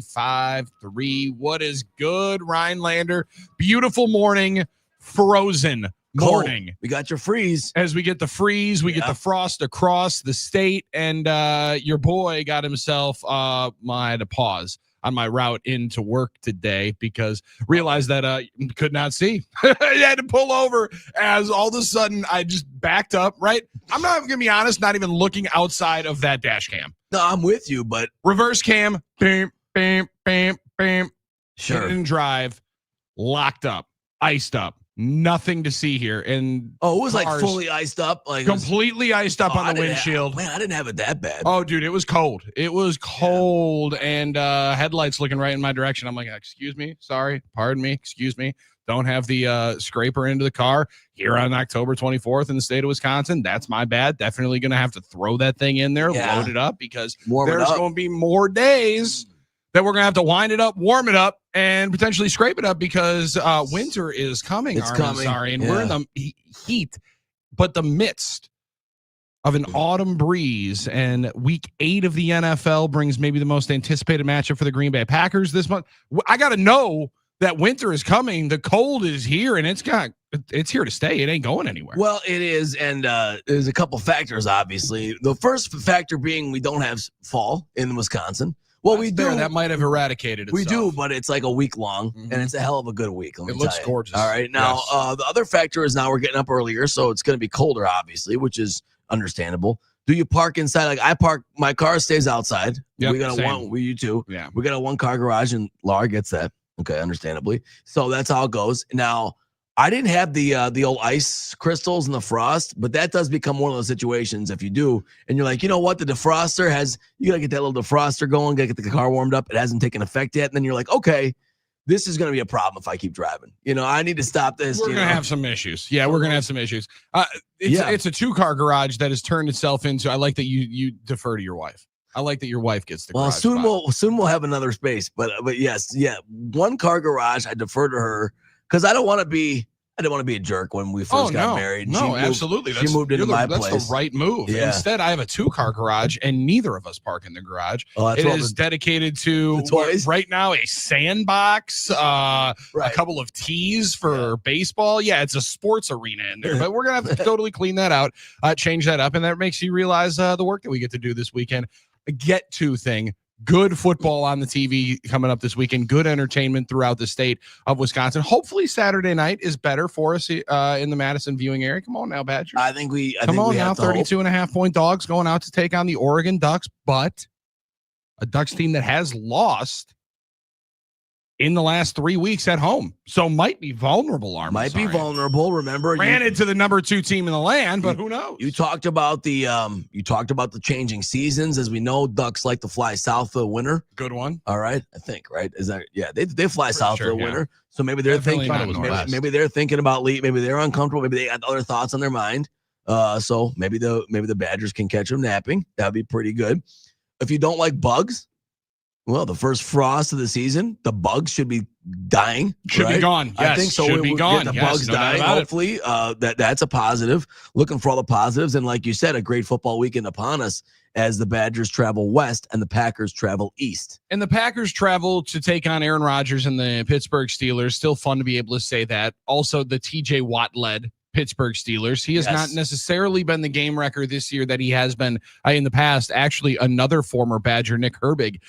95.3. What is good, Rhinelander? Beautiful morning, frozen morning. Cold. We got your freeze. As we get the freeze, we get the frost across the state, and your boy got himself, I had to pause on my route into work today because realized that could not see. I had to pull over as all of a sudden I just backed up, right? I'm not going to be honest, not even looking outside of that dash cam. No, I'm with you, but reverse cam, bam, bam, bam, bam. Sure. Hit and drive, locked up, iced up. Nothing to see here. And it was like fully iced up, like completely iced up on the windshield. Man, I didn't have it that bad. Oh, dude, it was cold. It was cold, and headlights looking right in my direction. I'm like, excuse me, sorry, pardon me, excuse me. Don't have the scraper into the car here on October 24th in the state of Wisconsin. That's my bad. Definitely going to have to throw that thing in there, load it up, because there's going to be more days that we're going to have to wind it up, warm it up, and potentially scrape it up because winter is coming. It's coming. Sorry, and we're in the heat, but the midst of an autumn breeze, and week 8 of the NFL brings maybe the most anticipated matchup for the Green Bay Packers this month. I got to know that winter is coming. The cold is here, and it's here to stay. It ain't going anywhere. Well, it is, and there's a couple factors, obviously. The first factor being we don't have fall in Wisconsin. Well, we do. That might have eradicated itself. We do, but it's like a week long, and it's a hell of a good week. It looks gorgeous. All right. Now, the other factor is now we're getting up earlier, so it's going to be colder, obviously, which is understandable. Do you park inside? Like I park, my car stays outside. Yep, we got you too. Yeah. We got a 1-car garage, and Laura gets that. Okay, understandably. So that's how it goes. Now, I didn't have the old ice crystals and the frost, but that does become one of those situations if you do, and you're like, you know what, the defroster you gotta get that little defroster going, gotta get the car warmed up. It hasn't taken effect yet, and then you're like, okay, this is gonna be a problem if I keep driving. I need to stop this. We're gonna have some issues. Yeah, we're gonna have some issues. It's a 2-car garage that has turned itself into. I like that you defer to your wife. I like that your wife gets the garage. Soon we'll have another space, but yes, 1-car garage. I defer to her. Because I didn't want to be a jerk when we first got married. No, absolutely. She moved into my place. That's the right move. Yeah. Instead, I have a 2-car garage, and neither of us park in the garage. It is dedicated to right now a sandbox, a couple of tees for baseball. Yeah, it's a sports arena in there, but we're gonna have to totally clean that out, change that up, and that makes you realize the work that we get to do this weekend. Good football on the TV coming up this weekend. Good entertainment throughout the state of Wisconsin. Hopefully Saturday night is better for us in the Madison viewing area. Come on now, Badgers. I think we 32.5-point dogs going out to take on the Oregon Ducks, but a Ducks team that has lost in the last 3 weeks at home. So might be vulnerable, be vulnerable. Remember, granted to the number 2 team in the land, but who knows? You talked about the changing seasons. As we know, Ducks like to fly south for the winter. Good one. All right. I think, right? Is that they fly south for the winter. So maybe they're thinking maybe they're thinking about leave, maybe they're uncomfortable, maybe they got other thoughts on their mind. So maybe the Badgers can catch them napping. That'd be pretty good. If you don't like bugs, well, the first frost of the season, the bugs should be dying. Should be gone. Yes, I think so. Should be gone. Get the bugs dying. Hopefully, that's a positive. Looking for all the positives, and like you said, a great football weekend upon us as the Badgers travel west and the Packers travel east. And the Packers travel to take on Aaron Rodgers and the Pittsburgh Steelers. Still fun to be able to say that. Also, the T.J. Watt-led Pittsburgh Steelers. He has not necessarily been the game wrecker this year that he has been in the past. Actually, another former Badger, Nick Herbig,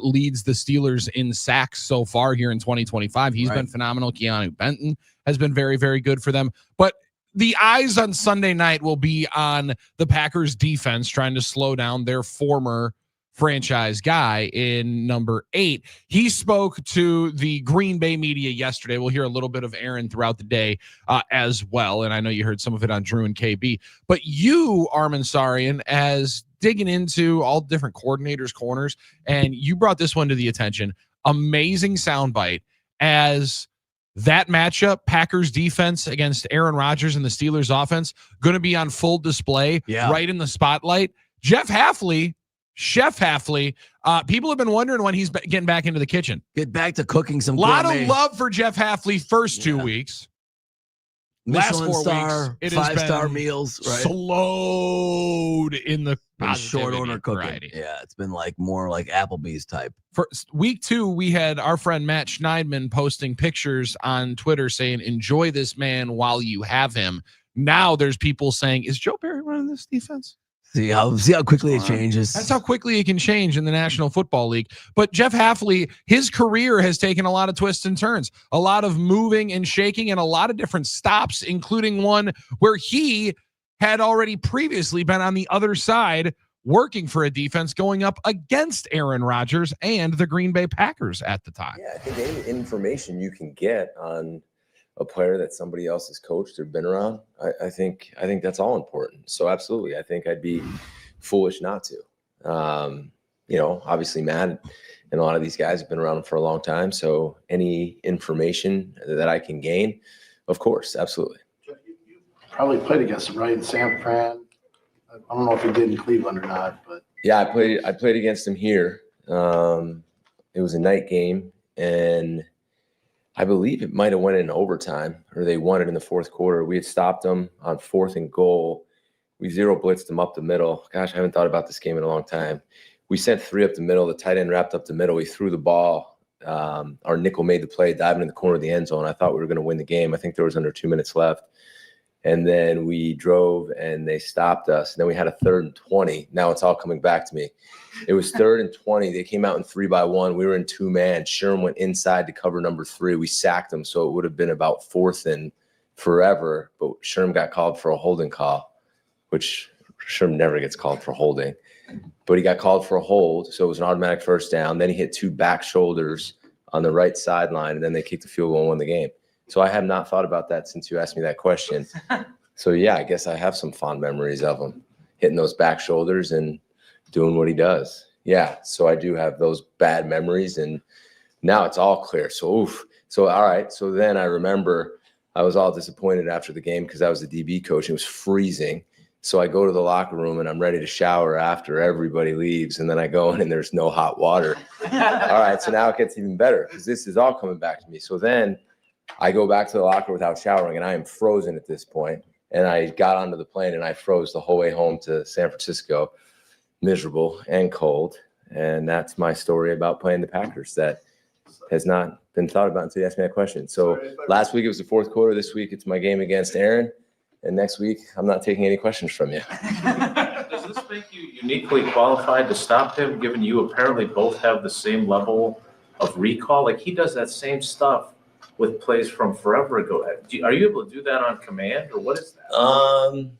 leads the Steelers in sacks so far here in 2025. He's been phenomenal. Keanu Benton has been very, very good for them. But the eyes on Sunday night will be on the Packers defense trying to slow down their former franchise guy in number 8. He spoke to the Green Bay media yesterday. We'll hear a little bit of Aaron throughout the day as well. And I know you heard some of it on Drew and KB, but you, Armin Sarian, as digging into all different coordinators' corners, and you brought this one to the attention. Amazing soundbite as that matchup, Packers defense against Aaron Rodgers and the Steelers offense, going to be on full display right in the spotlight. Chef Hafley, people have been wondering when he's getting back into the kitchen. Get back to cooking some lot of love for Jeff Hafley first 2 weeks. Michelin last 4 star, weeks, it 5-star has been meals, right? slowed in the been short order cooking. Variety. Yeah, it's been like more like Applebee's type. For week 2, we had our friend Matt Schneidman posting pictures on Twitter saying, enjoy this man while you have him. Now there's people saying, is Joe Barry running this defense? See how quickly it changes. That's how quickly it can change in the National Football League. But Jeff Hafley, his career has taken a lot of twists and turns, a lot of moving and shaking, and a lot of different stops, including one where he had already previously been on the other side working for a defense going up against Aaron Rodgers and the Green Bay Packers at the time. Yeah, I think any information you can get on a player that somebody else has coached or been around, I think that's all important. So absolutely, I think I'd be foolish not to. Obviously Matt and a lot of these guys have been around for a long time. So any information that I can gain, of course, absolutely. You probably played against him, right, in San Fran? I don't know if he did in Cleveland or not, but yeah, I played against him here. It was a night game, and I believe it might have went in overtime, or they won it in the fourth quarter. We had stopped them on 4th and goal. We zero blitzed them up the middle. Gosh, I haven't thought about this game in a long time. We sent 3 up the middle. The tight end wrapped up the middle. We threw the ball. Our nickel made the play, diving in the corner of the end zone. I thought we were going to win the game. I think there was under 2 minutes left. And then we drove, and they stopped us. And then we had a 3rd and 20. Now it's all coming back to me. It was 3rd and 20. They came out in 3-by-1. We were in 2-man. Sherm went inside to cover number 3. We sacked him, so it would have been about 4th and forever. But Sherm got called for a holding call, which Sherm never gets called for holding. But he got called for a hold, so it was an automatic first down. Then he hit 2 back shoulders on the right sideline, and then they kicked the field goal and won the game. So I have not thought about that since you asked me that question. So, yeah, I guess I have some fond memories of him hitting those back shoulders and doing what he does. Yeah, so I do have those bad memories, and now it's all clear. So, oof. So, all right. So then I remember I was all disappointed after the game because I was the DB coach. It was freezing. So I go to the locker room, and I'm ready to shower after everybody leaves, and then I go in, and there's no hot water. All right, so now it gets even better because this is all coming back to me. So then I go back to the locker without showering, and I am frozen at this point. And I got onto the plane, and I froze the whole way home to San Francisco, miserable and cold. And that's my story about playing the Packers that has not been thought about until you asked me that question. So last week it was the fourth quarter. This week it's my game against Aaron. And next week I'm not taking any questions from you. Does this make you uniquely qualified to stop him, given you apparently both have the same level of recall? Like, he does that same stuff with plays from forever ago. Are you able to do that on command, or what is that?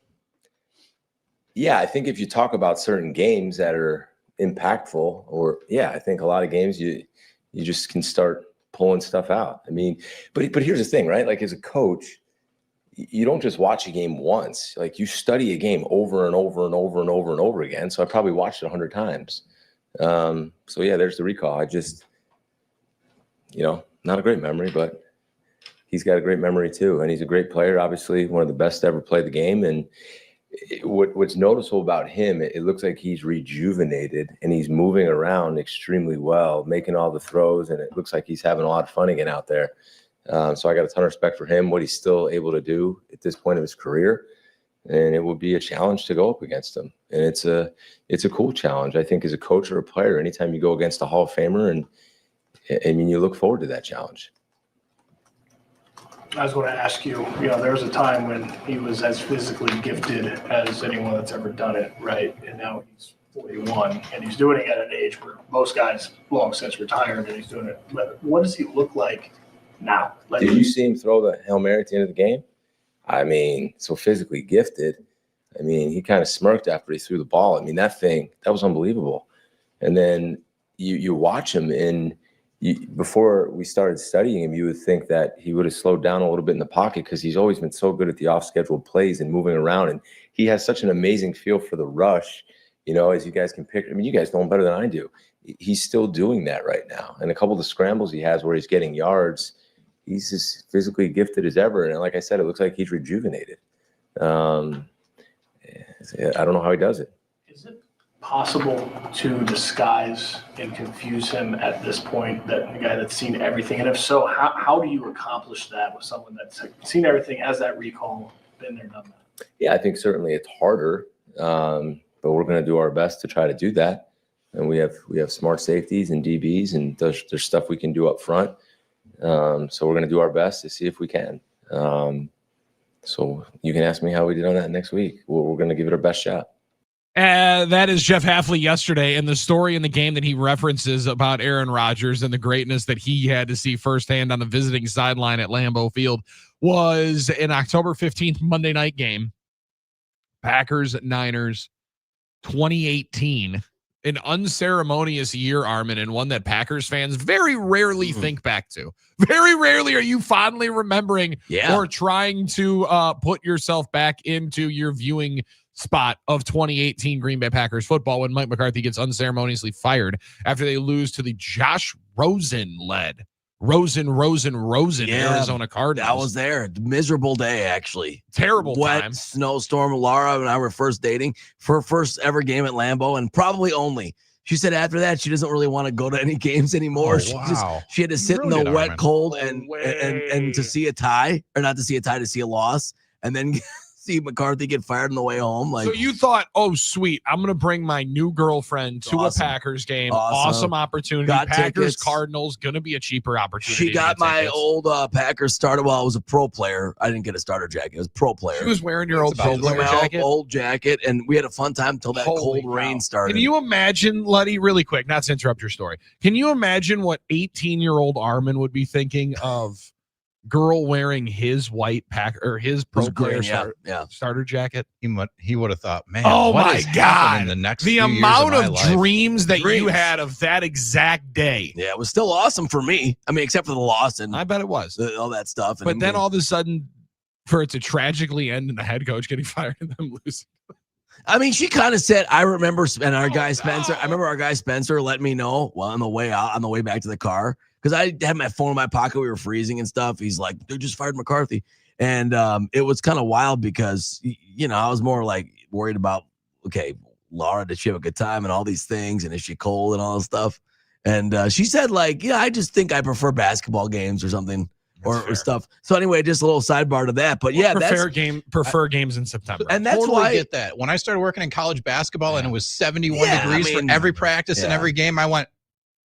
Yeah, I think if you talk about certain games that are impactful, or I think a lot of games you just can start pulling stuff out. I mean, but here's the thing, right? Like, as a coach, you don't just watch a game once. Like, you study a game over and over and over and over and over again. So I probably watched it 100 times. So yeah, there's the recall. I just, not a great memory, but he's got a great memory too. And he's a great player, obviously one of the best to ever play the game. And what's noticeable about him, it looks like he's rejuvenated, and he's moving around extremely well, making all the throws. And it looks like he's having a lot of fun again out there. So I got a ton of respect for him, what he's still able to do at this point of his career. And it will be a challenge to go up against him. And it's a cool challenge, I think, as a coach or a player. Anytime you go against a Hall of Famer, and I mean, you look forward to that challenge. I was going to ask you, there was a time when he was as physically gifted as anyone that's ever done it, right? And now he's 41, and he's doing it at an age where most guys long since retired, and he's doing it. But what does he look like now? Did you see him throw the Hail Mary at the end of the game? I mean, so physically gifted. I mean, he kind of smirked after he threw the ball. I mean, that was unbelievable. And then you watch him, and before we started studying him, you would think that he would have slowed down a little bit in the pocket, because he's always been so good at the off-schedule plays and moving around. And he has such an amazing feel for the rush, as you guys can pick. I mean, you guys know him better than I do. He's still doing that right now. And a couple of the scrambles he has where he's getting yards, he's as physically gifted as ever. And like I said, it looks like he's rejuvenated. I don't know how he does it. Is it possible to disguise and confuse him at this point, that the guy that's seen everything? And if so, how do you accomplish that with someone that's seen everything, has that recall, been there, done that? Yeah, I think certainly it's harder. but we're going to do our best to try to do that. And we have smart safeties and DBs, and there's stuff we can do up front. So we're going to do our best to see if we can. So you can ask me how we did on that next week. We're going to give it our best shot. That is Jeff Hafley yesterday, and the story in the game that he references about Aaron Rodgers and the greatness that he had to see firsthand on the visiting sideline at Lambeau Field was an October 15th Monday night game. Packers-Niners 2018. An unceremonious year, Armin, and one that Packers fans very rarely think back to. Very rarely are you fondly remembering or trying to put yourself back into your viewing spot of 2018 Green Bay Packers football when Mike McCarthy gets unceremoniously fired after they lose to the Josh Rosen-led Arizona Cardinals. I was there. Miserable day, actually. Terrible wet time. Snowstorm. Laura and I were first dating for her first ever game at Lambeau, and probably only. She said after that she doesn't really want to go to any games anymore. She had to sit in the wet, cold, and to see a tie, or not to see a tie, to see a loss, and then see McCarthy get fired on the way home. Like, so you thought, oh sweet, I'm gonna bring my new girlfriend to a Packers game. Awesome opportunity. Got Packers tickets. Cardinals gonna be a cheaper opportunity. She got my old Packers starter. Well, I was a pro player. I didn't get a starter jacket. It was pro player. She was wearing your old pro player my jacket. Old jacket, and we had a fun time until that cold rain started. Can you imagine, Luddy, really quick, not to interrupt your story, can you imagine what 18-year-old Armin would be thinking of girl wearing his white pack or his pro player starter jacket? He would have thought, man, oh what my is God, happening the next the few years amount of, of my life? dreams that you had of that exact day. Yeah, it was still awesome for me. I mean, except for the loss and I bet it was all that stuff. But then all of a sudden, for it to tragically end in the head coach getting fired and them losing. I mean, she kind of said, I remember, and our guy Spencer, I remember our guy Spencer let me know on the way out, on the way back to the car, because I had my phone in my pocket. We were freezing and stuff. He's like, they just fired McCarthy. And it was kind of wild because, you know, I was more like worried about, okay, Laura, did she have a good time and all these things? And is she cold and all this stuff? And she said, like, yeah, I just think I prefer basketball games or something. Or stuff. So anyway, just a little sidebar to that. But yeah, prefer games in September. And that's totally why I get that. When I started working in college basketball and it was 71 degrees for every practice and every game, I went,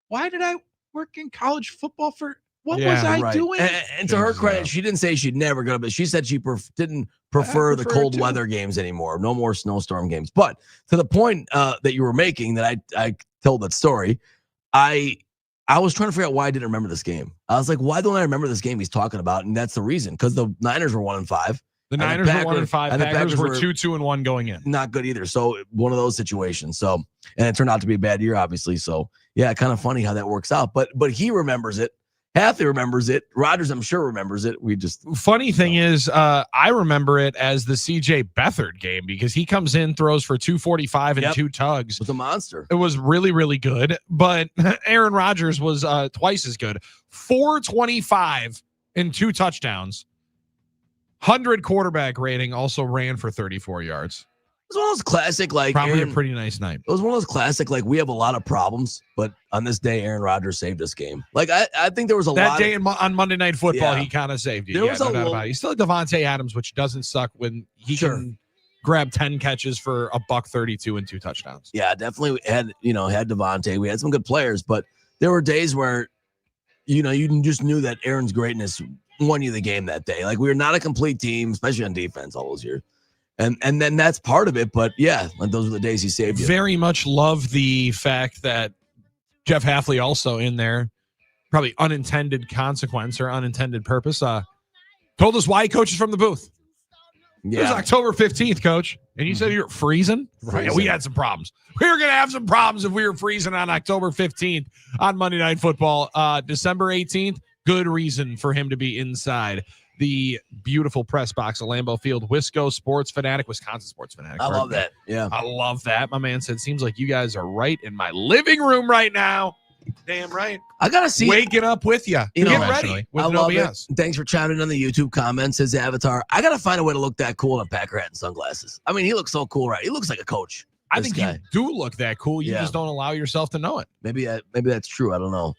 why did I work in college football for what was I doing? And to her credit, she didn't say she'd never go, but she said she didn't prefer the cold weather games anymore. No more snowstorm games. But to the point that you were making, that I told that story, I was trying to figure out why I didn't remember this game. I was like, why don't I remember this game he's talking about? And that's the reason, because the Niners were 1-5. The Niners were 1-5. And the Packers were 2-1 going in. Not good either. So one of those situations. So, and it turned out to be a bad year, obviously. So yeah, kind of funny how that works out. But he remembers it. Hafley remembers it. Rodgers, I'm sure, remembers it. We just funny thing is, I remember it as the CJ Beathard game because he comes in, throws for 245 and 2 tugs. It was a monster. It was really, really good. But Aaron Rodgers was twice as good. 425 and 2 touchdowns. 100 quarterback rating. Also ran for 34 yards. It was one of those classic, like, probably a pretty nice night. It was one of those classic, like, we have a lot of problems, but on this day, Aaron Rodgers saved this game. Like, I think there was a lot. That day on Monday Night Football, he kind of saved you. There was no doubt about it. He's still like Devontae Adams, which doesn't suck when he can grab 10 catches for $132 and 2 touchdowns. Yeah, definitely had Devontae. We had some good players, but there were days where, you just knew that Aaron's greatness won you the game that day. Like, we were not a complete team, especially on defense all those years. And then that's part of it. But yeah, like, those were the days he saved you. Very much love the fact that Jeff Hafley also in there, probably unintended consequence or unintended purpose, told us why he coaches from the booth. Yeah. It was October 15th, Coach. And you said you were freezing? Right. Yeah, we had some problems. We were going to have some problems if we were freezing on October 15th on Monday Night Football. December 18th, good reason for him to be inside the beautiful press box at Lambeau Field. Wisco Sports Fanatic, Wisconsin Sports Fanatic. I love that. Yeah. I love that. My man said, seems like you guys are right in my living room right now. Damn right. I got to see. Waking up with you. Get ready with no BS. Thanks for chiming in on the YouTube comments. His avatar. I got to find a way to look that cool in a Packer hat and sunglasses. I mean, he looks so cool, right? He looks like a coach. I think you do look that cool. You just don't allow yourself to know it. Maybe that's true. I don't know.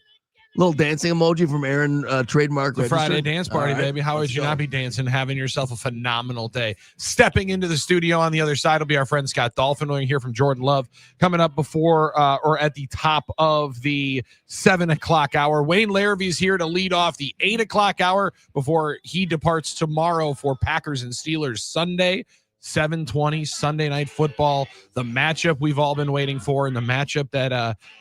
Little dancing emoji from Aaron, trademark. The Friday dance party, right, baby. How would you not be dancing, having yourself a phenomenal day? Stepping into the studio on the other side will be our friend Scott Dolphin. We're going to hear from Jordan Love coming up before or at the top of the 7 o'clock hour. Wayne Larrabee's here to lead off the 8 o'clock hour before he departs tomorrow for Packers and Steelers Sunday. 7:20 Sunday Night Football, the matchup we've all been waiting for, and the matchup that,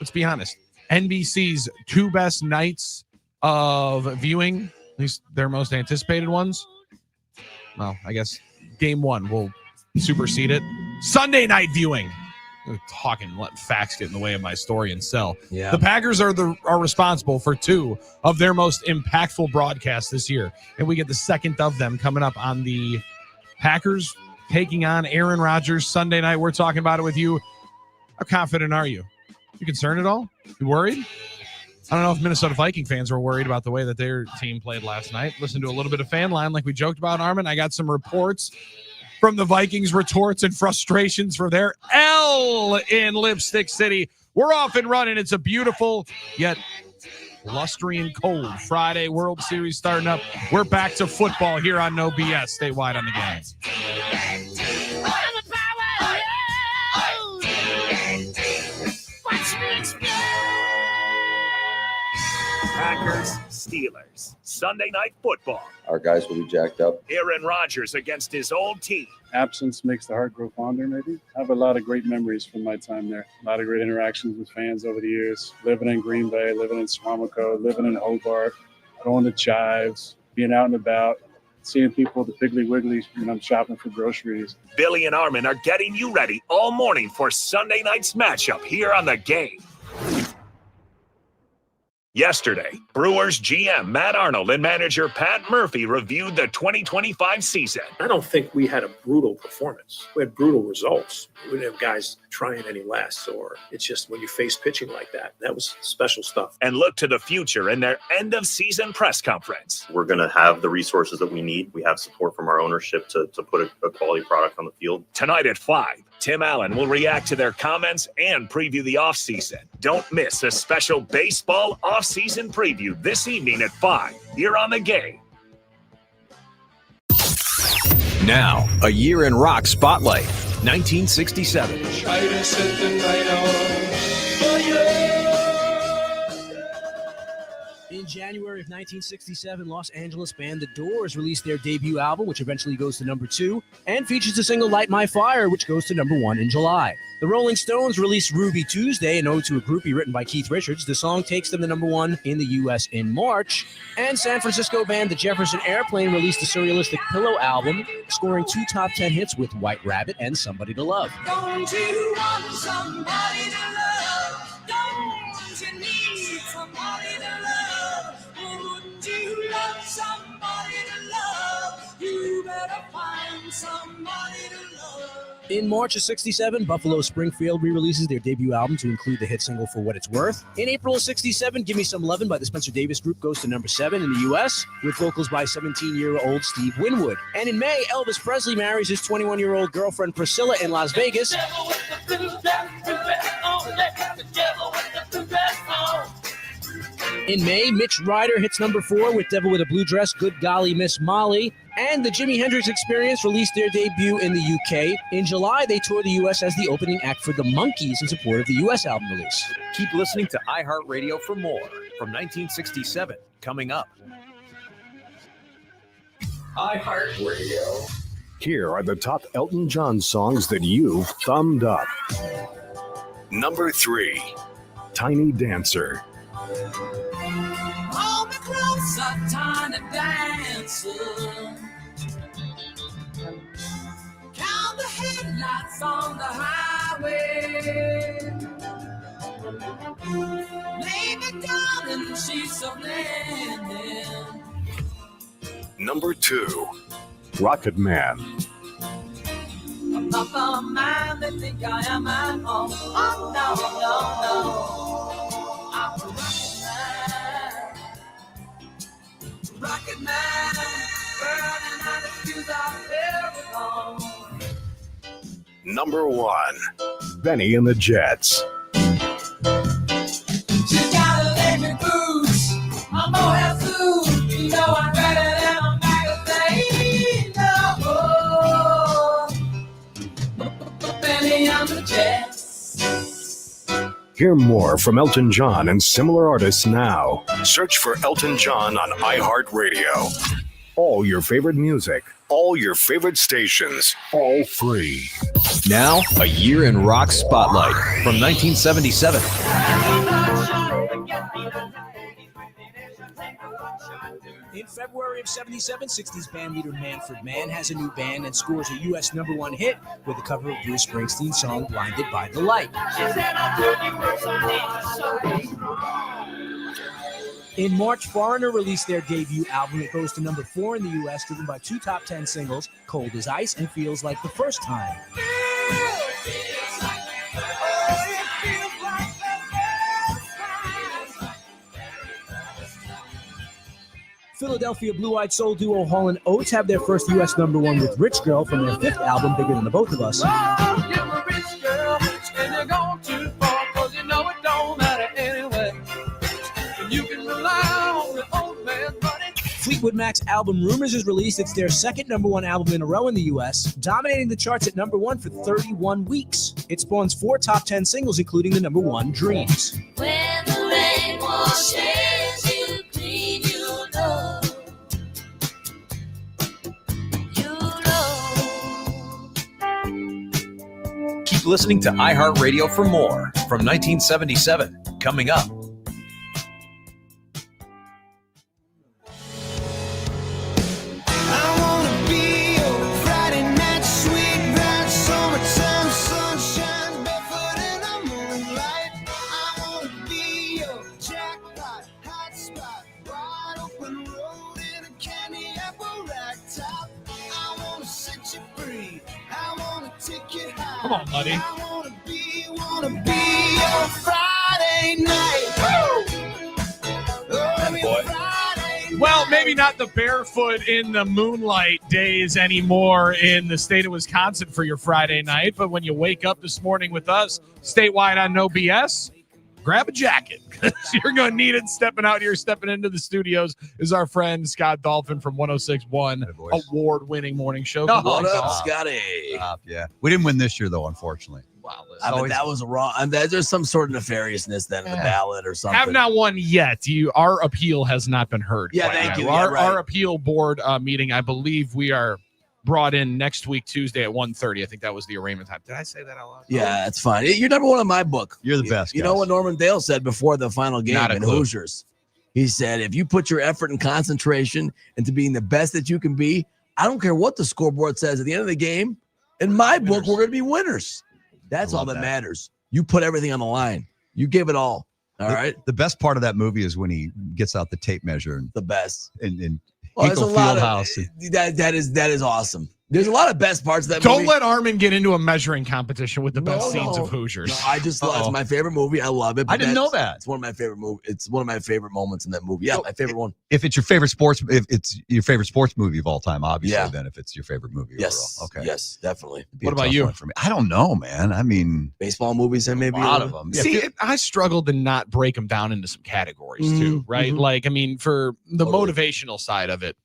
let's be honest, NBC's two best nights of viewing, at least their most anticipated ones. Well, I guess game one will supersede it. Sunday night viewing. I'm talking, letting facts get in the way of my story and sell. Yeah. The Packers are responsible for two of their most impactful broadcasts this year, and we get the second of them coming up on the Packers taking on Aaron Rodgers Sunday night. We're talking about it with you. How confident are you? You concerned at all? You worried? I don't know if Minnesota Viking fans were worried about the way that their team played last night. Listen to a little bit of fan line like we joked about, Armin. I got some reports from the Vikings, retorts and frustrations for their L in Lipstick City. We're off and running. It's a beautiful yet blustery and cold Friday. World Series starting up. We're back to football here on No BS statewide on the game. Packers, Steelers, Sunday Night Football. Our guys will be jacked up. Aaron Rodgers against his old team. Absence makes the heart grow fonder, maybe. I have a lot of great memories from my time there. A lot of great interactions with fans over the years. Living in Green Bay, living in Swamico, living in Hobart, going to Chives, being out and about, seeing people at the Piggly Wiggly when I'm shopping for groceries. Billy and Armin are getting you ready all morning for Sunday night's matchup here on The Game. Yesterday, Brewers GM Matt Arnold and manager Pat Murphy reviewed the 2025 season. I don't think we had a brutal performance. We had brutal results. We didn't have guys trying any less, or it's just when you face pitching like that, that was special stuff. And look to the future in their end-of-season press conference. We're going to have the resources that we need. We have support from our ownership to put a quality product on the field. Tonight at 5, Tim Allen will react to their comments and preview the offseason. Don't miss a special baseball offseason preview this evening at 5 here on The Game. Now, a year in rock spotlight, 1967. In January of 1967, Los Angeles band The Doors released their debut album, which eventually goes to number 2, and features the single Light My Fire, which goes to number 1 in July. The Rolling Stones released Ruby Tuesday, an ode to a groupie written by Keith Richards. The song takes them to number 1 in the U.S. in March. And San Francisco band The Jefferson Airplane released the surrealistic Pillow album, scoring 2 top 10 hits with White Rabbit and Somebody to Love. Don't you want somebody to love? Don't you need somebody to love? Would you love somebody to love? You better find somebody to love. In March of 67, Buffalo Springfield re-releases their debut album to include the hit single For What It's Worth. In April of 67, Give Me Some Lovin' by the Spencer Davis Group goes to number 7 in the U.S., with vocals by 17-year-old Steve Winwood. And in May, Elvis Presley marries his 21-year-old girlfriend Priscilla in Las Vegas. In May, Mitch Ryder hits number 4 with Devil with a Blue Dress, Good Golly Miss Molly. And the Jimi Hendrix Experience released their debut in the UK. In July, they toured the U.S. as the opening act for the Monkees in support of the U.S. album release. Keep listening to iHeartRadio for more from 1967, coming up. iHeartRadio. Here are the top Elton John songs that you've thumbed up. Number 3, Tiny Dancer. All the clothes are tiny dancer. Count the headlights on the highway. Lay me down in sheets of linen. Number 2, Rocket Man. I'm not the man they think I am at home. Oh, no, no, no. I'm a rocket man, burning out the fuse out there alone. Number 1, Benny and the Jets. She got a lady boots. Hear more from Elton John and similar artists now. Search for Elton John on iHeartRadio. All your favorite music, all your favorite stations, all free. Now, a year in rock spotlight from 1977. In February of 77, 60s band leader Manfred Mann has a new band and scores a U.S. #1 hit with a cover of Bruce Springsteen's song Blinded by the Light. In March, Foreigner released their debut album. It goes to #4 in the U.S., driven by 2 top 10 singles, Cold as Ice and Feels Like the First Time. Philadelphia Blue-Eyed Soul duo Hall & Oates have their first U.S. #1 with Rich Girl from their 5th album, Bigger Than the Both of Us. Fleetwood Mac's album Rumors is released. It's their second #1 album in a row in the U.S., dominating the charts at #1 for 31 weeks. It spawns 4 top 10 singles, including the #1 Dreams. When the rain washes you clean, you know. Keep listening to iHeartRadio for more from 1977. Coming up. Come on, buddy. Wanna be your Friday night. Well, maybe not the barefoot in the moonlight days anymore in the state of Wisconsin for your Friday night. But when you wake up this morning with us, statewide on No BS, grab a jacket. You're going to need it. Stepping out here, stepping into the studios is our friend Scott Dolphin from 106.1, award-winning morning show. What up, Scotty? Yeah. We didn't win this year, though, unfortunately. Wow. That was wrong. And there's some sort of nefariousness then in the ballot or something. Have not won yet. Our appeal has not been heard. Yeah, quite thank yet. you. Our appeal board meeting, I believe we are brought in next week, Tuesday at 1:30. I think that was the arraignment time. Did I say that out loud? Yeah, that's fine. You're #1 in my book. You're the best. You know what Norman Dale said before the final game Not a in clue. Hoosiers? He said, if you put your effort and concentration into being the best that you can be, I don't care what the scoreboard says at the end of the game. In my book, we're going to be winners. That's all that matters. You put everything on the line. You give it all. All right. The best part of that movie is when he gets out the tape measure and the best in well, there's a Hinkle lot Fieldhouse. of that is awesome. There's a lot of best parts of that Don't movie. let Armin get into a measuring competition with the best scenes of Hoosiers. No, I just love it's my favorite movie. I love it. I didn't know that. It's one of my favorite movies. It's one of my favorite moments in that movie. Yeah, my favorite one. If it's your favorite sports, if it's your favorite sports movie of all time, obviously, Yeah. then if it's your favorite movie Yes. overall. Okay. Yes, definitely. Be a What about tough you? one for me. I don't know, man. I mean, baseball movies and maybe a lot of them. Yeah, See, I struggled to not break them down into some categories too, right? Mhm. Like, I mean, for the motivational side of it,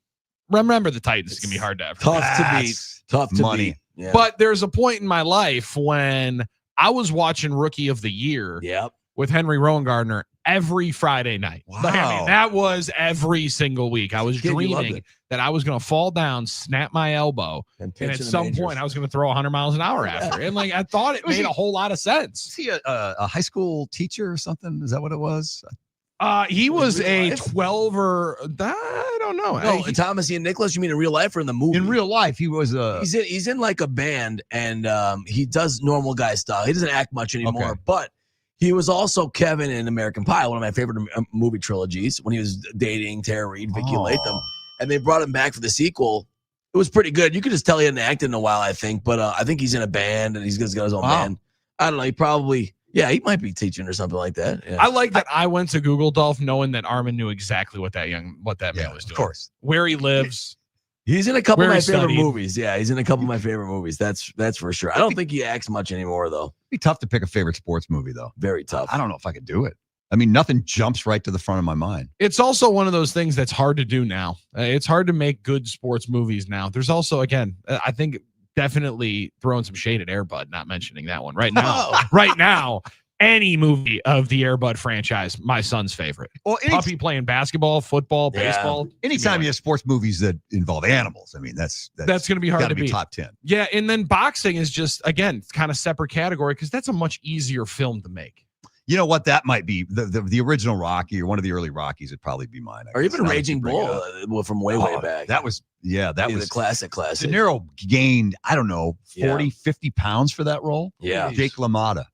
remember the Titans is going to be hard to ever tough to beat. Tough to money. beat. Yeah. But there's a point in my life when I was watching Rookie of the Year with Henry Rowan-Gardner every Friday night. Like, I mean, Wow. that was every single week. I was Kid, you loved dreaming it. that I was going to fall down, snap my elbow, and pitch at in the some majors. point I was going to throw 100 miles an hour after. And like, I thought it Was made he- a whole lot of sense. is he a high school teacher or something? Is that what it was? He was real a life? 12 or I don't know. No, Thomas Ian Nicholas, you mean in real life or in the movie? In real life, he was a. He's in like a band and he does normal guy style. He doesn't act much anymore, Okay. but he was also Kevin in American Pie, one of my favorite movie trilogies, when he was dating Tara Reid, Vicky Oh. Latham, and they brought him back for the sequel. It was pretty good. You could just tell he hadn't acted in a while, I think, but I think he's in a band and he's got his own Wow. band. I don't know. He probably, he might be teaching or something like that. Yeah. I like that I went to Google Dolph knowing that Armin knew exactly what that man was doing. Of course. Where he lives. He's in a couple of Where my he favorite studied. movies. Yeah, he's in a couple of my favorite movies. That's for sure. I don't think he acts much anymore, though. It'd be tough to pick a favorite sports movie, though. Very tough. I don't know if I could do it. I mean, nothing jumps right to the front of my mind. It's also one of those things that's hard to do now. It's hard to make good sports movies now. There's also, again, I think definitely throwing some shade at Air Bud, not mentioning that one right now. Right now, any movie of the Air Bud franchise, my son's favorite. Well, Puppy playing basketball, football, baseball. Anytime you have sports movies that involve animals, I mean, that's going to be hard to be beat. top 10. Yeah, and then boxing is just, again, kind of separate category because that's a much easier film to make. You know what? That might be the original Rocky or one of the early Rockies would probably be mine. Or even Raging Bull from way back. That was the classic. De Niro gained, I don't know, 40, 50 pounds for that role. Yeah. Jake LaMotta.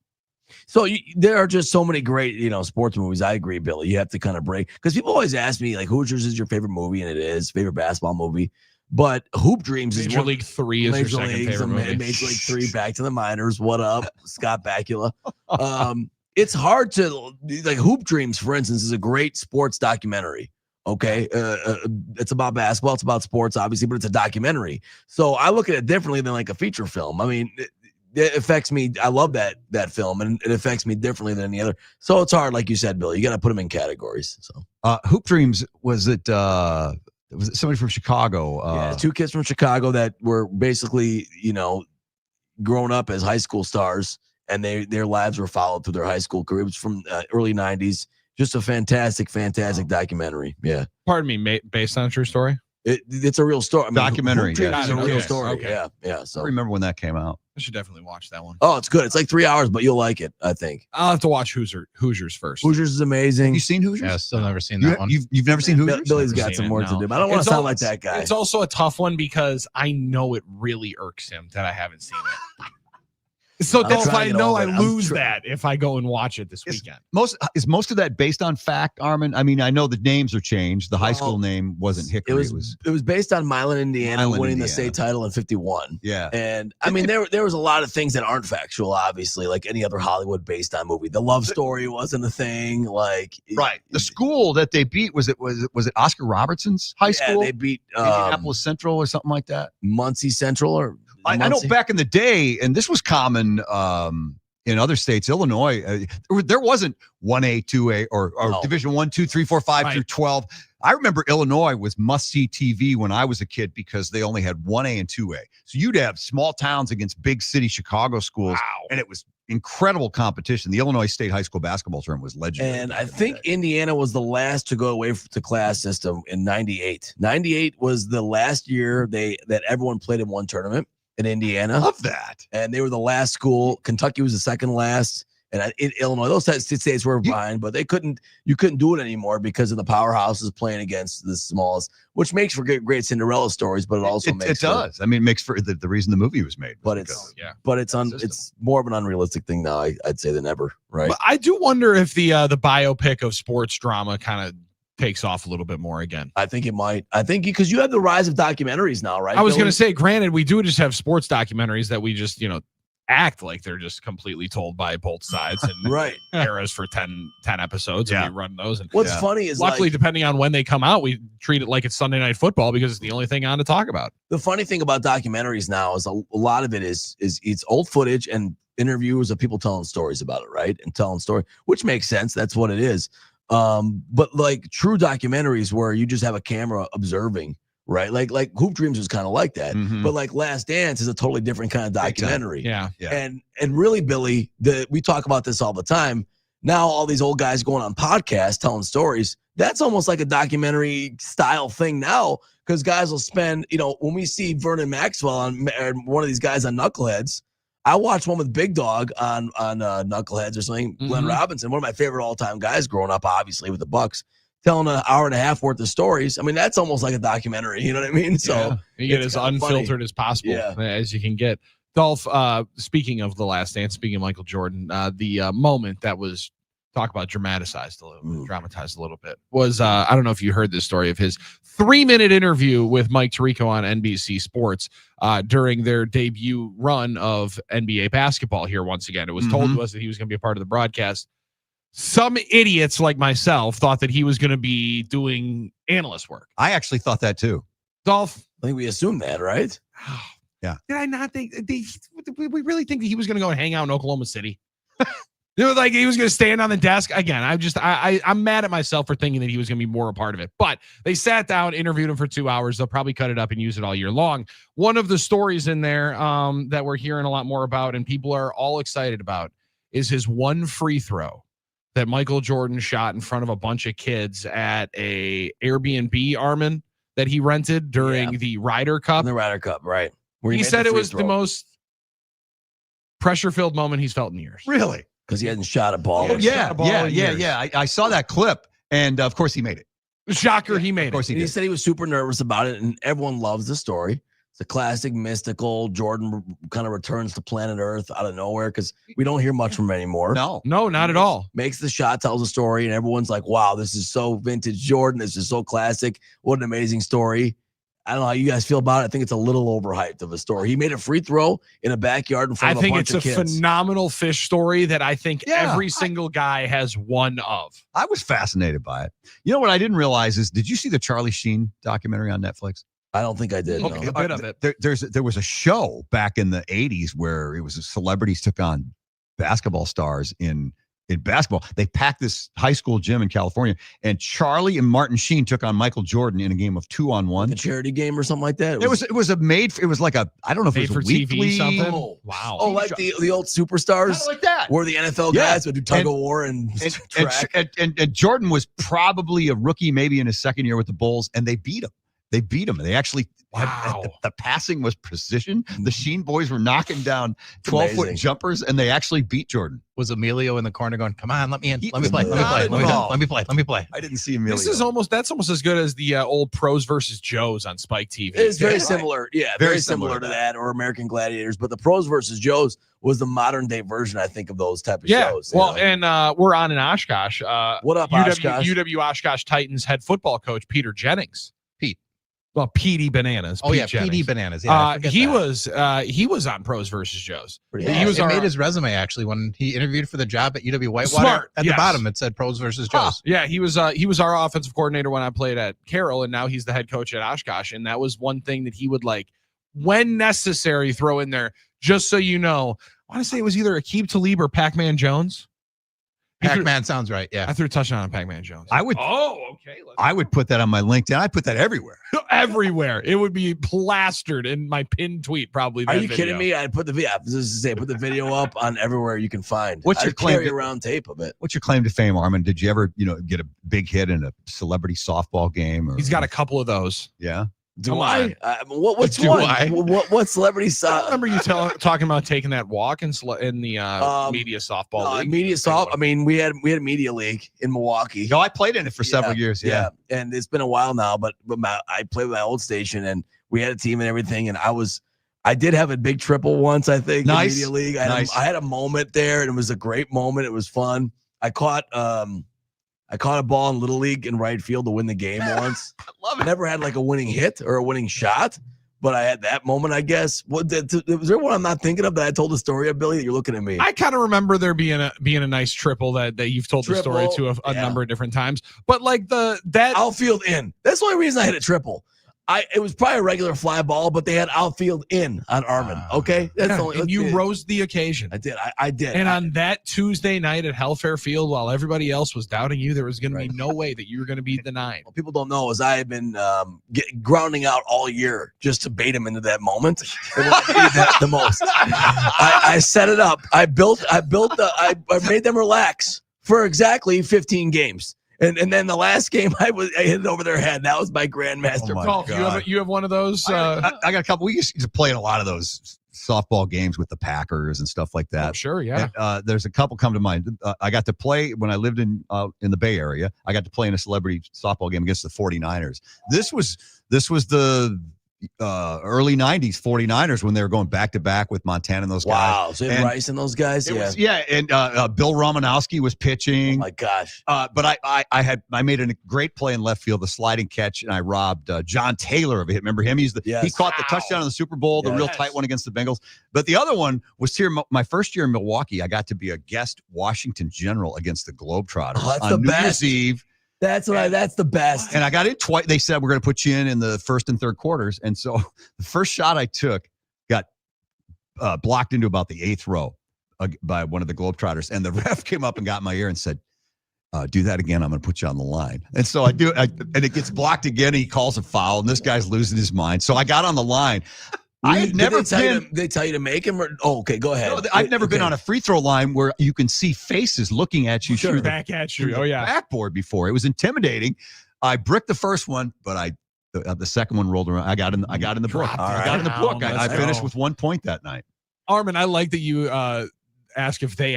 So there are just so many great, sports movies. I agree, Billy. You have to kind of break because people always ask me like, Hoosiers is your favorite movie, and it is favorite basketball movie. But Hoop Dreams is Major League 3 is your second favorite movie. Major League 3, Back to the Minors. What up, Scott Bakula? It's hard to like Hoop Dreams, for instance, is a great sports documentary. Okay, it's about basketball, it's about sports, obviously, but it's a documentary. So I look at it differently than like a feature film. I mean, it affects me. I love that film, and it affects me differently than any other. So it's hard, like you said, Bill. You got to put them in categories. So Hoop Dreams was it somebody from Chicago? Yeah, two kids from Chicago that were basically grown up as high school stars, and their lives were followed through their high school career. It was from early '90s. Just a fantastic documentary. Yeah. Pardon me, based on a true story. It's a real story. I mean, documentary. It's a real story. Okay. Yeah. So I remember when that came out. I should definitely watch that one. Oh, it's good. It's like 3 hours, but you'll like it, I think. I'll have to watch Hoosiers first. Hoosiers is amazing. Have you seen Hoosiers? Yeah, still never seen that one. You've never seen Hoosiers? Billy's got some work to do, but I don't want to sound like that guy. It's also a tough one because I know it really irks him that I haven't seen it. So Dolph, I know I lose that if I go and watch it this weekend. Is most of that based on fact, Armin? I mean, I know the names are changed. The high school name wasn't Hickory. It was based on Milan, Indiana, winning the state title in '51. Yeah, and I mean there was a lot of things that aren't factual, obviously, like any other Hollywood based on movie. The love story wasn't a thing. Like the school that they beat was it Oscar Robertson's high school? They beat Indianapolis Central or something like that. Muncie Central or. I know back in the day, and this was common in other states, Illinois, there wasn't 1A, 2A, or Division 1, 2, 3, 4, 5 through 12. I remember Illinois was must-see TV when I was a kid because they only had 1A and 2A. So you'd have small towns against big city Chicago schools, and it was incredible competition. The Illinois State high school basketball tournament was legendary. And I think Indiana was the last to go away to class system in '98. '98 was the last year that everyone played in one tournament. In Indiana. Love that. And they were the last school. Kentucky was the second last. And in Illinois, those states were fine, but you couldn't do it anymore because of the powerhouses playing against the smallest, which makes for great Cinderella stories, but it also makes it does. I mean, it makes for the reason the movie was made. But it's more of an unrealistic thing now, I'd say, than ever, right? But I do wonder if the biopic of sports drama kind of takes off a little bit more again. I think it might. I think because you have the rise of documentaries now, right? I was going to say, granted, we do just have sports documentaries that we just, act like they're just completely told by both sides and right eras for 10 episodes. And we run those. And what's funny is luckily, depending on when they come out, we treat it like it's Sunday Night Football because it's the only thing on to talk about. The funny thing about documentaries now is a lot of it is it's old footage and interviews of people telling stories about it, right? And telling story, which makes sense. That's what it is. But like true documentaries where you just have a camera observing, right? Like Hoop Dreams was kind of like that, but like Last Dance is a totally different kind of documentary. Yeah. And really, Billy, we talk about this all the time. Now all these old guys going on podcasts telling stories. That's almost like a documentary style thing now because guys will spend, when we see Vernon Maxwell on one of these guys on Knuckleheads. I watched one with Big Dog on Knuckleheads or something. Glenn Robinson, one of my favorite all-time guys growing up, obviously, with the Bucks, telling an hour and a half worth of stories. I mean, that's almost like a documentary. You know what I mean? So you get as unfiltered as possible as you can get. Dolph, speaking of The Last Dance, speaking of Michael Jordan, the moment that was talk about dramatized a little bit was I don't know if you heard this story of his 3-minute interview with Mike Tirico on NBC Sports during their debut run of NBA basketball here. Once again, it was told to us that he was going to be a part of the broadcast. Some idiots like myself thought that he was going to be doing analyst work. I actually thought that too. Dolph, I think we assumed that, right? Yeah. Did I not think we really think that he was going to go and hang out in Oklahoma City? It was like he was going to stand on the desk again. I'm mad at myself for thinking that he was going to be more a part of it. But they sat down, interviewed him for 2 hours. They'll probably cut it up and use it all year long. One of the stories in there that we're hearing a lot more about and people are all excited about is his one free throw that Michael Jordan shot in front of a bunch of kids at a Airbnb, Armin, that he rented during the Ryder Cup. The Ryder Cup, right. He said it was the most pressure-filled moment he's felt in years. Really? Because he hadn't shot a ball. Yeah. I saw that clip, and of course he made it. Shocker, he made it. Of course he And did. he said he was super nervous about it, and everyone loves the story. It's a classic mystical. Jordan kind of returns to planet Earth out of nowhere because we don't hear much from him anymore. No, not at all. Makes the shot, tells a story, and everyone's like, wow, this is so vintage Jordan. This is so classic. What an amazing story. I don't know how you guys feel about it. I think it's a little overhyped of a story. He made a free throw in a backyard in front of a bunch of kids. I think it's a phenomenal fish story that I think every single guy has one of. I was fascinated by it. You know what I didn't realize is, did you see the Charlie Sheen documentary on Netflix? I don't think I did. Okay, No. a bit of it. There was a show back in the 80s where it was celebrities took on basketball stars in basketball. They packed this high school gym in California, and Charlie and Martin Sheen took on Michael Jordan in a game of 2-on-1. The charity game or something like that. It was like a, I don't know if it Made was for a TV weekly something. Wow. Oh, like the old superstars, Kinda like that. where the NFL Yeah. guys would do tug of war and track. And Jordan was probably a rookie, maybe in his second year with the Bulls, and they beat him. They actually the passing was precision. The Sheen boys were knocking down 12-foot Amazing. jumpers, and they actually beat Jordan. Was Emilio in the corner going, come on, let me in. He Let me was play. Let me not play. at Let me play. all. Let me play. Let me play. I didn't see Emilio. That's almost as good as the old Pros versus Joes on Spike TV. It's very Yeah. similar. Yeah, Very very similar similar to to that, or American Gladiators. But the Pros versus Joes was the modern day version, I think, of those type of shows. you Well, know? and we're on in Oshkosh. What up, Oshkosh? UW Oshkosh Titans head football coach Peter Jennings. Pete. Well, Petey Bananas. Oh, Pete yeah, Jennings. PD Bananas. Yeah, I forget he that. was on Pros versus Joes. Pretty He was it our, made his resume, actually, when he interviewed for the job at UW Whitewater. Smart, At yes. the bottom, it said Pros versus Joes. Yeah, he was our offensive coordinator when I played at Carroll, and now he's the head coach at Oshkosh. And that was one thing that he would, like, when necessary, throw in there. Just so you know, I want to say it was either Aqib Talib or Pac-Man Jones. Pac-Man sounds right, yeah. I threw a touchdown on Pac-Man Jones. I would put that on my LinkedIn. I put that everywhere. Everywhere. It would be plastered in my pinned tweet, probably. Are that you video. kidding me? I put the video. I was just to say, put the video up on everywhere you can find. What's your claim carry to- around tape of it? What's your claim to fame, Armin? Did you ever, get a big hit in a celebrity softball game? Or, He's got a couple of those. Yeah. Do Come I? What's Do one? I? What celebrity I saw? remember you talking about taking that walk in the media softball league. Media soft. I mean, we had a media league in Milwaukee. No, I played in it for several years. Yeah. And it's been a while now, but I played with my old station, and we had a team and everything. And I did have a big triple once, I think, Nice. in media league. I had a moment there, and it was a great moment. It was fun. I caught a ball in Little League in right field to win the game once. I love it. Never had like a winning hit or a winning shot, but I had that moment, I guess. Was there one I'm not thinking of that I told the story of, Billy, that you're looking at me? I kind of remember there being a nice triple that you've told the story to a number of different times. But like that outfield in. That's the only reason I hit a triple. It was probably a regular fly ball, but they had outfield in on Armin. Okay, that's the only. and you rose the occasion. I did. I did. And on that Tuesday night at Hellfair Field, while everybody else was doubting you, there was going to be no way that you were going to be the 9. What people don't know is I had been grounding out all year just to bait him into that moment. And when I needed that the most, I set it up. I made them relax for exactly 15 games. And then the last game, I hit it over their head. That was my grandmaster. You have one of those. I got a couple. We used to play in a lot of those softball games with the Packers and stuff like that. Oh, sure, yeah. And, there's a couple come to mind. I got to play when I lived in the Bay Area. I got to play in a celebrity softball game against the 49ers. This was the early 90s 49ers when they were going back to back with Montana and those guys. Wow, so Rice and those guys. Yeah. And Bill Romanowski was pitching. Oh my gosh. But I made a great play in left field, the sliding catch, and I robbed John Taylor of a hit. Remember him? He caught the touchdown in the Super Bowl, the real tight one against the Bengals. But the other one was here my first year in Milwaukee. I got to be a guest Washington General against the Globetrotters on New Year's Eve. That's the best. And I got in twice. They said, we're going to put you in the first and third quarters. And so the first shot I took got blocked into about the 8th row by one of the Globetrotters. And the ref came up and got in my ear and said, do that again. I'm going to put you on the line. And so I do it. And it gets blocked again. And he calls a foul. And this guy's losing his mind. So I got on the line. I had never been. They tell you to make him. Okay, go ahead. No, I've never been on a free throw line where you can see faces looking at you through back at you. the backboard before. It was intimidating. I bricked the first one, but the second one rolled around. I got in the book. I got in the book. I finished with 1 point that night. Armin, I like that you ask if they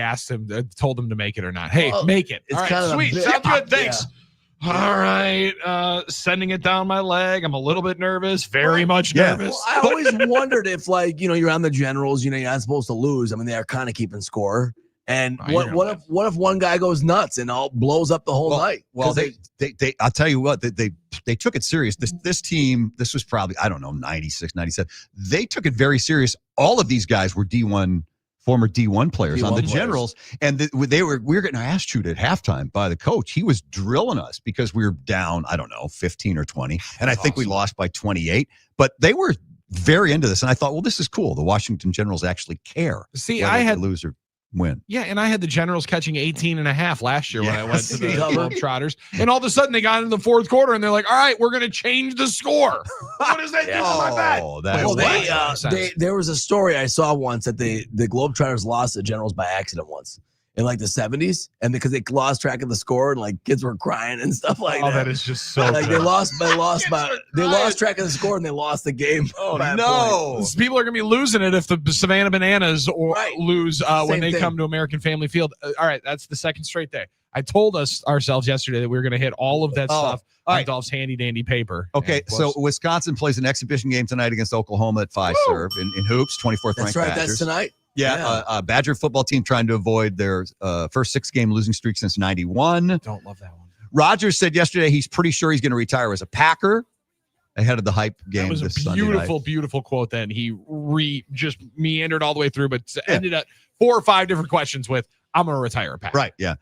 told him to make it or not. Hey, make it. It's all right, kind of sweet. Sounds good. Thanks. All right, sending it down my leg. I'm a little bit nervous, very much nervous. Well, I always wondered if, like, you're on the Generals, you're not supposed to lose. I mean, they are kind of keeping score. And what if one guy goes nuts and all blows up the whole night? Well, they I'll tell you what, they took it serious. This team, this was probably, I don't know, 96, 97. They took it very serious. All of these guys were former D1 players on the Generals, and we were getting our ass chewed at halftime by the coach. He was drilling us because we were down, I don't know, 15 or 20, and I think we lost by 28. But they were very into this, and I thought, well, this is cool. The Washington Generals actually care. See, whether I had they lose or win. Yeah, and I had the Generals catching 18.5 last year when I went to the Globetrotters, and all of a sudden they got into the fourth quarter and they're like, "All right, we're going to change the score." What does that do to my bet? There was a story I saw once that the Globetrotters lost the Generals by accident once in like the 70s, and because they lost track of the score and like kids were crying and stuff like that. Oh, that is just so like good. they lost track of the score and they lost the game. Oh no! People are going to be losing it if the Savannah Bananas lose when they come to American Family Field. All right, that's the second straight day. I told ourselves yesterday that we were going to hit all of that stuff on Dolph's handy dandy paper. Okay, so Wisconsin plays an exhibition game tonight against Oklahoma at 5 serve in hoops. 24th That's ranked right. Badgers. That's tonight. Yeah. Badger football team trying to avoid their first 6-game losing streak since 91. Don't love that one. Rogers said yesterday he's pretty sure he's going to retire as a Packer ahead of the hype game. That was this a Sunday beautiful, night. beautiful quote. Then he just meandered all the way through, but ended up 4 or 5 different questions with, "I'm going to retire a Packer." Right. Yeah.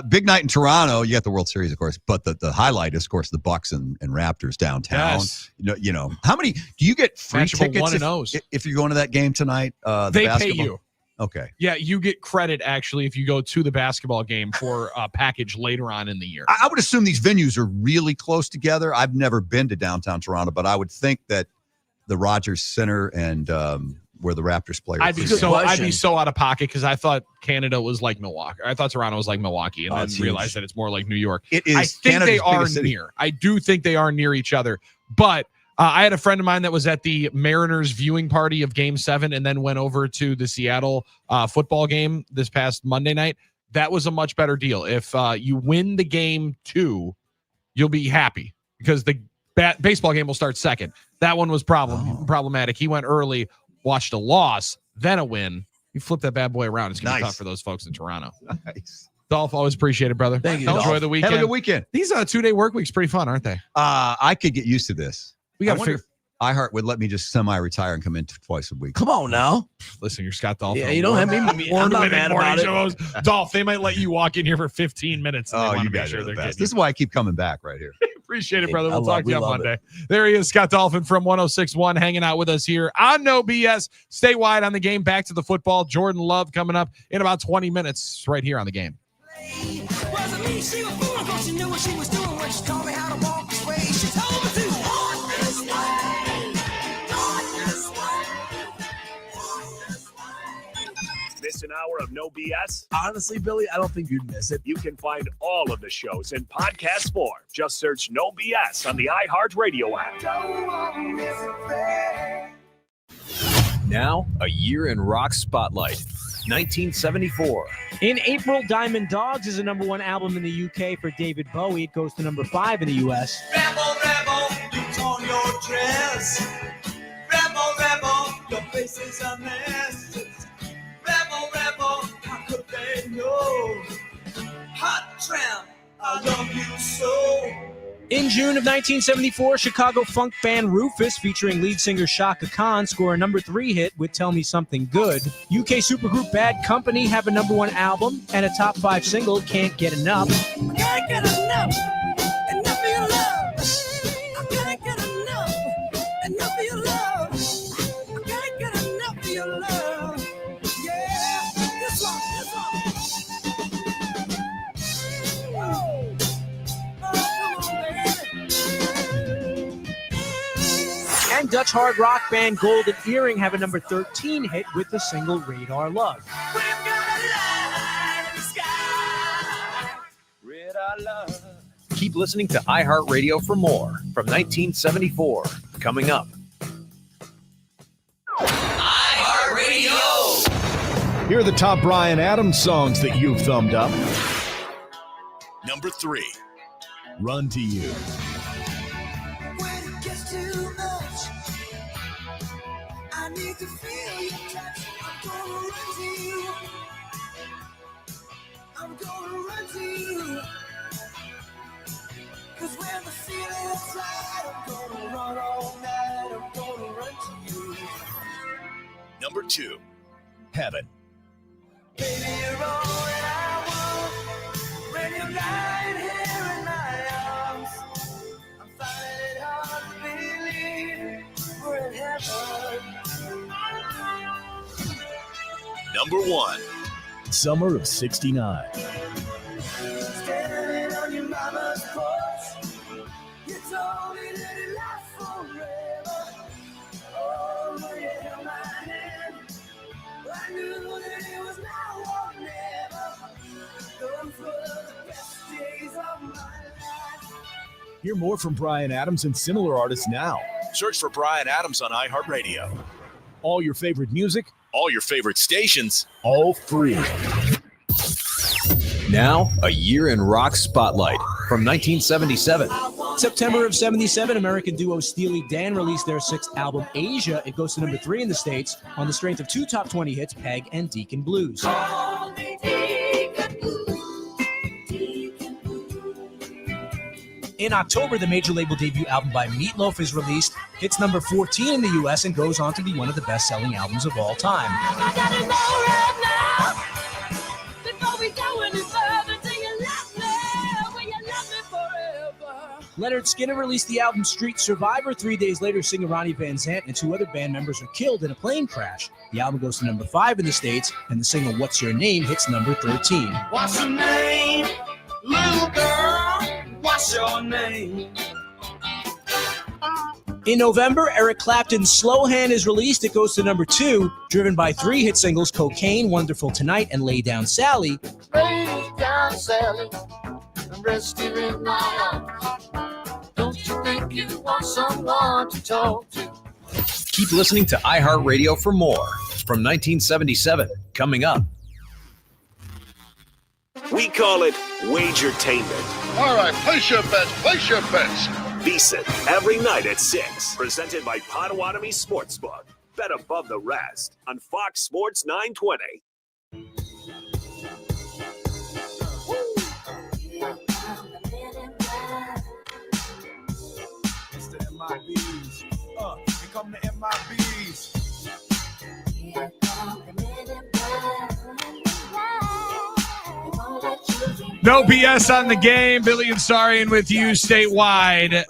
Big night in Toronto. You got the World Series, of course, but the highlight is, of course, the Bucks and Raptors downtown. Yes. You know, how many do you get free Matchable tickets if you're going to that game tonight? They pay you. Okay. Yeah, you get credit actually if you go to the basketball game for a package later on in the year. I would assume these venues are really close together. I've never been to downtown Toronto, but I would think that the Rogers Center and where the Raptors play. I'd be so out of pocket because I thought Canada was like Milwaukee. I thought Toronto was like Milwaukee, and then realized that it's more like New York. It is. I think Canada's they are biggest city. near. I do think they are near each other, but. I had a friend of mine that was at the Mariners viewing party of Game 7 and then went over to the Seattle football game this past Monday night. That was a much better deal. If you win the game 2, you'll be happy because the baseball game will start second. That one was problematic. He went early, watched a loss, then a win. You flip that bad boy around. It's going to be tough for those folks in Toronto. Nice. Dolph, always appreciate it, brother. Thank you. Enjoy Dolph. the weekend. Have a good weekend. These 2-day work weeks pretty fun, aren't they? I could get used to this. We got I wonder if iHeart would let me just semi-retire and come in twice a week. Come on now. Listen, you're Scott Dolphin. Yeah, you don't have me. I'm not mad about it. Dolph, they might let you walk in here for 15 minutes. And You guys are the best. This is why I keep coming back right here. Appreciate it, brother. We'll talk to you on Monday. There he is, Scott Dolphin from 106.1, hanging out with us here on No BS. Stay wide on the game. Back to the football. Jordan Love coming up in about 20 minutes right here on the game. Wasn't me, she was fooling, but she knew what she was doing when she taught me how to walk this way. She told me to walk this way, walk this way. Miss an hour of No BS? Honestly, Billy, I don't think you'd miss it. You can find all of the shows in podcast form. Just search No BS on the iHeartRadio app. Now, a year in rock spotlight. 1974. In April, Diamond Dogs is a #1 album in the UK for David Bowie. It goes to #5 in the US. Rebel, rebel, you torn your dress. Rebel, rebel, your face is a mess. Rebel, rebel, how could they know? Hot tramp, I love you so. In June of 1974, Chicago funk band Rufus, featuring lead singer Shaka Khan, score a #3 hit with Tell Me Something Good. UK supergroup Bad Company have a #1 album and a top 5 single, Can't Get Enough. I can't get enough, enough of your love. I can't get enough, enough of your love. I can't get enough of your love. Yeah, this one, this one. and Dutch hard rock band Golden Earring have a number 13 hit with the single Radar Love. Keep listening to iHeartRadio for more from 1974. Coming up. Here are the top Bryan Adams songs that you've thumbed up. Number 3. Run to You. When it gets too much, I need to feel your touch. I'm gonna run to you. I'm gonna run to you. 'Cause when the feeling's right, I'm gonna run all night. I'm gonna run to you. Number 2. Heaven. Baby, you're all that I want. When you're lying here in my arms, I'm finding it hard to believe we're in heaven. Number 1. Summer of '69. Standing on your mama's porch, you told me that it lasts forever. Oh, when you held my hand, I knew that it was now or never. Those were the best days of my life. Hear more from Bryan Adams and similar artists now. Search for Bryan Adams on iHeartRadio. All your favorite music, All your favorite stations. all free. Now, a year in rock spotlight from 1977. September of 77, American duo Steely Dan released their 6th album, Asia. It goes to number 3 in the States on the strength of 2 top 20 hits, Peg and Deacon Blues. In October, the major label debut album by Meatloaf is released. Hits number 14 in the U.S. and goes on to be one of the best-selling albums of all time. I gotta know right now, before we go any further, do you love me? Will you love me forever? Leonard Skinner released the album Street Survivor. 3 days later, singer Ronnie Van Zant and 2 other band members are killed in a plane crash. The album goes to number 5 in the States, and the single What's Your Name hits number 13. What's your name, little girl? What's your name? In November, Eric Clapton's Slow Hand is released. It goes to number 2, driven by 3 hit singles, Cocaine, Wonderful Tonight, and Lay Down Sally. Lay down, Sally, and rest here in my arms. Don't you think you want someone to talk to? Keep listening to iHeartRadio for more from 1977. Coming up. We call it Wagertainment. All right, place your bets, place your bets. VSiN every night at 6. Presented by Potawatomi Sportsbook. Bet above the rest on Fox Sports 920. It's the MIBs. Here come the MIBs. Here come the No BS on the game. Billy and Sarian with you statewide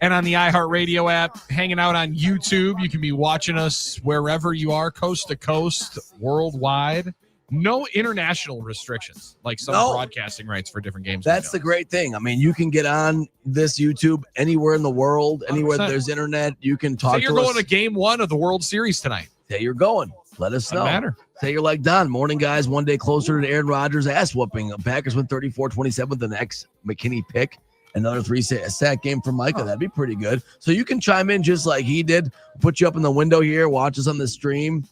and on the iHeartRadio app. Hanging out on YouTube. You can be watching us wherever you are, coast to coast, worldwide. No international restrictions like some broadcasting rights for different games. That's the great thing. I mean, you can get on this YouTube anywhere in the world, anywhere 100%. There's internet. You can talk Say you're to going us. to game 1 of the World Series tonight. Say you're going. Let us know. Doesn't matter. Say you're like Don. Morning, guys. One day closer to Aaron Rodgers' ass whooping. Packers win 34-27 with the next McKinney pick. Another 3-sack game for Micah. That'd be pretty good. So you can chime in just like he did. Put you up in the window here. Watch us on the stream,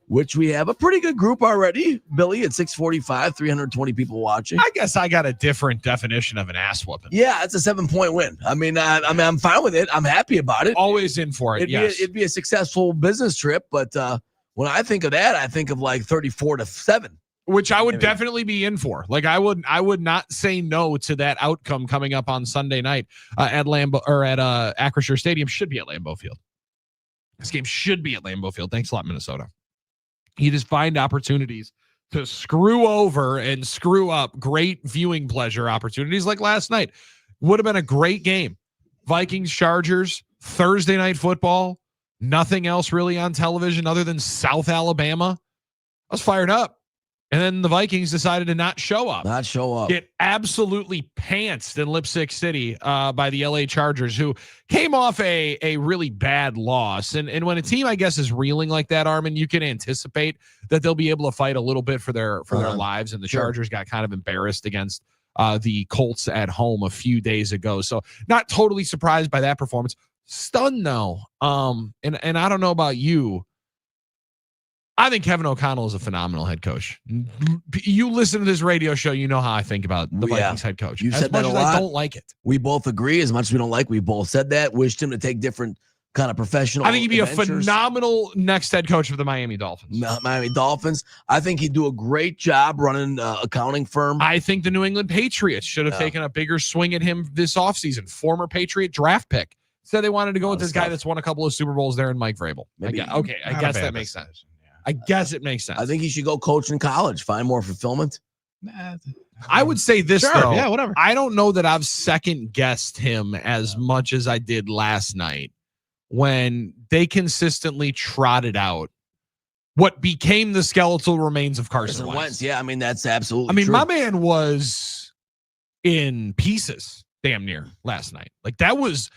which we have a pretty good group already. Billy at 645, 320 people watching. I guess I got a different definition of an ass whooping. Yeah, it's a 7-point win. I mean, I'm fine with it. I'm happy about it. Always in for it. It'd be a successful business trip, but when I think of that, I think of like 34-7. Which I would definitely be in for. Like I would not say no to that outcome coming up on Sunday night at Lambeau or at Acrisure Stadium. Should be at Lambeau Field. This game should be at Lambeau Field. Thanks a lot, Minnesota. You just find opportunities to screw over and screw up great viewing pleasure opportunities like last night. Would have been a great game. Vikings, Chargers, Thursday night football. Nothing else really on television other than South Alabama. I was fired up. And then the Vikings decided to not show up. Get absolutely pantsed in Lipstick City by the LA Chargers, who came off a really bad loss. And when a team, I guess, is reeling like that, Armin, you can anticipate that they'll be able to fight a little bit for their lives. And the Chargers got kind of embarrassed against the Colts at home a few days ago. So not totally surprised by that performance. Stunned, though. And I don't know about you. I think Kevin O'Connell is a phenomenal head coach. You listen to this radio show, you know how I think about the Vikings head coach. You said that a lot. I don't like it. We both agree. As much as we don't like, we both said that. Wished him to take different kind of professional. I think he'd be adventures. a phenomenal next head coach for the Miami Dolphins. Miami Dolphins. I think he'd do a great job running an accounting firm. I think the New England Patriots should have taken a bigger swing at him this offseason. Former Patriot draft pick. Said they wanted to go with this guy that's won a couple of Super Bowls there in Mike Vrabel. I guess that makes sense. I guess it makes sense. I think he should go coach in college, find more fulfillment. I would say this, though. Yeah, whatever. I don't know that I've second guessed him as much as I did last night when they consistently trotted out what became the skeletal remains of Carson Wentz. Yeah, I mean, that's absolutely true. My man was in pieces damn near last night. Like that was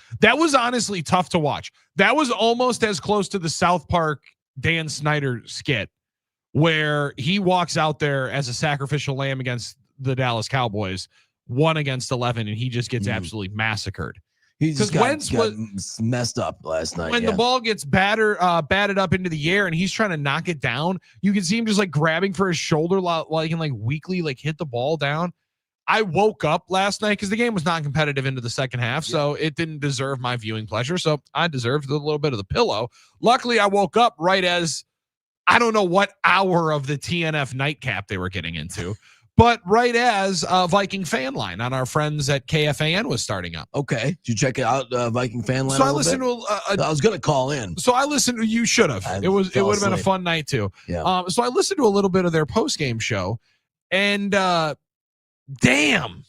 honestly tough to watch. That was almost as close to the South Park Dan Snyder skit where he walks out there as a sacrificial lamb against the Dallas Cowboys, 1 against 11, and he just gets absolutely massacred. He just got messed up last night. When the ball gets batted up into the air and he's trying to knock it down, you can see him just like grabbing for his shoulder while he can like weakly like hit the ball down. I woke up last night because the game was non-competitive into the second half, so it didn't deserve my viewing pleasure. So I deserved a little bit of the pillow. Luckily, I woke up right as I don't know what hour of the TNF nightcap they were getting into, but right as Viking Fan Line on our friends at KFAN was starting up. Okay, did you check out Viking Fan Line? So I listened to. I was going to call in. So I listened to. You should have. It would have been a fun night too. Yeah. So I listened to a little bit of their post game show, and. Damn.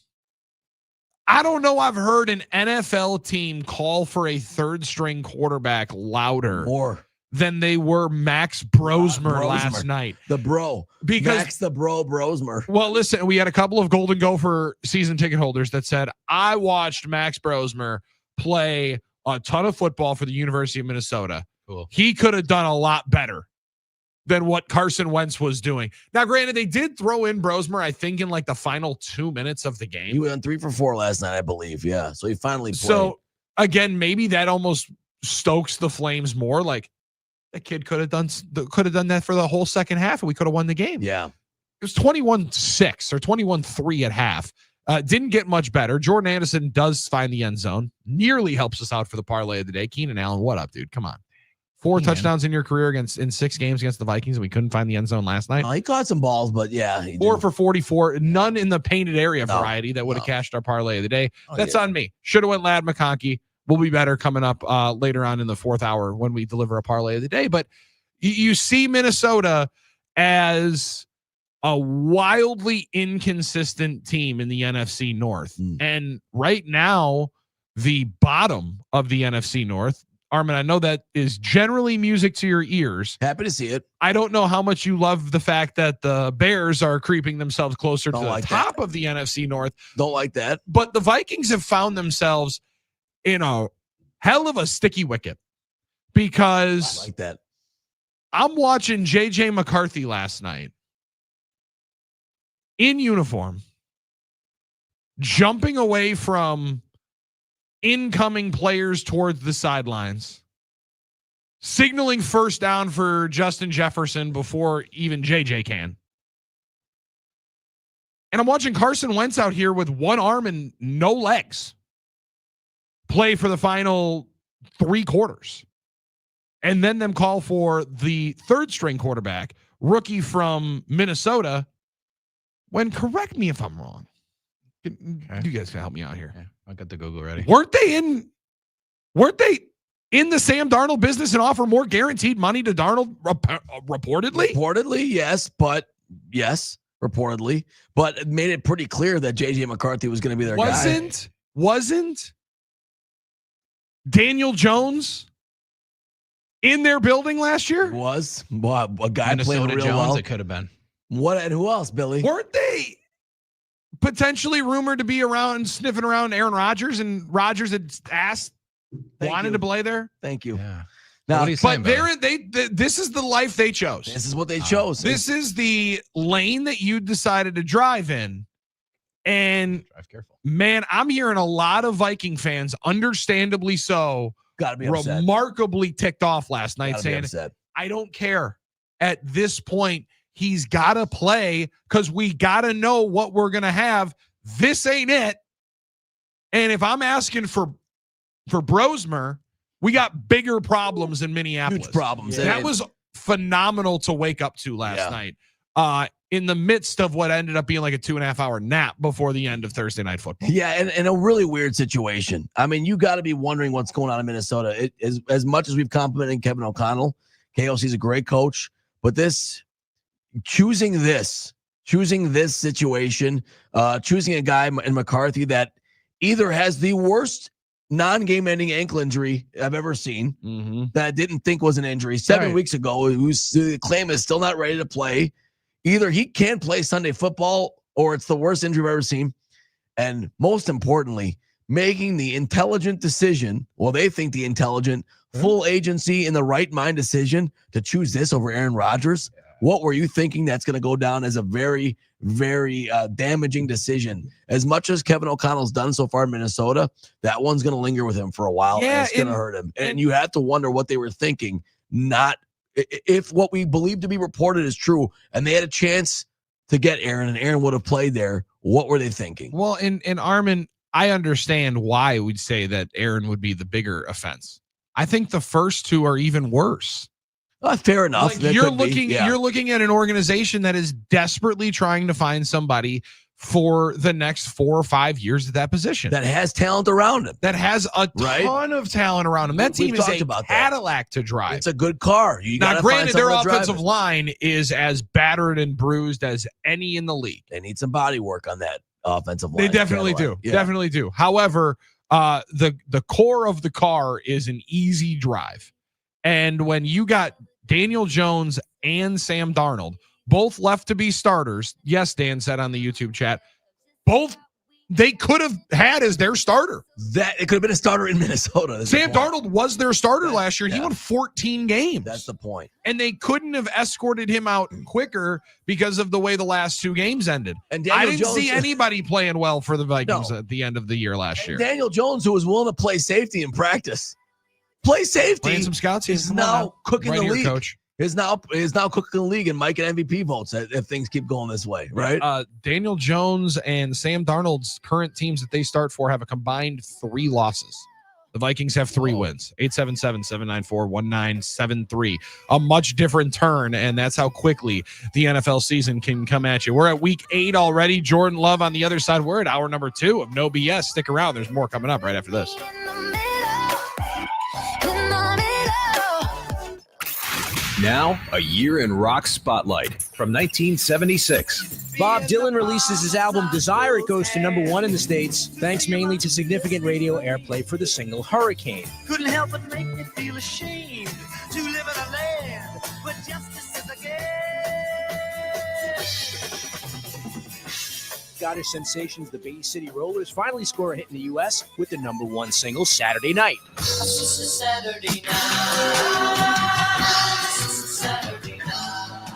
I don't know. I've heard an NFL team call for a third string quarterback louder than they were Max Brosmer last night. The bro. Because Max the bro Brosmer. Well, listen, we had a couple of Golden Gopher season ticket holders that said, I watched Max Brosmer play a ton of football for the University of Minnesota. Cool. He could have done a lot better than what Carson Wentz was doing. Now, granted, they did throw in Brosmer, I think, in like the final 2 minutes of the game. He went 3 for 4 last night, I believe. Yeah. So he finally played. So again, maybe that almost stokes the flames more. Like that kid could have done that for the whole second half and we could have won the game. Yeah. It was 21-6 or 21-3 at half. Didn't get much better. Jordan Anderson does find the end zone. Nearly helps us out for the parlay of the day. Keenan Allen, what up, dude? Come on. 4 touchdowns in your career in 6 games against the Vikings, and we couldn't find the end zone last night. He caught some balls, but yeah. 4 for 44. None in the painted area variety that would have cashed our parlay of the day. That's on me. Should have went Ladd McConkey. We'll be better coming up later on in the 4th hour when we deliver a parlay of the day. But you see Minnesota as a wildly inconsistent team in the NFC North. And right now, the bottom of the NFC North, Armin, I know that is generally music to your ears. Happy to see it. I don't know how much you love the fact that the Bears are creeping themselves closer to the top of the NFC North. Don't like that. But the Vikings have found themselves in a hell of a sticky wicket because I like that. I'm watching JJ McCarthy last night in uniform, jumping away from incoming players towards the sidelines, signaling first down for Justin Jefferson before even JJ can. And I'm watching Carson Wentz out here with one arm and no legs play for the final 3 quarters. And then them call for the third string quarterback, rookie from Minnesota, when, correct me if I'm wrong. You guys can help me out here. Yeah, I got the Google ready. Weren't they in the Sam Darnold business and offer more guaranteed money to Darnold reportedly? Reportedly, yes, reportedly. But it made it pretty clear that JJ McCarthy was going to be their guy. Wasn't Daniel Jones in their building last year? Was. Well, a guy Minnesota playing real Jones, well. it could have been. What and who else, Billy? Weren't they potentially rumored to be around sniffing around Aaron Rodgers, and Rodgers had asked, wanted to play there? Thank you. Yeah. Now, but this is the life they chose. This is what they chose. This is the lane that you decided to drive in. And drive careful. Man, I'm hearing a lot of Viking fans, understandably so, gotta be upset. Remarkably ticked off last night, saying, I don't care. At this point, he's got to play because we got to know what we're going to have. This ain't it. And if I'm asking for Brosmer, we got bigger problems in Minneapolis. Huge problems. That was phenomenal to wake up to last night. In the midst of what ended up being like a 2.5 hour nap before the end of Thursday Night Football. Yeah, and a really weird situation. I mean, you got to be wondering what's going on in Minnesota. As much as we've complimented Kevin O'Connell, KOC's a great coach, but choosing this situation, choosing a guy in McCarthy that either has the worst non-game ending ankle injury I've ever seen that I didn't think was an injury 7 weeks ago, whose claim is still not ready to play. Either he can't play Sunday football or it's the worst injury I've ever seen. And most importantly, making the intelligent decision, well, they think the intelligent, full agency in the right mind decision to choose this over Aaron Rodgers. Yeah. What were you thinking? That's going to go down as a very, very damaging decision. As much as Kevin O'Connell's done so far in Minnesota, that one's going to linger with him for a while. Yeah, and it's going to hurt him. And you have to wonder what they were thinking, not if what we believe to be reported is true and they had a chance to get Aaron and Aaron would have played there. What were they thinking? Well, in Armin, I understand why we'd say that Aaron would be the bigger offense. I think the first two are even worse. Fair enough. Like you're looking at an organization that is desperately trying to find somebody for the next 4 or 5 years at that position. That has talent around him. That has a ton of talent around him. That team is a Cadillac to drive. It's a good car. Now, granted, their offensive line is as battered and bruised as any in the league. They need some body work on that offensive line. They definitely do. Yeah. Definitely do. However, the core of the car is an easy drive. And when you got Daniel Jones and Sam Darnold, both left to be starters. Yes, Dan said on the YouTube chat, both they could have had as their starter. That it could have been a starter in Minnesota. Sam Darnold was their starter last year. He won 14 games. That's the point. And they couldn't have escorted him out quicker because of the way the last 2 games ended. And I didn't see anybody playing well for the Vikings at the end of the year last year. Daniel Jones, who was willing to play safety in practice, play safety. Playing some scouts. Is now cooking right the here, league. Coach. Is now cooking the league and Mike and MVP votes if things keep going this way, right? Daniel Jones and Sam Darnold's current teams that they start for have a combined 3 losses. The Vikings have 3 wins. 877-794-1973. A much different turn, and that's how quickly the NFL season can come at you. We're at week 8 already. Jordan Love on the other side. We're at hour number 2 of No BS. Stick around. There's more coming up right after this. Now, a year in rock spotlight from 1976. Bob Dylan releases his album Desire. It goes to #1 in the States, thanks mainly to significant radio airplay for the single Hurricane. Couldn't help but make me feel ashamed to live in a land where justice is a game. Scottish sensations, the Bay City Rollers, finally score a hit in the U.S. with the #1 single Saturday Night. Saturday night.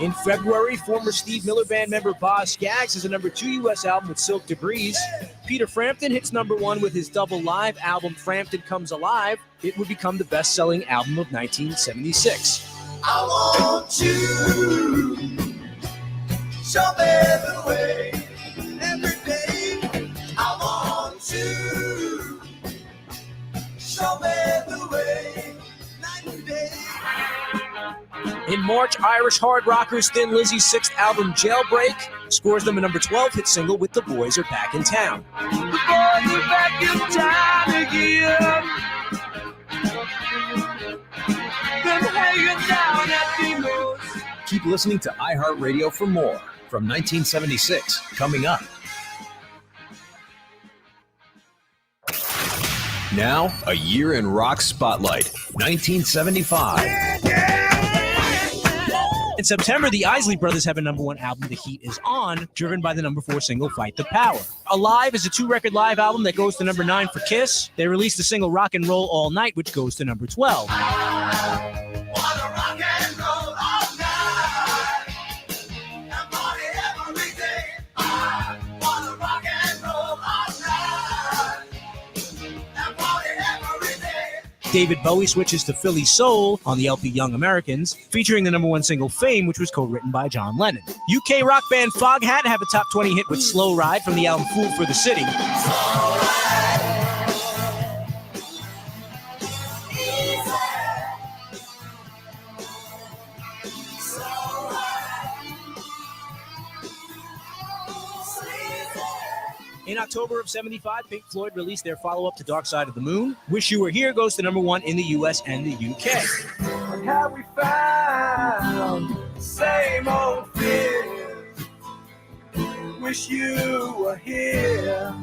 In February, former Steve Miller Band member Boz Scaggs has a #2 U.S. album with Silk Debris. Peter Frampton hits #1 with his double live album Frampton Comes Alive. It would become the best-selling album of 1976. I want you, show me the way every day. I want you, show me the way night and day. In March, Irish hard rockers Thin Lizzy's 6th album, Jailbreak, scores them a #12 hit single with The Boys Are Back in Town. The boys are back in town again. Been hanging down at Demos. Keep listening to iHeartRadio for more from 1976 coming up. Now, a year in rock spotlight, 1975. In September, the Isley Brothers have a #1 album, The Heat Is On, driven by the #4 single, Fight the Power. Alive is a 2-record live album that goes to #9 for Kiss. They released the single Rock and Roll All Night, which goes to #12. David Bowie switches to Philly Soul on the LP Young Americans, featuring the #1 single Fame, which was co-written by John Lennon. UK rock band Foghat have a top 20 hit with Slow Ride from the album Fool for the City. In October of '75, Pink Floyd released their follow-up to Dark Side of the Moon. Wish You Were Here goes to #1 in the US and the UK. What have we found? Same old fears. Wish you were here.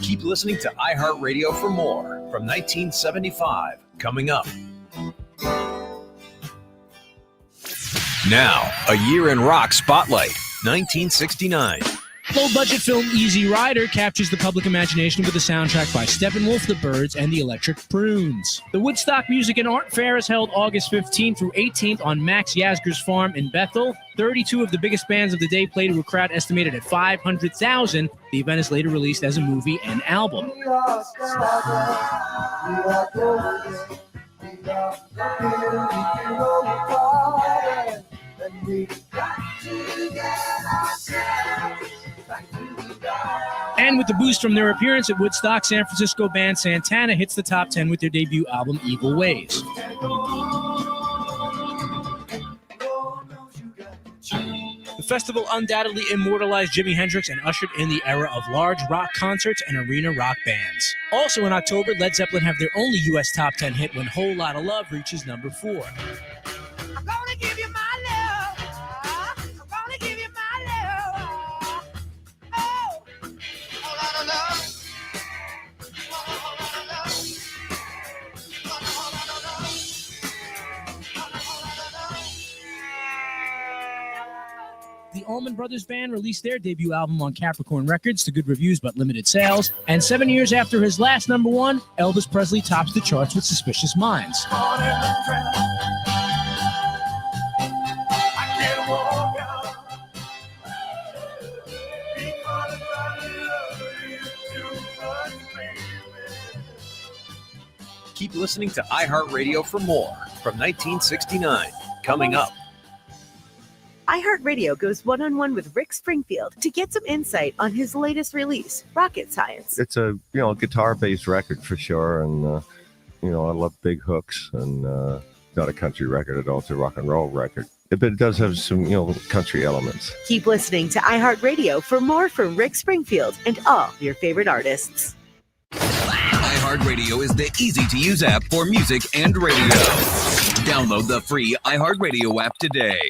Keep listening to iHeartRadio for more from 1975. Coming up. Now, a year in rock spotlight, 1969. Low-budget film Easy Rider captures the public imagination with a soundtrack by Steppenwolf, the Byrds, and the Electric Prunes. The Woodstock Music and Art Fair is held August 15th through 18th on Max Yasgur's farm in Bethel. 32 of the biggest bands of the day played to a crowd estimated at 500,000. The event is later released as a movie and album. And with the boost from their appearance at Woodstock, San Francisco band Santana hits the top 10 with their debut album, Evil Ways. The festival undoubtedly immortalized Jimi Hendrix and ushered in the era of large rock concerts and arena rock bands. Also in October, Led Zeppelin have their only U.S. top 10 hit when Whole Lotta Love reaches #4. I'm gonna give you my love. I'm gonna give you my love. Oh, whole lot of love. The Allman Brothers Band released their debut album on Capricorn Records to good reviews but limited sales. And 7 years after his last #1, Elvis Presley tops the charts with Suspicious Minds. Keep listening to iHeartRadio for more from 1969. Coming up. iHeartRadio goes one-on-one with Rick Springfield to get some insight on his latest release, Rocket Science. It's a guitar-based record for sure, and I love big hooks, and not a country record at all. It's a rock and roll record, but it does have some country elements. Keep listening to iHeartRadio for more from Rick Springfield and all your favorite artists. iHeartRadio is the easy-to-use app for music and radio. Download the free iHeartRadio app today.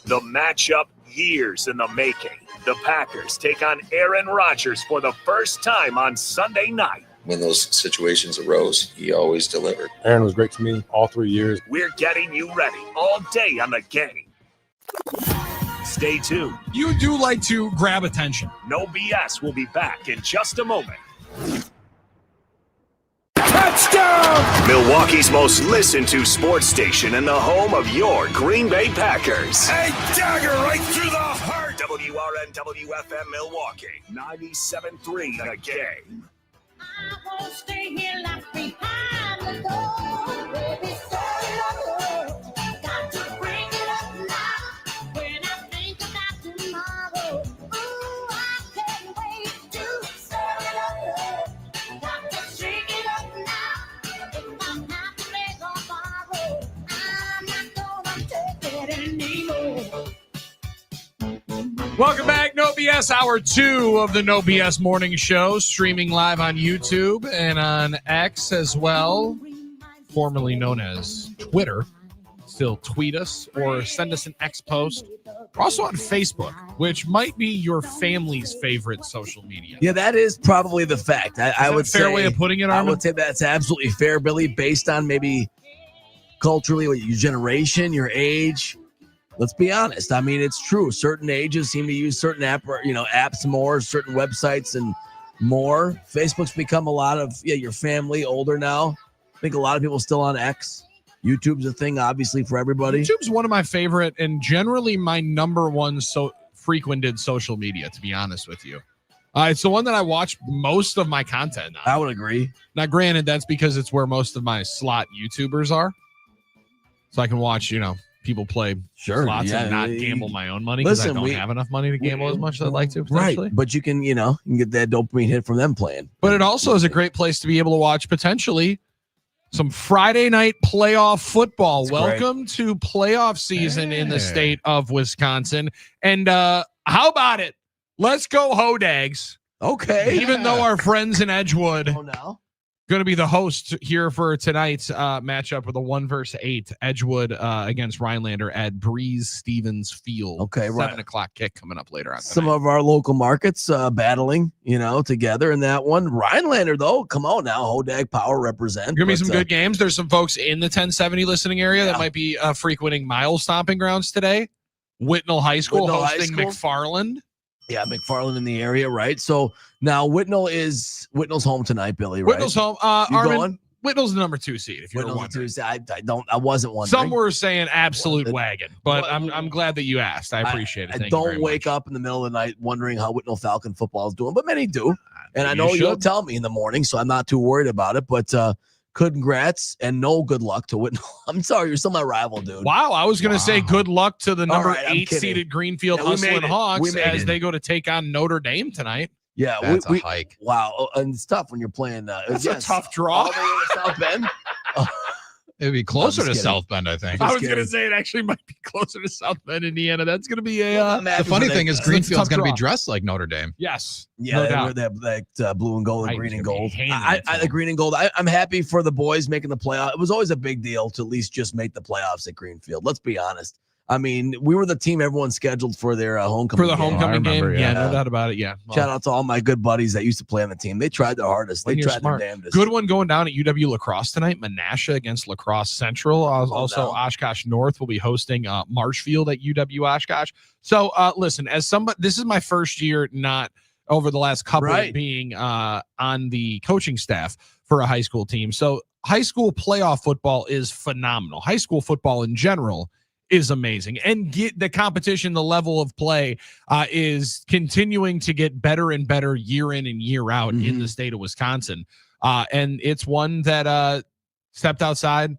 The matchup years in the making. The Packers take on Aaron Rodgers for the first time on Sunday night. When those situations arose, he always delivered. Aaron was great to me all 3 years. We're getting you ready all day on the game. Stay tuned. You do like to grab attention. No BS will be back in just a moment. Touchdown! Milwaukee's most listened to sports station and the home of your Green Bay Packers. A dagger right through the heart! WRN WFM Milwaukee, 97.3 the game. I won't stay here left behind the door. Baby, say love. Got to bring it up now. When I think about tomorrow, ooh, I can't wait to stir it up. Got to shake it up now. If I'm not to make on borrow, I'm not gonna take it anymore. Welcome back, No BS, Hour 2 of the No BS Morning Show, streaming live on YouTube and on X as well, formerly known as Twitter. Still tweet us or send us an X post. We're also on Facebook, which might be your family's favorite social media. Yeah, that is probably the fact. I would say a fair way of putting it, Armin? I would say that's absolutely fair, Billy, based on maybe culturally, your generation, your age. Let's be honest. I mean, it's true. Certain ages seem to use certain apps more, certain websites and more. Facebook's become a lot of your family older now. I think a lot of people still on X. YouTube's a thing, obviously, for everybody. YouTube's one of my favorite and generally my number one frequented social media, to be honest with you. It's the one that I watch most of my content on. I would agree. Now, granted, that's because it's where most of my slot YouTubers are. So I can watch, people play slots and not gamble my own money because I don't have enough money to gamble as much as I'd like to. Right, but you can get that dopamine hit from them playing. But it also is a great place to be able to watch potentially some Friday night playoff football. That's Welcome to playoff season in the state of Wisconsin. And how about it? Let's go Hodags. Okay. Even though our friends in Edgewood going to be the host here for tonight's matchup with a 1-8 Edgewood against Rhinelander at Breeze Stevens Field. Okay, right. 7:00 kick coming up later on tonight. Some of our local markets battling, together in that one. Rhinelander, though, come on now. Hodag Power represent. Going to be some good games. There's some folks in the 1070 listening area that might be frequenting mile stomping grounds today. Whitnall High School hosting McFarland. Yeah, McFarland in the area, right? So now Whitnall's home tonight, Billy, right? Whitnall's home. Armin, Whitnall's the number 2 seed, if you're wondering. I wasn't wondering. Some were saying absolute wagon, but I'm glad that you asked. I appreciate it. I don't wake up in the middle of the night wondering how Whitnall Falcon football is doing, but many do. And I know you'll tell me in the morning, so I'm not too worried about it. But congrats and no good luck to Whitnall. I'm sorry, you're still my rival, dude. Wow, I was going to say good luck to the number 8 kidding. seeded Greenfield Hustling Hawks as they go to take on Notre Dame tonight. Yeah, that's a hike. Wow, and it's tough when you're playing. That's a tough draw. All the way to South Bend. It'd be closer to South Bend, I think. I was going to say it actually might be closer to South Bend, Indiana. That's going to be a. The funny thing is Greenfield's going to be dressed like Notre Dame. Yes. Yeah, they wear that blue and gold and green and gold. The green and gold. I'm happy for the boys making the playoff. It was always a big deal to at least just make the playoffs at Greenfield. Let's be honest. I mean, we were the team everyone scheduled for their homecoming game. For the homecoming game? Yeah, no doubt about it. Yeah. Well, shout out to all my good buddies that used to play on the team. They tried their hardest. They tried their damnedest. Good one going down at UW Lacrosse tonight. Menasha against Lacrosse Central. Also, Oshkosh North will be hosting Marshfield at UW Oshkosh. So, listen, as somebody, this is my first year not over the last couple of being on the coaching staff for a high school team. So, high school playoff football is phenomenal. High school football in general is amazing, and get the competition, the level of play is continuing to get better and better year in and year out in the state of Wisconsin. And it's one that stepped outside, a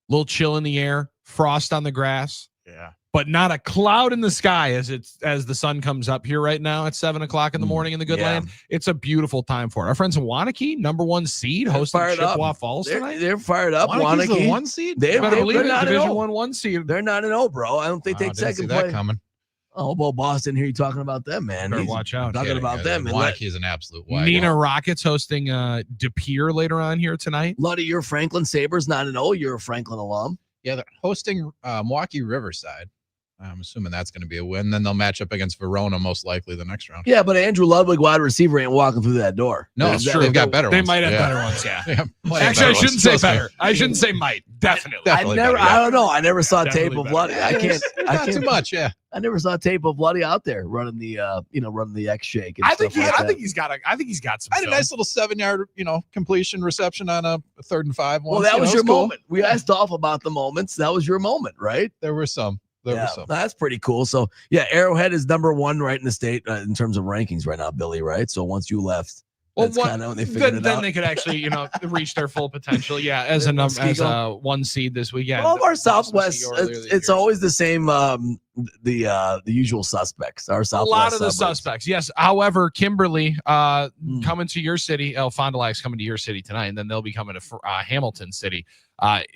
little chill in the air, frost on the grass. Yeah. But not a cloud in the sky as the sun comes up here right now at 7:00 in the morning in the good land. It's a beautiful time for it. Our friends in Waunakee, number 1 seed, hosting Chippewa Falls tonight. They're fired up. Waunakee's Waunakee, the 1 seed. They better believe it. not Division 1 1 seed. They're not an 0, bro. I don't think they second that place. coming. Oh, well, Boston, here you talking about them, man. Better watch out. Talking about them. Waunakee is an absolute wagon. Nina Rockets hosting De Pere later on here tonight. Luddy, you're Franklin Sabres, not an 0. You're a Franklin alum. Yeah, they're hosting Milwaukee Riverside. I'm assuming that's going to be a win. Then they'll match up against Verona most likely the next round. Yeah, but Andrew Ludwig, wide receiver, ain't walking through that door. No, it's true. They've got better They ones. might have better ones, yeah. Actually, I shouldn't say better. I shouldn't say might. Definitely. I don't know. I never saw tape of Luddy. I can't. Not too much, yeah. I never saw tape of Luddy out there running the running the X shake. I think he's got some. I had a nice little 7-yard, completion reception on a 3rd and 5. Well, that was your moment. We asked Dolph about the moments. That was your moment, right? There were some. That's pretty cool. So yeah, Arrowhead is number 1 right in the state in terms of rankings right now, Billy. Right. So once you left, well, when they figured it out. They could actually, reach their full potential. Yeah, as a 1 seed this weekend. All of our Southwest, it's always the same. The usual suspects. Our Southwest. A lot of the suburbs. suspects. Yes. However, Kimberly coming to your city. Fond du Lac's coming to your city tonight, and then they'll be coming to Hamilton City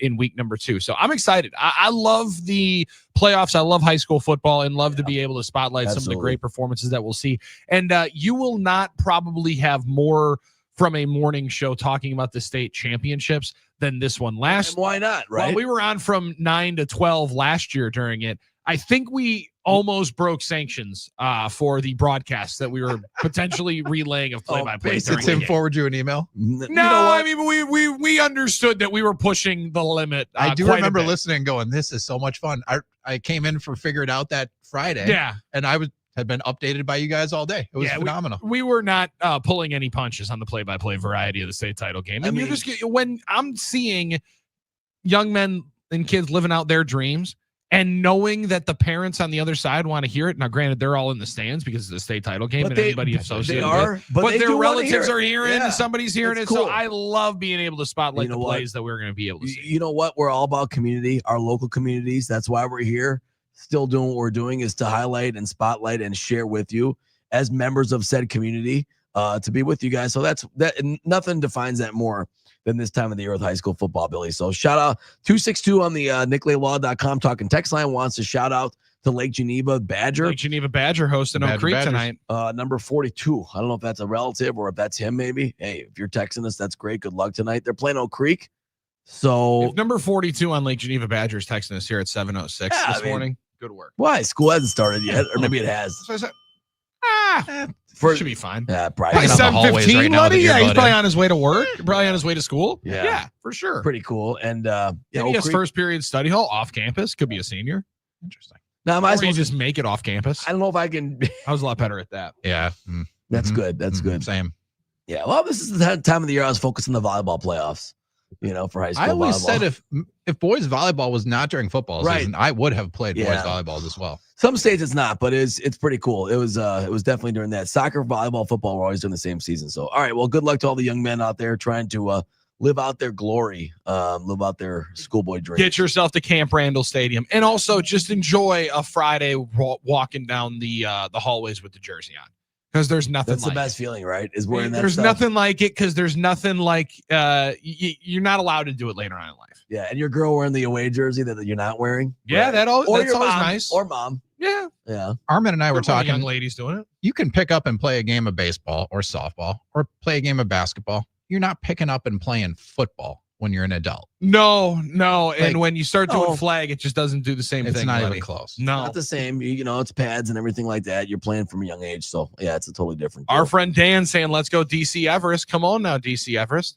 in week number 2. So I'm excited. I love the playoffs. I love high school football and love to be able to spotlight some of the great performances that we'll see. And you will not probably have more from a morning show talking about the state championships than this one. Why not? Right. Well, we were on from 9 to 12 last year during it. I think we almost broke sanctions for the broadcast that we were potentially relaying of play-by-play. Did Tim forward you an email? No, I mean we understood that we were pushing the limit. I do quite a remember bit. listening and going, this is so much fun. I came in for Figure It Out that Friday. Yeah. And had been updated by you guys all day. It was phenomenal. We were not pulling any punches on the play-by-play variety of the state title game. And when I'm seeing young men and kids living out their dreams and knowing that the parents on the other side want to hear it. Now, granted, they're all in the stands because it's the state title game and everybody associated with. But their relatives are hearing and somebody's hearing it. Cool. So I love being able to spotlight the plays that we're going to be able to see. You know what? We're all about community, our local communities. That's why we're here. Still doing what we're doing is to highlight and spotlight and share with you as members of said community to be with you guys. So that nothing defines that more than this time of the year with high school football, Billy. So shout out 262 on the NickLayLaw.com talking text line wants to shout out to Lake Geneva Badger. Lake Geneva Badger hosting Oak Creek tonight. Number 42. I don't know if that's a relative or if that's him maybe. Hey, if you're texting us, that's great. Good luck tonight. They're playing Oak Creek. So if number 42 on Lake Geneva Badger is texting us here at 7:06 this morning. Good work. Why? School hasn't started yet, or maybe it has. Should be fine. Yeah, By probably. 7:15, buddy. Yeah, he's probably on his way to work. Probably on his way to school. Yeah, for sure. Pretty cool. And he has first period study hall off campus. Could be a senior. Interesting. Now, Or you just make it off campus. I don't know if I can. I was a lot better at that. Yeah. That's good. That's good. Same. Yeah. Well, this is the time of the year I was focused on the volleyball playoffs. For high school. I always volleyball. said if boys volleyball was not during football season, I would have played boys volleyball as well. Some states it's not, but it's pretty cool. It was definitely during that. Soccer, volleyball, football were always during the same season. So all right, well, good luck to all the young men out there trying to live out their glory, live out their schoolboy dream. Get yourself to Camp Randall Stadium, and also just enjoy a Friday walking down the hallways with the jersey on. Because there's nothing. That's like the best feeling, right? Is wearing that. There's stuff. nothing like it because there's nothing like you're not allowed to do it later on in life. Yeah, and your girl wearing the away jersey that you're not wearing. Yeah, right? that's your always mom, nice. Or mom. Yeah. Yeah. Armin and I were There's a lot of talking. young ladies doing it. You can pick up and play a game of baseball or softball or play a game of basketball. You're not picking up and playing football when you're an adult. No. Like, and when you start doing flag, it just doesn't do the same thing. It's not buddy. even close. No. Not the same. It's pads and everything like that. You're playing from a young age. So, yeah, it's a totally different deal. Our friend Dan saying, let's go DC Everest. Come on now, DC Everest.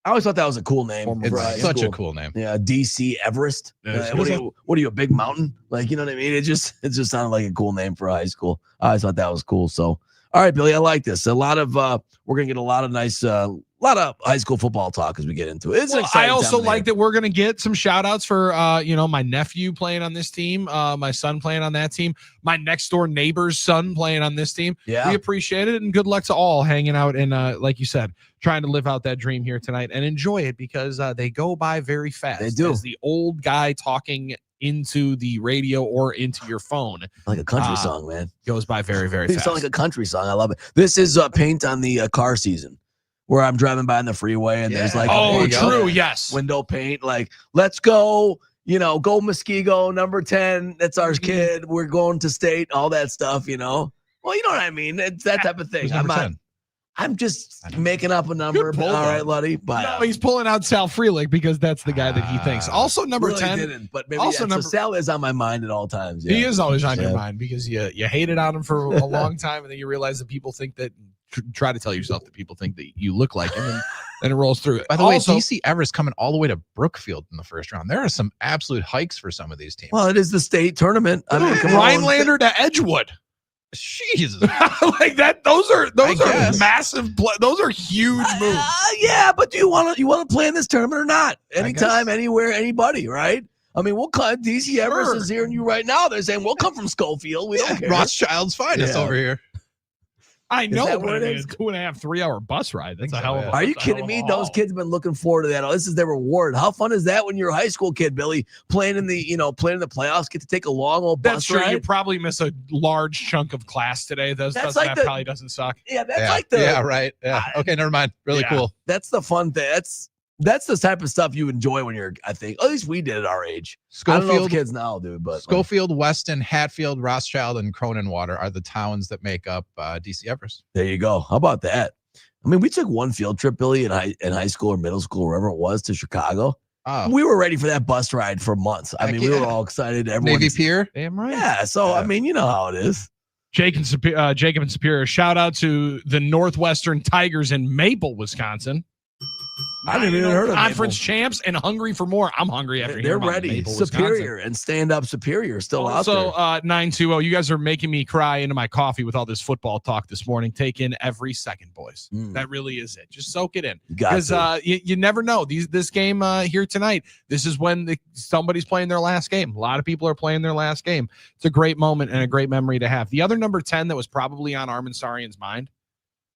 I always thought that was a cool name. It's such a cool name. Yeah, DC Everest. What are you, a big mountain? Like, you know what I mean? It just sounded like a cool name for a high school. I always thought that was cool. So, all right, Billy, I like this. We're gonna get a lot of nice, lot of high school football talk as we get into it. It's an exciting I also time of the like that we're gonna get some shout outs for my nephew playing on this team, my son playing on that team, my next door neighbor's son playing on this team. Yeah. We appreciate it, and good luck to all hanging out and like you said, trying to live out that dream here tonight and enjoy it because they go by very fast. They do. As the old guy talking into the radio or into your phone, like a country song, man. Goes by very, very It fast. sounds like a country song. I love it. This is paint on the car season, where I'm driving by on the freeway and there's like yes, window paint. Like, let's go. Go Muskego, number 10. That's our kid. We're going to state. All that stuff. Well, you know what I mean. It's that type of thing. Who's number 10? I'm just making up a number. Good All pull, right, Luddy. No, he's pulling out Sal Freelick because that's the guy that he thinks. Also, number really 10. Didn't, but maybe also so Sal is on my mind at all times. He Yeah. is always on your Yeah. mind because you hated on him for a long time, and then you realize that people think that try to tell yourself that people think that you look like him, and then it rolls through. By the way, Also, DC Everest coming all the way to Brookfield in the first round. There are some absolute hikes for some of these teams. Well, it is the state tournament. I mean, come on. Rhinelander to Edgewood. Jesus. Like that. Those are massive. Those are huge moves. Yeah, but do you want to play in this tournament or not? Anytime, anywhere, anybody, right? I mean, we'll come. DC Everest is hearing you right now. They're saying we'll come from Schofield. We don't care. Rothschild's finest over here. I know, that but what I it mean, is? a 2.5, 3 hour bus ride. That's a hell of a. Are you that's a hell kidding of me? a Those haul. kids have been looking forward to that. Oh, this is their reward. How fun is that when you're a high school kid, Billy, playing in the playoffs, get to take a long old bus That's true. ride? You probably miss a large chunk of class today. That's That like the- probably doesn't suck. Yeah, that's Yeah. like the Yeah, right. Yeah. Okay, never mind. Really Yeah. cool. That's the fun thing. That's the type of stuff you enjoy when you're, I think, at least we did at our age. I don't know if Schofield, kids now do, but Schofield, Weston, Hatfield, Rothschild, and Cronenwater are the towns that make up DC Everest. there you go. How about that? I mean, we took one field trip, Billy, in high school or middle school, wherever it was, to Chicago. Oh. We were ready for that bus ride for months. I Heck mean, we were yeah. all excited. Everyone, Navy Pier. Damn right. yeah. So I mean, you know how it is. Jacob and Superior. Shout out to the Northwestern Tigers in Maple, Wisconsin. I haven't even heard of conference champs and hungry for more. I'm hungry after They're hearing about ready. Maple, Superior Wisconsin. and stand up Superior still out Also, there. 920. You guys are making me cry into my coffee with all this football talk this morning. Take in every second, boys. That really is it. Just soak it in. Because you never know. This game here tonight, this is when somebody's playing their last game. A lot of people are playing their last game. It's a great moment and a great memory to have. The other number 10 that was probably on Armin Sarian's mind,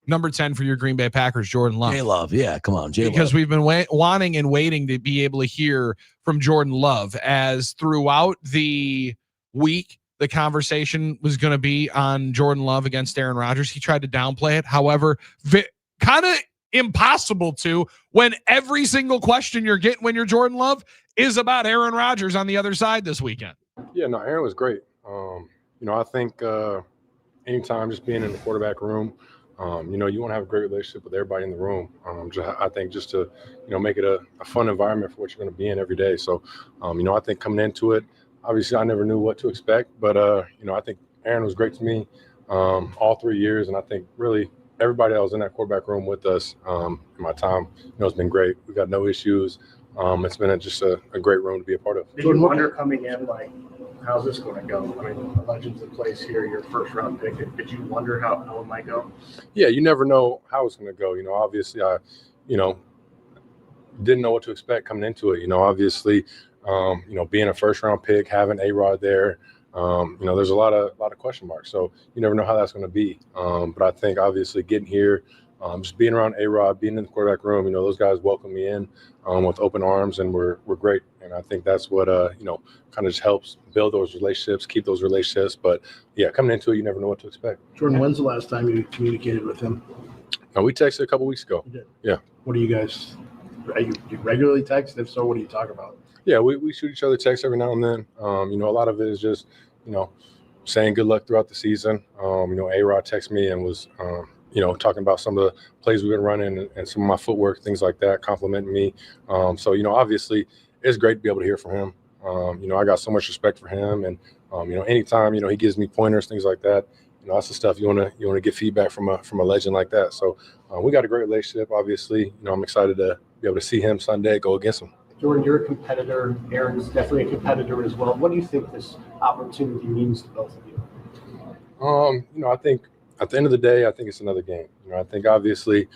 number 10 for your Green Bay Packers, Jordan Love. J-Love, yeah, come on, J-Love. Because we've been wanting and waiting to be able to hear from Jordan Love, as throughout the week, the conversation was going to be on Jordan Love against Aaron Rodgers. He tried to downplay it. However, kind of impossible to, when every single question you're getting when you're Jordan Love is about Aaron Rodgers on the other side this weekend. Yeah, no, Aaron was great. I think anytime just being in the quarterback room, you want to have a great relationship with everybody in the room. I think just to, make it a fun environment for what you're going to be in every day. So, I think coming into it, obviously I never knew what to expect, but, I think Aaron was great to me all 3 years. And I think really everybody that was in that quarterback room with us in my time, it's been great. We got no issues. It's been just a great room to be a part of. Did you wonder coming in, like, how's this going to go? I mean, the legend's in place here, your first round pick. Did you wonder how it might go? Yeah, you never know how it's going to go. Obviously I, didn't know what to expect coming into it. Obviously, being a first round pick, having A-Rod there, there's a lot of question marks. So you never know how that's going to be. But I think obviously getting here, just being around A-Rod, being in the quarterback room, those guys welcome me in with open arms, and we're great. And I think that's what, kind of just helps build those relationships, keep those relationships. But yeah, coming into it, you never know what to expect. Jordan, when's the last time you communicated with him? We texted a couple weeks ago. You did? Yeah. What do you guys, you regularly text? If so, what do you talk about? Yeah, we shoot each other texts every now and then. A lot of it is just, saying good luck throughout the season. A-Rod texted me and was, talking about some of the plays we've been running and some of my footwork, things like that, complimenting me. Obviously it's great to be able to hear from him. I got so much respect for him, and anytime he gives me pointers, things like that. That's the stuff you want to get feedback from a legend like that. So we got a great relationship. Obviously, I'm excited to be able to see him Sunday, go against him. Jordan, you're a competitor. Aaron's definitely a competitor as well. What do you think this opportunity means to both of you? I think at the end of the day, I think it's another game. I think obviously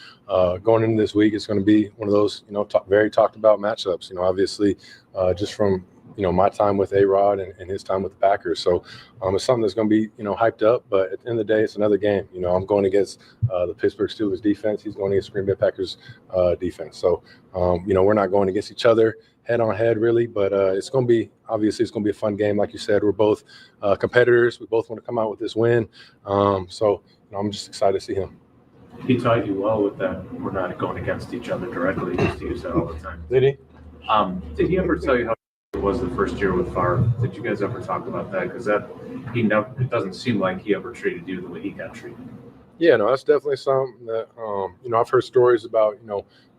going into this week, it's going to be one of those, very talked about matchups. Obviously just from, my time with A-Rod and his time with the Packers. So it's something that's going to be, hyped up. But at the end of the day, it's another game. I'm going against the Pittsburgh Steelers defense. He's going against Green Bay Packers defense. So, we're not going against each other head on head really, but it's going to be a fun game. Like you said, we're both competitors. We both want to come out with this win. So I'm just excited to see him. He taught you well with that. We're not going against each other directly. He used to use that all the time. Did he? Did he ever tell you how it was the first year with Favre? Did you guys ever talk about that? Because it doesn't seem like he ever treated you the way he got treated. Yeah, no, that's definitely something that, I've heard stories about,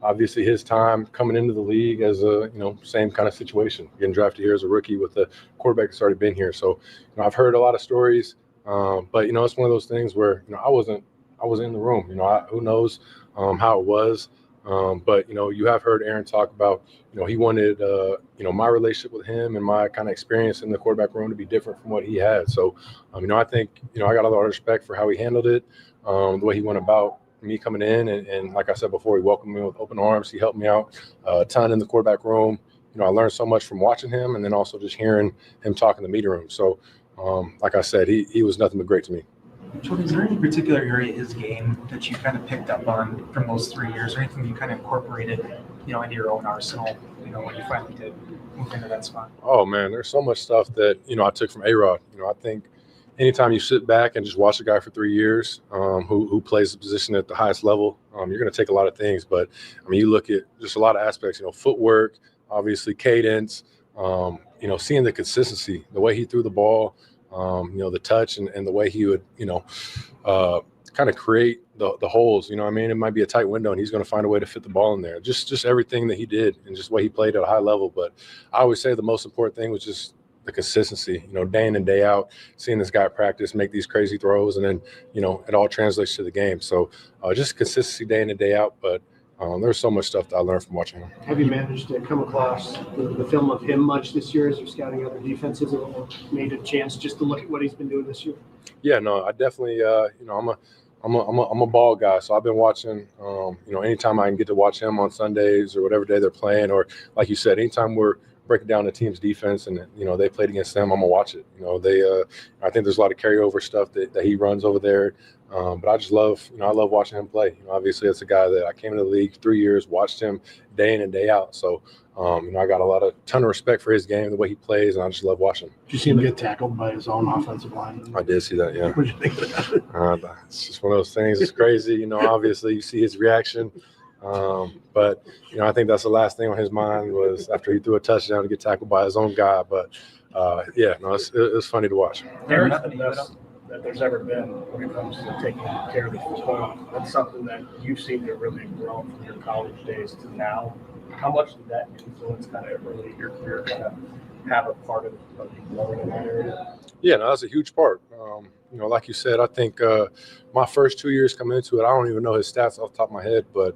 obviously his time coming into the league as a, same kind of situation, getting drafted here as a rookie with a quarterback that's already been here. So, I've heard a lot of stories, but, it's one of those things where, I wasn't in the room, who knows how it was. But, you have heard Aaron talk about, he wanted, my relationship with him and my kind of experience in the quarterback room to be different from what he had. So, I think, I got a lot of respect for how he handled it, the way he went about me coming in. And like I said before, he welcomed me with open arms. He helped me out a ton in the quarterback room. I learned so much from watching him and then also just hearing him talk in the meeting room. So, like I said, he was nothing but great to me. Jordan, is there any particular area of his game that you kind of picked up on from those 3 years, or anything you kind of incorporated, into your own arsenal, when you finally did move into that spot? Oh man, there's so much stuff that, I took from A-Rod. I think anytime you sit back and just watch a guy for 3 years who plays the position at the highest level, you're going to take a lot of things. But, you look at just a lot of aspects, footwork, obviously cadence, seeing the consistency, the way he threw the ball, the touch and the way he would, kind of create the holes. It might be a tight window and he's going to find a way to fit the ball in there. Just everything that he did and just the way he played at a high level. But I always say the most important thing was just the consistency, day in and day out, seeing this guy practice, make these crazy throws, and then, it all translates to the game. So just consistency day in and day out. But there's so much stuff that I learned from watching him. Have you managed to come across the film of him much this year as you're scouting other defenses, or made a chance just to look at what he's been doing this year? Yeah, no, I definitely, I'm a ball guy, so I've been watching. Anytime I can get to watch him on Sundays or whatever day they're playing, or like you said, anytime we're breaking down the team's defense and they played against them, I'm gonna watch it. I think there's a lot of carryover stuff that he runs over there. But I just love, I love watching him play. Obviously that's a guy that I came into the league 3 years, watched him day in and day out. So, I got a ton of respect for his game, the way he plays, and I just love watching. Did you see him get tackled by his own offensive line? I did see that, yeah. What did you think of that? It's just one of those things. It's crazy. Obviously you see his reaction. But I think that's the last thing on his mind was after he threw a touchdown to get tackled by his own guy. But it was funny to watch. Aaron, that's the best that there's ever been when it comes to taking care of the football. That's something that you've seen to really grow from your college days to now. How much did that influence kind of early in your career, kind of have a part of you growing in that area? Yeah, no, that's a huge part. Like you said, I think my first 2 years coming into it, I don't even know his stats off the top of my head, but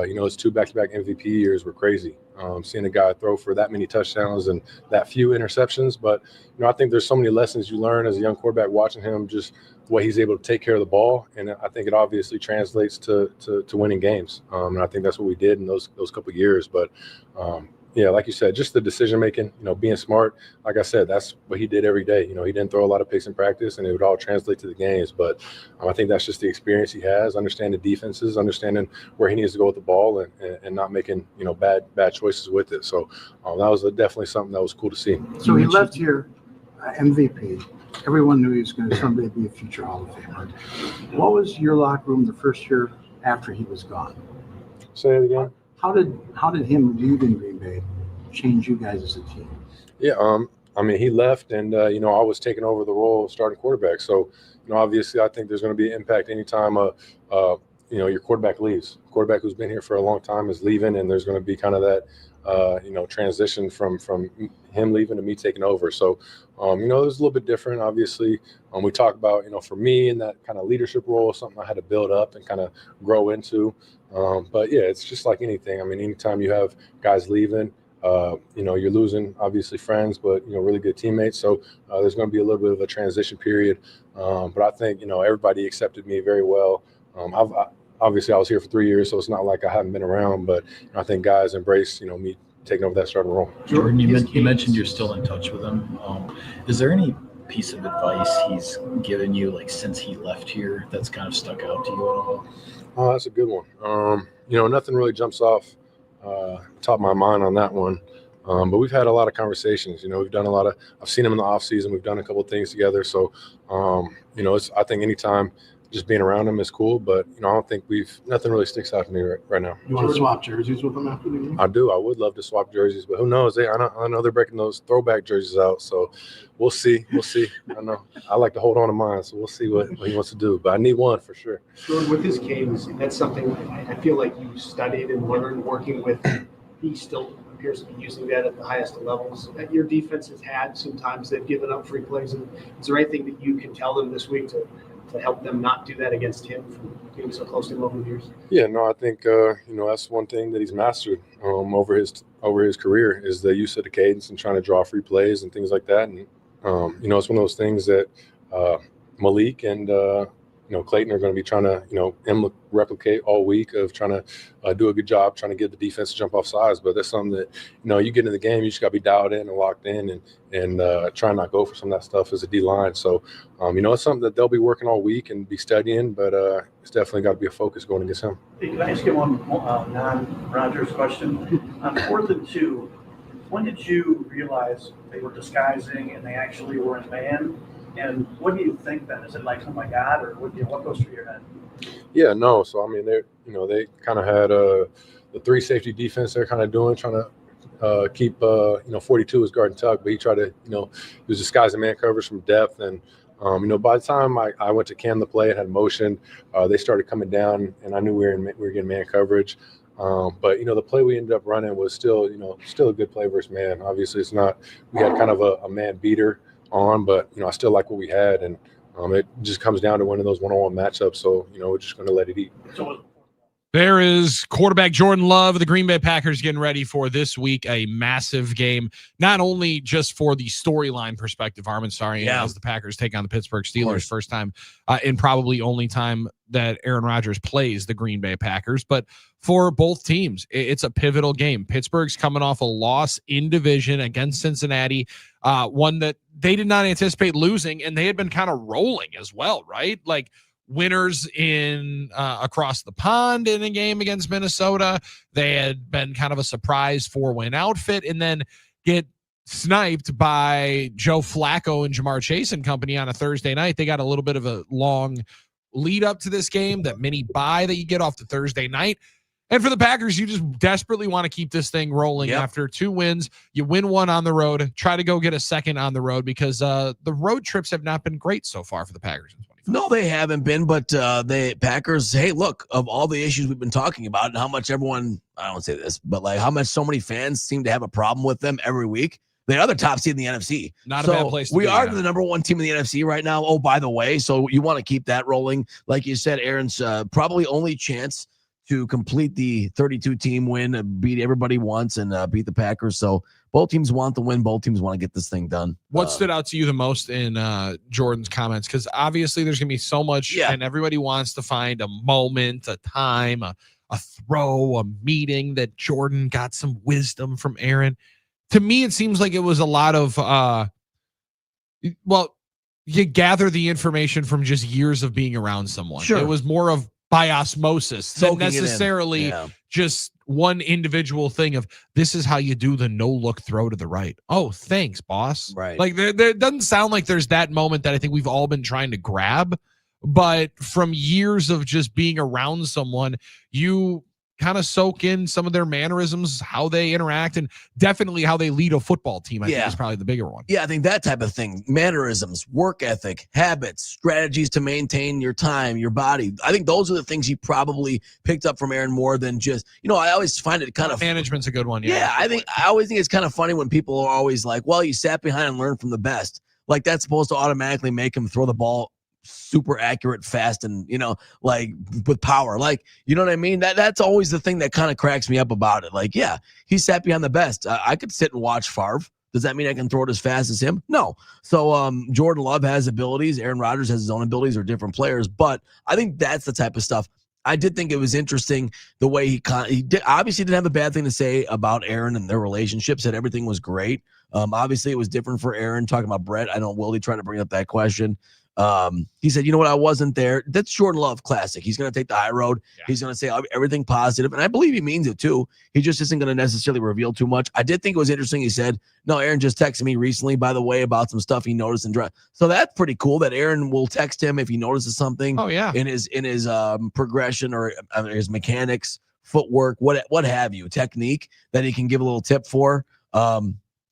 his 2 back-to-back MVP years were crazy. Seeing a guy throw for that many touchdowns and that few interceptions. But, I think there's so many lessons you learn as a young quarterback watching him, just the way he's able to take care of the ball. And I think it obviously translates to winning games. And I think that's what we did in those couple of years. But, like you said, just the decision-making, being smart. Like I said, that's what he did every day. He didn't throw a lot of picks in practice, and it would all translate to the games. But I think that's just the experience he has, understanding defenses, understanding where he needs to go with the ball and not making, bad choices with it. So that was definitely something that was cool to see. So he left here MVP. Everyone knew he was going to someday be a future Hall of Famer. What was your locker room the first year after he was gone? Say it again. How did him leaving Green Bay change you guys as a team? Yeah, he left, and I was taking over the role of starting quarterback. So, obviously, I think there's going to be an impact anytime your quarterback leaves. Quarterback who's been here for a long time is leaving, and there's going to be kind of that transition from him leaving to me taking over. So, it was a little bit different. Obviously, we talk about for me in that kind of leadership role, something I had to build up and kind of grow into. But yeah, it's just like anything. Anytime you have guys leaving, you're losing obviously friends, but really good teammates. So there's going to be a little bit of a transition period. But I think everybody accepted me very well. Obviously I was here for 3 years, so it's not like I haven't been around. But I think guys embraced me taking over that starting role. Jordan, you mentioned you're still in touch with him. Is there any piece of advice he's given you, like since he left here, that's kind of stuck out to you at all? Oh, that's a good one. Nothing really jumps off top of my mind on that one. But we've had a lot of conversations. We've done I've seen him in the off season. We've done a couple of things together. So, I think anytime just being around him is cool. But, I don't think nothing really sticks out to me right now. You want to swap jerseys with him after the game? I do. I would love to swap jerseys, but who knows? I know they're breaking those throwback jerseys out. So we'll see. I know. I like to hold on to mine, so we'll see what he wants to do. But I need one for sure. Jordan, with his cadence, that's something I feel like you studied and learned working with. He still appears to be using that at the highest of levels that your defense has had. Sometimes they've given up free plays. And is there anything that you can tell them this week to help them not do that against him from being so close to him over the years? Yeah, no, I think that's one thing that he's mastered over his career is the use of the cadence and trying to draw free plays and things like that. And it's one of those things that Malik and Clayton are going to be trying to replicate all week of trying to do a good job trying to get the defense to jump off sides. But that's something that you get in the game, you just got to be dialed in and locked in and try not go for some of that stuff as a D line. So it's something that they'll be working all week and be studying, but it's definitely got to be a focus going against him. Hey, can I ask you one non-Rodgers question? On 4th and 2, when did you realize they were disguising and they actually were in man? And what do you think then? Is it like, oh my God, or what goes through your head? Yeah, no. So they kind of had the 3 safety defense they're kind of doing, trying to keep 42 as guard and tuck, but he tried to he was disguising man coverage from depth. And by the time I went to can the play and had motion, they started coming down, and I knew we were getting man coverage. But the play we ended up running was still a good play versus man. Obviously, it's not. We had kind of a man beater on, but I still like what we had, and it just comes down to winning those one-on-one matchups. So we're just going to let it eat. So There is quarterback Jordan Love of the Green Bay Packers getting ready for this week, a massive game, not only just for the storyline perspective, as the Packers take on the Pittsburgh Steelers, first time and probably only time that Aaron Rodgers plays the Green Bay Packers, but for both teams, it's a pivotal game. Pittsburgh's coming off a loss in division against Cincinnati, one that they did not anticipate losing, and they had been kind of rolling as well, right? Like, winners in across the pond in a game against Minnesota. They had been kind of a surprise 4-win outfit, and then get sniped by Joe Flacco and Jamar Chase and company on a Thursday night. They got a little bit of a long lead up to this game, that mini bye that you get off the Thursday night. And for the Packers, you just desperately want to keep this thing rolling. After 2 wins. You win 1 on the road, try to go get a second on the road, because the road trips have not been great so far for the Packers. No, they haven't been, but the Packers, hey, look, of all the issues we've been talking about and how much everyone, I don't say this, but like how much so many fans seem to have a problem with them every week. They are the top seed in the NFC. Not a bad place to be. We are yeah. the number 1 team in the NFC right now. Oh, by the way, so you want to keep that rolling. Like you said, Aaron's probably only chance to complete the 32-team win, beat everybody once, and beat the Packers. So both teams want the win. Both teams want to get this thing done. What stood out to you the most in Jordan's comments? Because obviously there's going to be so much, and everybody wants to find a moment, a time, a throw, a meeting that Jordan got some wisdom from Aaron. To me, it seems like it was a lot of, you gather the information from just years of being around someone. Sure. It was more of by osmosis than necessarily just one individual thing of, this is how you do the no look throw to the right. Oh, thanks, boss. Right. Like there doesn't sound like there's that moment that I think we've all been trying to grab, but from years of just being around someone, you kind of soak in some of their mannerisms, how they interact, and definitely how they lead a football team. I think is probably the bigger one. Yeah, I think that type of thing, mannerisms, work ethic, habits, strategies to maintain your time, your body. I think those are the things he probably picked up from Aaron more than just, I always find it kind of management's a good one. Yeah, I always think it's kind of funny when people are always like, well, you sat behind and learned from the best. Like that's supposed to automatically make him throw the ball super accurate, fast, and like with power. Like, you know what I mean? That's always the thing that kind of cracks me up about it. Like, yeah, he sat behind the best. I could sit and watch Favre. Does that mean I can throw it as fast as him? No. So Jordan Love has abilities. Aaron Rodgers has his own abilities, or different players. But I think that's the type of stuff. I did think it was interesting the way he obviously didn't have a bad thing to say about Aaron and their relationship. Said everything was great. Obviously, it was different for Aaron. Talking about Brett, I know Willie trying to bring up that question. He said, you know what, I wasn't there. That's Jordan Love classic. He's going to take the high road. Yeah. He's going to say everything positive, and I believe he means it too. He just isn't going to necessarily reveal too much. I did think it was interesting. He said, no, Aaron just texted me recently, by the way, about some stuff he noticed in drive. So that's pretty cool that Aaron will text him if he notices something in his progression or his mechanics, footwork, what have you, technique that he can give a little tip for.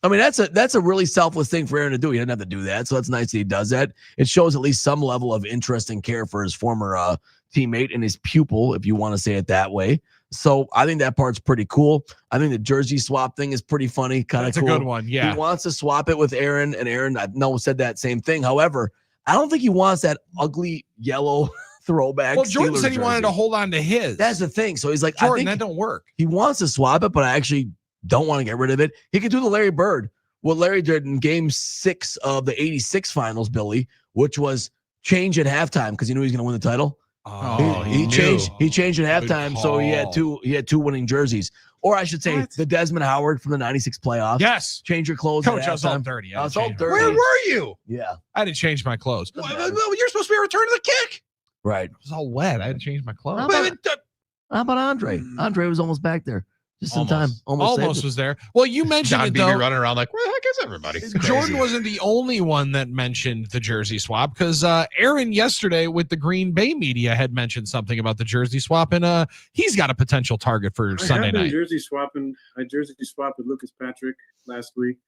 I mean, that's a really selfless thing for Aaron to do. He doesn't have to do that. So that's nice that he does that. It shows at least some level of interest and care for his former teammate and his pupil, if you want to say it that way. So I think that part's pretty cool. I think the jersey swap thing is pretty funny. Kind of cool. That's a good one. Yeah. He wants to swap it with Aaron, and Aaron, I know, said that same thing. However, I don't think he wants that ugly yellow throwback. Well, Jordan Steelers said he wanted to hold on to his. That's the thing. So he's like, Jordan, I think that don't work. He wants to swap it, but I actually don't want to get rid of it. He could do the Larry Bird, what Larry did in game 6 of the 86 finals, Billy, which was change at halftime because he knew he was going to win the title. Oh, he changed at halftime, so he had two winning jerseys. Or I should say the Desmond Howard from the 96 playoffs. Yes. Change your clothes. Coach, I was all dirty. I was all dirty. Where were you? Yeah. I had to change my clothes. Well, you're supposed to be a return to the kick. Right. It was all wet. I had to change my clothes. How about Andre? Andre was almost back there. Just in time. Almost was there. Well, you mentioned John it, Beebe though. running around like, where the heck is everybody? Jordan wasn't the only one that mentioned the jersey swap, because Aaron yesterday with the Green Bay media had mentioned something about the jersey swap, and he's got a potential target for Sunday night. I jersey swapped with Lucas Patrick last week.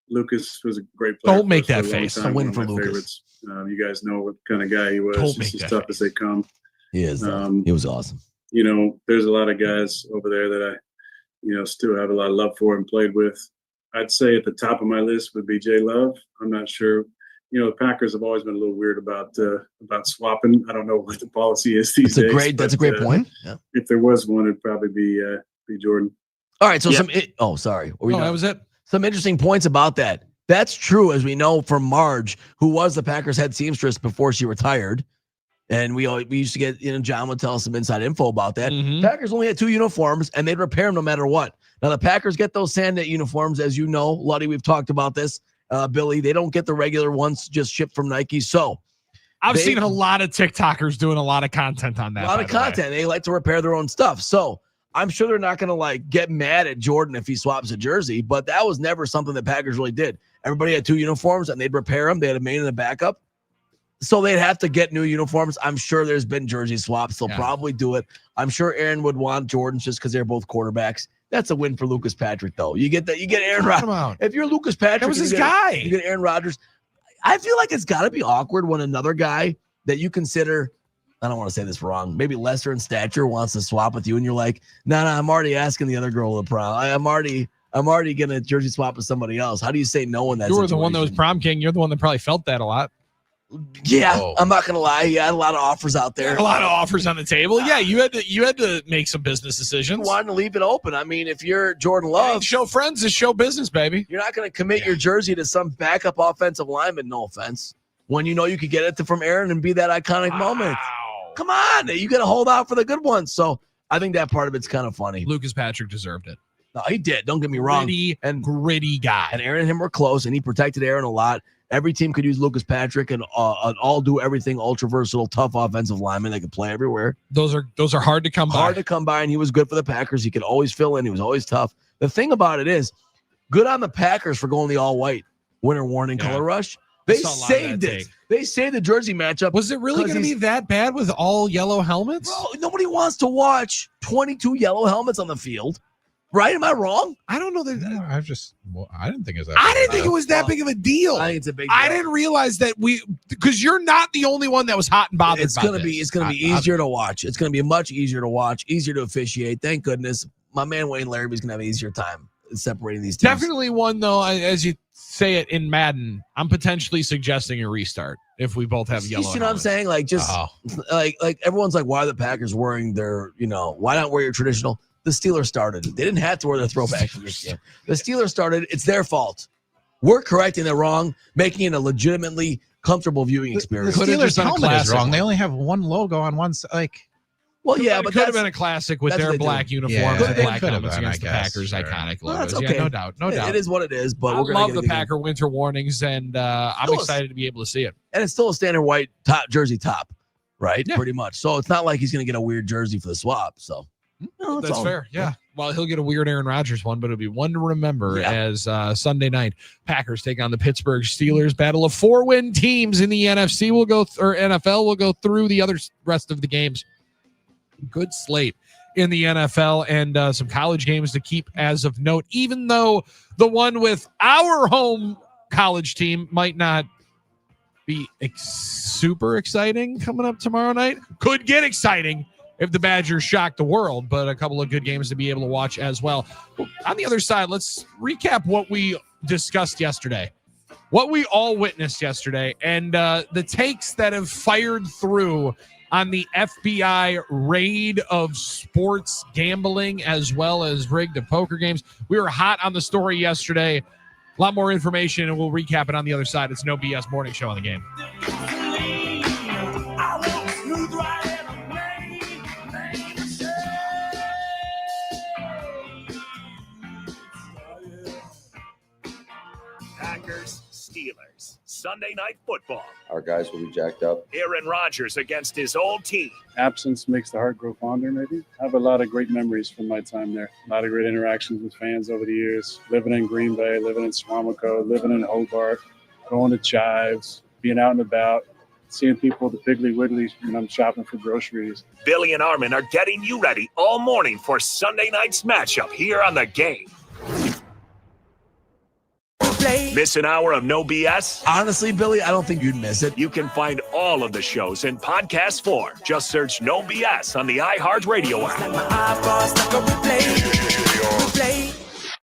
Lucas was a great player. Don't make that face. A win for Lucas. You guys know what kind of guy he was. Don't He's make as that tough as they come. He is. He was awesome. There's a lot of guys over there that I, still have a lot of love for and played with. I'd say at the top of my list would be Jay Love. I'm not sure the Packers have always been a little weird about swapping. I don't know what the policy is these days. That's a great point. Yeah. If there was one, it'd probably be Jordan. All right. So sorry. That was it. Some interesting points about that. That's true, as we know from Marge, who was the Packers head seamstress before she retired. And we used to get, John would tell us some inside info about that. Mm-hmm. Packers only had 2 uniforms, and they'd repair them no matter what. Now, the Packers get those Sandnet uniforms, as you know. Luddy, we've talked about this. Billy, they don't get the regular ones just shipped from Nike. So I've seen a lot of TikTokers doing a lot of content on that. A lot of content. They like to repair their own stuff. So I'm sure they're not going to get mad at Jordan if he swaps a jersey, but that was never something that Packers really did. Everybody had 2 uniforms and they'd repair them. They had a main and a backup. So they'd have to get new uniforms. I'm sure there's been jersey swaps. They'll probably do it. I'm sure Aaron would want Jordans just because they're both quarterbacks. That's a win for Lucas Patrick, though. You get that. You get Aaron Rodgers. If you're Lucas Patrick, that was his guy. You get Aaron Rodgers. I feel like it's got to be awkward when another guy that you consider, I don't want to say this wrong, maybe lesser in stature wants to swap with you, and you're like, no, I'm already asking the other girl to prom. I'm already gonna jersey swap with somebody else. How do you say no in that? You were situation? the one that was prom king. You're the one that probably felt that a lot. Yeah, I'm not gonna lie. You had a lot of offers out there. A lot of offers on the table. Yeah, you had to make some business decisions. You wanted to leave it open. I mean, if you're Jordan Love, show friends is show business, baby. You're not gonna commit your jersey to some backup offensive lineman. No offense. When you know you could get it from Aaron and be that iconic moment. Come on, you got to hold out for the good ones. So I think that part of it's kind of funny. Lucas Patrick deserved it. No, he did. Don't get me wrong. Gritty guy. And Aaron and him were close, and he protected Aaron a lot. Every team could use Lucas Patrick and all do everything, ultra versatile, tough offensive lineman. They could play everywhere. Those are hard to come by. Hard to come by, and he was good for the Packers. He could always fill in. He was always tough. The thing about it is, good on the Packers for going the all-white winter warning color rush. They saved it. They saved the jersey matchup. Was it really going to be that bad with all yellow helmets? Bro, nobody wants to watch 22 yellow helmets on the field. Right? Am I wrong? I don't know that. No, I didn't think it was that. I didn't think it was that big of a deal. I think it's a big deal. I didn't realize that because you're not the only one that was hot and bothered. It's gonna be easier to watch. It's gonna be much easier to watch, easier to officiate. Thank goodness. My man Wayne Larrabee's gonna have an easier time separating these teams. Definitely one though, as you say it in Madden, I'm potentially suggesting a restart if we both have yellow. You see what I'm saying? Like just like everyone's like, why are the Packers wearing their, why not wear your traditional? The Steelers started it. They didn't have to wear their throwback for this game. The Steelers started. It's their fault. We're correcting it wrong, making it a legitimately comfortable viewing experience. The Steelers helmet is wrong. They only have one logo on one side. Well, yeah, it but could have been a classic with their black uniforms and black helmets been, against the Packers' iconic logos. Okay. Yeah, no doubt. It is what it is. But I we're gonna love the Packer winter warnings, and I'm excited to be able to see it. And it's still a standard white jersey top, right? Yeah. Pretty much. So it's not like he's going to get a weird jersey for the swap. So. No, that's fair. Yeah. Well, he'll get a weird Aaron Rodgers one, but it'll be one to remember as Sunday night Packers take on the Pittsburgh Steelers. Battle of 4-win teams in the NFC will go or NFL will go through the rest of the games. Good slate in the NFL and some college games to keep as of note, even though the one with our home college team might not be super exciting coming up tomorrow night. Could get exciting if the Badgers shock the world, but a couple of good games to be able to watch as well. On the other side, let's recap what we discussed yesterday, what we all witnessed yesterday, and the takes that have fired through on the FBI raid of sports gambling as well as rigged poker games. We were hot on the story yesterday. A lot more information, and we'll recap it on the other side. It's No BS Morning Show on the Game. Packers, Steelers, Sunday Night Football. Our guys will be jacked up. Aaron Rodgers against his old team. Absence makes the heart grow fonder, maybe. I have a lot of great memories from my time there. A lot of great interactions with fans over the years. Living in Green Bay, living in Swamico, living in Hobart, going to Chives, being out and about, seeing people at the Piggly Wiggly when I'm shopping for groceries. Billy and Armin are getting you ready all morning for Sunday night's matchup here on The Game. Miss an hour of No BS? Honestly, Billy, I don't think you'd miss it. You can find all of the shows in podcast form. Just search No BS on the iHeartRadio app.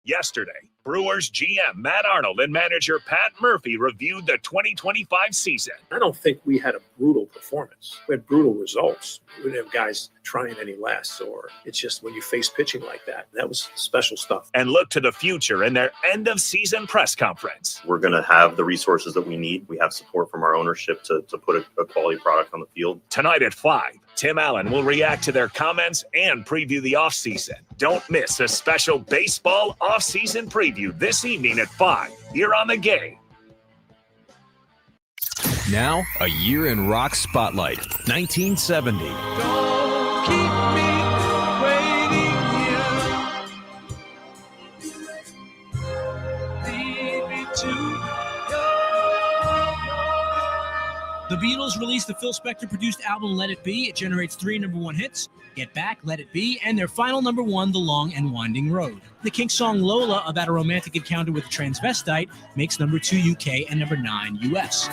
Yesterday, Brewers GM Matt Arnold and manager Pat Murphy reviewed the 2025 season. I don't think we had a brutal performance. We had brutal results. We didn't have guys trying any less, or it's just when you face pitching like that, that was special stuff. And look to the future in their end of season press conference. We're going to have the resources that we need. We have support from our ownership to put a quality product on the field. Tonight at 5, Tim Allen will react to their comments and preview the offseason. Don't miss a special baseball offseason preview this evening at 5 here on The Game. Now, a year in rock spotlight, 1970. Don't keep me waiting here. Lead me to The Beatles released the Phil Spector-produced album Let It Be. It generates 3 number-1 hits, Get Back, Let It Be, and their final number-1, The Long and Winding Road. The Kinks song Lola, about a romantic encounter with a transvestite, makes #2 UK and #9 US.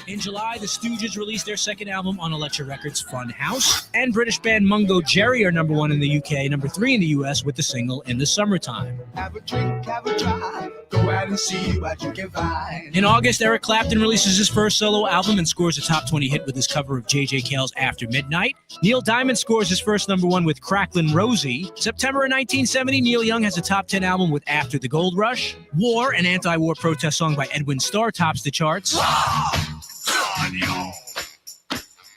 In July, the Stooges released their second album on Elektra Records, Fun House. And British band Mungo Jerry are #1 in the UK, #3 in the US with the single In the Summertime. have a drink, have a drive, go out and see what you can find. In August, Eric Clapton releases his first solo album and scores a top 20 hit with his cover of J.J. Cale's After Midnight. Neil Diamond scores his first #1 with Cracklin' Rosie. September of 1970, Neil Young has a top 10 album with After the Gold Rush. War, an anti-war protest song by Edwin Starr, tops the charts.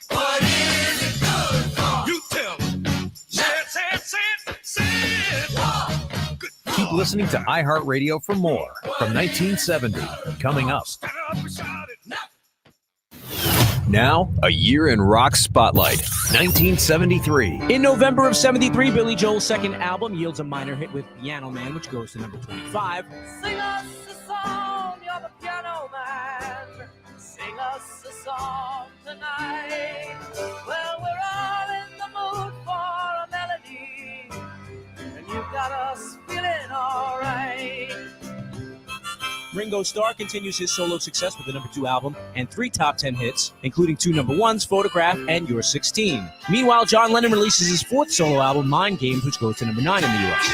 What is it good for? You tell me. Say it. Keep listening to iHeartRadio for more from 1970. Coming up. Now, a year in rock spotlight, 1973. In November of 73, Billy Joel's second album yields a minor hit with Piano Man, which goes to #25. Sing us a song, you're the piano man. Sing us a song tonight. Well, we're all in the mood for a melody, and you've got us feeling all right. Ringo Starr continues his solo success with the #2 album and 3 top 10 hits, including 2 #1s, Photograph and You're 16. Meanwhile, John Lennon releases his 4th solo album, Mind Games, which goes to #9 in the US.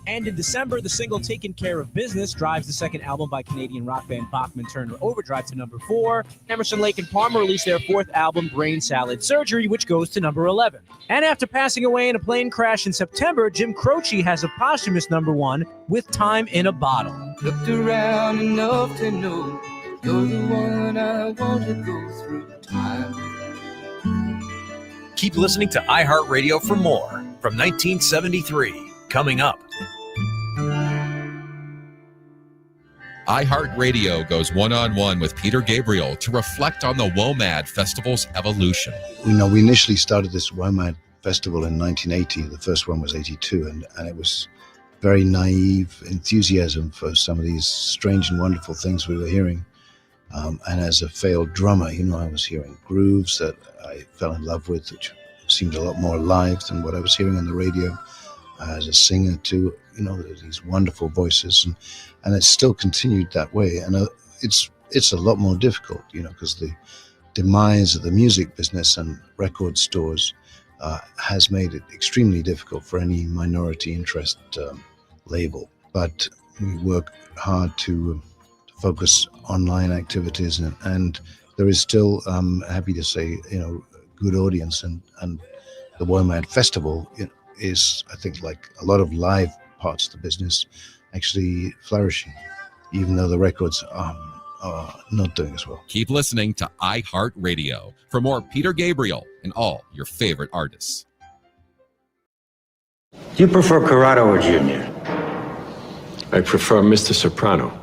And in December, the single Taking Care of Business drives the second album by Canadian rock band Bachman Turner Overdrive to #4. Emerson, Lake and Palmer released their 4th album, Brain Salad Surgery, which goes to #11. And after passing away in a plane crash in September, Jim Croce has a posthumous #1 with Time in a Bottle. Looked around enough to know you're the one I want to go through time. Keep listening to iHeartRadio for more from 1973. Coming up. iHeartRadio goes one-on-one with Peter Gabriel to reflect on the WOMAD Festival's evolution. You know, we initially started this WOMAD Festival in 1980. The first one was 82, and it was very naive enthusiasm for some of these strange and wonderful things we were hearing. And as a failed drummer, you know, I was hearing grooves that I fell in love with, which seemed a lot more alive than what I was hearing on the radio. As a singer too, you know, these wonderful voices, and it's still continued that way. And it's a lot more difficult, you know, because the demise of the music business and record stores has made it extremely difficult for any minority interest label. But we work hard to focus online activities, and there is still, happy to say, you know, good audience, and the WOMAD Festival, you know, is, I think, like a lot of live parts of the business, actually flourishing, even though the records are not doing as well. Keep listening to iHeartRadio for more Peter Gabriel and all your favorite artists. Do you prefer Corrado or Junior? I prefer Mr. Soprano.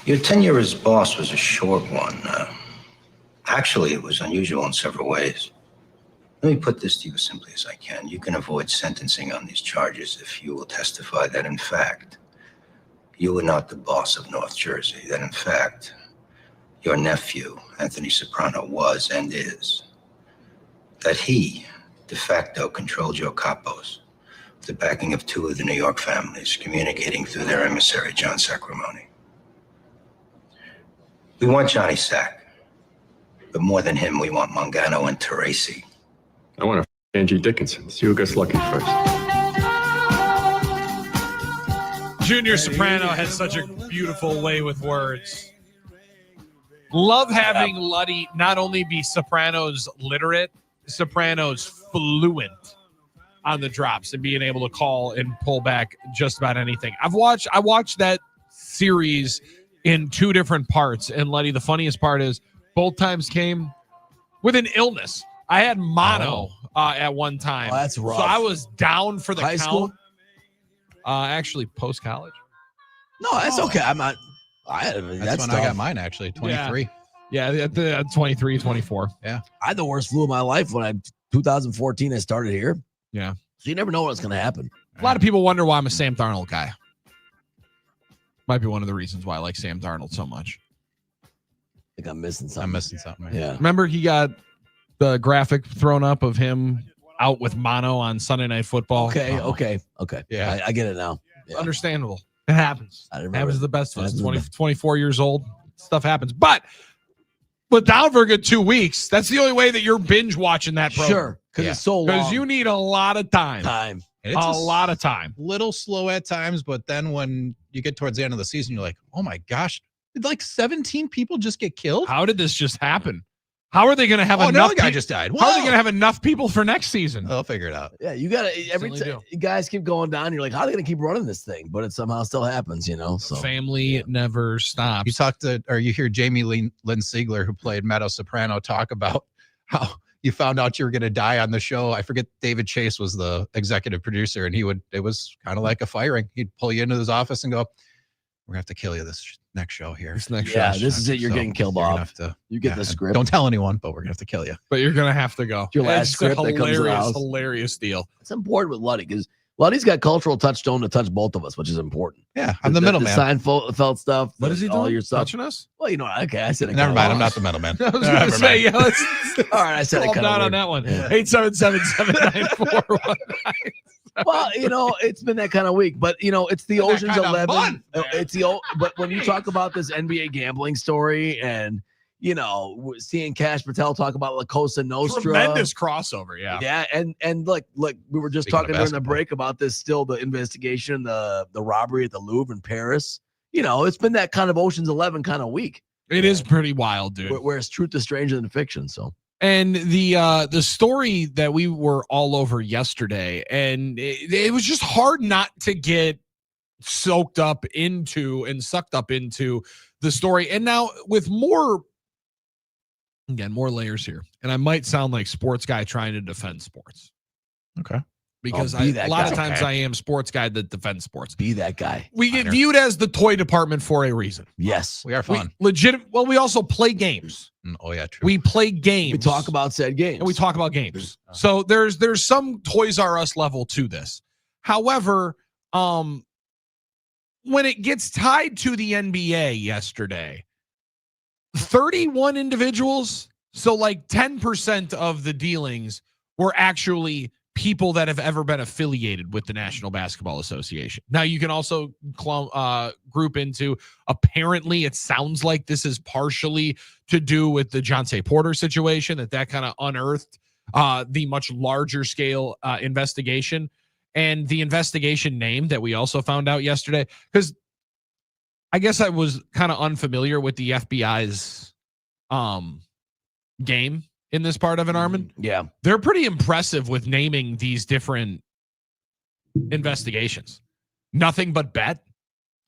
Your tenure as boss was a short one. Actually, it was unusual in several ways. Let me put this to you as simply as I can. You can avoid sentencing on these charges if you will testify that, in fact, you were not the boss of North Jersey, that, in fact, your nephew, Anthony Soprano, was and is that he de facto controlled Joe Capos, with the backing of 2 of the New York families, communicating through their emissary, John Sacramone. We want Johnny Sack, but more than him, we want Mangano and Teresi. I want to Angie Dickinson. See who gets lucky first. Junior Soprano has such a beautiful way with words. Love having Luddy not only be Sopranos literate, Sopranos fluent on the drops and being able to call and pull back just about anything. I watched that series in 2 different parts, and Luddy, the funniest part is both times came with an illness. I had mono at one time. Oh, that's rough. So I was down for the High count. school? Actually post college. No, that's okay. I'm not. That's when I got mine, actually, 23. Yeah, at 23, 24. Yeah. I had the worst flu of my life when 2014 I started here. Yeah. So you never know what's going to happen. A lot of people wonder why I'm a Sam Darnold guy. Might be one of the reasons why I like Sam Darnold so much. I think I'm missing something. Yeah. Remember he got the graphic thrown up of him out with mono on Sunday Night Football? Okay. Yeah. I get it now. Yeah. Understandable. It happens. I It remember. happens to the best of us. Happens 20, to the 24 years old. Stuff happens. But down for a good 2 weeks. That's the only way that you're binge watching that program. Sure. Because it's so long. Because you need a lot of time. And A lot of time. Little slow at times, but then when you get towards the end of the season, you're like, oh my gosh, did like 17 people just get killed? How did this just happen? How are they going to have Oh, enough? another guy peop- just died. How are they Wow. going to have enough people for next season? They'll figure it out. Yeah, you got to every Certainly time you guys keep going down. You're like, how are they going to keep running this thing? But it somehow still happens, So Family never stops. You talk to, or you hear Jamie Lynn Sigler, who played Meadow Soprano, talk about how you found out you were going to die on the show. I forget, David Chase was the executive producer, and it was kind of like a firing. He'd pull you into his office and go, we're going to have to kill you this next show here. This next Yeah, show. this is it. You're getting killed you're gonna off. have to- You get yeah, the script. Don't tell anyone, but we're going to have to kill you. But you're going to have to go. Your last It's script a that comes hilarious, out. hilarious deal. It's important with Luddy because Luddy's got cultural touchstone to touch both of us, which is important. Yeah, I'm the middleman. The Seinfeld stuff. What is he all doing? your stuff. Touching us? Well, okay, I said it. Never mind. I'm not the middleman. I was going to say, yeah, let's All right, I said it calm kind down of on that one. Yeah. 877-794-19. Well, it's been that kind of week, but it's the Been that Ocean's kind of 11. month, man. But when you talk about this NBA gambling story and seeing Cash Patel talk about La Cosa Nostra, Tremendous crossover, yeah. yeah, and look, we were just Speaking of talking during the basketball. break about this. Still, the investigation, the robbery at the Louvre in Paris. It's been that kind of Ocean's 11 kind of week. It is pretty wild, dude. Where it's truth is stranger than fiction. So. And the story that we were all over yesterday, and it was just hard not to get sucked up into the story. And now with more layers here, and I might sound like sports guy trying to defend sports. Okay. Because be a that lot guy. of times Okay. I am sports guy that defends sports. Be that guy. We get viewed as the toy department for a reason. Yes. We are fun. Well, we also play games. Oh, yeah, true. We play games. We talk about said games. And we talk about games. So there's some Toys R Us level to this. However, when it gets tied to the NBA yesterday, 31 individuals, so like 10% of the dealings were actually people that have ever been affiliated with the National Basketball Association. Now you can also group into, apparently it sounds like this is partially to do with the Jonte Porter situation, that kind of unearthed the much larger scale investigation, and the investigation name that we also found out yesterday, because I guess I was kind of unfamiliar with the FBI's game in this part of it, Armin. Yeah. They're pretty impressive with naming these different investigations. Nothing but bet.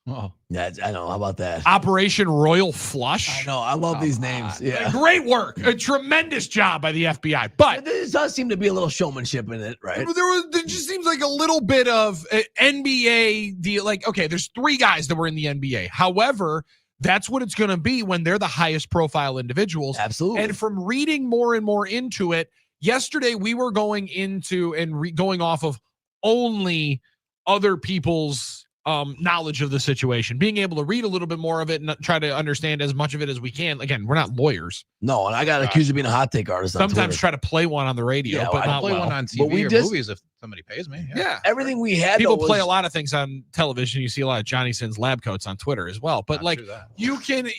Oh, yeah, I know. How about that? Operation Royal Flush. I know. I love these names. Yeah. Great work. A tremendous job by the FBI. But there does seem to be a little showmanship in it, right? there just seems like a little bit of NBA deal. Like, okay, there's 3 guys that were in the NBA. However, that's what it's going to be when they're the highest profile individuals. Absolutely. And from reading more and more into it, yesterday we were going into and going off of only other people's knowledge of the situation, being able to read a little bit more of it and try to understand as much of it as we can. Again, we're not lawyers. No, and I got accused of being a hot take artist. Sometimes try to play one on the radio, but not play well. one on TV or movies if somebody pays me. Yeah. Everything we had. People play a lot of things on television. You see a lot of Johnny Sins lab coats on Twitter as well. But like you can,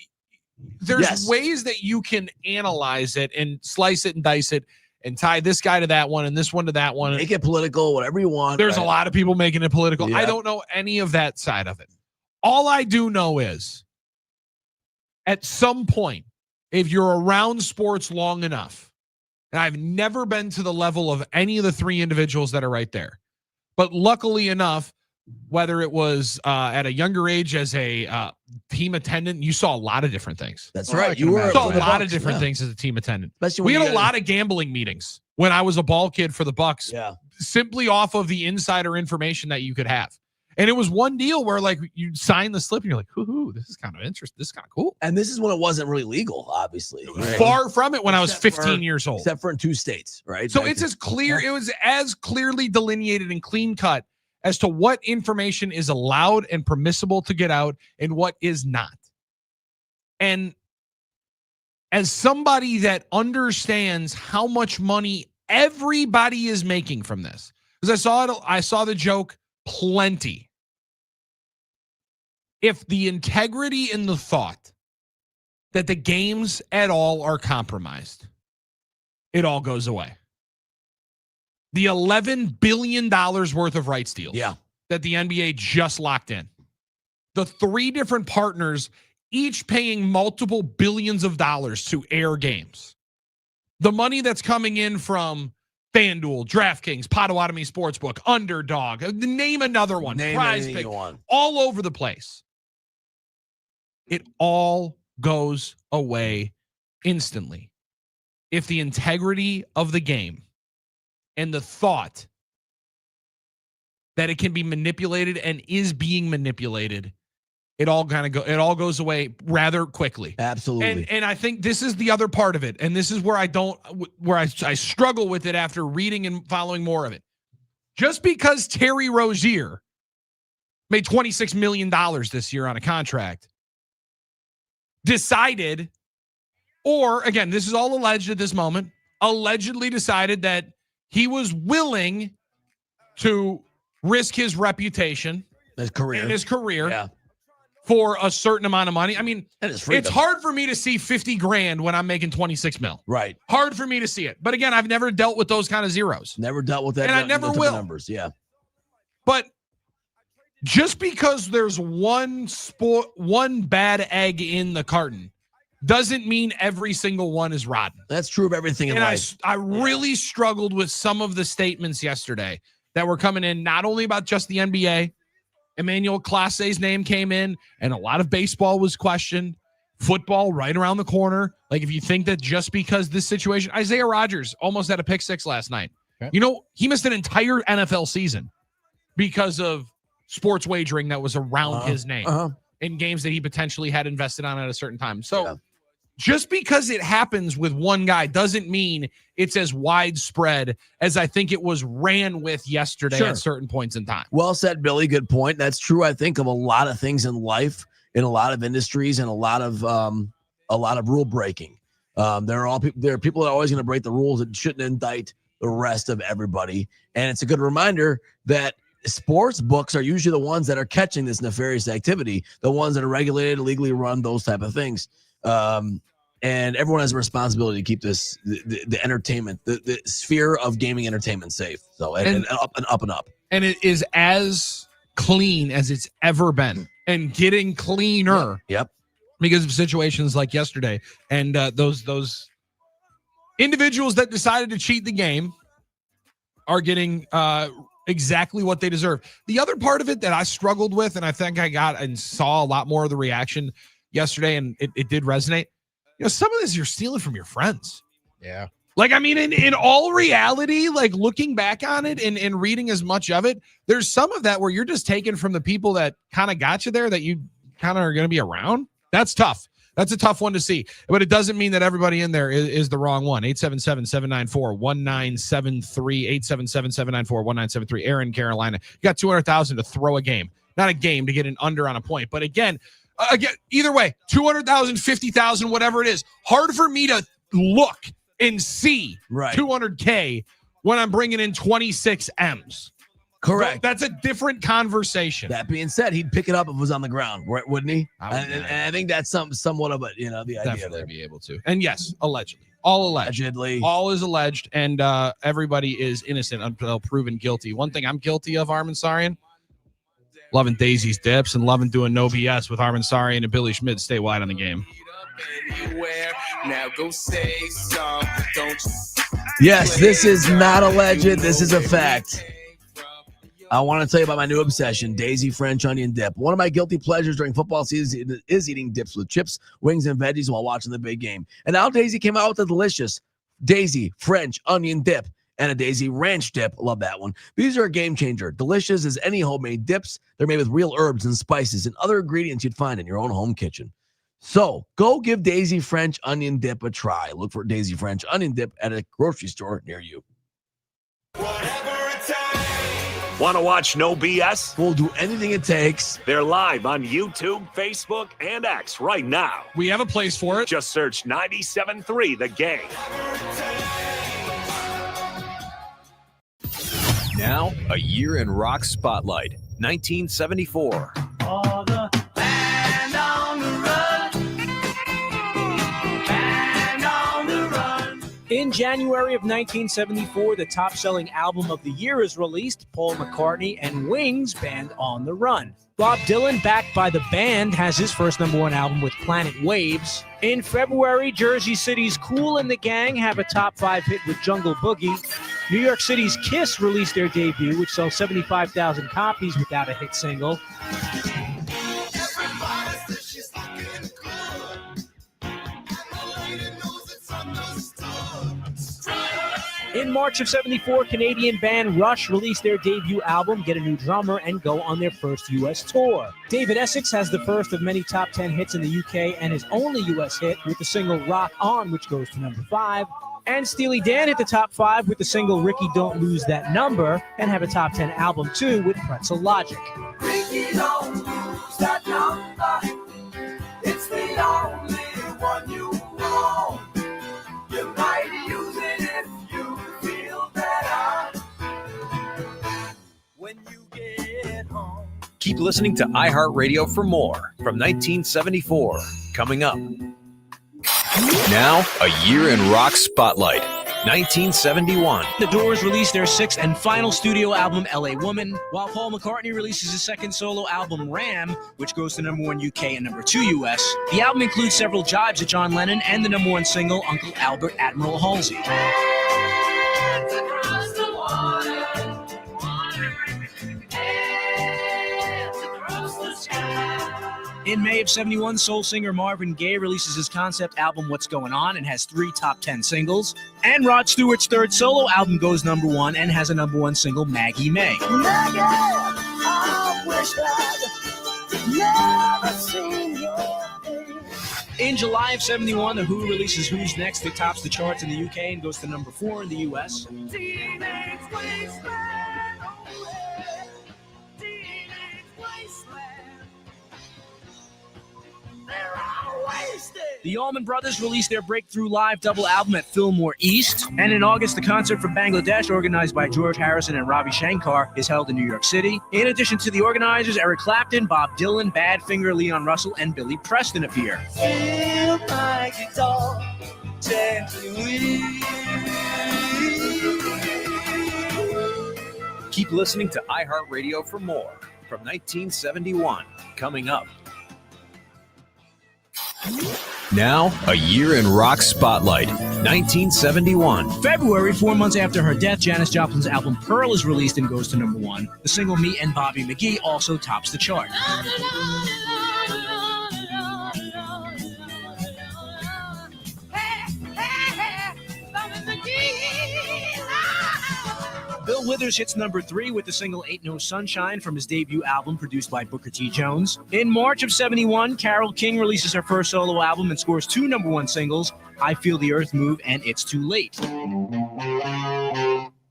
there's ways that you can analyze it and slice it and dice it and tie this guy to that one and this one to that one. Make it political, whatever you want. There's a lot of people making it political. Yeah. I don't know any of that side of it. All I do know is at some point, if you're around sports long enough, and I've never been to the level of any of the three individuals that are right there, but luckily enough, whether it was at a younger age as a team attendant, you saw a lot of different things. That's right. You saw a lot of different things as a team attendant. Especially we when had you a lot of gambling meetings when I was a ball kid for the Bucks. Yeah. Simply off of the insider information that you could have. And it was one deal where like you sign the slip and you're like, hoo, this is kind of interesting. This is kind of cool. And this is when it wasn't really legal, obviously. Right? Far from it when I was Except 15 years old. Except for in 2 states, right? So Back it's to- as clear, it was as clearly delineated and clean cut as to what information is allowed and permissible to get out and what is not. And as somebody that understands how much money everybody is making from this, because I saw the joke plenty. If the integrity and the thought that the games at all are compromised, it all goes away. The $11 billion worth of rights deals that the NBA just locked in. The 3 different partners, each paying multiple billions of dollars to air games. The money that's coming in from FanDuel, DraftKings, Potawatomi Sportsbook, Underdog, name another one, Prize Pick, all over the place. It all goes away instantly. If the integrity of the game and the thought that it can be manipulated and is being manipulated, it all goes away rather quickly. Absolutely. And I think this is the other part of it. And this is where I struggle with it after reading and following more of it. Just because Terry Rozier made $26 million this year on a contract, decided, or again, this is all alleged at this moment, allegedly decided that he was willing to risk his reputation, his career, for a certain amount of money. I mean, it's hard for me to see 50 grand when I'm making 26 mil. Right. Hard for me to see it. But again, I've never dealt with those kind of zeros. Never dealt with that. And I never those will. Numbers. Yeah. But just because there's one bad egg in the carton doesn't mean every single one is rotten. That's true of everything in life. I really struggled with some of the statements yesterday that were coming in, not only about just the NBA. Emmanuel Classe's name came in, and a lot of baseball was questioned. Football right around the corner. Like, if you think that just because this situation, Isaiah Rodgers almost had a pick 6 last night. Okay. You know, he missed an entire NFL season because of sports wagering that was around his name in games that he potentially had invested on at a certain time. So just because it happens with one guy doesn't mean it's as widespread as I think it was ran with yesterday at certain points in time. Well said, Billy. Good point. That's true, I think, of a lot of things in life, in a lot of industries, and a lot of rule breaking. There are people that are always going to break the rules that shouldn't indict the rest of everybody. And it's a good reminder that sports books are usually the ones that are catching this nefarious activity, the ones that are regulated, legally run, those type of things. And everyone has a responsibility to keep this the entertainment, the sphere of gaming entertainment safe. So and up and up and up. And it is as clean as it's ever been, and getting cleaner. Yep. Because of situations like yesterday, and those individuals that decided to cheat the game are getting exactly what they deserve. The other part of it that I struggled with, and I think I got and saw a lot more of the reaction yesterday, and it did resonate. You know, some of this you're stealing from your friends. Yeah. Like, I mean, in all reality, like looking back on it and reading as much of it, there's some of that where you're just taking from the people that kind of got you there that you kind of are going to be around. That's tough. That's a tough one to see. But it doesn't mean that everybody in there is the wrong one. 877-794-1973. 877-794-1973. Aaron, Carolina. You got $200,000 to throw a game. not a game to get an under on a point. But again, either way, 200,000, 50,000, whatever it is, hard for me to look and see 200K when I'm bringing in 26 M's. Correct. So that's a different conversation. That being said, he'd pick it up if it was on the ground, wouldn't he? And I think that's somewhat of a, the idea Definitely there. be able to. And yes, allegedly. All alleged. Allegedly. All is alleged, and everybody is innocent until proven guilty. One thing I'm guilty of, Armin Sarian, loving Daisy's dips and loving doing no BS with Armin Sarian and Billy Schmidt statewide on the game. Now go say some, don't you? Yes, this is not alleged. This is a fact. I want to tell you about my new obsession, Daisy French onion dip. One of my guilty pleasures during football season is eating dips with chips, wings, and veggies while watching the big game. And now Daisy came out with a delicious Daisy French onion dip and a Daisy Ranch dip. Love that one. These are a game changer. Delicious as any homemade dips. They're made with real herbs and spices and other ingredients you'd find in your own home kitchen. So go give Daisy French onion dip a try. Look for Daisy French onion dip at a grocery store near you. Want to watch No BS? We'll do anything it takes. They're live on YouTube, Facebook, and X right now. We have a place for it. Just search 97.3 The Game. Now, a year in rock spotlight. 1974. All the band on the run. Band on the run. In January of 1974, the top-selling album of the year is released, Paul McCartney and Wings' Band on the Run. Bob Dylan, backed by the band, has his first #1 album with Planet Waves. In February, Jersey City's Kool and the Gang have a top 5 hit with Jungle Boogie. New York City's Kiss released their debut, which sells 75,000 copies without a hit single. In March of 74, Canadian band Rush released their debut album, Get a New Drummer, and go on their first U.S. tour. David Essex has the first of many top 10 hits in the UK and his only U.S. hit with the single Rock On, which goes to number 5. And Steely Dan hit the top 5 with the single Ricky Don't Lose That Number and have a top 10 album too with Pretzel Logic. Ricky, don't lose that number. It's the only one you want. You might use it if you feel better when you get home. Keep listening to iHeartRadio for more from 1974. Coming up. Now, a year in rock spotlight. 1971. The Doors released their 6th and final studio album, LA Woman, while Paul McCartney releases his second solo album, Ram, which goes to #1 UK and #2 US. The album includes several jibes at John Lennon and the #1 single, Uncle Albert Admiral Halsey. In May of 71, soul singer Marvin Gaye releases his concept album, What's Going On, and has 3 top 10 singles. And Rod Stewart's third solo album goes #1 and has a #1 single, Maggie May. Maggie, I wish I'd never seen your face. In July of 71, The Who releases Who's Next, that tops the charts in the UK and goes to #4 in the US. Teenage wasteland, oh yeah. Teenage wasteland. They're all wasted. The Allman Brothers released their breakthrough live double album at Fillmore East. And in August, the concert from Bangladesh, organized by George Harrison and Ravi Shankar, is held in New York City. In addition to the organizers, Eric Clapton, Bob Dylan, Badfinger, Leon Russell, and Billy Preston appear. Feel my guitar gently. Keep listening to iHeartRadio for more from 1971. Coming up. Now, a year in rock spotlight. 1971. February, 4 months after her death, Janis Joplin's album Pearl is released and goes to #1. The single Me and Bobby McGee also tops the chart. Bill Withers hits #3 with the single Ain't No Sunshine from his debut album produced by Booker T. Jones. In March of 71, Carole King releases her first solo album and scores 2 #1 singles, I Feel the Earth Move and It's Too Late.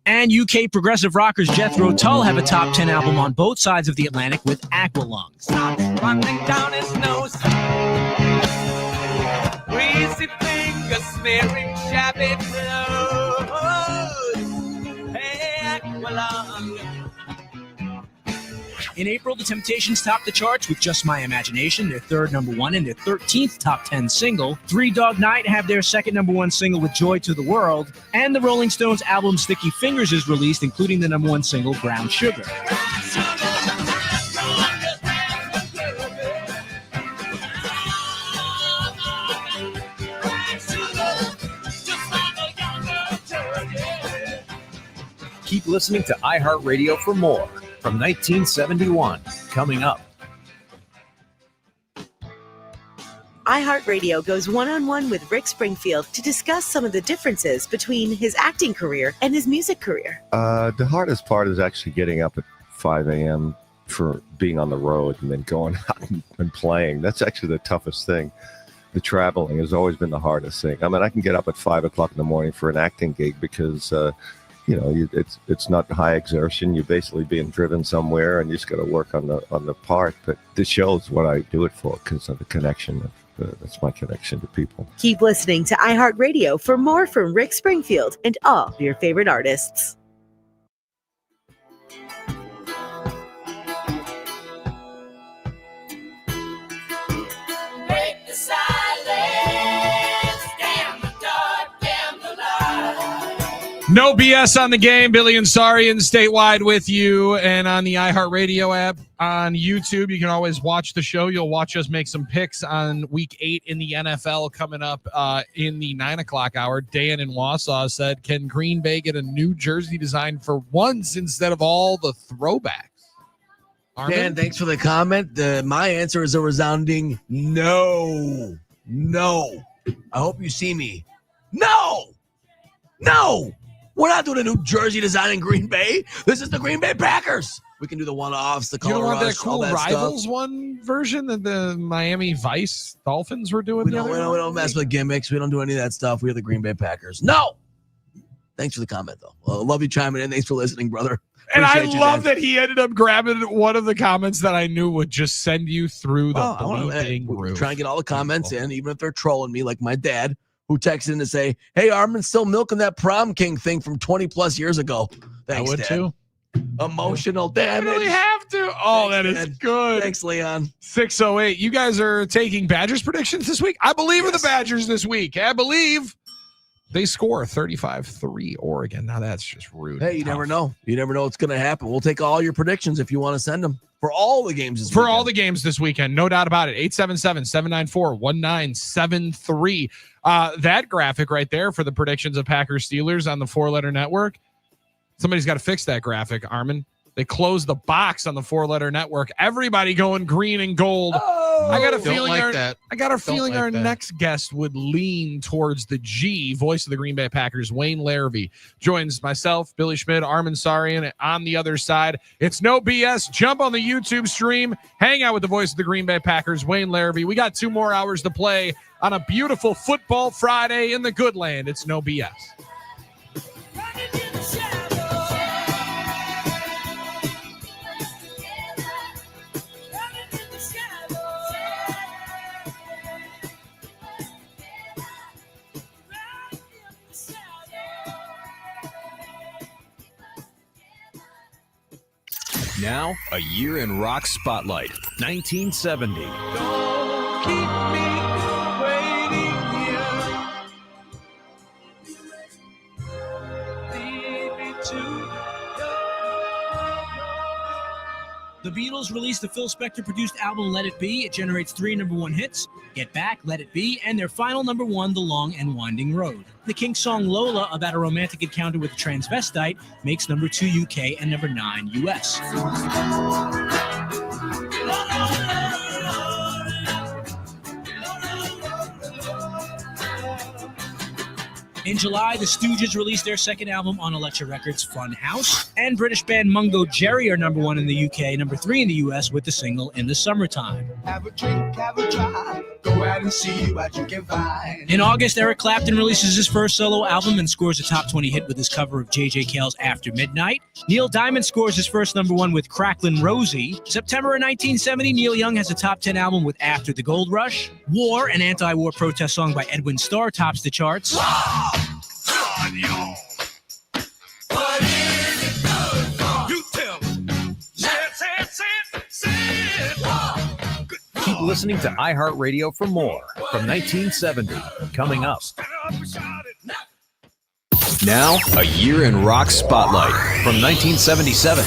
And And UK progressive rockers Jethro Tull have a top 10 album on both sides of the Atlantic with Aqualung. Running down his nose, greasy fingers smearing shabby clothes. Hey, Aqualung. In April, the Temptations topped the charts with Just My Imagination, their third number one and their 13th top 10 single. Three Dog Night have their second number one single with Joy to the World. And the Rolling Stones album Sticky Fingers is released, including the number one single Brown Sugar. Keep listening to iHeartRadio for more from 1971. Coming up. iHeartRadio goes one-on-one with Rick Springfield to discuss some of the differences between his acting career and his music career. The hardest part is actually getting up at 5 a.m. for being on the road and then going out and playing. That's actually the toughest thing. The traveling has always been the hardest thing. I mean, I can get up at 5 o'clock in the morning for an acting gig because it's not high exertion. You're basically being driven somewhere, and you just got to work on the part. But this show is what I do it for because of the connection. That's my connection to people. Keep listening to iHeartRadio for more from Rick Springfield and all of your favorite artists. Break the silence, damn the dark, damn the light. No BS on the game. Billy and Sarian statewide with you, and on the iHeartRadio app on YouTube. You can always watch the show. You'll watch us make some picks on Week 8 in the NFL coming up in the 9 o'clock hour. Dan in Wausau said, "Can Green Bay get a new jersey design for once instead of all the throwbacks?" Armin? Dan, thanks for the comment. My answer is a resounding no. No. I hope you see me. No. We're not doing a new jersey design in Green Bay. This is the Green Bay Packers. We can do the one-offs, the color You don't want rush, that cool all that Rivals stuff. one version that the Miami Vice Dolphins were doing? We don't mess with gimmicks. We don't do any of that stuff. We're the Green Bay Packers. No. Thanks for the comment, though. Well, love you chiming in. Thanks for listening, brother. And I Appreciate you, love Dan. that he ended up grabbing one of the comments that I knew would just send you through the bleeping We're roof. trying to get all the comments in, even if they're trolling me, like my dad, who texted in to say, "Hey, Armin's still milking that prom king thing from 20 plus years ago." Thanks, I would Dad. too. Emotional I damage. really have to. Oh, Thanks, that is Dad. good. Thanks, Leon. 608. You guys are taking Badgers predictions this week? I believe in the Badgers this week. I believe they score 35-3 Oregon. Now that's just rude. Hey, you never know. You never know what's going to happen. We'll take all your predictions if you want to send them for all the games this For weekend. all the games this weekend, no doubt about it. 877-794-1973. That graphic right there for the predictions of Packers Steelers on the 4-letter network. Somebody's got to fix that graphic, Armin. They closed the box on the 4-letter network. Everybody going green and gold. I got a Don't feeling like our, that. I got a feeling like our that. next guest would lean towards the G. Voice of the Green Bay Packers, Wayne Larrivee, joins myself, Billy Schmidt, Armin Sarian on the other side. It's no BS. Jump on the YouTube stream. Hang out with the voice of the Green Bay Packers, Wayne Larrivee. We got 2 more hours to play on a beautiful football Friday in the good land. It's no BS. Now, a year in rock spotlight, 1970. Don't keep me waiting here. Lead me to The Beatles released the Phil Spector produced album Let It Be. It generates 3 number 1 hits, Get Back, Let It Be, and their final number 1, The Long and Winding Road. The Kinks song Lola, about a romantic encounter with a transvestite, makes number 2 UK and number 9 US. In July, the Stooges released their second album on Elektra Records, Fun House. And British band Mungo Jerry are number 1 in the UK, number 3 in the US with the single In the Summertime. Have a drink, have a try. Go out and see what you can find. In August, Eric Clapton releases his first solo album and scores a top 20 hit with his cover of J.J. Cale's After Midnight. Neil Diamond scores his first number 1 with Cracklin' Rosie. September of 1970, Neil Young has a top 10 album with After the Gold Rush. War, an anti-war protest song by Edwin Starr, tops the charts. What is it good for? You tell me. Say it. Keep listening to iHeartRadio for more from 1970. Coming up. Now, a year in rock spotlight from 1977.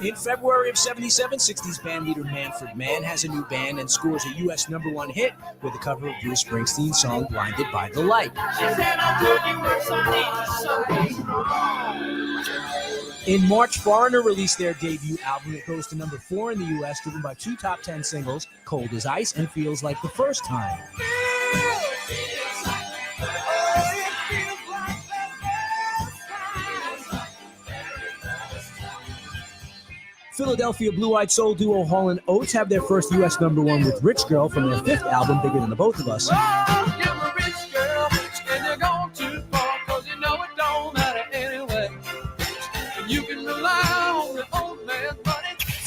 In February of 77, 60s band leader Manfred Mann has a new band and scores a U.S. number 1 hit with a cover of Bruce Springsteen's song Blinded by the Light. In March, Foreigner released their debut album. It goes to number 4 in the U.S., driven by 2 top 10 singles, Cold as Ice and Feels Like the First Time. Philadelphia blue-eyed soul duo Hall & Oates have their first U.S. number 1 with Rich Girl from their 5th album, Bigger Than the Both of Us.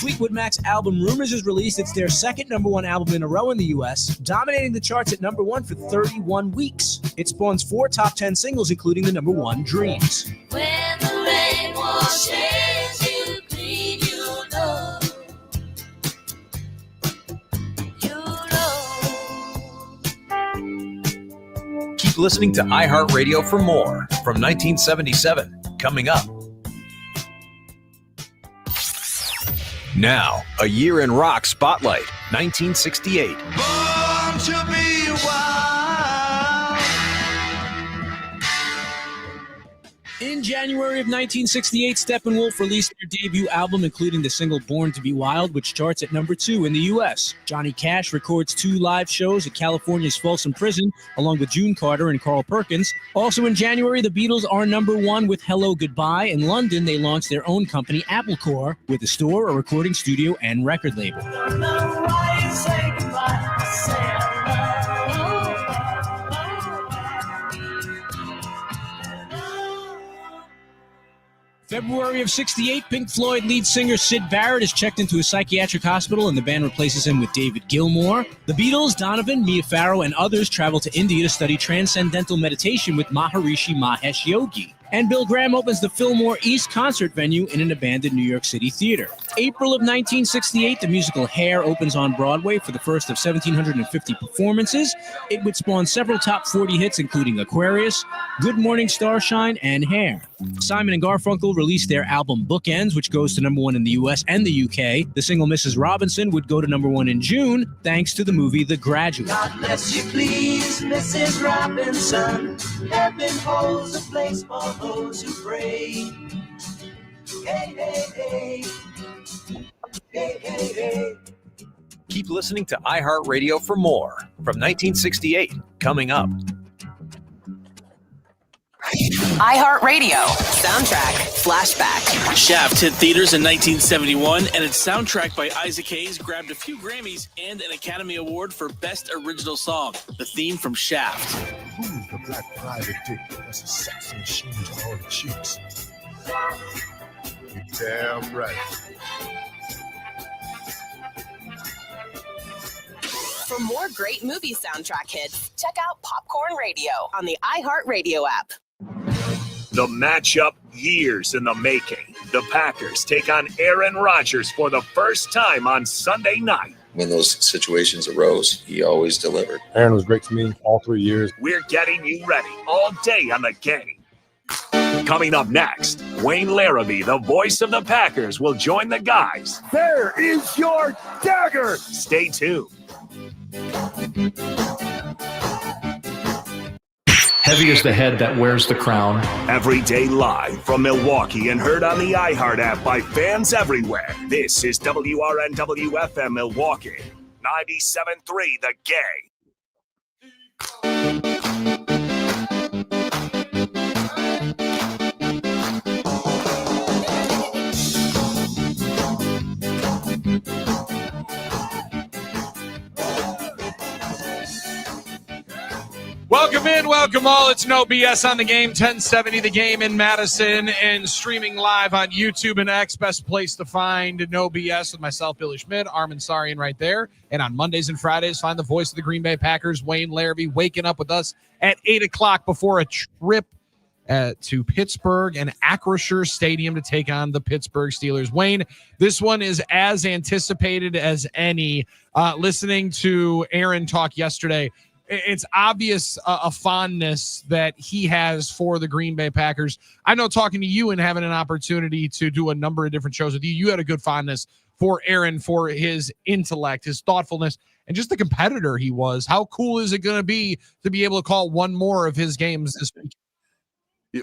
Fleetwood Mac's album Rumors is released. It's their second number 1 album in a row in the U.S., dominating the charts at number 1 for 31 weeks. It spawns 4 top 10 singles, including the number 1, Dreams. When the rain washes you clean, you know. Keep listening to iHeartRadio for more from 1977. Coming up. Now, a year in rock spotlight, 1968. Born to be wild. In January of 1968, Steppenwolf released their debut album, including the single Born to be Wild, which charts at number 2 in the U.S. Johnny Cash records 2 live shows at California's Folsom Prison, along with June Carter and Carl Perkins. Also in January, the Beatles are number 1 with Hello Goodbye. In London, they launched their own company, Apple Corps, with a store, a recording studio, and record label. February of 68, Pink Floyd lead singer Syd Barrett is checked into a psychiatric hospital and the band replaces him with David Gilmour. The Beatles, Donovan, Mia Farrow, and others travel to India to study transcendental meditation with Maharishi Mahesh Yogi. And Bill Graham opens the Fillmore East concert venue in an abandoned New York City theater. April of 1968, the musical Hair opens on Broadway for the first of 1,750 performances. It would spawn several top 40 hits, including Aquarius, Good Morning Starshine, and Hair. Simon and Garfunkel released their album Bookends, which goes to number 1 in the US and the UK. The single Mrs. Robinson would go to number 1 in June, thanks to the movie The Graduate. God bless you, please, Mrs. Robinson. Heaven holds a place for those who pray. Hey, hey, hey. Hey, hey, hey. Keep listening to iHeartRadio for more from 1968. Coming up. iHeartRadio soundtrack flashback. Shaft hit theaters in 1971, and its soundtrack by Isaac Hayes grabbed a few Grammys and an Academy Award for Best Original Song, the theme from Shaft. Who's the black private dick that's a sex machine to all the chicks? You're damn right. For more great movie soundtrack hits, check out Popcorn Radio on the iHeartRadio app. The matchup years in the making. The Packers take on Aaron Rodgers for the first time on Sunday night. When those situations arose, he always delivered. Aaron was great to me all 3 years. We're getting you ready all day on the game. Coming up next, Wayne Larrabee, the voice of the Packers, will join the guys. There is your dagger. Stay tuned. Heavy is the head that wears the crown. Every day live from Milwaukee and heard on the iHeart app by fans everywhere. This is WRNW-FM Milwaukee. 97.3 The Game. Welcome in, welcome all. It's No BS on The Game, 1070 The Game in Madison, and streaming live on YouTube and X. Best place to find No BS with myself, Billy Schmidt, Armin Sarian right there. And on Mondays and Fridays, find the voice of the Green Bay Packers, Wayne Larrabee, waking up with us at 8 o'clock before a trip to Pittsburgh and Acrisure Stadium to take on the Pittsburgh Steelers. Wayne, this one is as anticipated as any. Listening to Aaron talk yesterday, it's obvious a fondness that he has for the Green Bay Packers. I know, talking to you and having an opportunity to do a number of different shows with you, you had a good fondness for Aaron, for his intellect, his thoughtfulness, and just the competitor he was. How cool is it going to be able to call one more of his games this week?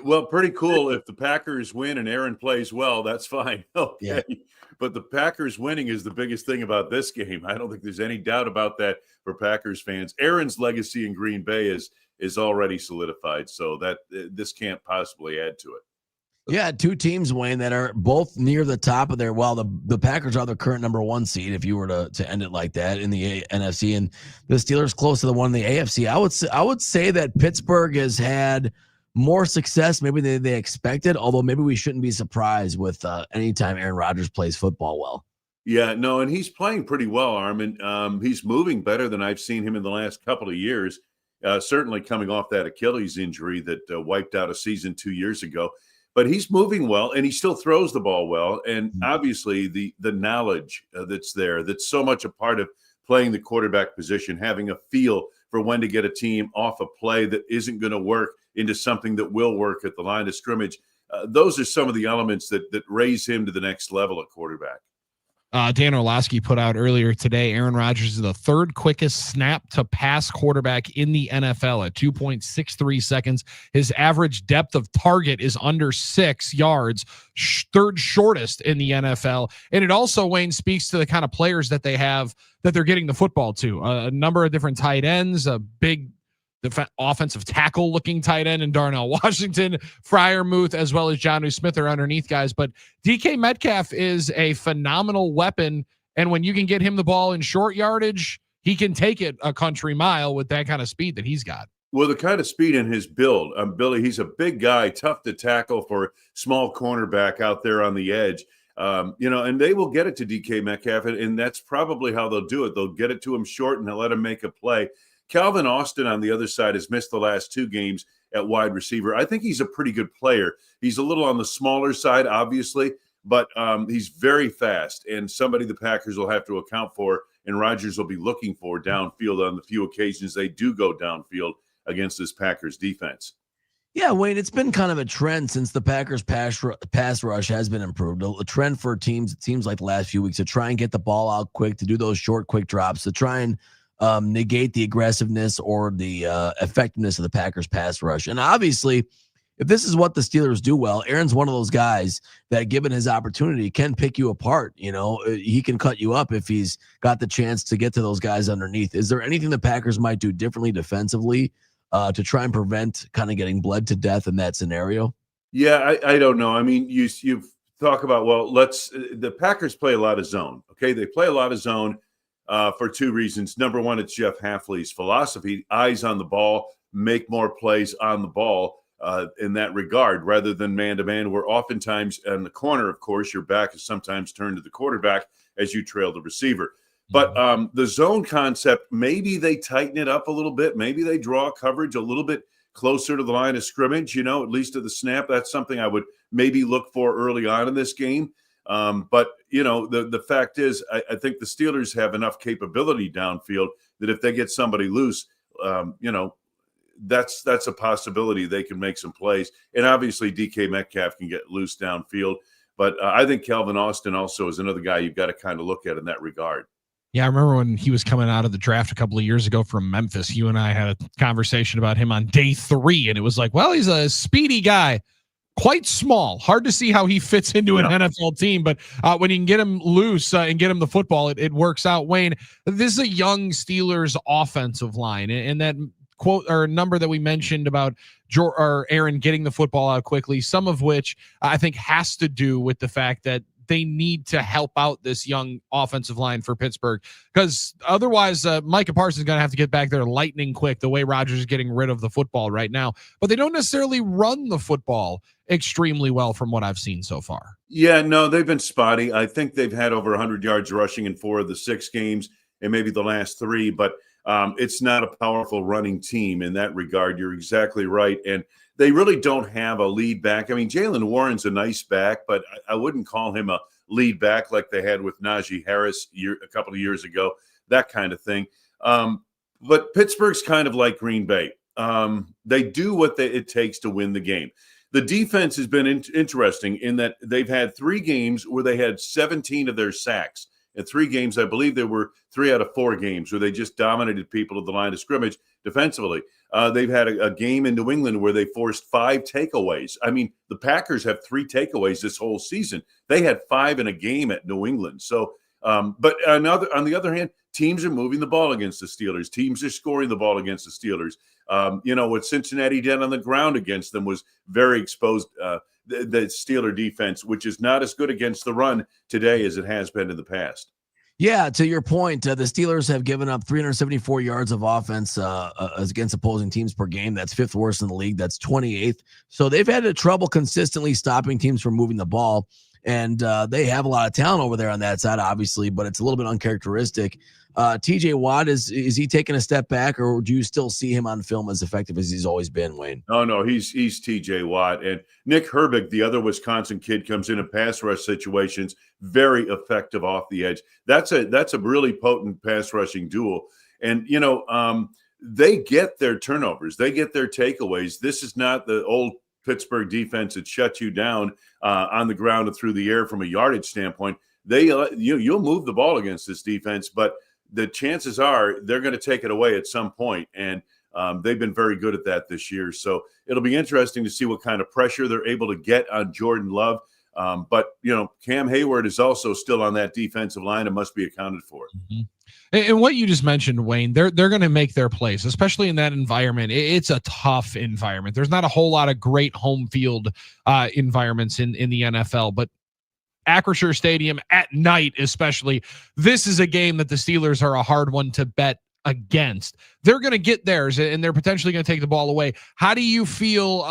Well, pretty cool. If the Packers win and Aaron plays well, that's fine. Okay. Yeah. But the Packers winning is the biggest thing about this game. I don't think there's any doubt about that for Packers fans. Aaron's legacy in Green Bay is already solidified, so that this can't possibly add to it. Yeah, two teams, Wayne, that are both near the top of their, well, the Packers are the current number one seed if you were to end it like that in the NFC, and the Steelers close to the one in the AFC. I would say that Pittsburgh has had more success maybe than they expected, although maybe we shouldn't be surprised with anytime Aaron Rodgers plays football well. Yeah, no, and he's playing pretty well, Armin. He's moving better than I've seen him in the last couple of years, certainly coming off that Achilles injury that wiped out a season 2 years ago. But he's moving well, and he still throws the ball well. And obviously the knowledge that's there, that's so much a part of playing the quarterback position, having a feel for when to get a team off a play that isn't going to work into something that will work at the line of scrimmage. Those are some of the elements that raise him to the next level at quarterback. Dan Orlovsky put out earlier today, Aaron Rodgers is the third quickest snap-to-pass quarterback in the NFL at 2.63 seconds. His average depth of target is under 6 yards, third shortest in the NFL. And it also, Wayne, speaks to the kind of players that they have that they're getting the football to. A number of different tight ends, a big offensive tackle looking tight end in Darnell Washington, Freiermuth, as well as Jonnu Smith are underneath guys. But DK Metcalf is a phenomenal weapon. And when you can get him the ball in short yardage, he can take it a country mile with that kind of speed that he's got. Well, the kind of speed in his build, Billy, he's a big guy, tough to tackle for small cornerback out there on the edge. And they will get it to DK Metcalf, and that's probably how they'll do it. They'll get it to him short and they'll let him make a play. Calvin Austin on the other side has missed the last 2 games at wide receiver. I think he's a pretty good player. He's a little on the smaller side, obviously, but he's very fast and somebody the Packers will have to account for, and Rodgers will be looking for downfield on the few occasions they do go downfield against this Packers defense. Yeah, Wayne, it's been kind of a trend since the Packers pass rush has been improved. A trend for teams, it seems like the last few weeks, to try and get the ball out quick, to do those short, quick drops, to try and negate the aggressiveness or the effectiveness of the Packers pass rush. And obviously, if this is what the Steelers do well, Aaron's one of those guys that, given his opportunity, can pick you apart. You know, he can cut you up if he's got the chance to get to those guys underneath. Is there anything the Packers might do differently defensively to try and prevent kind of getting bled to death in that scenario? Yeah, I don't know. I mean, you talk about, well, the Packers play a lot of zone. Okay, they play a lot of zone for 2 reasons. Number one, it's Jeff Hafley's philosophy: eyes on the ball, make more plays on the ball in that regard, rather than man-to-man, where oftentimes in the corner, of course, your back is sometimes turned to the quarterback as you trail the receiver. But the zone concept, maybe they tighten it up a little bit. Maybe they draw coverage a little bit closer to the line of scrimmage, at least at the snap. That's something I would maybe look for early on in this game. But the fact is, I think the Steelers have enough capability downfield that if they get somebody loose, that's a possibility. They can make some plays. And obviously DK Metcalf can get loose downfield. But I think Calvin Austin also is another guy you've got to kind of look at in that regard. Yeah, I remember when he was coming out of the draft a couple of years ago from Memphis, you and I had a conversation about him on day 3, and it was like, well, he's a speedy guy. quite small. Hard to see how he fits into an NFL team, but when you can get him loose and get him the football, it works out. Wayne, this is a young Steelers offensive line, and that quote or number that we mentioned about Aaron getting the football out quickly, some of which I think has to do with the fact that they need to help out this young offensive line for Pittsburgh, because otherwise Micah Parsons is going to have to get back there lightning quick the way Rodgers is getting rid of the football right now. But they don't necessarily run the football extremely well from what I've seen so far. Yeah, no, they've been spotty. I think they've had over 100 yards rushing in 4 of the 6 games and maybe the last 3, but it's not a powerful running team in that regard. You're exactly right. And they really don't have a lead back. I mean, Jaylen Warren's a nice back, but I wouldn't call him a lead back like they had with Najee Harris a couple of years ago, that kind of thing. But Pittsburgh's kind of like Green Bay. They do what it takes to win the game. The defense has been interesting in that they've had 3 games where they had 17 of their sacks. In 3 games, I believe there were 3 out of 4 games where they just dominated people at the line of scrimmage defensively. They've had a game in New England where they forced 5 takeaways. I mean, the Packers have 3 takeaways this whole season. They had 5 in a game at New England. So, but on the other hand, teams are moving the ball against the Steelers. Teams are scoring the ball against the Steelers. What Cincinnati did on the ground against them was very exposed. The Steeler defense, which is not as good against the run today as it has been in the past. Yeah, to your point, the Steelers have given up 374 yards of offense against opposing teams per game. That's 5th worst in the league. That's 28th. So they've had trouble consistently stopping teams from moving the ball. And they have a lot of talent over there on that side, obviously, but it's a little bit uncharacteristic. TJ Watt, is he taking a step back, or do you still see him on film as effective as he's always been, Wayne? No, he's TJ Watt. And Nick Herbig, the other Wisconsin kid, comes in pass rush situations, very effective off the edge. That's a really potent pass rushing duel. And, they get their turnovers. They get their takeaways. This is not the old Pittsburgh defense that shuts you down on the ground and through the air from a yardage standpoint. You'll move the ball against this defense, but the chances are they're going to take it away at some point, and they've been very good at that this year. So it'll be interesting to see what kind of pressure they're able to get on Jordan Love. But Cam Hayward is also still on that defensive line and must be accounted for. Mm-hmm. And what you just mentioned, Wayne, they're going to make their place, especially in that environment. It's a tough environment. There's not a whole lot of great home field environments in the NFL, but Acrisure Stadium at night, especially, this is a game that the Steelers are a hard one to bet against. They're going to get theirs, and they're potentially going to take the ball away. How do you feel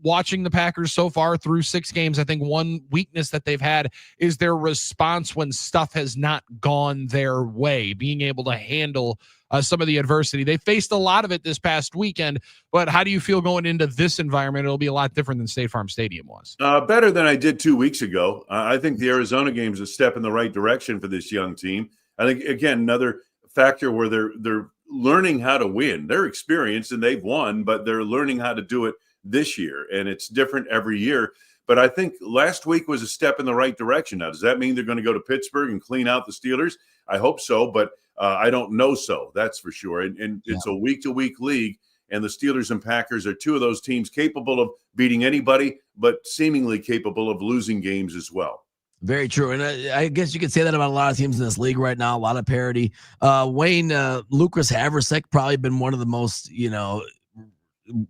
watching the Packers so far through 6 games? I think one weakness that they've had is their response when stuff has not gone their way, being able to handle some of the adversity. They faced a lot of it this past weekend, but how do you feel going into this environment? It'll be a lot different than State Farm Stadium was. Better than I did 2 weeks ago. I think the Arizona game is a step in the right direction for this young team. I think, again, another factor where they're learning how to win. They're experienced and they've won, but they're learning how to do it this year, and it's different every year. But I think last week was a step in the right direction. Now, does that mean they're going to go to Pittsburgh and clean out the Steelers? I hope so, but I don't know so. That's for sure. And it's a week-to-week league, and the Steelers and Packers are 2 of those teams capable of beating anybody, but seemingly capable of losing games as well. Very true. And I guess you could say that about a lot of teams in this league right now, a lot of parity. Wayne, Lucas Havrisek probably been one of the most,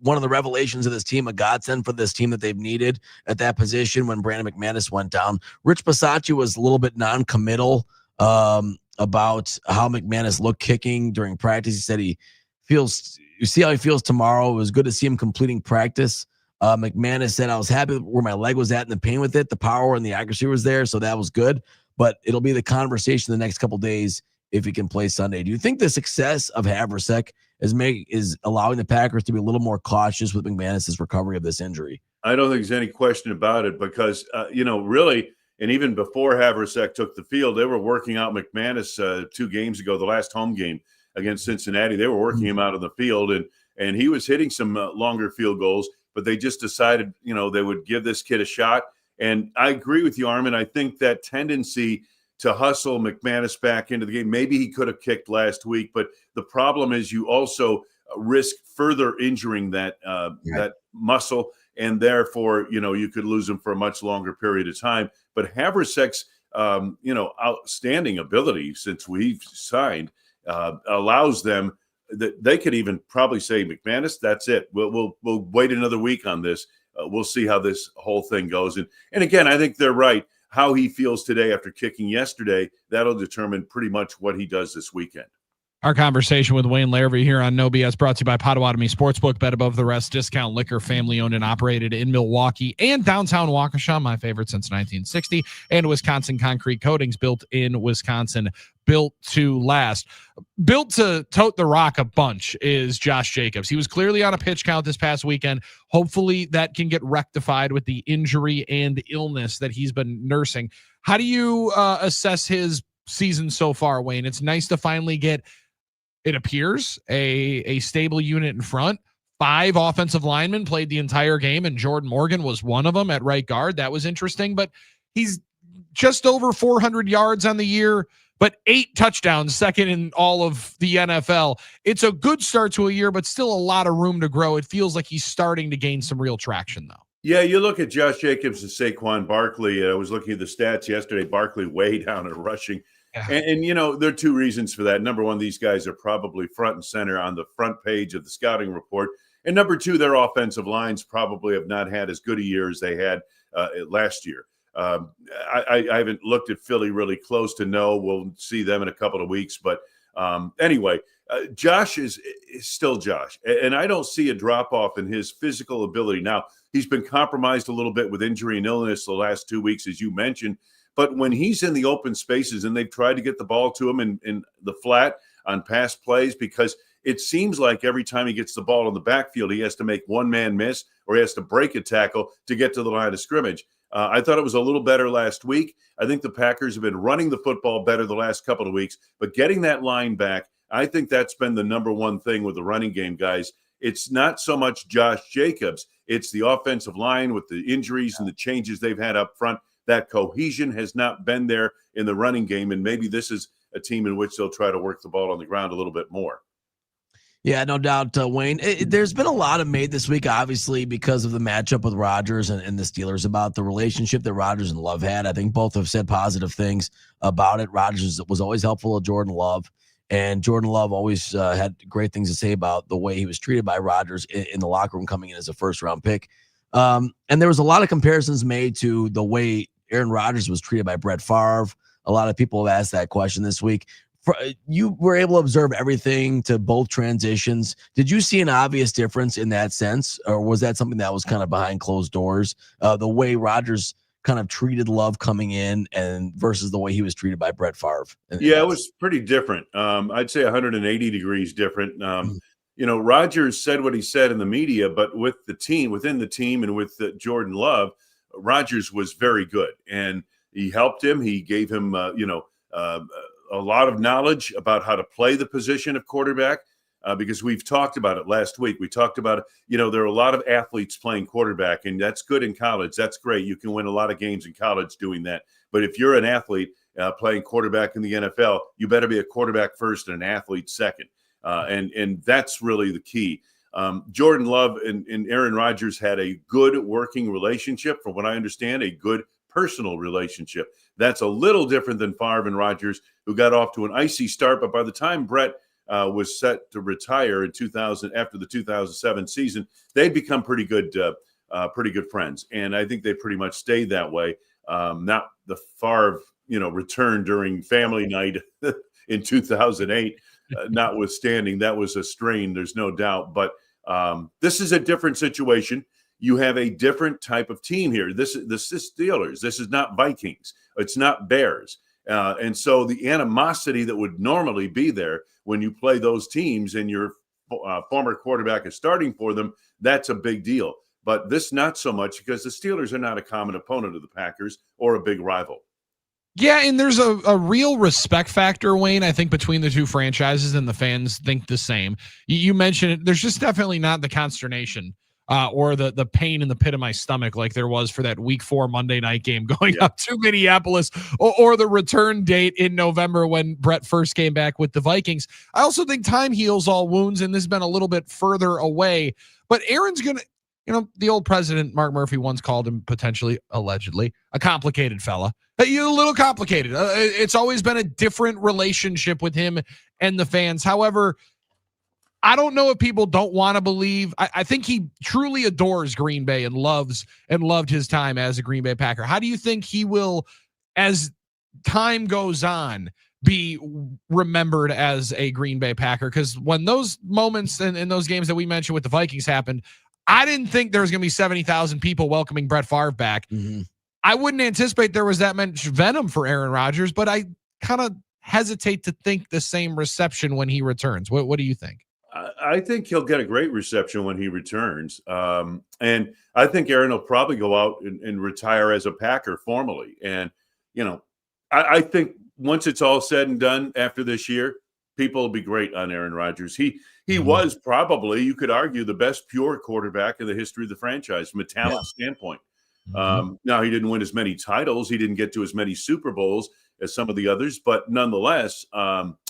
one of the revelations of this team, a godsend for this team that they've needed at that position when Brandon McManus went down. Rich Bisaccia was a little bit non-committal about how McManus looked kicking during practice. He said you see how he feels tomorrow. It was good to see him completing practice. McManus said, I was happy where my leg was at and the pain with it. The power and the accuracy was there, so that was good. But it'll be the conversation the next couple of days if he can play Sunday. Do you think the success of Havrisek is allowing the Packers to be a little more cautious with McManus' recovery of this injury? I don't think there's any question about it because, really, and even before Havrisek took the field, they were working out McManus 2 games ago, the last home game against Cincinnati. They were working him out of the field, and he was hitting some longer field goals. But they just decided, they would give this kid a shot. And I agree with you, Armin. I think that tendency to hustle McManus back into the game, maybe he could have kicked last week. But the problem is you also risk further injuring that that muscle, and therefore, you could lose him for a much longer period of time. But Havlicek's, outstanding ability since we've signed allows them that they could even probably say, McManus, that's it. We'll wait another week on this. We'll see how this whole thing goes. And again, I think they're right. How he feels today after kicking yesterday, that'll determine pretty much what he does this weekend. Our conversation with Wayne Larrivee here on No BS brought to you by Potawatomi Sportsbook. Bet above the rest. Discount liquor, family owned and operated in Milwaukee and downtown Waukesha. My favorite since 1960. And Wisconsin Concrete Coatings, built in Wisconsin, built to last. Built to tote the rock a bunch is Josh Jacobs. He was clearly on a pitch count this past weekend. Hopefully that can get rectified with the injury and illness that he's been nursing. How do you assess his season so far, Wayne? It's nice to finally get, it appears, a stable unit in front. 5 offensive linemen played the entire game, and Jordan Morgan was one of them at right guard. That was interesting, but he's just over 400 yards on the year, but 8 touchdowns, second in all of the NFL. It's a good start to a year, but still a lot of room to grow. It feels like he's starting to gain some real traction, though. Yeah, you look at Josh Jacobs and Saquon Barkley. I was looking at the stats yesterday. Barkley way down in rushing. Yeah. And there are 2 reasons for that. Number one, these guys are probably front and center on the front page of the scouting report. And number 2, their offensive lines probably have not had as good a year as they had last year. I haven't looked at Philly really close to know. We'll see them in a couple of weeks. But anyway, Josh is still Josh. And I don't see a drop-off in his physical ability. Now, he's been compromised a little bit with injury and illness the last 2 weeks, as you mentioned. But when he's in the open spaces and they've tried to get the ball to him in the flat on pass plays, because it seems like every time he gets the ball in the backfield, he has to make one man miss or he has to break a tackle to get to the line of scrimmage. I thought it was a little better last week. I think the Packers have been running the football better the last couple of weeks, but getting that line back, I think that's been the number one thing with the running game, guys. It's not so much Josh Jacobs. It's the offensive line with the injuries and the changes they've had up front. That cohesion has not been there in the running game, and maybe this is a team in which they'll try to work the ball on the ground a little bit more. Yeah, no doubt, Wayne. There's been a lot of made this week, obviously, because of the matchup with Rodgers and the Steelers, about the relationship that Rodgers and Love had. I think both have said positive things about it. Rodgers was always helpful to Jordan Love, and Jordan Love always had great things to say about the way he was treated by Rodgers in the locker room coming in as a first-round pick. And there was a lot of comparisons made to the way Aaron Rodgers was treated by Brett Favre. A lot of people have asked that question this week. You were able to observe everything to both transitions. Did you see an obvious difference in that sense, or was that something that was kind of behind closed doors? The way Rodgers kind of treated Love coming in and versus the way he was treated by Brett Favre. Yeah, it was pretty different. I'd say 180 degrees different. Rodgers said what he said in the media, but with the team, within the team, and with Jordan Love, Rodgers was very good, and he helped him. He gave him, a lot of knowledge about how to play the position of quarterback, because we've talked about it last week. We talked about, there are a lot of athletes playing quarterback, and that's good in college. That's great. You can win a lot of games in college doing that. But if you're an athlete playing quarterback in the NFL, you better be a quarterback first and an athlete second. And that's really the key. Jordan Love and Aaron Rodgers had a good working relationship, from what I understand, a good personal relationship. That's a little different than Favre and Rodgers, who got off to an icy start. But by the time Brett was set to retire in 2000, after the 2007 season, they'd become pretty good friends. And I think they pretty much stayed that way. Not the Favre, return during family night in 2008, notwithstanding. That was a strain, there's no doubt. But this is a different situation. You have a different type of team here. This is Steelers. This is not Vikings. It's not Bears. And so the animosity that would normally be there when you play those teams and your former quarterback is starting for them, that's a big deal. But this not so much, because the Steelers are not a common opponent of the Packers or a big rival. Yeah, and there's a real respect factor, Wayne, I think, between the two franchises, and the fans think the same. You mentioned it. There's just definitely not the consternation or the pain in the pit of my stomach like there was for that week 4 Monday night game going up to Minneapolis, or the return date in November when Brett first came back with the Vikings. I also think time heals all wounds, and this has been a little bit further away. But Aaron's going to, the old president, Mark Murphy, once called him potentially, allegedly, a complicated fella. You're a little complicated. It's always been a different relationship with him and the fans. However, I don't know if people don't want to believe. I think he truly adores Green Bay and loved his time as a Green Bay Packer. How do you think he will, as time goes on, be remembered as a Green Bay Packer? Because when those moments in those games that we mentioned with the Vikings happened, I didn't think there was going to be 70,000 people welcoming Brett Favre back. Mm-hmm. I wouldn't anticipate there was that much venom for Aaron Rodgers, but I kind of hesitate to think the same reception when he returns. What do you think? I think he'll get a great reception when he returns. And I think Aaron will probably go out and retire as a Packer formally. And, I think once it's all said and done after this year, people will be great on Aaron Rodgers. He was probably, you could argue, the best pure quarterback in the history of the franchise from a talent standpoint. Now, he didn't win as many titles. He didn't get to as many Super Bowls as some of the others. But nonetheless,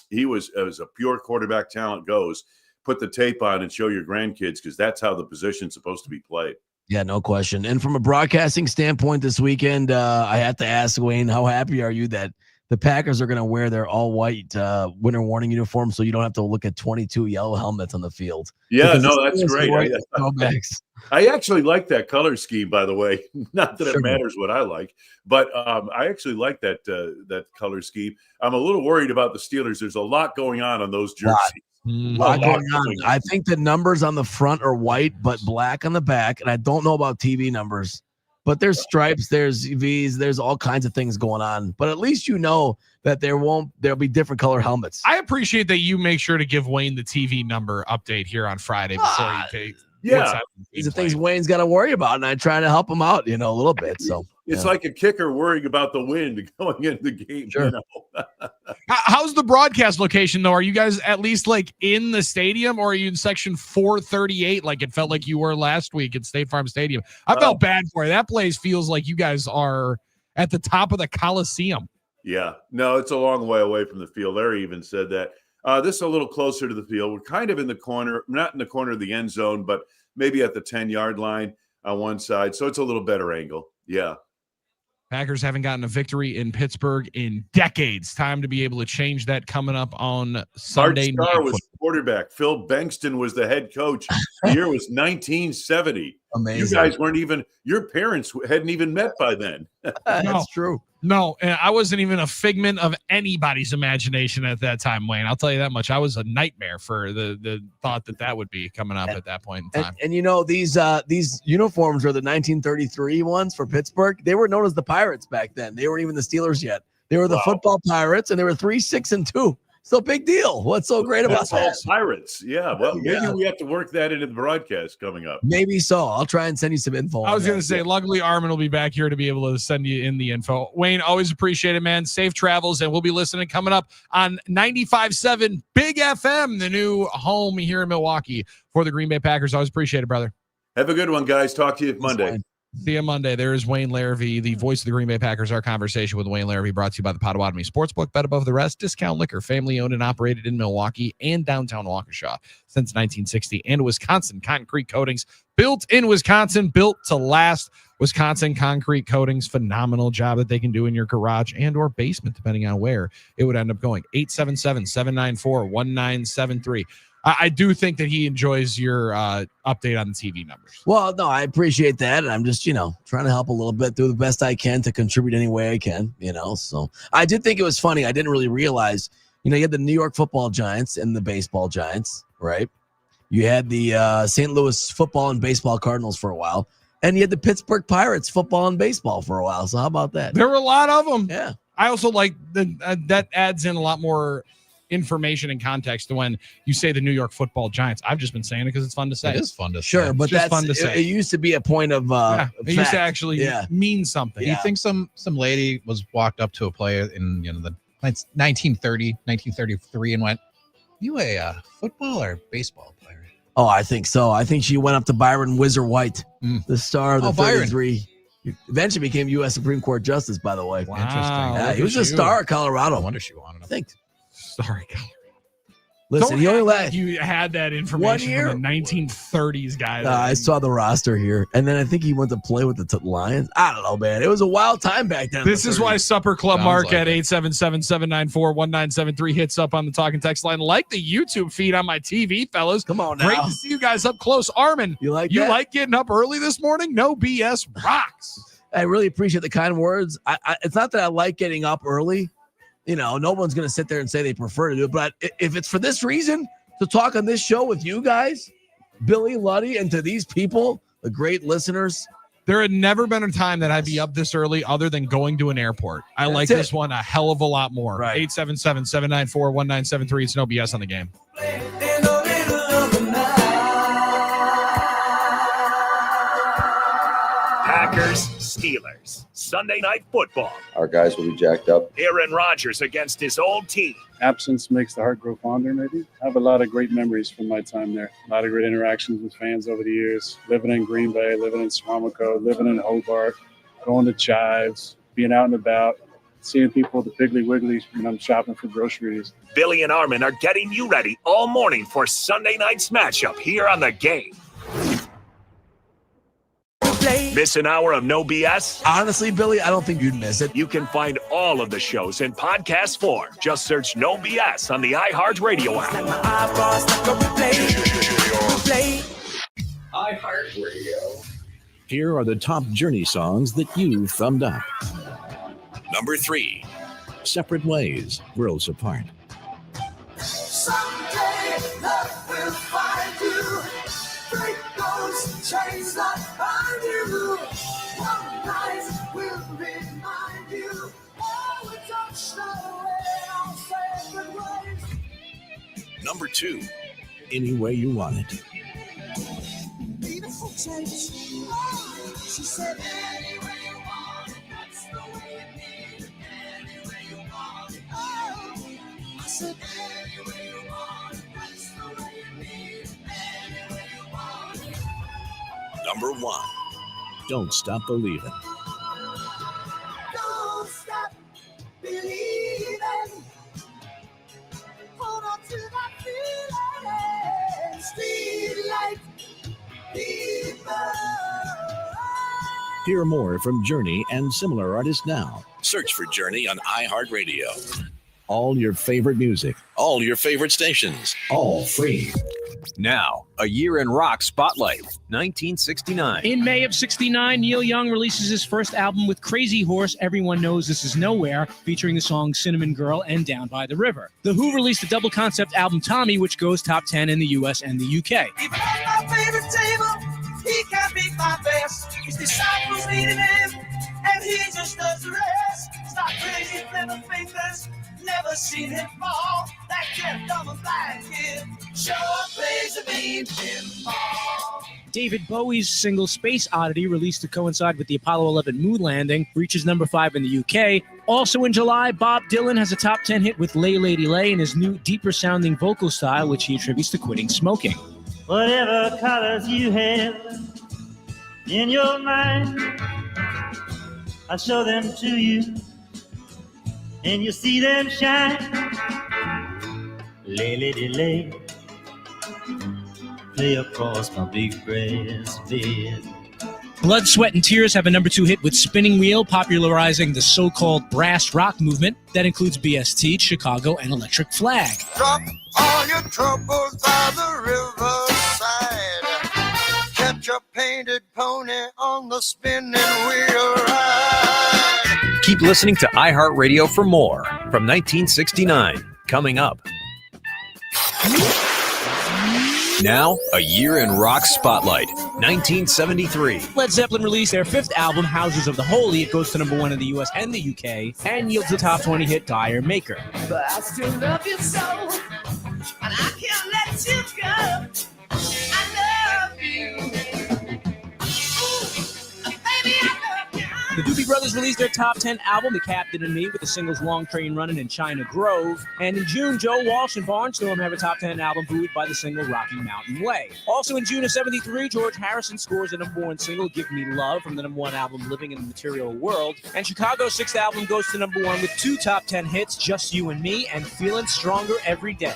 he was, as a pure quarterback talent goes, put the tape on and show your grandkids, because that's how the position's supposed to be played. Yeah, no question. And from a broadcasting standpoint this weekend, I have to ask, Wayne, how happy are you that the Packers are going to wear their all-white winter warning uniform so you don't have to look at 22 yellow helmets on the field? Yeah, Because no, that's great. I actually like that color scheme, by the way. Not that it matters what I like, but I actually like that color scheme. I'm a little worried about the Steelers. There's a lot going on those jerseys. Lot going on. I think the numbers on the front are white but black on the back, and I don't know about TV numbers, but there's stripes, there's V's, there's all kinds of things going on. But at least you know that there'll be different color helmets. I appreciate that you make sure to give Wayne the TV number update here on Friday before you take. These are things Wayne's got to worry about, and I try to help him out, a little bit. So it's like a kicker worrying about the wind going into the game. Sure. How's the broadcast location, though? Are you guys at least like in the stadium, or are you in section 438 like it felt like you were last week at State Farm Stadium? I felt bad for you. That place feels like you guys are at the top of the Coliseum. Yeah. No, it's a long way away from the field. Larry even said that. This is a little closer to the field. We're kind of in the corner, not in the corner of the end zone, but maybe at the 10-yard line on one side. So it's a little better angle. Yeah. Packers haven't gotten a victory in Pittsburgh in decades. Time to be able to change that coming up on Sunday. Art Starr was quarterback. Phil Bankston was the head coach. The year was 1970. Amazing. You guys weren't even, your parents hadn't even met by then. That's true. No, and I wasn't even a figment of anybody's imagination at that time, Wayne. I'll tell you that much. I was a nightmare for the thought that would be coming up at that point in time. And these uniforms are the 1933 ones for Pittsburgh. They were known as the Pirates back then. They weren't even the Steelers yet. They were the football Pirates, and they were 3-6-2. So big deal. What's so great about that? Pirates. Yeah. Well, maybe we have to work that into the broadcast coming up. Maybe so. I'll try and send you some info. I was going to say, luckily Armin will be back here to be able to send you in the info. Wayne, always appreciate it, man. Safe travels, and we'll be listening coming up on 95.7 Big FM, the new home here in Milwaukee for the Green Bay Packers. Always appreciate it, brother. Have a good one, guys. Talk to you Monday. See you Monday. There is Wayne Larrivee, the voice of the Green Bay Packers. Our conversation with Wayne Larrivee brought to you by the Potawatomi Sportsbook. Bet above the rest. Discount liquor. Family owned and operated in Milwaukee and downtown Waukesha since 1960. And Wisconsin Concrete Coatings. Built in Wisconsin. Built to last. Wisconsin Concrete Coatings. Phenomenal job that they can do in your garage and or basement, depending on where it would end up going. 877-794-1973. I do think that he enjoys your update on the TV numbers. Well, no, I appreciate that. And I'm just, trying to help a little bit, do the best I can to contribute any way I can, So I did think it was funny. I didn't really realize, you had the New York Football Giants and the Baseball Giants, right? You had the St. Louis Football and Baseball Cardinals for a while. And you had the Pittsburgh Pirates Football and Baseball for a while. So how about that? There were a lot of them. Yeah. I also like that adds in a lot more information and context to when you say the New York Football Giants. I've just been saying it because it's fun to say. It is fun to say. Sure, but that's fun to say. It used to be a point of it used to fact. actually mean something. Do you think some lady walked up to a player in the 1933 and went, "You a football or baseball player?" Oh, I think so. I think she went up to Byron Whizzer White, the star of the 33. Eventually became U.S. Supreme Court Justice, by the way. Wow, Yeah, he was a star of Colorado. I wonder she wanted him. I think. Sorry, Colorado. Listen, he only left. You had that information from the 1930s, guys. I saw the roster here, and then I think he went to play with the Lions. I don't know, man. It was a wild time back then. This is why Supper Club Sounds Mark like at 877-794-1973 hits up on the talking text line, like the YouTube feed on my TV, fellas. Come on now. Great to see you guys up close. Armin, you like getting up early this morning? No BS rocks. I really appreciate the kind words. It's not that I like getting up early. You know, no one's going to sit there and say they prefer to do it. But if it's for this reason, to talk on this show with you guys, Billy, Luddy, and to these people, the great listeners. There had never been a time that I'd be up this early other than going to an airport. I like this one a hell of a lot more. Right. 877-794-1973. It's no BS on the game. Packers, Steelers, Sunday Night Football. Our guys will be jacked up. Aaron Rodgers against his old team. Absence makes the heart grow fonder, maybe. I have a lot of great memories from my time there. A lot of great interactions with fans over the years. Living in Green Bay, living in Swamico, living in Hobart, going to Chives, being out and about, seeing people at the Piggly Wiggly when I'm shopping for groceries. Billy and Armin are getting you ready all morning for Sunday night's matchup here on The Game. Miss an hour of no BS? Honestly, Billy, I don't think you'd miss it. You can find all of the shows in podcast form. Just search No BS on the iHeartRadio app. iHeartRadio. Here are the top Journey songs that you thumbed up. Number 3, Separate Ways, Worlds Apart. Someday love will find you. Break those chains that bind you. One night will remind you. Oh, we touched away on separate ways. Number 2, Any Way You Want It. Beautiful change. Oh, she said, any way you want it, that's the way you need it. Any way you want it. Oh, I said, any way you want it, that's the way you need it. Any way you want it. Number 1, Don't Stop Believing. Don't stop believing. Hold on to that feeling. Street light, people. Hear more from Journey and similar artists now. Search for Journey on iHeartRadio. All your favorite music, all your favorite stations, all free. Now, a year in rock spotlight, 1969. In May of 69, Neil Young releases his first album with Crazy Horse, Everyone Knows This Is Nowhere, featuring the songs Cinnamon Girl and Down by the River. The Who released the double concept album Tommy, which goes top 10 in the US and the UK. Even on my favorite table, he can't beat my best. His disciples needed him, and he just does the rest. Stop crazy, clever fingers, never seen him fall. That cat dumb and blind kid, sure plays a mean pinball. David Bowie's single Space Oddity, released to coincide with the Apollo 11 moon landing, reaches number 5 in the UK. Also in July, Bob Dylan has a top 10 hit with Lay Lady Lay in his new, deeper-sounding vocal style, which he attributes to quitting smoking. Whatever colors you have in your mind, I show them to you, and you see them shine. Lay, lady, lay, play across my big brass bed. Blood, Sweat, and Tears have a number 2 hit with Spinning Wheel, popularizing the so-called brass rock movement that includes BST, Chicago, and Electric Flag. Drop all your troubles by the riverside. Catch a painted pony on the spinning wheel ride. Keep listening to iHeartRadio for more from 1969. Coming up. Now, a year in rock spotlight, 1973. Led Zeppelin released their 5th album, Houses of the Holy. It goes to number 1 in the US and the UK, and yields the top 20 hit Dire Maker. But I still love you so, and I can't let you go. I love you. Ooh, baby, I love you. The Doobie Brothers released their top 10 album, The Captain and Me, with the singles Long Train Running and China Grove. And in June, Joe Walsh and Barnstorm have a top 10 album buoyed by the single Rocky Mountain Way. Also in June of 73, George Harrison scores the number 1 single, Give Me Love, from the number 1 album, Living in the Material World. And Chicago's 6th album goes to number 1 with 2 top 10 hits, Just You and Me and Feeling Stronger Every Day.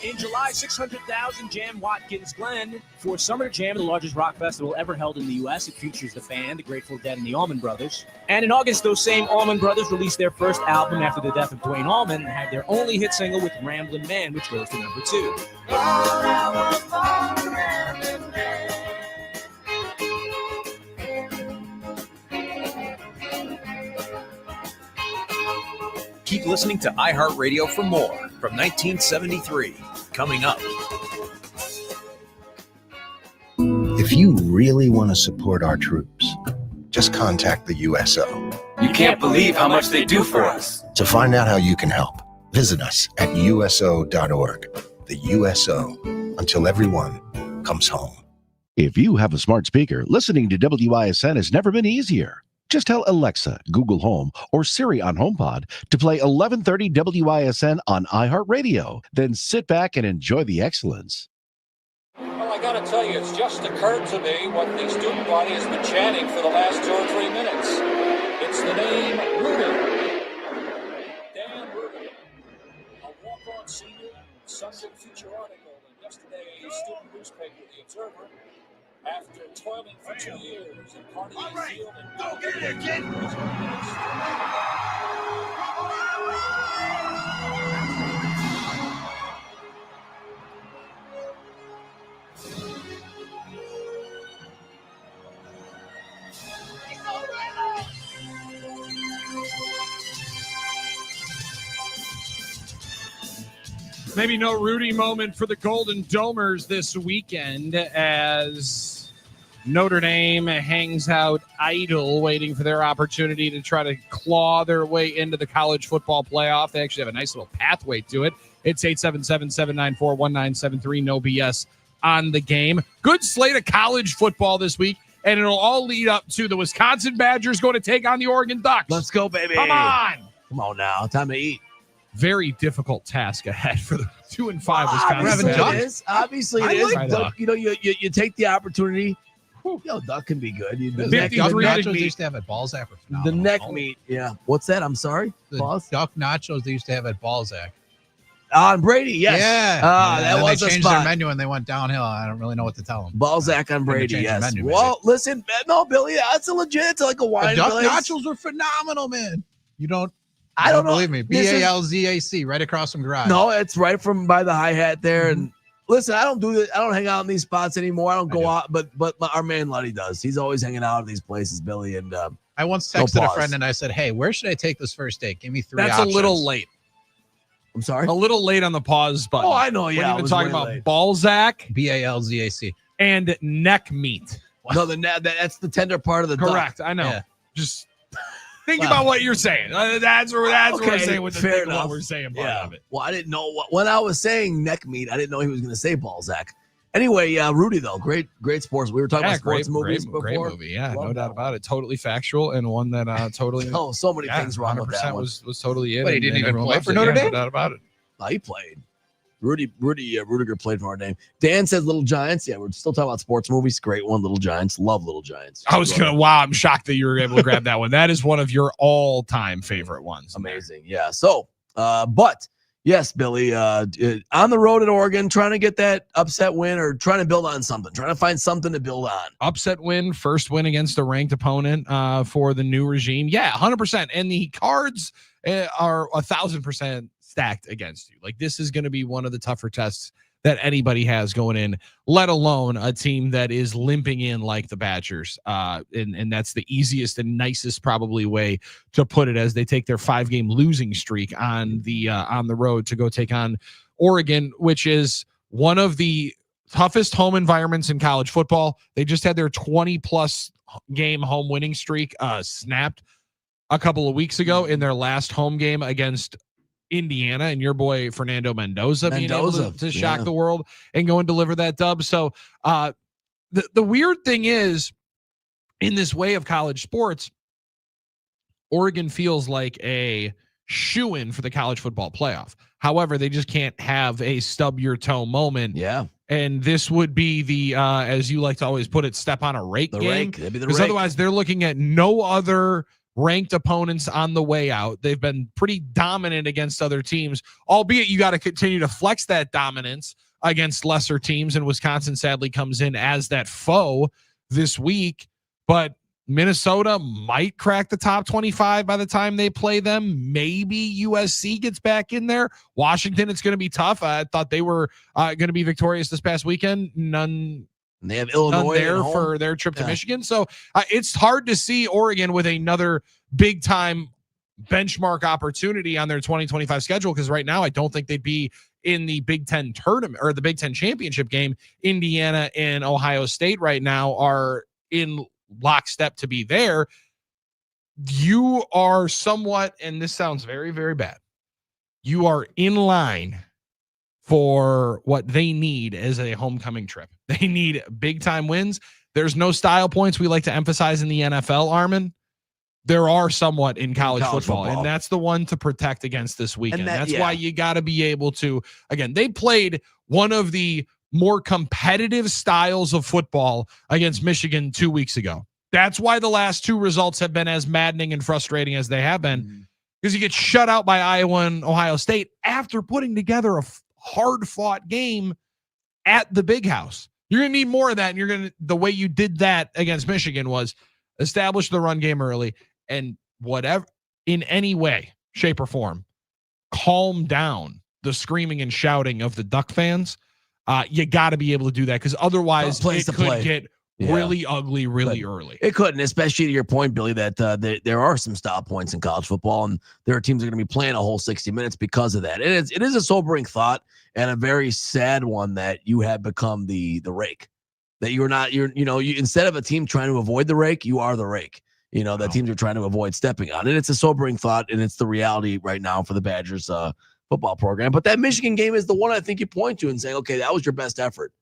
In July, 600,000 Jam Watkins Glen for Summer Jam, the largest rock festival ever held in the U.S. It features the Fan, the Grateful Dead, and the Allman Brothers. And in August, those same Allman Brothers released their first album after the death of Dwayne Allman and had their only hit single with Ramblin' Man, which goes to number 2. Keep listening to iHeartRadio for more from 1973. Coming up. If you really want to support our troops, just contact the USO. You can't believe how much they do for us. To find out how you can help, visit us at USO.org. The USO, until everyone comes home. If you have a smart speaker, listening to WISN has never been easier. Just tell Alexa, Google Home, or Siri on HomePod to play 1130 WISN on iHeartRadio. Then sit back and enjoy the excellence. Well, I got to tell you, it's just occurred to me what the student body has been chanting for the last 2 or 3 minutes. It's the name Rudy. Dan Rudy, a walk-on senior, subject feature article in yesterday's student newspaper, The Observer. After toiling for 2 years and partying right. Field and go get it, kid! Maybe no Rudy moment for the Golden Domers this weekend as Notre Dame hangs out idle, waiting for their opportunity to try to claw their way into the college football playoff. They actually have a nice little pathway to it. It's 877-794-1973. No BS on the game. Good slate of college football this week, and it'll all lead up to the Wisconsin Badgers going to take on the Oregon Ducks. Let's go, baby. Come on. Come on now. Time to eat. Very difficult task ahead for the 2-5 Wisconsin Badgers. Obviously it is. But, you know, you take the opportunity. Yo, duck can be good. The duck nachos they used to have at Balzac were phenomenal. The neck meat, yeah. What's that? I'm sorry. The duck nachos they used to have at Balzac. On Brady, yes. Yeah. That was they a changed spot. their menu and they went downhill. I don't really know what to tell them. Balzac on Brady, change the yes. menu, Well, listen, no, Billy, that's a legit. It's like a wine The duck place. nachos were phenomenal, man. You don't. I don't know. Believe me. This is- BALZAC, right across from Garage. No, it's right from by the hi-hat there. And listen, I don't do it. I don't hang out in these spots anymore. I don't go out, but our man Luddy does. He's always hanging out at these places, Billy. And I once texted a friend and I said, "Hey, where should I take this first date? Give me 3 That's options." a little late. I'm sorry? A little late on the pause button. Oh, I know, yeah, We're I even was talking way about late. Balzac, BALZAC, and neck meat. No, that's the tender part of the Correct. duck. I know. Yeah. Just think about what you're saying. That's what we're Okay, saying with the fair thing, what enough. we're saying part Yeah. of it. Well, I didn't know when I was saying neck meat. I didn't know he was going to say Balzac. Anyway, Rudy though, great sports. We were talking about sports movies before. Great movie. Yeah, Love no that doubt about it. Totally factual and one that totally. Oh, so many things wrong with that 100% one. was totally it. Wait, he and- didn't and even everyone play loves for it. Notre Yeah, Dame? No doubt about it. No, he played. Rudiger played for our name. Dan says Little Giants. Yeah, we're still talking about sports movies. Great one, Little Giants. Love Little Giants. I'm shocked that you were able to grab that one. That is one of your all-time favorite ones. Amazing. Yeah. So, but yes, Billy, on the road at Oregon, trying to get that upset win or trying to build on something, trying to find something to build on. Upset win, first win against a ranked opponent for the new regime. Yeah, 100%. And the cards are 1,000% stacked against you. Like, this is going to be one of the tougher tests that anybody has going in, let alone a team that is limping in like the Badgers. And that's the easiest and nicest probably way to put it, as they take their 5-game losing streak on the road to go take on Oregon, which is one of the toughest home environments in college football. They just had their 20-plus game home winning streak snapped a couple of weeks ago in their last home game against Indiana and your boy Fernando Mendoza being able to shock yeah. the world and go and deliver that dub. So the weird thing is, in this way of college sports, Oregon feels like a shoo-in for the college football playoff. However, they just can't have a stub your toe moment. Yeah. And this would be the, as you like to always put it, step on a rake game. That'd be the Because rake. otherwise they're looking at no other ranked opponents on the way out. They've been pretty dominant against other teams, albeit you got to continue to flex that dominance against lesser teams. And Wisconsin sadly comes in as that foe this week. But Minnesota might crack the top 25 by the time they play them. Maybe USC gets back in there. Washington, it's going to be tough. I thought they were going to be victorious this past weekend. None. And they have Illinois there for their trip to Michigan. So it's hard to see Oregon with another big time benchmark opportunity on their 2025 schedule. Because right now I don't think they'd be in the Big Ten tournament or the Big Ten championship game. Indiana and Ohio State right now are in lockstep to be there. You are somewhat, and this sounds very, very bad, you are in line for what they need as a homecoming trip. They need big time wins. There's no style points we like to emphasize in the NFL, Armin. There are somewhat in college football, and that's the one to protect against this weekend. That's why you got to be able to, again, they played one of the more competitive styles of football against Michigan 2 weeks ago. That's why the last two results have been as maddening and frustrating as they have been, because you get shut out by Iowa and Ohio State after putting together a hard-fought game at the Big House. You're going to need more of that, and the way you did that against Michigan was establish the run game early and whatever, in any way, shape, or form, calm down the screaming and shouting of the Duck fans. You got to be able to do that, because otherwise it could get really ugly really early. It couldn't, especially to your point, Billy, that there are some style points in college football, and there are teams that are going to be playing a whole 60 minutes because of that. It is a sobering thought and a very sad one that you have become the rake. That you instead of a team trying to avoid the rake, you are the rake. That teams are trying to avoid stepping on it. It's a sobering thought, and it's the reality right now for the Badgers football program. But that Michigan game is the one I think you point to and say, okay, that was your best effort,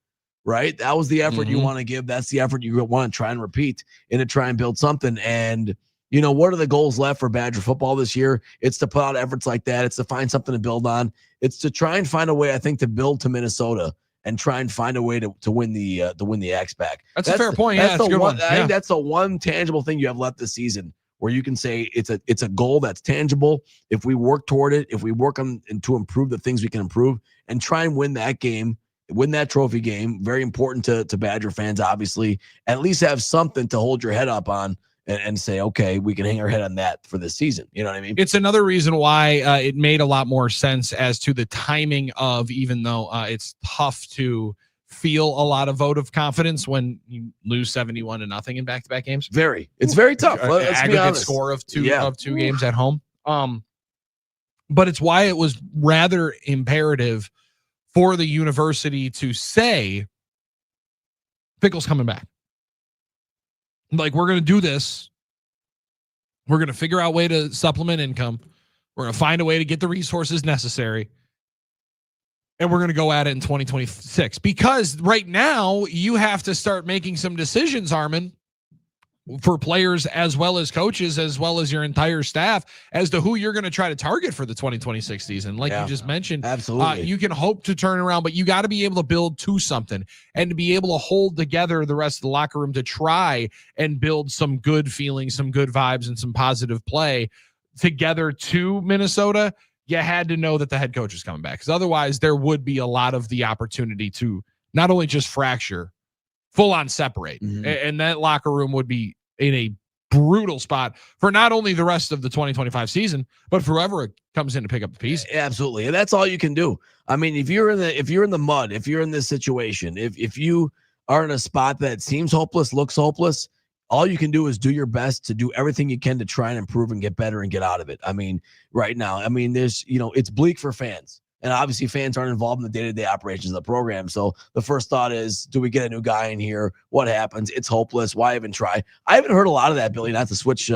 right? That was the effort you want to give. That's the effort you want to try and repeat and to try and build something. And, what are the goals left for Badger football this year? It's to put out efforts like that. It's to find something to build on. It's to try and find a way, I think, to build to Minnesota and try and find a way to win the Axe back. That's a fair point. That's a good one. I think that's the one tangible thing you have left this season, where you can say it's a goal that's tangible. If we work toward it, if we work on and to improve the things we can improve and try and win that game, win that trophy game, very important to Badger fans, obviously, at least have something to hold your head up on and say, okay, we can hang our head on that for this season. You know what I mean? It's another reason why it made a lot more sense as to the timing of, even though it's tough to feel a lot of vote of confidence when you lose 71-0 in back-to-back games. It's very tough. Let's be aggregate honest. Score of two games at home. But it's why it was rather imperative for the university to say, Fickell's coming back. Like, we're going to do this. We're going to figure out a way to supplement income. We're going to find a way to get the resources necessary. And we're going to go at it in 2026. Because right now, you have to start making some decisions, Armin, for players as well as coaches, as well as your entire staff, as to who you're going to try to target for the 2026 season. Like you just mentioned, absolutely, you can hope to turn around, but you got to be able to build to something and to be able to hold together the rest of the locker room to try and build some good feelings, some good vibes, and some positive play together to Minnesota. You had to know that the head coach is coming back, because otherwise there would be a lot of the opportunity to not only just fracture, full on separate. And that locker room would be in a brutal spot for not only the rest of the 2025 season, but for whoever comes in to pick up the piece. Absolutely. And that's all you can do. I mean, if you're in the mud, if you're in this situation, if you are in a spot that seems hopeless, looks hopeless, all you can do is do your best to do everything you can to try and improve and get better and get out of it. I mean, right now, there's, it's bleak for fans. And obviously fans aren't involved in the day-to-day operations of the program. So the first thought is, do we get a new guy in here? What happens? It's hopeless. Why even try? I haven't heard a lot of that, Billy, not to switch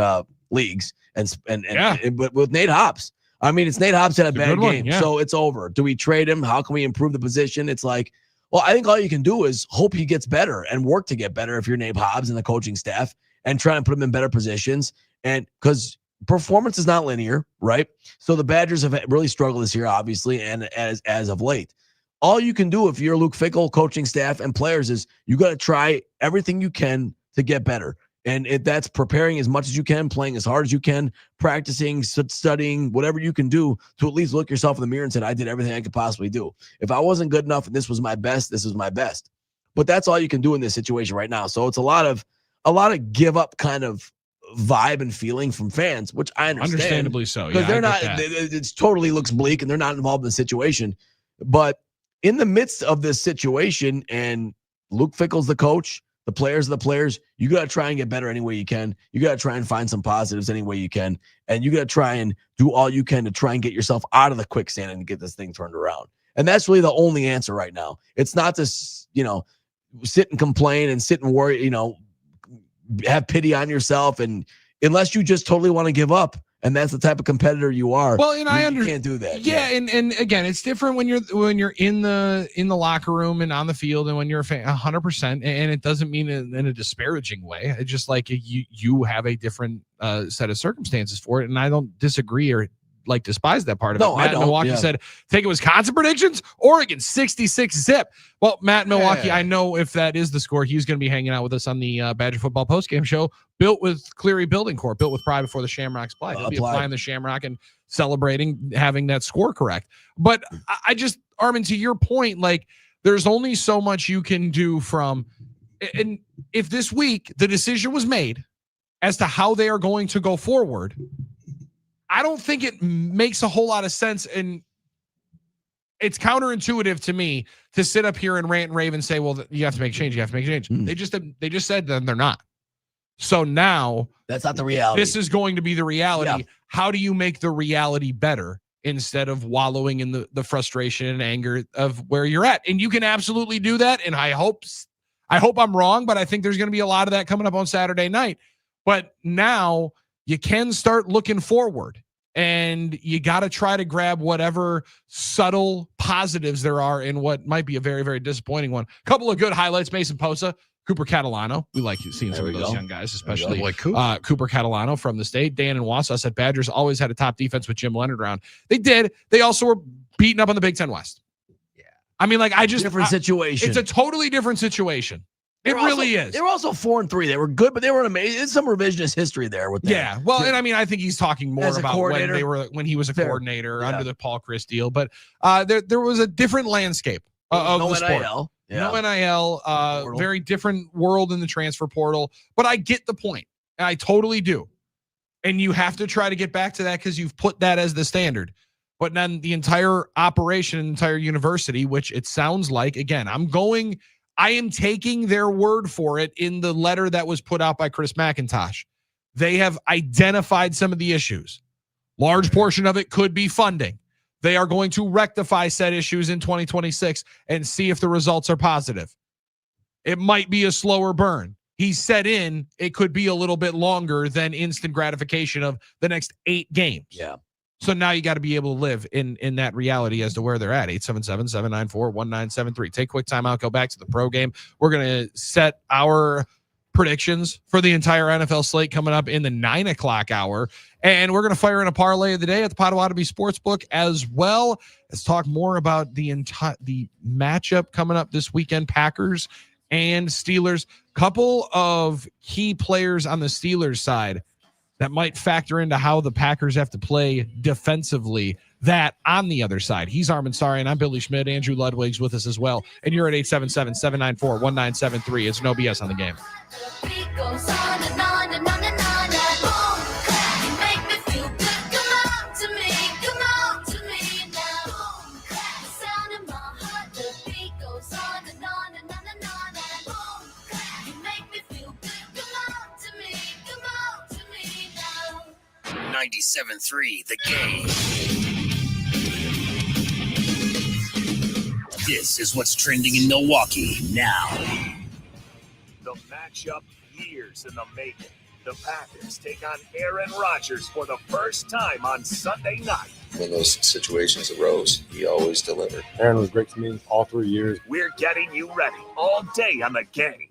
leagues. But with Nate Hobbs, I mean, it's Nate Hobbs had a It's a bad good one, game, yeah. so it's over. Do we trade him? How can we improve the position? It's like, well, I think all you can do is hope he gets better and work to get better if you're Nate Hobbs and the coaching staff and try and put him in better positions. And because performance is not linear, right? So the Badgers have really struggled this year, obviously, and as of late. All you can do if you're Luke Fickell, coaching staff, and players is you got to try everything you can to get better. And that's preparing as much as you can, playing as hard as you can, practicing, studying, whatever you can do to at least look yourself in the mirror and say, I did everything I could possibly do. If I wasn't good enough and this was my best, this is my best. But that's all you can do in this situation right now. So it's a lot of give up kind of vibe and feeling from fans, which I understand. Understandably so. Because Yeah, they're I not, get that. it totally looks bleak and they're not involved in the situation. But in the midst of this situation, and Luke Fickell's the coach, the players are the players, you got to try and get better any way you can. You got to try and find some positives any way you can. And you got to try and do all you can to try and get yourself out of the quicksand and get this thing turned around. And that's really the only answer right now. It's not to, sit and complain and sit and worry, have pity on yourself. And unless you just totally want to give up, and that's the type of competitor you are. Well, and you can't do that. Yeah, and again, it's different when you're in the locker room and on the field, and when you're a fan, 100%. And it doesn't mean in a disparaging way. It's just like you have a different set of circumstances for it, and I don't disagree or despise that part of it. Matt I don't. Milwaukee said, take Wisconsin predictions, Oregon 66-zip. Well, Matt Milwaukee, I know if that is the score, he's going to be hanging out with us on the Badger Football postgame show, built with Cleary Building Corp, built with pride before the Shamrocks play. He'll be applying the Shamrock and celebrating having that score correct. But I just, Armin, to your point, there's only so much you can do from, and if this week the decision was made as to how they are going to go forward, I don't think it makes a whole lot of sense, and it's counterintuitive to me to sit up here and rant and rave and say, well, you have to make a change. You have to make a change. They just said that they're not. So now that's not the reality. This is going to be the reality. Yeah. How do you make the reality better instead of wallowing in the frustration and anger of where you're at? And you can absolutely do that. And I hope I'm wrong, but I think there's going to be a lot of that coming up on Saturday night. But now you can start looking forward, and you got to try to grab whatever subtle positives there are in what might be a very, very disappointing one. A couple of good highlights: Mason Posa, Cooper Catalano. We like seeing some of those young guys, especially Cooper Catalano from the state. Dan and Wausau said Badgers always had a top defense with Jim Leonard around. They did. They also were beaten up on the Big Ten West. Yeah. I mean, different situation. It's a totally different situation. It really is. They were also 4-3. They were good, but they were amazing. It's some revisionist history there with that. Yeah. Well, and I mean, I think he's talking more about when he was a coordinator under the Paul Chryst deal. But there was a different landscape of the sport. NIL. No NIL. Very different world in the transfer portal. But I get the point. I totally do. And you have to try to get back to that because you've put that as the standard. But then the entire operation, entire university, which it sounds like, again, I am taking their word for it in the letter that was put out by Chris McIntosh. They have identified some of the issues. Large portion of it could be funding. They are going to rectify said issues in 2026 and see if the results are positive. It might be a slower burn. He said it could be a little bit longer than instant gratification of the next 8 games. Yeah. So now you got to be able to live in that reality as to where they're at. 877-794-1973. Take a quick time out. Go back to the pro game. We're going to set our predictions for the entire NFL slate coming up in the 9 o'clock hour. And we're going to fire in a parlay of the day at the Potawatomi Sportsbook as well. Let's talk more about the matchup coming up this weekend, Packers and Steelers. Couple of key players on the Steelers side that might factor into how the Packers have to play defensively. That on the other side. He's Armin Sari, and I'm Billy Schmidt. Andrew Ludwig's with us as well. And you're at 877-794-1973. It's no BS on the game. .97.3 The Game. This is what's trending in Milwaukee now. The matchup years in the making. The Packers take on Aaron Rodgers for the first time on Sunday night. When those situations arose, he always delivered. Aaron was great to me all 3 years. We're getting you ready all day on the game.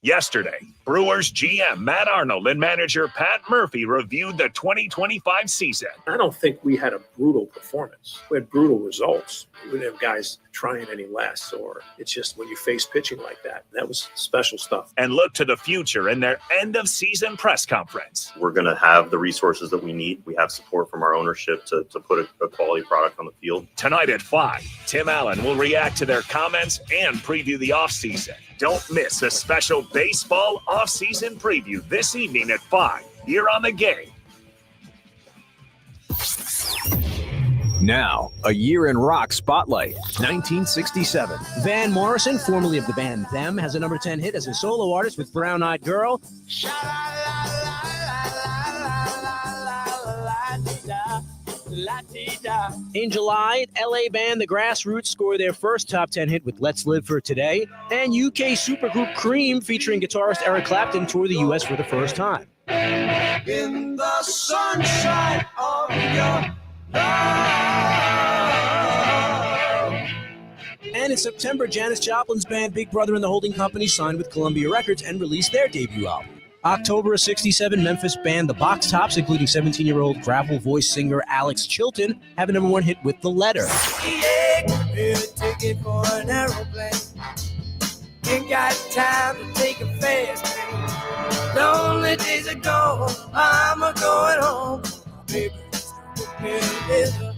Yesterday, Brewers GM Matt Arnold and manager Pat Murphy reviewed the 2025 season. I don't think we had a brutal performance. We had brutal results. We didn't have guys trying any less, or it's just when you face pitching like that, that was special stuff. And look to the future in their end-of-season press conference. We're going to have the resources that we need. We have support from our ownership to put a quality product on the field. Tonight at 5, Tim Allen will react to their comments and preview the offseason. Don't miss a special baseball offseason preview this evening at 5 here on The Game. Now, a year in rock spotlight, 1967. Van Morrison, formerly of the band Them, has a number 10 hit as a solo artist with Brown Eyed Girl. In July, LA band The Grassroots scored their first top 10 hit with Let's Live for Today. And UK supergroup Cream, featuring guitarist Eric Clapton, toured the US for the first time. In the sunshine of your And in September, Janis Joplin's band Big Brother and the Holding Company signed with Columbia Records and released their debut album. October of '67, Memphis band The Box Tops, including 17-year-old gravel voice singer Alex Chilton, have a number 1 hit with The Letter. ticket for an aeroplane. Ain't got time to take a fast train. Lonely days are gone, I'm a-going home. My baby used to put me together.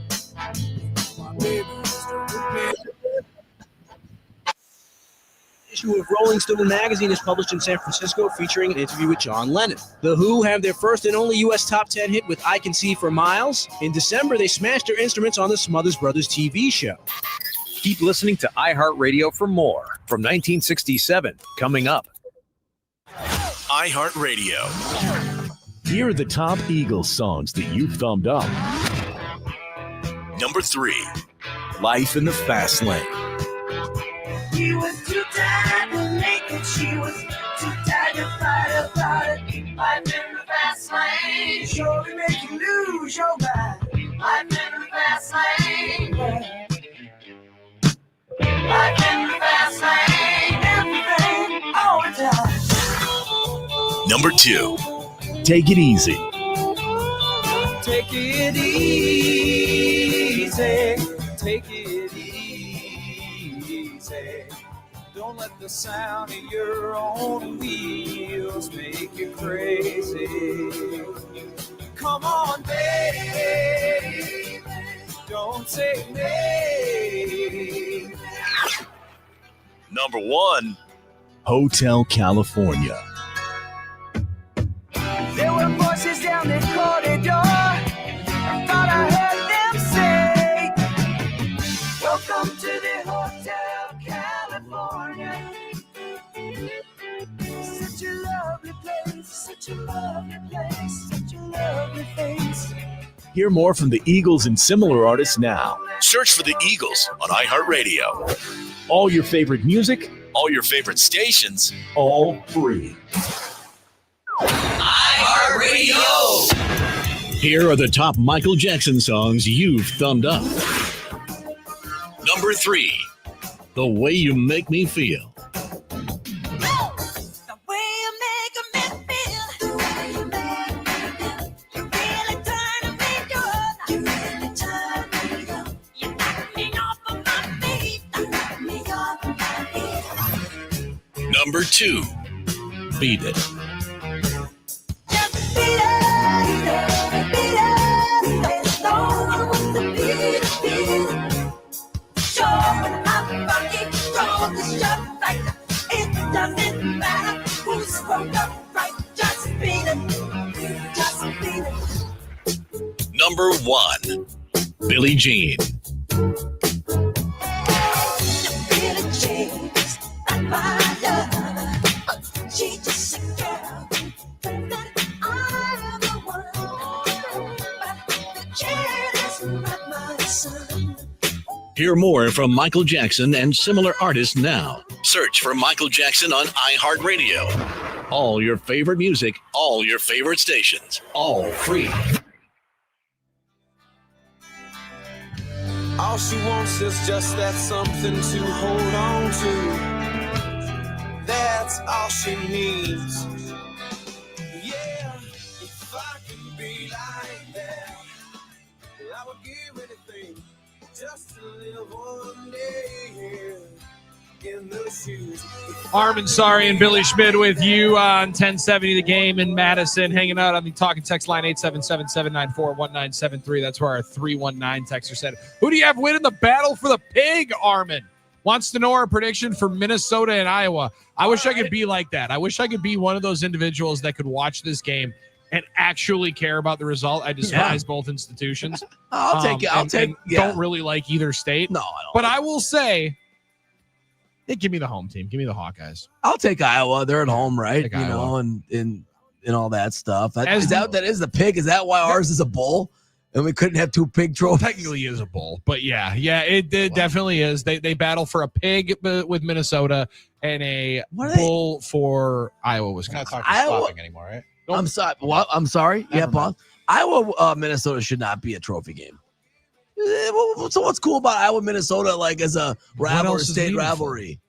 My baby used to put me together. Issue of Rolling Stone magazine is published in San Francisco, featuring an interview with John Lennon. The Who have their first and only U.S. top 10 hit with I Can See for Miles. In December, they smashed their instruments on the Smothers Brothers TV show. Keep listening to iHeartRadio for more from 1967 coming up. iHeartRadio. Here are the top Eagles songs that you've thumbed up. Number 3, Life in the Fast Lane. He was too tired to make it. She was too tired to fight about it. Life in the fast lane surely make you lose your mind. Life in the fast lane. Life in the fast lane. Everything, all the time. Number 2, Take It Easy. Take it easy. Take it easy. Don't let the sound of your own wheels make you crazy. Come on, baby. Don't say maybe. Number 1, Hotel California. There were voices down the corridor. I thought I heard them say, welcome to the Hotel California. Such a lovely place, such a lovely place, such a lovely place. Hear more from the Eagles and similar artists now. search for the Eagles on iHeartRadio. All your favorite music, all your favorite stations, all free. iHeartRadio. Here are the top Michael Jackson songs you've thumbed up. Number 3, The Way You Make Me Feel. Number 2, Beat It. Number 1, Billie Jean. Hear more from Michael Jackson and similar artists now. Search for Michael Jackson on iHeartRadio. All your favorite music, all your favorite stations, all free. all she wants is just that something to hold on to. That's all she needs. Yeah, if I can be like that, I would give anything just to live one day here in those shoes. Armin Sari and Billy Schmidt with you on 1070 The Game in Madison, hanging out on the talking text line 877-794-1973. That's where our 319 texter said, who do you have winning the battle for the pig, Armin? Wants to know our prediction for Minnesota and Iowa. I wish I could be like that. I wish I could be one of those individuals that could watch this game and actually care about the result. I despise both institutions. I'll take it. Don't really like either state. No, I don't. But I will say, give me the home team. Give me the Hawkeyes. I'll take Iowa. They're at home, right? Take You Iowa. know, and all that stuff. That As- is the pig? Is that why ours is a bull? And we couldn't have two pig trophies? Technically is a bull, but yeah, it definitely is. They battle for a pig with Minnesota and a bull for Iowa, Wisconsin. Iowa anymore, right? I'm sorry. What? I'm sorry. Yeah, Paul. Iowa, Minnesota should not be a trophy game. So what's cool about Iowa, Minnesota, like as a rivalry, else is state meaningful? rivalry?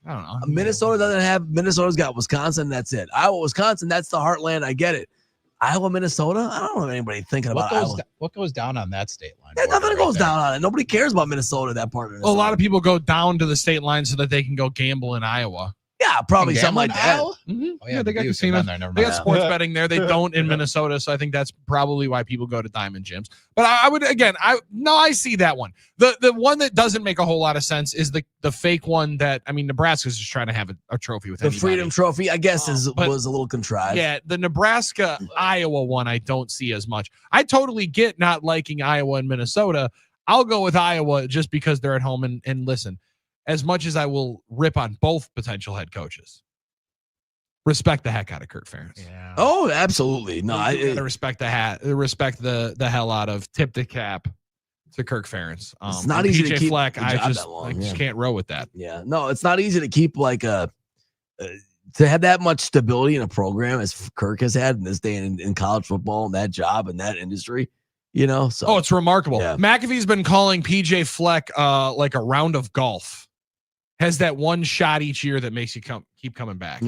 I don't know. Minnesota's got Wisconsin. That's it. Iowa, Wisconsin. That's the heartland. I get it. Iowa, Minnesota. I don't know anythody thinking about Iowa. What goes down on that state line? Yeah, nothing goes down on it. Nobody cares about Minnesota. That part of it. A lot of people go down to the state line so that they can go gamble in Iowa. Yeah, probably something like that. Oh, Yeah, they got Duke, casinos. and then never They got mind. sports betting there. They don't in Minnesota, so I think that's probably why people go to Diamond Gyms. But I would again, I see that one. The one that doesn't make a whole lot of sense is the fake one that Nebraska's just trying to have a trophy with The anybody. Freedom Trophy, I guess, but- was a little contrived. Yeah, the Nebraska Iowa one I don't see as much. I totally get not liking Iowa and Minnesota. I'll go with Iowa just because they're at home and listen. As much as I will rip on both potential head coaches, respect the heck out of Kurt Ferentz. Yeah. Oh, absolutely. No, You gotta respect the hell out of tip the cap to Kirk Ferentz. It's not and easy PJ to keep Fleck. a I job just that long, I just yeah. can't row with that. Yeah, no, it's not easy to keep like to have that much stability in a program as Kirk has had in this day in college football and that job and that industry. You know, so Oh, it's remarkable. Yeah. McAfee's been calling PJ Fleck like a round of golf. Has that one shot each year that makes you keep coming back.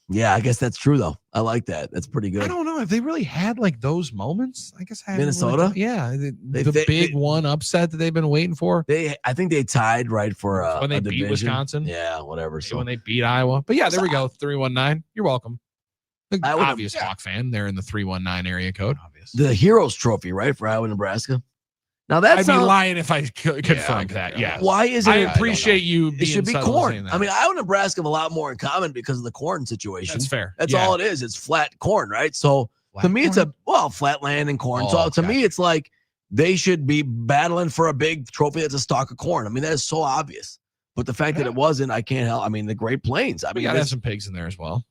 Yeah, I guess that's true though. I like that. That's pretty good. I don't know if they really had like those moments. I guess I haven't Minnesota? really- yeah, the They- big one upset that they've been waiting for. I think they tied right for when they a beat division. Wisconsin. Yeah, whatever. So When they beat Iowa. But yeah, there we go. 319. You're welcome. The I would've- obvious Hawk fan there in the 319 area code. the Heroes Trophy, right, for Iowa, Nebraska. Now that's I'd be lying if I confirmed that. Yeah. Why isn't I it? appreciate you It being should be subtle corn. saying that. I mean, Iowa and Nebraska have a lot more in common because of the corn situation. That's fair. That's Yeah. all it is. It's flat corn, right? So to me, it's flat land and corn. So to me, it's like they should be battling for a big trophy that's a stalk of corn. I mean, that is so obvious. But the fact that it wasn't, I can't help. I mean, the Great Plains. I we mean, gotta have this- some pigs in there as well.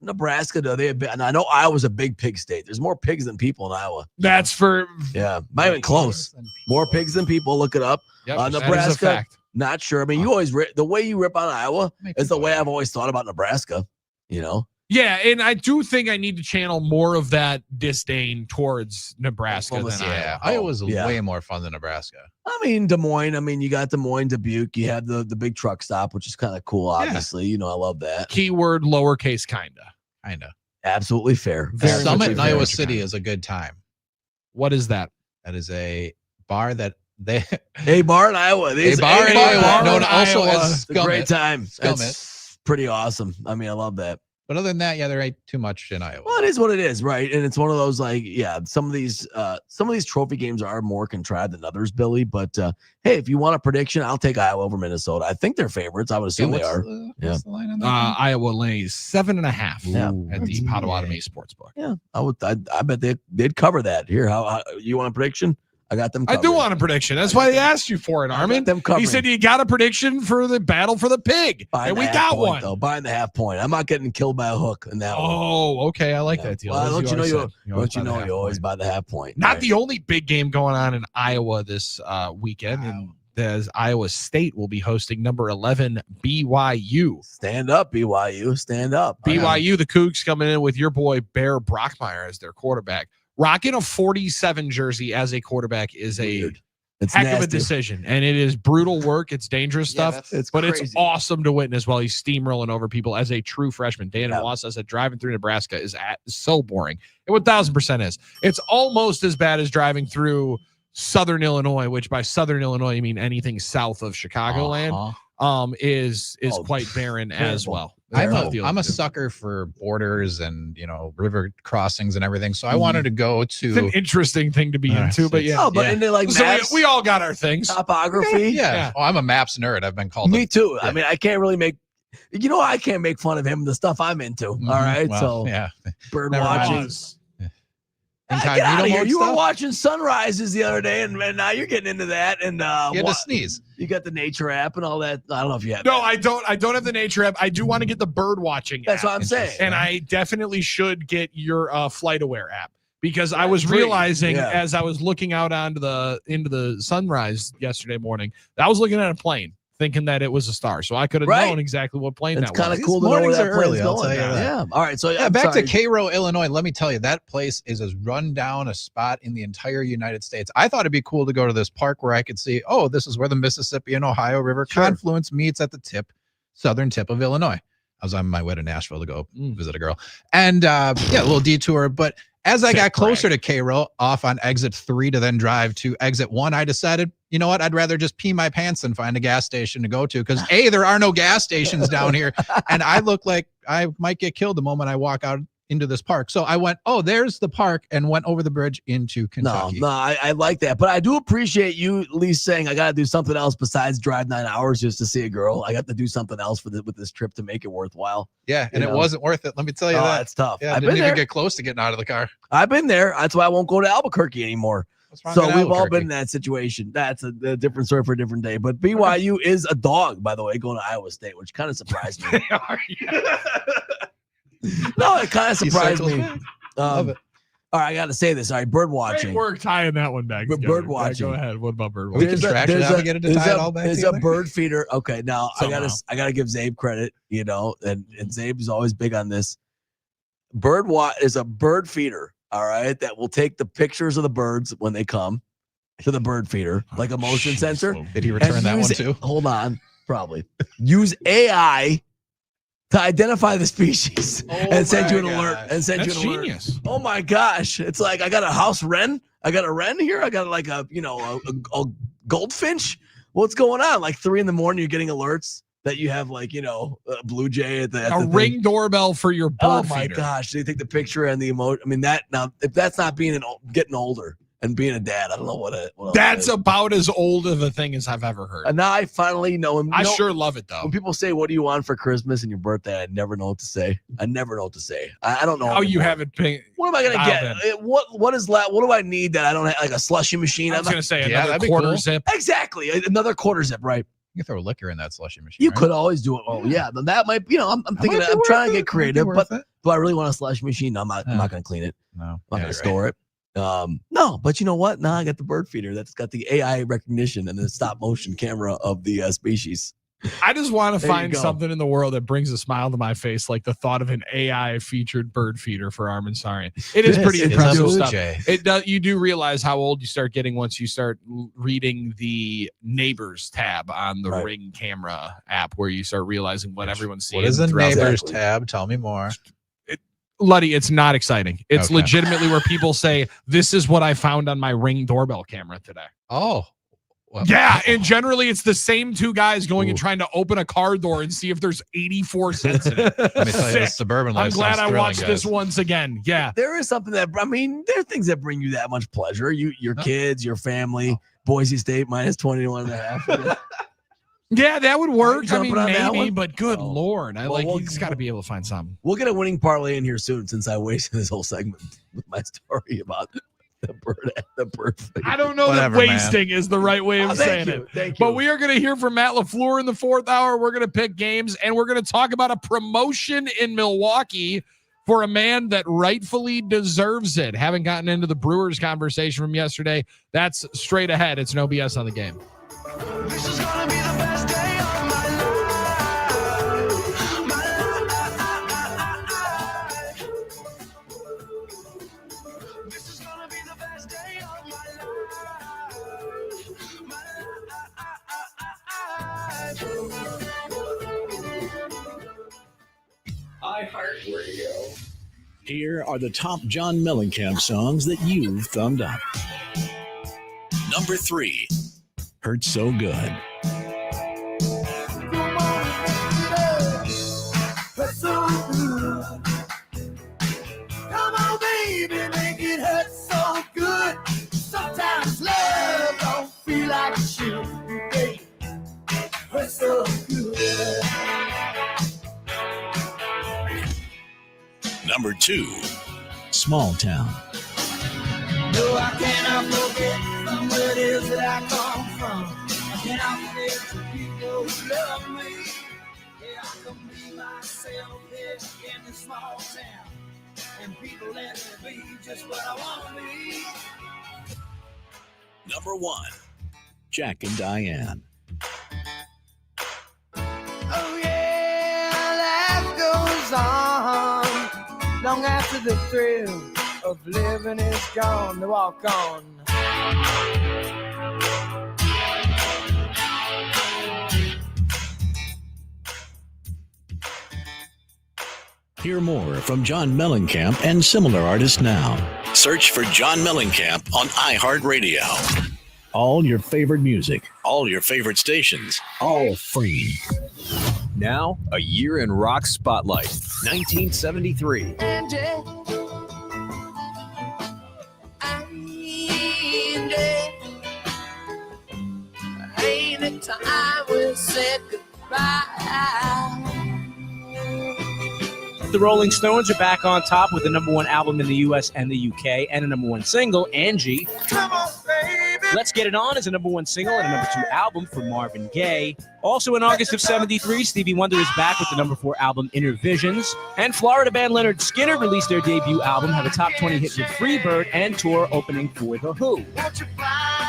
Nebraska, though, they have been, and I know Iowa's a big pig state. There's more pigs than people in Iowa. That's for Yeah, not even close. More pigs than people. Look it up. Yep, that is a Nebraska, fact. not sure. I mean, you always the way you rip on Iowa is the way I've always thought about Nebraska. You know, Yeah, and I do think I need to channel more of that disdain towards Nebraska than Yeah, Iowa. Iowa's Yeah. way more fun than Nebraska. I mean Des Moines. I mean, you got Des Moines, Dubuque. You have the big truck stop, which is kind of cool. Obviously, you know, I love that. Keyword lowercase kinda. Absolutely fair. Summit in fair. Iowa City is a good time. What is that? That is a bar that they A bar in Iowa. A bar in Iowa, known in also Iowa. as It's a great Scummit. time. Scummit. It's pretty awesome. I mean, I love that. But other than that, yeah, there ain't too much in Iowa. Well, it is what it is, right? And it's one of those like, yeah, some of these trophy games are more contrived than others, Billy. But hey, if you want a prediction, I'll take Iowa over Minnesota. I think they're favorites. I would assume they are. Yeah, the line on that? Iowa lays 7.5 Yeah. at the Potawatomi Sportsbook. yeah. I bet they'd cover that. Here, how you want a prediction? I got them. I do want a prediction. That's why they asked you for it, Armin. them He covering. said you got a prediction for the battle for the pig, Buying and the we half got point, one. though. Buying the half point. I'm not getting killed by a hook in that one. Oh, okay. I like that deal. Well, As don't you know always you said. always don't you buy the know half you always point. buy the half point. Not right? the only big game going on in Iowa this weekend, and as Iowa State will be hosting number 11 BYU. Stand up, BYU. Stand up. BYU, the Cougs coming in with your boy Bear Brockmeyer as their quarterback. Rocking a 47 jersey as a quarterback is a It's heck of a nasty. decision, and it is brutal work. It's dangerous stuff, it's but crazy. it's awesome to witness while he's steamrolling over people as a true freshman. Dan and Wass said driving through Nebraska is so boring. It 1000% is. It's almost as bad as driving through Southern Illinois, which by Southern Illinois you mean anything south of Chicagoland. Is quite barren as well. I'm a sucker for borders and river crossings and everything. So I wanted to go to. It's an interesting thing to be into, but yeah. Oh, but into like So maps, we all got our things. topography. Yeah. Oh, I'm a maps nerd. I've been called. Me too. I mean, I can't really make. I can't make fun of him. The stuff I'm into. All right, Well, so yeah. bird Never watching. mind. Get out of here. mode You were stuff? watching sunrises the other day, and now you're getting into that. And You had to sneeze. You got the nature app and all that. I don't know if you have. No, I don't have the nature app. I do want to get the bird watching That's app. what I'm saying. And I definitely should get your Flight Aware app, because I was free. realizing Yeah. as I was looking out into the sunrise yesterday morning, that I was looking at a plane thinking that it was a star. So I could have Right. known exactly what plane It's that kind was. of cool to know where mornings that are early, plane's I'll going. tell you that. Yeah. All right. So Yeah, I'm back sorry. to Cairo, Illinois. Let me tell you, that place is as run down a spot in the entire United States. I thought it'd be cool to go to this park where I could see, this is where the Mississippi and Ohio River confluence meets at the southern tip of Illinois. I was on my way to Nashville to go visit a girl. And a little detour. But as I got closer to Cairo, off on exit 3 to then drive to exit 1, I decided, you know what? I'd rather just pee my pants than find a gas station to go to, because there are no gas stations down here, and I look like I might get killed the moment I walk out into this park. So I went, there's the park, and went over the bridge into Kentucky. No, I like that, but I do appreciate you at least saying I got to do something else besides drive 9 hours just to see a girl. I got to do something else with this trip to make it worthwhile. Yeah, and it wasn't worth it. Let me tell you that. That's tough. Yeah, I I've didn't been even there. get close to getting out of the car. I've been there. That's why I won't go to Albuquerque anymore. wrong So with we've all Albuquerque? been in that situation. That's a different story for a different day. But BYU is a dog, by the way, going to Iowa State, which kind of surprised me. No, it kind of surprised me. Love it. All right, I got to say this. All right, bird watching. Great work tying that one back. But together. bird watching. Yeah, go ahead. What about bird We watching? contractually obligated to tie it all back There's together? a bird feeder. Okay, now I Somehow. gotta give Zabe credit, and Zabe is always big on this. Is a bird feeder, all right, that will take the pictures of the birds when they come to the bird feeder, like a motion sensor. Did he return and that one use- too? Hold on, probably. Use AI to identify the species and send you an alert. And send That's you an alert. genius. Oh my gosh. It's like I got a house wren. I got a wren here. I got like a goldfinch. What's going on? Like 3 a.m, you're getting alerts that you have like, a blue jay at the A thing. ring doorbell for your bird Oh my feeder. gosh. They take the picture and the emoji. I mean, if that's not being getting older and being a dad, I don't know what That's about as old of a thing as I've ever heard. And now I finally know him. I sure love it though. When people say, "What do you want for Christmas and your birthday?" I never know what to say. I don't know. How you anymore. haven't paid. What am I gonna dialed get? What is left? What do I need that I don't have? Like a slushy machine? I was I'm gonna say Yeah, another that'd be quarter cool. zip. Exactly, another quarter zip, right? You can throw liquor in that slushy machine. You right? could always do it. Oh yeah, then that might. I'm thinking. might be I'm trying to worth get it. creative, Might be but worth it. do I really want a slushy machine? No, I'm not. I'm not gonna clean it. No, I'm not yeah, gonna you're store it. No, but you know what? Now I got the bird feeder that's got the AI recognition and the stop motion camera of the species. I just want to There you find go. something in the world that brings a smile to my face, like the thought of an AI featured bird feeder for Armin Sarian. It is Yes, pretty it's impressive a stuff. Jay. It does. You do realize how old you start getting once you start reading the neighbors tab on the Right. Ring camera app, where you start realizing what everyone's seeing. What is the throughout neighbors Exactly. tab? Tell me more. Luddy, it's not exciting. It's Okay. legitimately where people say, "This is what I found on my Ring doorbell camera today." Oh, well, Yeah, and generally it's the same two guys going and trying to open a car door and see if there's 84 cents in it. let me tell you, Sick. the suburban I'm life glad sounds I thrilling, watched guys. this once again. Yeah. There is something that there are things that bring you that much pleasure. Your kids, your family. Boise State minus 21.5. Yeah, that would work. I jumping mean, on that maybe, one? but good Lord. Well, He's got to be able to find something. We'll get a winning parlay in here soon, since I wasted this whole segment with my story about the bird thing. I don't know Whatever, that man. wasting is the right way of Oh, saying thank you, it. thank you. But we are going to hear from Matt LaFleur in the 4th hour. We're going to pick games, and we're going to talk about a promotion in Milwaukee for a man that rightfully deserves it. Haven't gotten into the Brewers conversation from yesterday. That's straight ahead. It's no BS on the game. This is gonna be the best day of my life. This is gonna be the best day of my life. iHeartRadio. Here are the top John Mellencamp songs that you've thumbed up. Number 3, Hurt So Good. Hurt so good. Come on, baby, make it hurt so good. Sometimes love don't feel like it should, baby. Hurt so good. Number 2, Small Town. No, I cannot forget from where it is that I come from. I cannot forget the people who love me. Yeah, I can be myself here in this small town. And people let me be just what I want to be. Number 1, Jack and Diane. Oh yeah, life goes on long after the thrill of living is gone. To walk on. Hear more from John Mellencamp and similar artists now. Search for John Mellencamp on iHeartRadio. All your favorite music, all your favorite stations, all free. Now, a year in rock spotlight, 1973. Ain't it time we said goodbye? The Rolling Stones are back on top with the number 1 album in the US and the UK and a number 1 single, Angie. Come on, baby. Let's Get It On is a number 1 single and a number 2 album for Marvin Gaye. Also in August of 73, Stevie Wonder is back with the number 4 album, Inner Visions. And Florida band Leonard Skinner released their debut album, have a top 20 hit with Freebird and tour opening for The Who. Won't you fly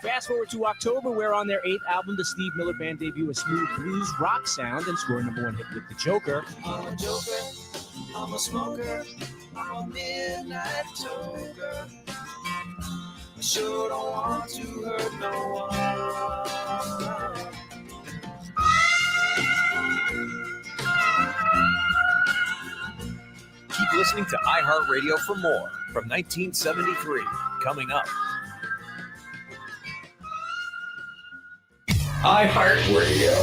Fast forward to October, where on their 8th album, the Steve Miller Band debut a smooth blues rock sound and scored number 1 hit with The Joker. I'm a joker, I'm a smoker, I'm a midnight toker. I sure don't want to hurt no one. Keep listening to iHeartRadio for more from 1973. Coming up. iHeartRadio.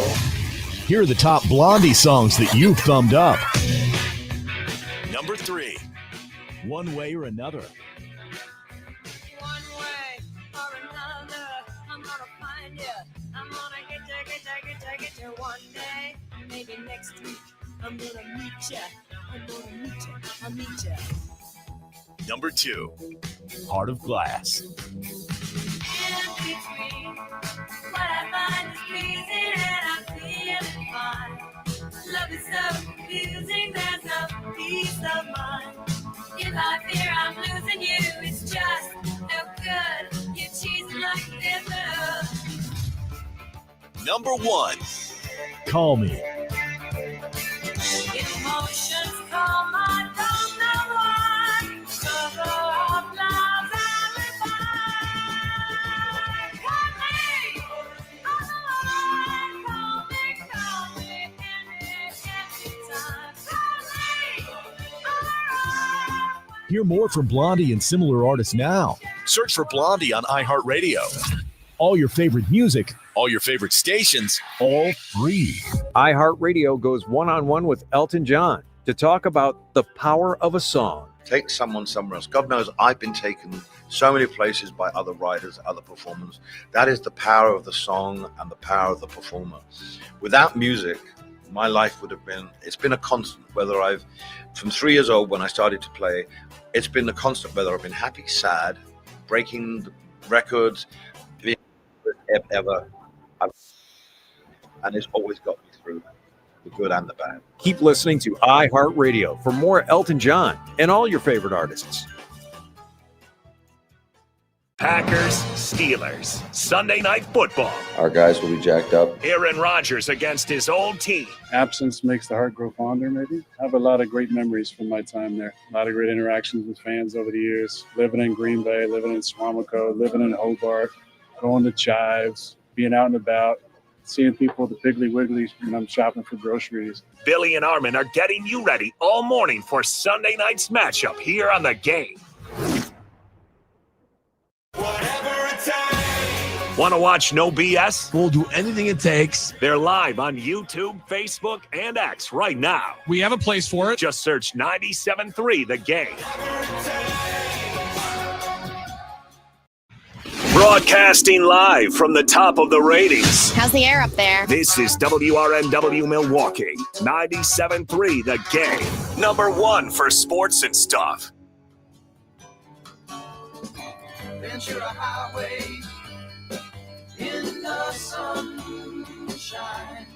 Here are the top Blondie songs that you've thumbed up. Number 3, One Way or Another. One way or another, I'm gonna find you. I'm gonna get you one day. Maybe next week, I'm gonna meet you. I'll meet you. Number 2, Heart of Glass. In between, what I find is pleasing and I'm feeling fine. Love is so confusing, there's no peace of mind. If I fear I'm losing you, it's just no good. You're cheesing like liver. Number 1, Call Me. Emotions come, I don't know why. Cover up love's alibi. Call me on the line. Call me anytime. Call me on the line. Hear more from Blondie and similar artists now. search for Blondie on iHeartRadio. All your favorite music, all your favorite stations, all free. iHeartRadio goes one-on-one with Elton John to talk about the power of a song. Take someone somewhere else. God knows I've been taken so many places by other writers, other performers. That is the power of the song and the power of the performer. Without music, my life would have been, it's been a constant, whether I've, from 3 years old when I started to play, it's been a constant, whether I've been happy, sad, breaking records, ever, and it's always got me through the good and the bad. Keep listening to iHeartRadio for more Elton John and all your favorite artists. Packers, Steelers, Sunday Night Football. Our guys will be jacked up. Aaron Rodgers against his old team. Absence makes the heart grow fonder, maybe. I have a lot of great memories from my time there. A lot of great interactions with fans over the years. Living in Green Bay, living in Swamico, living in Hobart, going to Chives, being out and about, seeing people at the Piggly Wiggly when I'm shopping for groceries. Billy and Armin are getting you ready all morning for Sunday night's matchup here on The Game. Want to watch No BS? We'll do anything it takes. They're live on YouTube, Facebook, and X right now. We have a place for it. Just search 97.3 The Game. Broadcasting live from the top of the ratings. How's the air up there? This is WRNW Milwaukee, 97.3 The Game. Number one for sports and stuff. Ventura Highway in the sunshine,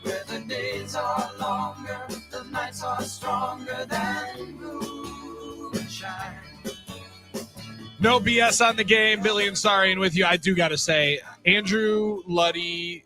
where the days are longer, the nights are stronger than moonshine. No BS on The Game. Billy and Sarian with you. I do got to say, Andrew Ludwig.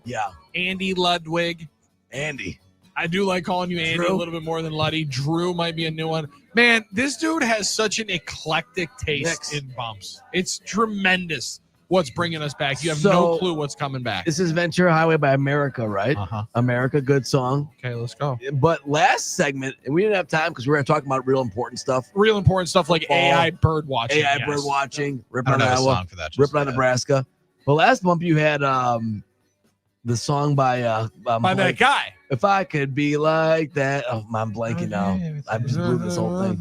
Yeah. Andy Ludwig. Andy. I do like calling you Andy Drew. a little bit more than Luddy. Drew might be a new one. Man, this dude has such an eclectic taste in bumps. It's tremendous what's bringing us back. You have no clue what's coming back. This is Ventura Highway by America, right? America, good song. Okay, let's go. But last segment, and we didn't have time because we were talking about real important stuff. Real important stuff like AI bird watching. AI yes. bird watching, I ripping don't on have a Iowa, song for that just ripping on yet. Nebraska. But last month you had the song by that guy. If I could be like that. Oh, I'm blanking now. I just blew this whole thing.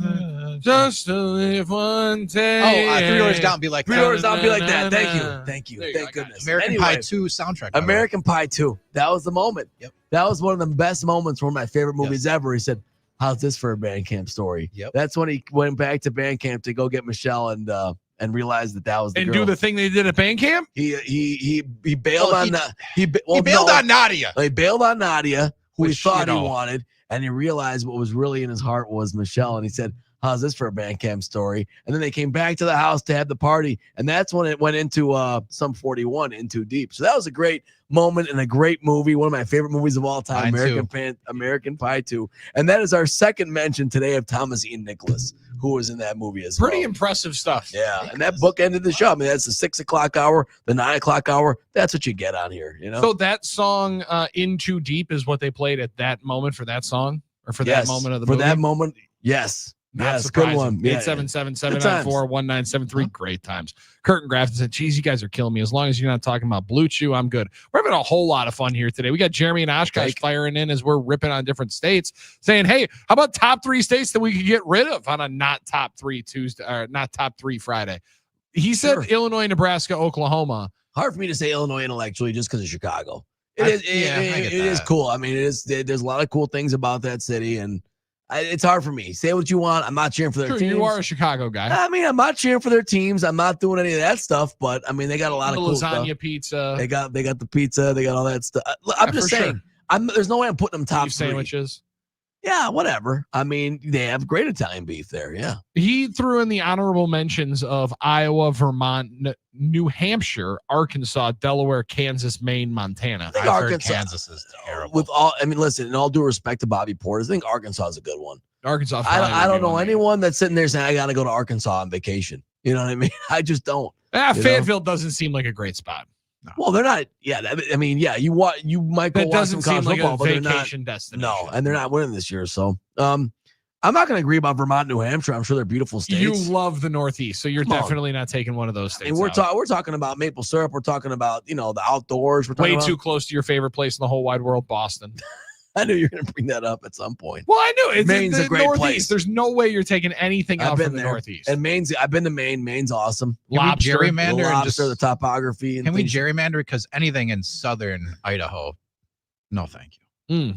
Just to live one day. Oh, 3 Doors Down, Be Like That. 3 Doors Down, Be Like That. Thank you. There you Thank go, goodness. American Anyway, Pie 2 soundtrack. by the way. American Pie 2. That was the moment. Yep. That was one of the best moments, one of my favorite movies ever. He said, how's this for a Bandcamp story? Yep. That's when he went back to Bandcamp to go get Michelle and realized that was the And girl. do the thing they did at Bandcamp? He bailed Oh, on he bailed on Nadia. He bailed on Nadia, who Which, he thought you he know. wanted, and he realized what was really in his heart was Michelle. And he said, how's this for a Bandcamp story? And then they came back to the house to have the party, and that's when it went into Sum 41, In Too Deep. So that was a great moment and a great movie, one of my favorite movies of all time, American Pie 2. And that is our second mention today of Thomas Ian Nicholas, who was in that movie as well. Pretty impressive stuff. Yeah, and that book ended the show. I mean, that's the 6 o'clock hour, the 9 o'clock hour. That's what you get on here, you know? So that song, In Too Deep, is what they played at that moment for that song? Or for that moment of the movie? For that moment, yes. Not Yes, good surprising. one. Yeah, 877-794-1973. Great times. Curtin Grafton said, geez, you guys are killing me. As long as you're not talking about Blue Chew, I'm good. We're having a whole lot of fun here today. We got Jeremy and Oshkosh firing in as we're ripping on different states, saying, hey, how about top 3 states that we could get rid of on a not top 3 Tuesday, or not top 3 Friday? He said Illinois, Nebraska, Oklahoma. Hard for me to say Illinois intellectually just because of Chicago. It I is get that. cool. I mean, there's a lot of cool things about that city, and it's hard for me. Say what you want. I'm not cheering for their Sure, teams. you are a Chicago guy. I mean, I'm not cheering for their teams. I'm not doing any of that stuff, but I mean, they got a lot The of cool lasagna stuff. pizza. They got the pizza. They got all that stuff. I'm just for saying. There's no way I'm putting them top Beef 3. sandwiches. Yeah, whatever. I mean, they have great Italian beef there. Yeah. He threw in the honorable mentions of Iowa, Vermont, New Hampshire, Arkansas, Delaware, Kansas, Maine, Montana. I think I've heard Arkansas, Kansas is terrible. with all, I mean, listen, in all due respect to Bobby Portis, I think Arkansas is a good one. Arkansas. I don't know anyone that's sitting there saying I got to go to Arkansas on vacation. You know what I mean? I just don't. you know? Fayetteville doesn't seem like a great spot. Well, they're not. Yeah, I mean, yeah, you might go That watch some doesn't seem college like football, a but they're not. vacation destination. No, and they're not winning this year. So, I'm not going to agree about Vermont, New Hampshire. I'm sure they're beautiful states. You love the Northeast, so you're Come on. definitely not taking one of those states. And we're out. talking about maple syrup. We're talking about the outdoors. We're talking way about, too close to your favorite place in the whole wide world, Boston. I knew you were going to bring that up at some point. Well, I knew it's Maine's the a great Northeast. place. There's no way you're taking anything I've out been from the there. Northeast. And Maine's. I've been to Maine. Maine's awesome. Can we Lobster, gerrymander the and lobster, just, the topography. And can we things. gerrymander? Because anything in southern Idaho, no, thank you. You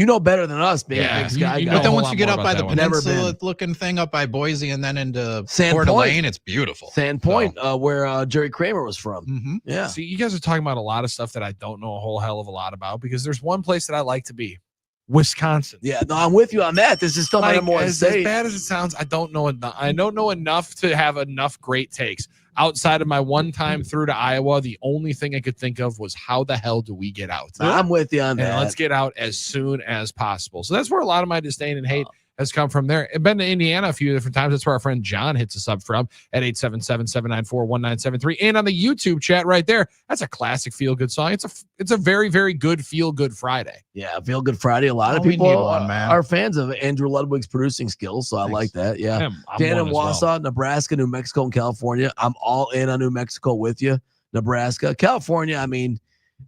know better than us, big Sky you guy. know But then a once lot you get more up about by that the one. Never peninsula been. looking thing up by Boise and then into Sand Coeur Point. d'Alene, it's beautiful. Sand Point, where Jerry Kramer was from. Mm-hmm. Yeah. See, you guys are talking about a lot of stuff that I don't know a whole hell of a lot about because there's one place that I like to be. Wisconsin. Yeah, no, I'm with you on that. This is still my number one as state. bad as it sounds, I don't know enough. I don't know enough to have enough great takes. Outside of my one time through to Iowa, the only thing I could think of was how the hell do we get out? I'm with you on And that. let's get out as soon as possible. So that's where a lot of my disdain and hate has come from there. I've been to Indiana a few different times. That's where our friend John hits us up from at 877-794-1973. And on the YouTube chat right there, that's a classic feel-good song. It's a very, very good feel-good Friday. Yeah, Feel Good Friday. A lot of people are fans of Andrew Ludwig's producing skills, so I like that. Yeah. I'm Dan one in as well. Wausau, Nebraska, New Mexico, and California. I'm all in on New Mexico with you. Nebraska. California, I mean,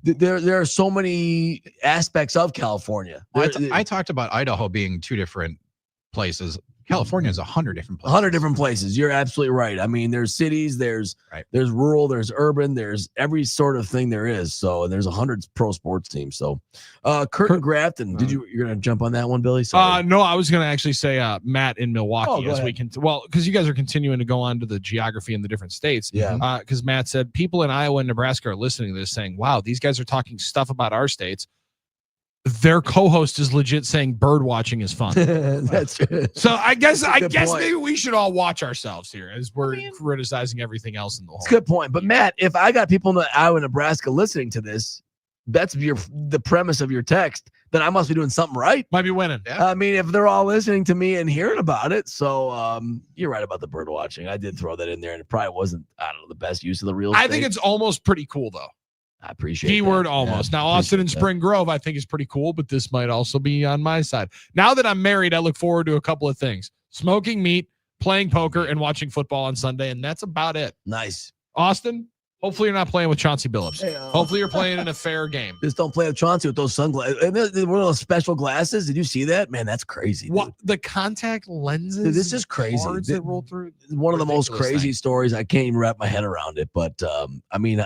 there are so many aspects of California. I talked about Idaho being two different places. California is 100 different places. 100 different places. You're absolutely right. I mean, there's cities, there's rural, there's urban, there's every sort of thing there is. So there's 100 pro sports teams. So Kurt Grafton, you're gonna jump on that one, Billy? Sorry. No, I was gonna actually say Matt in Milwaukee go as ahead. we can because you guys are continuing to go on to the geography in the different states. Yeah. Because Matt said people in Iowa and Nebraska are listening to this saying, wow, these guys are talking stuff about our states. Their co-host is legit saying bird watching is fun. That's true. So I guess Good point. maybe we should all watch ourselves here as we're criticizing everything else in the whole. It's a good point. But Matt, if I got people in Iowa, Nebraska listening to this, that's the premise of your text, then I must be doing something right. Might be winning. Yeah. I mean, if they're all listening to me and hearing about it. So you're right about the bird watching. I did throw that in there, and it probably wasn't, I don't know, the best use of the real estate. I think it's almost pretty cool though. I appreciate Keyword that. almost. Yeah, Now, Austin and appreciate that. Spring Grove, I think is pretty cool, but this might also be on my side. Now that I'm married, I look forward to a couple of things: smoking meat, playing poker, and watching football on Sunday, and that's about it. Nice. Austin, hopefully you're not playing with Chauncey Billups. Hey, Hopefully you're playing in a fair game. Just don't play with Chauncey with those sunglasses. And one of those special glasses. Did you see that? Man, that's crazy. Dude. What the contact lenses? Dude, this is crazy. Cards that roll through. One of the most Ridiculous crazy thing. stories. I can't even wrap my head around it. But I mean,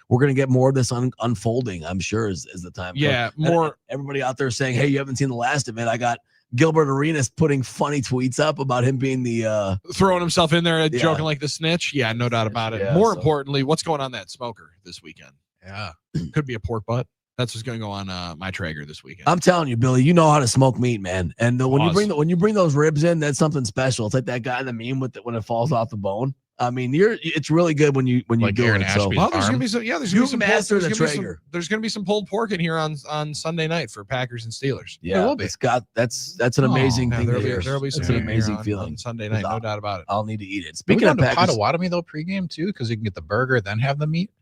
we're gonna get more of this unfolding. I'm sure as the time goes. Yeah, And more. everybody out there saying, "Hey, you haven't seen the last of it." I got Gilbert Arenas putting funny tweets up about him being the Throwing himself in there, Yeah. joking like the snitch. Yeah, no doubt about it. Yeah, More so- importantly, what's going on that smoker this weekend? Yeah. Could be a pork butt. That's what's going to go on my Traeger this weekend. I'm telling you, Billy, you know how to smoke meat, man. And when you Pause. bring those ribs in, that's something special. It's like that guy in the meme when it falls off the bone. I mean, it's really good when you Like do Aaron it. So Ashby's Well, there's arm. gonna be some. Yeah, there's You gonna be some. master there's the gonna be Traeger. there's gonna be some pulled pork in here on Sunday night for Packers and Steelers. yeah, will be. it's got that's an amazing Yeah, thing. there'll to be hear. there'll be some It's an meat here amazing on feeling. Sunday night, no doubt about it. I'll need to eat it. Speaking Speaking of of Packers, Potawatomi though pregame too, because you can get the burger then have the meat.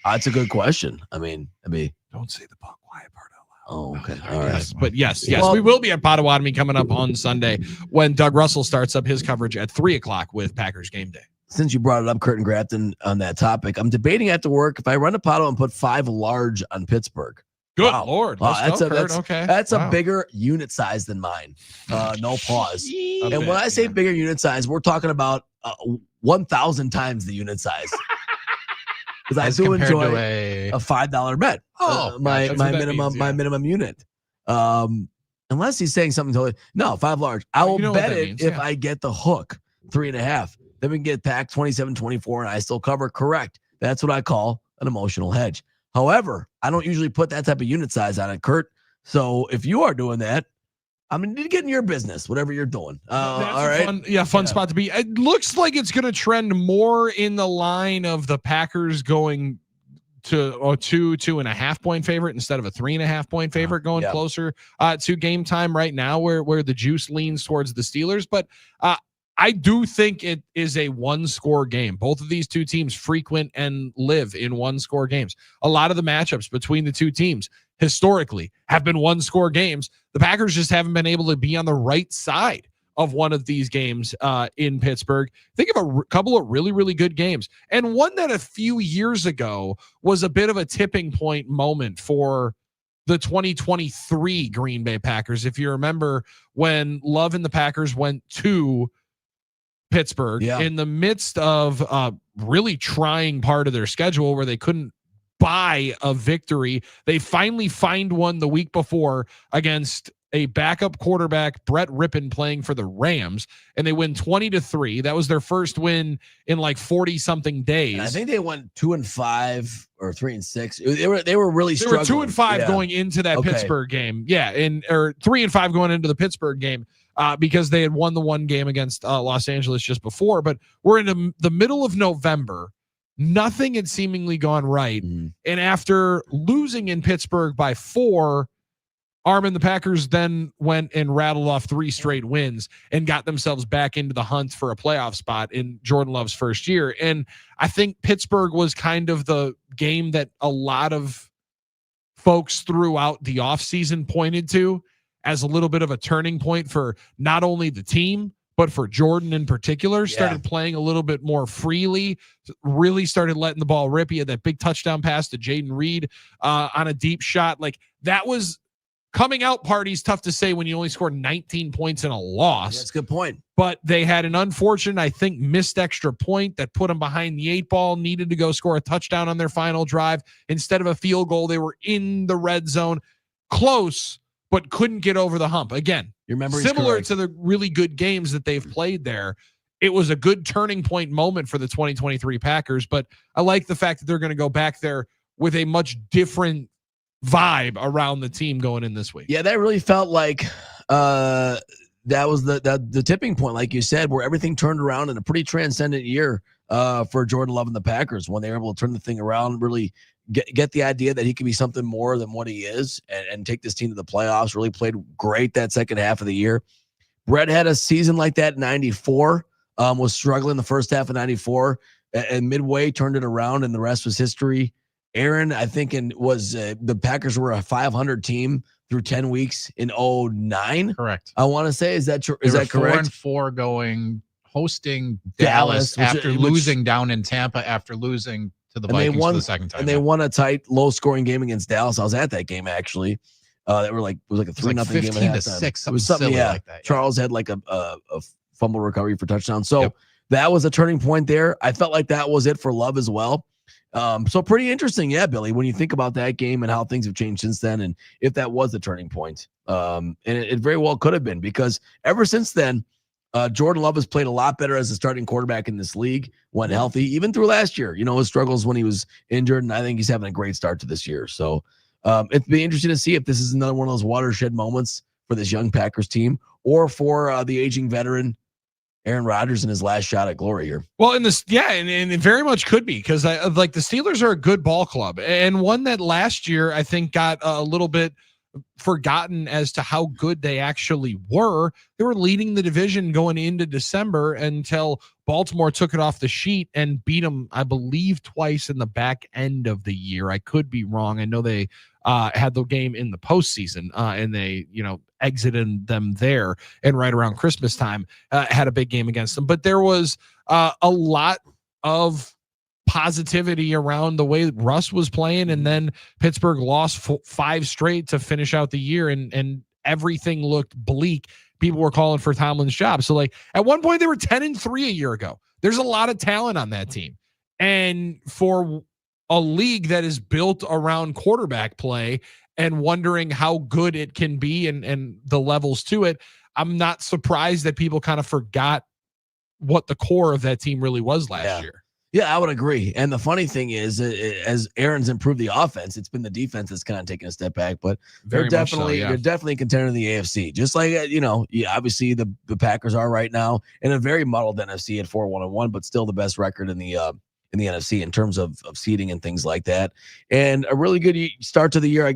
that's a good question. I mean, Don't say the quiet part out loud. oh, okay, all right. Yes, but yes, Well- we will be at Potawatomi coming up on Sunday when Doug Russell starts up his coverage at 3:00 with Packers Game Day. Since you brought it up, Curtin Grafton, on that topic, I'm debating after work if I run to Potto and put 5 large on Pittsburgh. Good Wow. Lord, Wow, let's go, Kurt. that's Wow. a bigger unit size than mine. No pause. A And bit, when I say yeah. bigger unit size, we're talking about 1,000 times the unit size. Because I As do compared enjoy to a a $5 bet. Oh, my that's what that minimum means, my yeah. minimum unit. Unless he's saying something totally no 5 large. I will You know what bet that it means, if yeah. I get the hook 3.5. Then we can get packed 27-24 and I still cover. Correct. That's what I call an emotional hedge. However, I don't usually put that type of unit size on it, Kurt. So if you are doing that, I'm gonna need to get in your business, whatever you're doing. That's All a right. fun Yeah. spot to be. It looks like it's going to trend more in the line of the Packers going to a 2.5 point favorite instead of a 3.5 point favorite, going yeah. closer to game time right now, where the juice leans towards the Steelers. But I do think it is a 1-score game. Both of these two teams frequent and live in 1-score games. A lot of the matchups between the two teams historically have been 1-score games. The Packers just haven't been able to be on the right side of one of these games in Pittsburgh. Think of a couple of really, really good games. And one that a few years ago was a bit of a tipping point moment for the 2023 Green Bay Packers. If you remember when Love and the Packers went to Pittsburgh in the midst of a really trying part of their schedule where they couldn't buy a victory. They finally find one the week before against a backup quarterback, Brett Rippon, playing for the Rams, and they win 20-3. That was their first win in like 40 something days. And I think they went 2-5 or 3-6. They were really They were struggling. 2-5 Yeah. going into that Okay. Pittsburgh game. Yeah, or 3-5 going into the Pittsburgh game because they had won the one game against Los Angeles just before. But we're in the middle of November. Nothing had seemingly gone right. Mm-hmm. And after losing in Pittsburgh by 4, Armin, the Packers then went and rattled off 3 straight wins and got themselves back into the hunt for a playoff spot in Jordan Love's first year. And I think Pittsburgh was kind of the game that a lot of folks throughout the offseason pointed to as a little bit of a turning point for not only the team, but for Jordan in particular. Started playing a little bit more freely, really started letting the ball rip. He had that big touchdown pass to Jaden Reed on a deep shot. Like, that was coming out party's tough to say when you only scored 19 points in a loss. That's a good point. But they had an unfortunate, I think, missed extra point that put them behind the 8 ball, needed to go score a touchdown on their final drive. Instead of a field goal, they were in the red zone, close, but couldn't get over the hump. Again, similar to the really good games that they've played there. It was a good turning point moment for the 2023 Packers, but I like the fact that they're going to go back there with a much different vibe around the team going in this week. Yeah, that really felt like that was the tipping point, like you said, where everything turned around in a pretty transcendent year for Jordan Love and the Packers when they were able to turn the thing around, really get the idea that he could be something more than what he is and take this team to the playoffs. Really played great that second half of the year. Brett had a season like that in 94, was struggling the first half of 94, and midway turned it around, and the rest was history. Aaron, I think, the Packers were a 500 team through 10 weeks in 2009. Correct. I want to say, is that true? Is that correct? 4-4 going, hosting Dallas after losing down in Tampa after losing to the Vikings for the second time. And they won a tight, low-scoring game against Dallas. I was at that game, actually. It was like a 3-0 game at halftime. 15-6, It was something, silly yeah. like that. Charles had like a fumble recovery for touchdown. So that was a turning point there. I felt like that was it for Love as well. So pretty interesting, yeah, Billy, when you think about that game and how things have changed since then, and if that was the turning point. And it very well could have been, because ever since then, Jordan Love has played a lot better as a starting quarterback in this league when healthy, even through last year. His struggles when he was injured, and I think he's having a great start to this year. So it'd be interesting to see if this is another one of those watershed moments for this young Packers team, or for the aging veteran Aaron Rodgers in his last shot at glory here. Well, and it very much could be, because the Steelers are a good ball club, and one that last year I think got a little bit forgotten as to how good they actually were. They were leading the division going into December until Baltimore took it off the sheet and beat them, I believe, twice in the back end of the year. I could be wrong. I know they had the game in the postseason, and they, exited them there, and right around Christmas time had a big game against them. But there was a lot of positivity around the way Russ was playing, and then Pittsburgh lost 5 straight to finish out the year, and everything looked bleak. People were calling for Tomlin's job. So at one point they were 10-3 a year ago. There's a lot of talent on that team, and for a league that is built around quarterback play and wondering how good it can be and the levels to it, I'm not surprised that people kind of forgot what the core of that team really was last year. Yeah, I would agree. And the funny thing is, as Aaron's improved the offense, it's been the defense that's kind of taken a step back. But they're definitely a contender in the AFC. Just like obviously the Packers are right now in a very muddled NFC at 4-1-1, but still the best record in the NFC in terms of seeding and things like that. And a really good start to the year.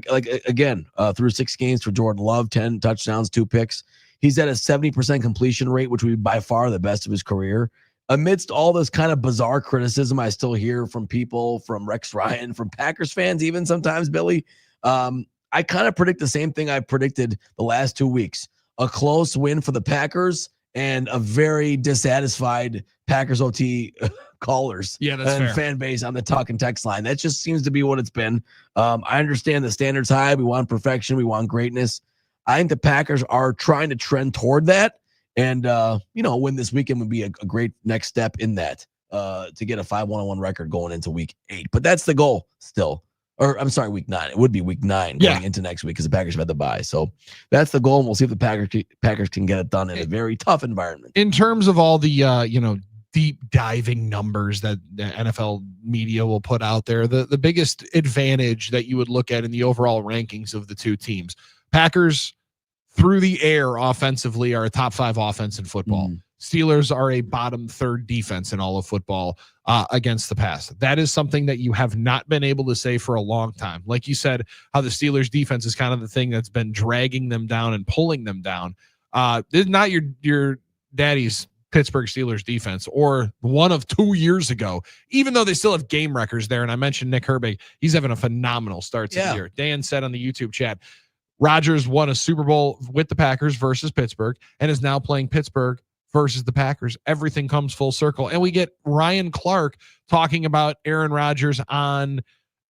Through 6 games for Jordan Love, 10 touchdowns, 2 picks. He's at a 70% completion rate, which would be by far the best of his career. Amidst all this kind of bizarre criticism I still hear from people, from Rex Ryan, from Packers fans even sometimes, Billy, I kind of predict the same thing I predicted the last 2 weeks. A close win for the Packers and a very dissatisfied Packers OT callers and fair. Fan base on the talk and text line. That just seems to be what it's been. I understand the standard's high. We want perfection. We want greatness. I think the Packers are trying to trend toward that. And, win this weekend would be a great next step in that, to get a 5-1-1 record going into week 8. But that's the goal still. Or I'm sorry, week 9. It would be week 9 going into next week, because the Packers have had the bye. So that's the goal. And we'll see if the Packers can get it done in a very tough environment. In terms of all the, deep diving numbers that the NFL media will put out there, the biggest advantage that you would look at in the overall rankings of the two teams, Packers through the air offensively are a top 5 offense in football. Steelers are a bottom third defense in all of football against the pass. That is something that you have not been able to say for a long time. Like you said, how the Steelers defense is kind of the thing that's been dragging them down and pulling them down. This is not your daddy's Pittsburgh Steelers defense or one of 2 years ago, even though they still have game records there. And I mentioned Nick Herbig. He's having a phenomenal start to the year. Dan said on the YouTube chat, Rodgers won a Super Bowl with the Packers versus Pittsburgh and is now playing Pittsburgh versus the Packers. Everything comes full circle. And we get Ryan Clark talking about Aaron Rodgers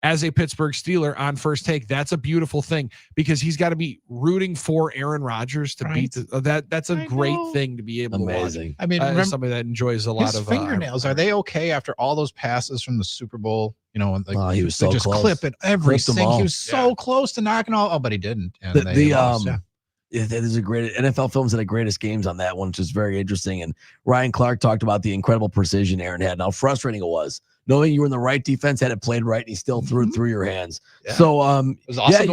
as a Pittsburgh Steeler on First Take. That's a beautiful thing because he's got to be rooting for Aaron Rodgers to beat that's a great thing to be able to watch. I mean, remember, somebody that enjoys a lot of fingernails. Are they okay after all those passes from the Super Bowl? You know, like he was so just close. clipping every Clipped them single. all. He was so close to knocking all. Oh, but he didn't. And There's a great NFL films and the greatest games on that one, which is very interesting. And Ryan Clark talked about the incredible precision Aaron had and how frustrating it was knowing you were in the right defense, had it played right, and he still threw it through your hands. Yeah. So, it was awesome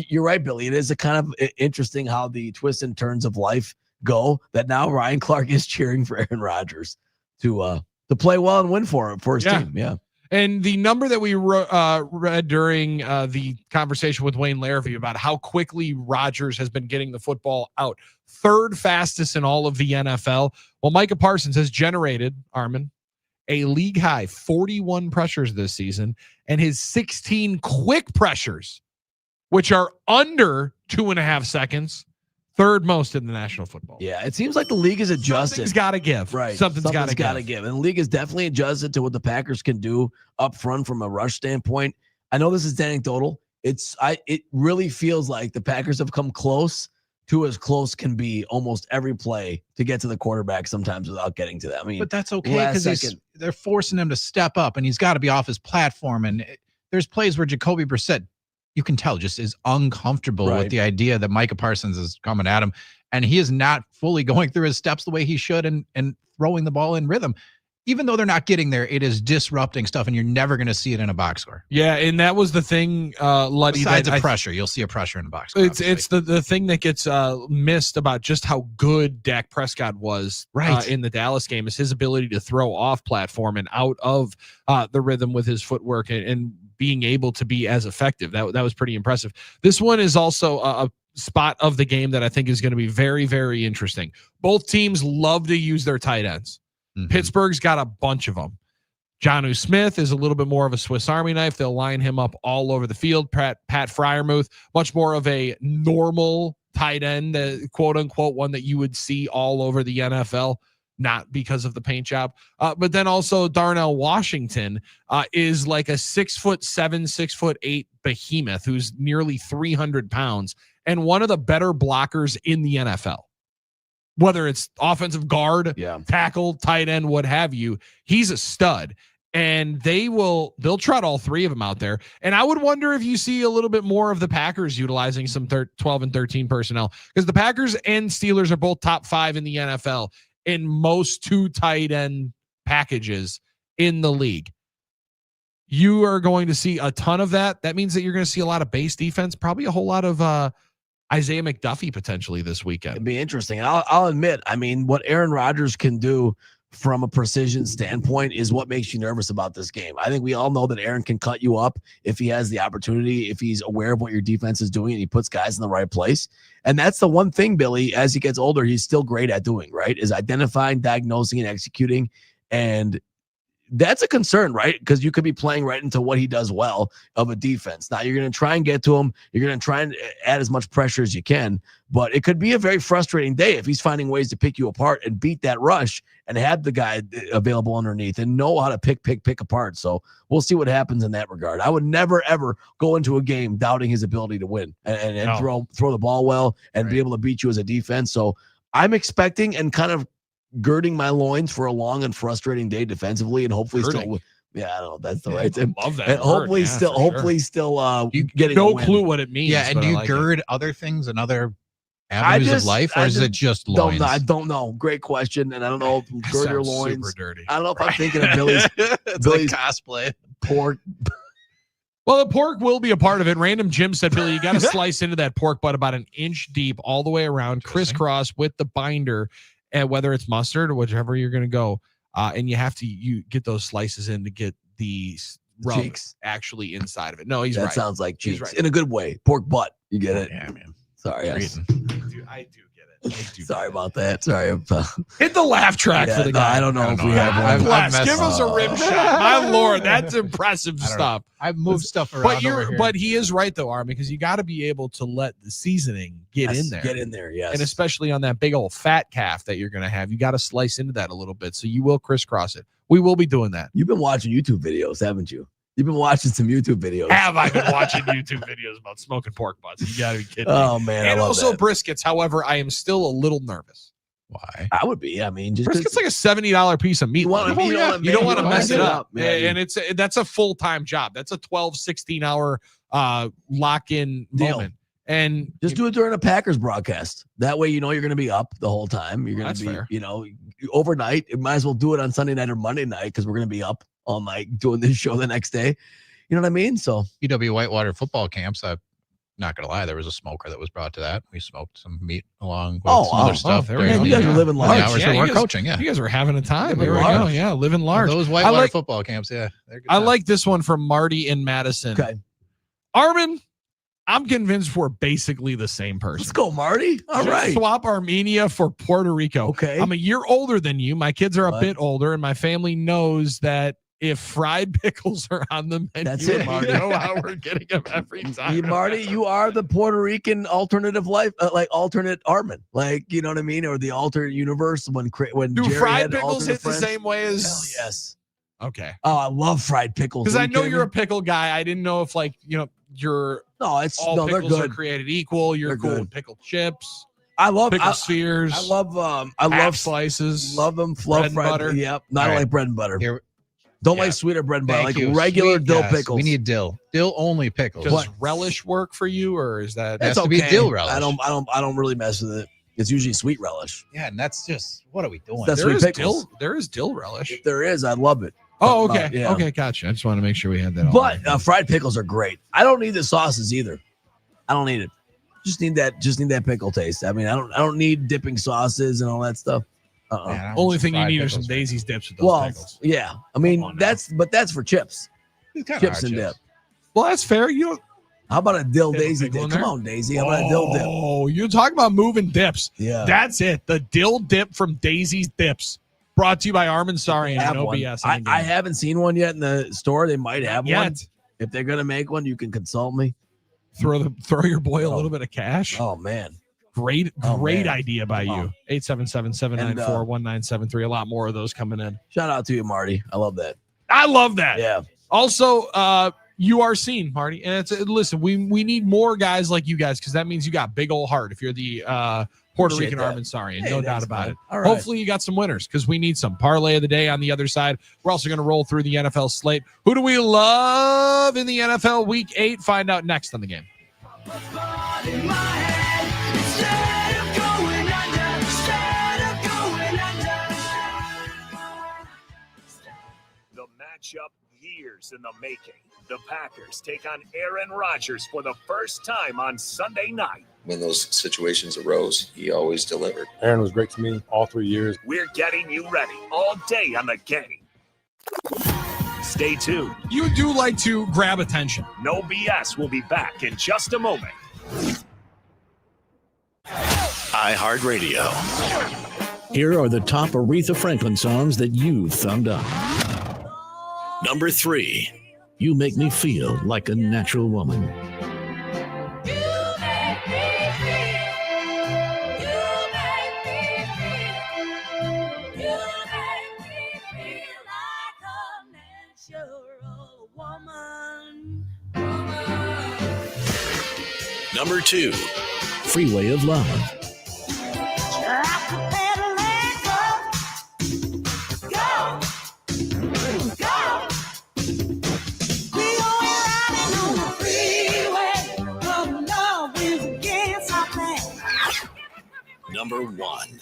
you're right, Billy. It is a kind of interesting how the twists and turns of life go. That now Ryan Clark is cheering for Aaron Rodgers to play well and win for his team. Yeah. And the number that we read during the conversation with Wayne Larrivee about how quickly Rodgers has been getting the football out, third fastest in all of the NFL. Well, Micah Parsons has generated, Armin, a league high 41 pressures this season, and his 16 quick pressures, which are under 2.5 seconds, third most in the National Football. Yeah, it seems like the league has adjusted. Something's got to give. Right. Something's got to give. And the league has definitely adjusted to what the Packers can do up front from a rush standpoint. I know this is anecdotal. It really feels like the Packers have come close to as close can be almost every play to get to the quarterback sometimes without getting to that. I mean, but that's okay because they're forcing him to step up and he's got to be off his platform. And there's plays where Jacoby Brissett, you can tell, just is uncomfortable with the idea that Micah Parsons is coming at him, and he is not fully going through his steps the way he should and throwing the ball in rhythm. Even though they're not getting there, it is disrupting stuff, and you're never going to see it in a box score. Yeah, and that was the thing, Luddy. Besides the pressure, you'll see a pressure in a box score. It's the thing that gets missed about just how good Dak Prescott was in the Dallas game is his ability to throw off platform and out of the rhythm with his footwork and being able to be as effective. That was pretty impressive. This one is also a spot of the game that I think is going to be very, very interesting. Both teams love to use their tight ends. Pittsburgh's got a bunch of them. Jonnu Smith is a little bit more of a Swiss Army knife. They'll line him up all over the field. Pat Freiermuth, much more of a normal tight end, quote unquote, one that you would see all over the NFL, not because of the paint job. But then also Darnell Washington is like a 6'7", 6'8" behemoth who's nearly 300 pounds and one of the better blockers in the NFL. Whether it's offensive guard, tackle, tight end, what have you, he's a stud. And they'll trot all three of them out there. And I would wonder if you see a little bit more of the Packers utilizing some 12 and 13 personnel, because the Packers and Steelers are both top 5 in the NFL in most 2 tight end packages in the league. You are going to see a ton of that. That means that you're going to see a lot of base defense, probably a whole lot of Isaiah McDuffie potentially this weekend. It'd be interesting. And I'll admit, I mean, what Aaron Rodgers can do from a precision standpoint is what makes you nervous about this game. I think we all know that Aaron can cut you up if he has the opportunity, if he's aware of what your defense is doing and he puts guys in the right place. And that's the one thing, Billy, as he gets older, he's still great at doing, right? Is identifying, diagnosing, and executing. And that's a concern, right? Because you could be playing right into what he does well of a defense. Now you're going to try and get to him. You're going to try and add as much pressure as you can, but it could be a very frustrating day if he's finding ways to pick you apart and beat that rush and have the guy available underneath and know how to pick apart. So we'll see what happens in that regard. I would never, ever go into a game doubting his ability to win and throw the ball well and be able to beat you as a defense. So I'm expecting and kind of girding my loins for a long and frustrating day defensively, and hopefully I don't know. That's the right thing. Love that. And hopefully still getting no clue what it means. Yeah, and do you gird other things and other avenues of life, or is it just loins? I don't know. Great question, and I don't know. Gird your loins. Super dirty. I don't know if I'm thinking of Billy's like cosplay pork. Well, the pork will be a part of it. Random Jim said, Billy, you got to slice into that pork butt about an inch deep all the way around, crisscross with the binder. and whether it's mustard or whichever you're going to go. And you get those slices in to get the rub cheeks actually inside of it. No, he's that right. sounds like cheeks right. in a good way. Pork butt. You get it? Yeah, man. Sorry. Yes. I do get it. Sorry about that. Sorry. Hit the laugh track for the guy. I don't know if we have one. Bless. Give us a rim shot. My Lord, that's impressive stuff. I've moved stuff around. But he is right though, Arm, because you got to be able to let the seasoning get in there. Get in there, yes. And especially on that big old fat calf that you're going to have, you got to slice into that a little bit. So you will crisscross it. We will be doing that. You've been watching YouTube videos, haven't you? You've been watching some YouTube videos. Have I been watching YouTube videos about smoking pork butts? You got to be kidding me. Oh, man. And I love also that. briskets. However, I am still a little nervous. Why? I would be. I mean, just brisket's like a $70 piece of meat. You don't want to mess it up. man. And that's a full-time job. That's a 12, 16-hour lock-in Deal. moment. And just do it during a Packers broadcast. That way, you're going to be up the whole time. You're going to be, fair. Overnight. You might as well do it on Sunday night or Monday night because we're going to be up all night doing this show the next day. You know what I mean? So UW Whitewater football camps. I'm not going to lie. There was a smoker that was brought to that. We smoked some meat along with some other stuff. there we during go. you guys are living large. the hours that we're coaching. Yeah. You guys were having a time. Living There we large. go. Yeah, living large. Those Whitewater football camps. Yeah. They're good I times. like this one from Marty in Madison. Okay. Armin, I'm convinced we're basically the same person. Let's go, Marty. All Just right. Swap Armenia for Puerto Rico. Okay. I'm a year older than you. My kids are a What? bit older, and my family knows that if fried pickles are on the menu, That's it. Marty, you know how we're getting them every time. Marty, you are the Puerto Rican alternative life, like alternate Armin, like you know what I mean, or the alternate universe when Do Jerry fried had pickles alternate hit friends. the same way as? Hell yes. Okay. Oh, I love fried pickles. Because Are I you know kidding you're me? a pickle guy. I didn't know if you're no, they're pickles are good. created equal. You're They're cool good. with pickled chips, I love pickle spheres. I love half slices. Love them. bread Love and fried butter. Yep. Not All right. like bread and butter. Here, Don't yeah. like sweeter bread and butter. Thank Like you. regular Sweet, dill yes. pickles. We need dill only pickles. Does relish work for you, or is that? Has That's to be okay. dill relish. I don't really mess with it. It's usually sweet relish. Yeah, and that's just what are we doing? That's There sweet is pickles. there is dill relish. If there is, I love it. Oh, okay. Yeah. Okay, gotcha. I just want to make sure we had that all. But fried pickles are great. I don't need the sauces either. I don't need it. Just need that pickle taste. I mean, I don't need dipping sauces and all that stuff. Man, I only want thing you fried need are pickles, some man. Daisy's dips with those Well, pickles. yeah. I mean, Come on now. that's for chips. It's kinda Chips hard and chips. dip. Well, that's fair. You don't. How about a dill Dip a Daisy pickle dip? in Come there? on, Daisy. How about a dill dip? Oh, you're talking about moving dips. Yeah. That's it. The dill dip from Daisy's Dips. Brought to you by Armin Sarian Have and one. OBS. I haven't seen one yet in the store. They might have one. Yet. If they're gonna make one, you can consult me. Throw your boy a little bit of cash. Oh man. Great man. idea by you. 877-794-1973. A lot more of those coming in. Shout out to you, Marty. I love that. I love that. Yeah. Also, you are seen, Marty. And listen, we need more guys like you guys because that means you got big old heart if you're the Puerto Appreciate Rican that. Armin Sarian. Hey, No doubt thanks, about man. it. All right. Hopefully you got some winners because we need some. Parlay of the day on the other side. We're also going to roll through the NFL slate. Who do we love in the NFL Week 8? Find out next on the game. The matchup years in the making. The Packers take on Aaron Rodgers for the first time on Sunday night. When those situations arose, he always delivered. Aaron was great to me all 3 years. We're getting you ready all day on the game. Stay tuned. You do like to grab attention. No BS will be back in just a moment. iHeartRadio. Here are the top Aretha Franklin songs that you've thumbed up. Number 3, You Make Me Feel Like a Natural Woman. Number 2, Freeway of Love. Number 1,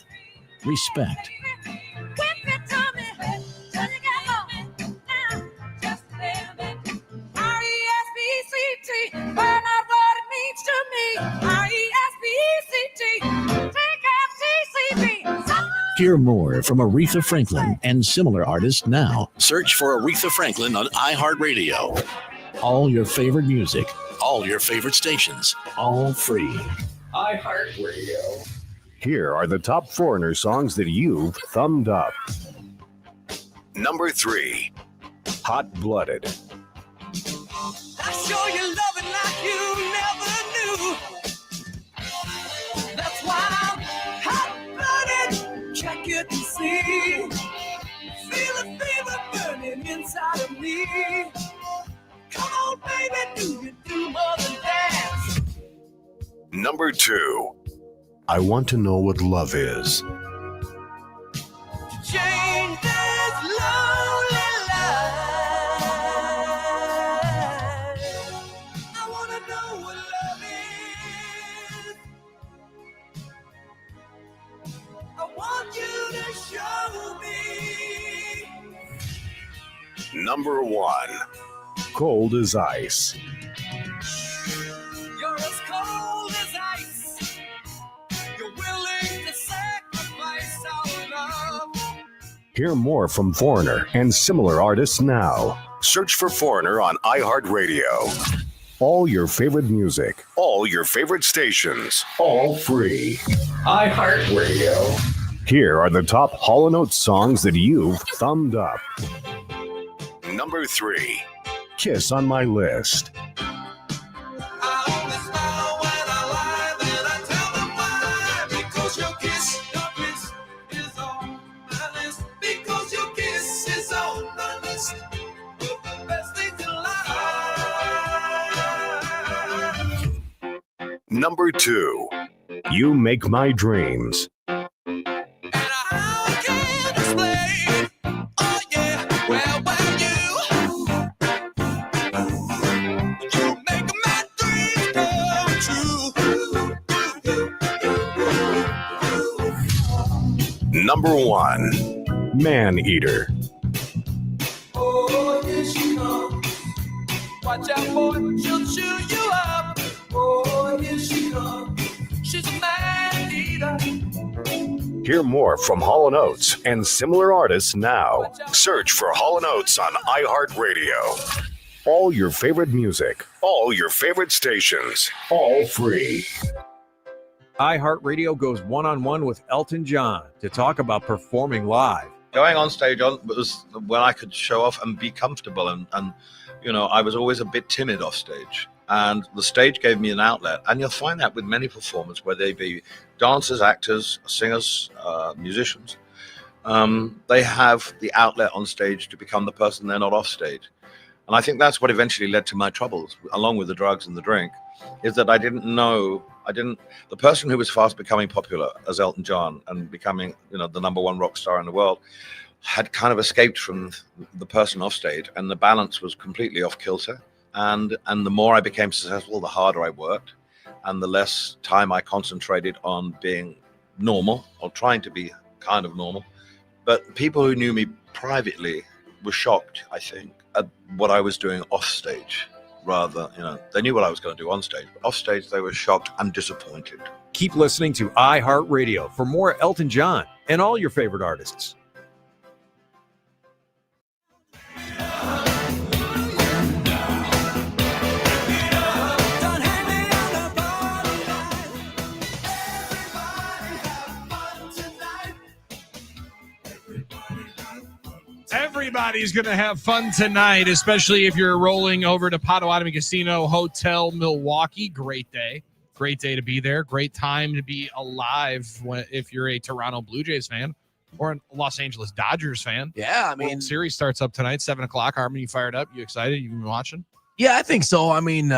Respect. Hear more from Aretha Franklin and similar artists now. Search for Aretha Franklin on iHeartRadio. All your favorite music, all your favorite stations, all free. iHeartRadio. Here are the top Foreigner songs that you've thumbed up. Number 3. Hot Blooded. I show you loving like you never knew. That's why I'm hot-blooded. Check it and see. Feel the fever burning inside of me. Come on, baby, do you do more than dance? Number 2. I Want to Know What Love Is. Change this lonely life. I want to know what love is. I want you to show me. Number 1. Cold as Ice. You're as cold as ice. You're willing to sacrifice our love. Hear more from Foreigner and similar artists now. Search for Foreigner on iHeartRadio. All your favorite music, All your favorite stations. all free. iHeartRadio. Here are the top Hall & Oates songs that you've thumbed up. Number 3. Kiss on My List. Because your kiss is on my list. Because your kiss is on my list. Of the best things in life. Number 2. You Make My Dreams. Number 1. Man Eater. Oh, here she comes. Watch out, boy, she'll chew you up. Oh, here she comes. She's a man eater. Hear more from Hall & Oates and similar artists now. Search for Hall & Oates on iHeartRadio. All your favorite music, All your favorite stations. all free. iHeartRadio goes one-on-one with Elton John to talk about performing live. Going on stage was when I could show off and be comfortable. And you know, I was always a bit timid off stage. And the stage gave me an outlet. And you'll find that with many performers, where they be dancers, actors, singers, musicians. They have the outlet on stage to become the person they're not off stage. And I think that's what eventually led to my troubles, along with the drugs and the drink, is that the person who was fast becoming popular as Elton John and becoming, the number one rock star in the world, had kind of escaped from the person off stage, and the balance was completely off kilter. And the more I became successful, the harder I worked, and the less time I concentrated on being normal, or trying to be kind of normal. But people who knew me privately were shocked, I think, at what I was doing off stage. Rather, they knew what I was going to do on stage, but off stage they were shocked and disappointed. Keep listening to iHeartRadio for more Elton John and all your favorite artists. Everybody's going to have fun tonight, especially if you're rolling over to Potawatomi Casino Hotel Milwaukee. Great day. Great day to be there. Great time to be alive if you're a Toronto Blue Jays fan or a Los Angeles Dodgers fan. Yeah, I mean, World Series starts up tonight, 7 o'clock. Harmon, you fired up? You excited? You been watching? Yeah, I think so. I mean,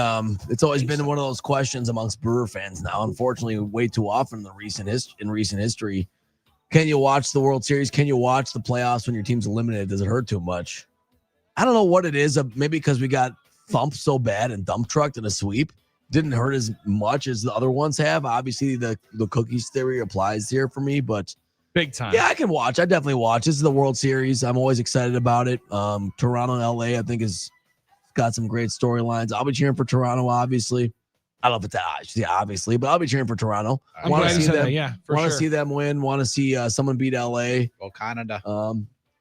it's always been one of those questions amongst Brewer fans now. Unfortunately, way too often in recent history. Can you watch the World Series? Can you watch the playoffs when your team's eliminated? Does it hurt too much? I don't know what it is. Maybe because we got thumped so bad and dump trucked in a sweep. Didn't hurt as much as the other ones have. Obviously, the cookies theory applies here for me, but big time. Yeah, I can watch. I definitely watch. This is the World Series. I'm always excited about it. Toronto and LA, I think, has got some great storylines. I'll be cheering for Toronto, obviously. I don't know if it's that, yeah, obviously, but I'll be cheering for Toronto. I'm Want glad to you see said them. that. Yeah, for Want to sure. see them win. Want to see someone beat LA. Go Canada.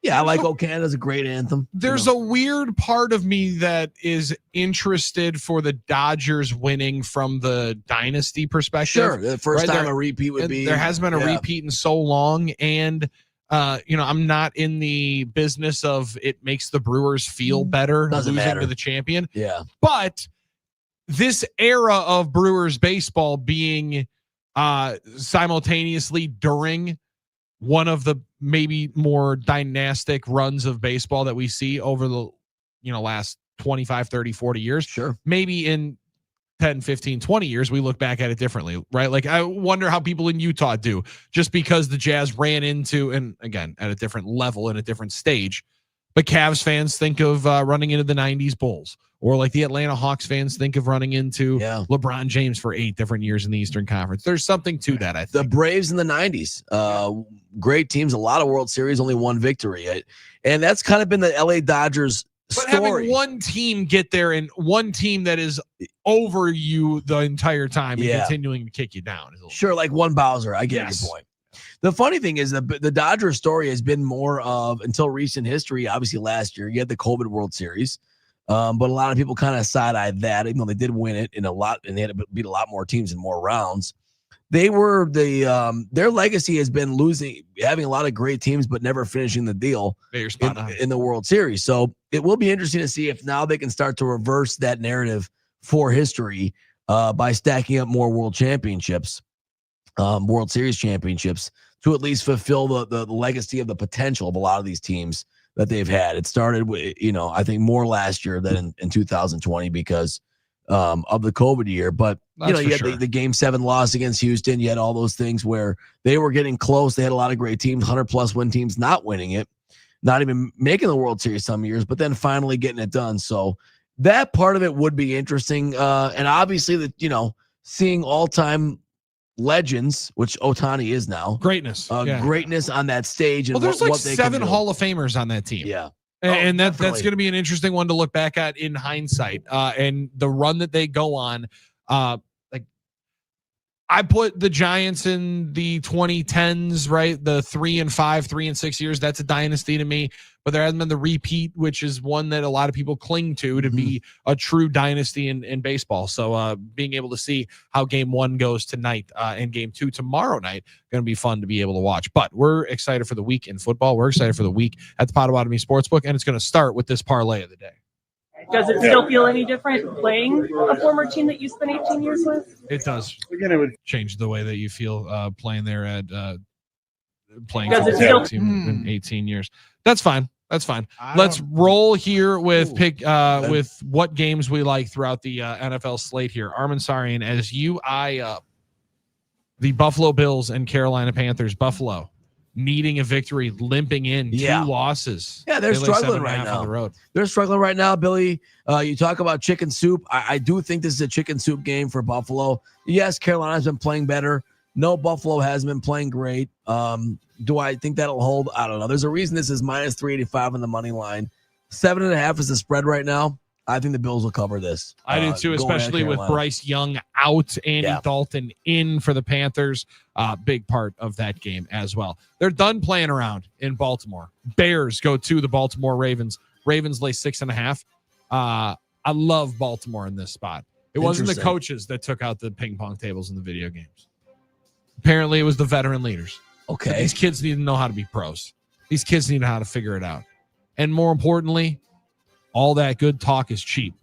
Yeah, I like "O Canada's" a great anthem. There's a weird part of me that is interested for the Dodgers winning from the dynasty perspective. Sure, the first time There- a repeat would and be. There has been a yeah. repeat in so long, and I'm not in the business of it makes the Brewers feel better Doesn't losing matter. to the champion. Yeah. But this era of Brewers baseball being simultaneously during one of the maybe more dynastic runs of baseball that we see over the last 25, 30, 40 years. Sure. Maybe in 10, 15, 20 years, we look back at it differently, right? Like, I wonder how people in Utah do, just because the Jazz ran into, and again, at a different level, in a different stage, but Cavs fans think of running into the 90s Bulls, or like the Atlanta Hawks fans think of running into LeBron James for 8 different years in the Eastern Conference. There's something to that, I think. The Braves in the 90s, great teams, a lot of World Series, only one victory. And that's kind of been the LA Dodgers But story. having one team get there and one team that is over you the entire time and Yeah. continuing to kick you down. Sure, like one Bowser. I get Yes. your point. The funny thing is the Dodgers story has been more of, until recent history, obviously last year, you had the COVID World Series. But a lot of people kind of side-eyed that, even though they did win it in a lot, and they had to beat a lot more teams in more rounds. They were their legacy has been having a lot of great teams, but never finishing the deal in the World Series. So it will be interesting to see if now they can start to reverse that narrative for history by stacking up more World Championships, World Series championships, to at least fulfill the legacy of the potential of a lot of these teams that they've had. It started with, I think more last year than in 2020 because of the COVID year. But, you had the Game 7 loss against Houston. You had all those things where they were getting close. They had a lot of great teams, 100-plus win teams not winning it, not even making the World Series some years, but then finally getting it done. So that part of it would be interesting. And obviously, seeing all-time legends, which Ohtani is now. Greatness. Greatness on that stage. And Well, there's what like they 7 can do. Hall of Famers on that team. Yeah. And that's definitely. going to be an interesting one to look back at in hindsight. And the run that they go on, like I put the Giants in the 2010s, right? The 3 and 5, 3 and 6 years. That's a dynasty to me. But there hasn't been the repeat, which is one that a lot of people cling to be a true dynasty in baseball. So being able to see how game 1 goes tonight and game 2 tomorrow night, going to be fun to be able to watch. But we're excited for the week in football. We're excited for the week at the Potawatomi Sportsbook, and it's going to start with this parlay of the day. Does it still feel any different playing a former team that you spent 18 years with? It does. Again, it would change the way that you feel playing there at playing Does for it the feel- team in 18 years. That's fine. That's fine. Let's roll here with with what games we like throughout the NFL slate here. Armin Sarian, as you eye up the Buffalo Bills and Carolina Panthers. Buffalo needing a victory, limping in, 2 losses. Yeah, they're They lay struggling 7.5 right on now. the road. They're struggling right now, Billy. You talk about chicken soup. I do think this is a chicken soup game for Buffalo. Yes, Carolina's been playing better. No, Buffalo hasn't been playing great. Do I think that'll hold? I don't know. There's a reason this is minus 385 on the money line. 7.5 is the spread right now. I think the Bills will cover this. I do too, going at especially with Carolina. Bryce Young out, Andy Yeah. Dalton in for the Panthers. Big part of that game as well. They're done playing around in Baltimore. Bears go to the Baltimore Ravens. Ravens lay 6.5. I love Baltimore in this spot. It wasn't the Interesting. coaches that took out the ping pong tables in the video games. Apparently, it was the veteran leaders. Okay. These kids need to know how to be pros. These kids need to know how to figure it out. And more importantly, all that good talk is cheap.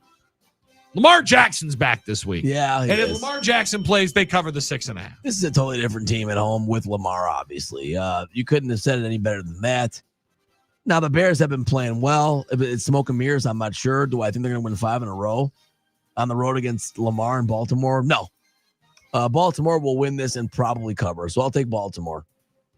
Lamar Jackson's back this week. Yeah, he And if is. Lamar Jackson plays, they cover the 6.5. This is a totally different team at home with Lamar, obviously. You couldn't have said it any better than that. Now, the Bears have been playing well. If it's smoke and mirrors, I'm not sure. Do I think they're going to win 5 in a row on the road against Lamar and Baltimore? No. Baltimore will win this and probably cover. So I'll take Baltimore.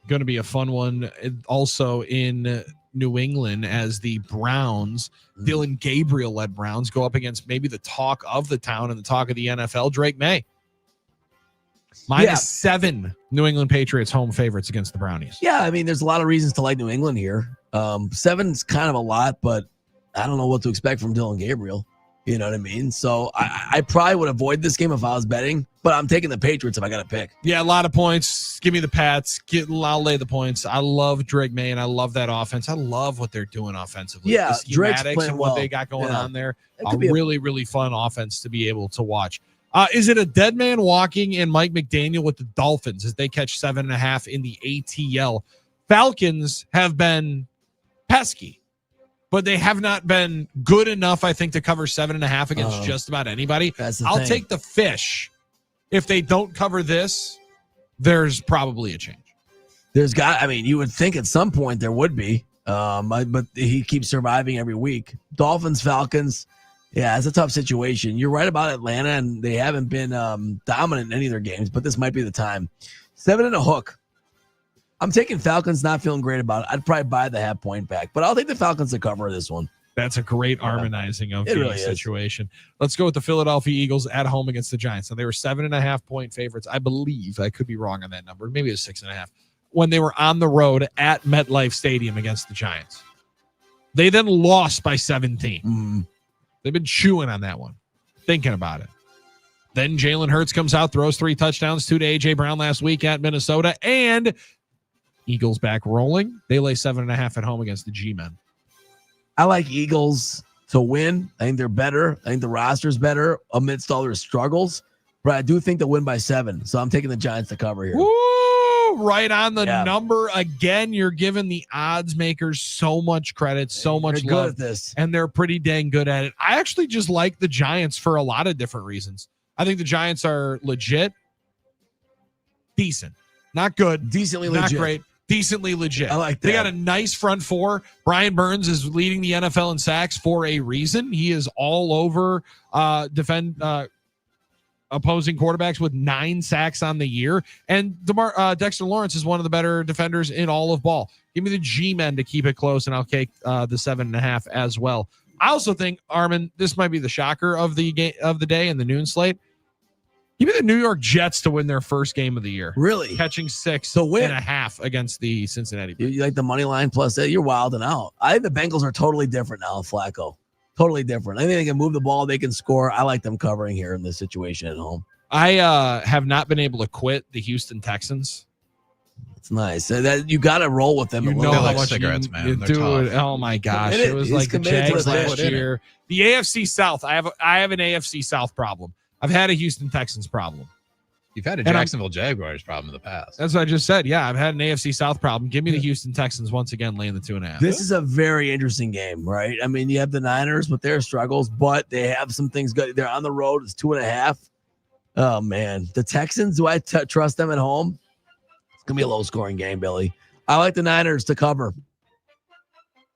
Going to be a fun one also in New England as the Browns, Dylan Gabriel-led Browns, go up against maybe the talk of the town and the talk of the NFL, Drake May. -7 New England Patriots home favorites against the Brownies. Yeah, I mean, there's a lot of reasons to like New England here. 7's kind of a lot, but I don't know what to expect from Dylan Gabriel. You know what I mean? So I probably would avoid this game if I was betting, but I'm taking the Patriots if I got to pick. Yeah, a lot of points. Give me the Pats. I'll lay the points. I love Drake May, and I love that offense. I love what they're doing offensively. Yeah, the Drake's schematics playing and what well. they got going Yeah. on there. That A could be a- really, really fun offense to be able to watch. Is it a dead man walking and Mike McDaniel with the Dolphins as they catch 7.5 in the ATL? Falcons have been pesky, but they have not been good enough, I think, to cover 7.5 against just about anybody. I'll thing. take the fish. If they don't cover this, there's probably a change. You would think at some point there would be, but he keeps surviving every week. Dolphins, Falcons, yeah, it's a tough situation. You're right about Atlanta, and they haven't been dominant in any of their games, but this might be the time. 7 and a hook. I'm taking Falcons, not feeling great about it. I'd probably buy the 0.5 point back, but I'll take the Falcons to cover this one. That's a great harmonizing of It the really is. situation. Let's go with the Philadelphia Eagles at home against the Giants. So they were 7.5 point favorites. I believe I could be wrong on that number. Maybe it was 6.5 when they were on the road at MetLife Stadium against the Giants. They then lost by 17. They've been chewing on that one, thinking about it. Then Jalen Hurts comes out, throws 3 touchdowns, 2 to A.J. Brown last week at Minnesota, and Eagles back rolling. They lay 7.5 at home against the G-Men. I like Eagles to win. I think they're better. I think the roster's better amidst all their struggles, but I do think they'll win by 7. So I'm taking the Giants to cover here. Woo! Right on the number again. You're giving the odds makers so much credit, so much They're love. good at this. And they're pretty dang good at it. I actually just like the Giants for a lot of different reasons. I think the Giants are legit, decent, not good, decently not legit. great, decently legit. I like They that. got a nice front four. Brian Burns is leading the NFL in sacks for a reason. He is all over opposing quarterbacks with 9 sacks on the year. And Dexter Lawrence is one of the better defenders in all of ball. Give me the G-men to keep it close, and I'll take the 7.5 as well. I also think, Armin, this might be the shocker of the game of the day in the noon slate. Give me the New York Jets to win their first game of the year. Really? Catching 6.5 against the Cincinnati. You like the money line plus that? You're wilding out. I think the Bengals are totally different now, Flacco. Totally different. I think they can move the ball. They can score. I like them covering here in this situation at home. I have not been able to quit the Houston Texans. It's nice. That you got to roll with them. You a know little how bit. much cigarettes, man. dude. They're tough. Oh my gosh, Committed. it was He's like the committed to Jags the last finish. year. The AFC South. I have an AFC South problem. I've had a Houston Texans problem. You've had a And I'm- Jacksonville Jaguars problem in the past. That's what I just said. Yeah, I've had an AFC South problem. Give me the Houston Texans once again, laying the 2.5. This is a very interesting game, right? I mean, you have the Niners with their struggles, but they have some things good. They're on the road. It's 2.5. Oh, man. The Texans, do I trust them at home? It's going to be a low-scoring game, Billy. I like the Niners to cover.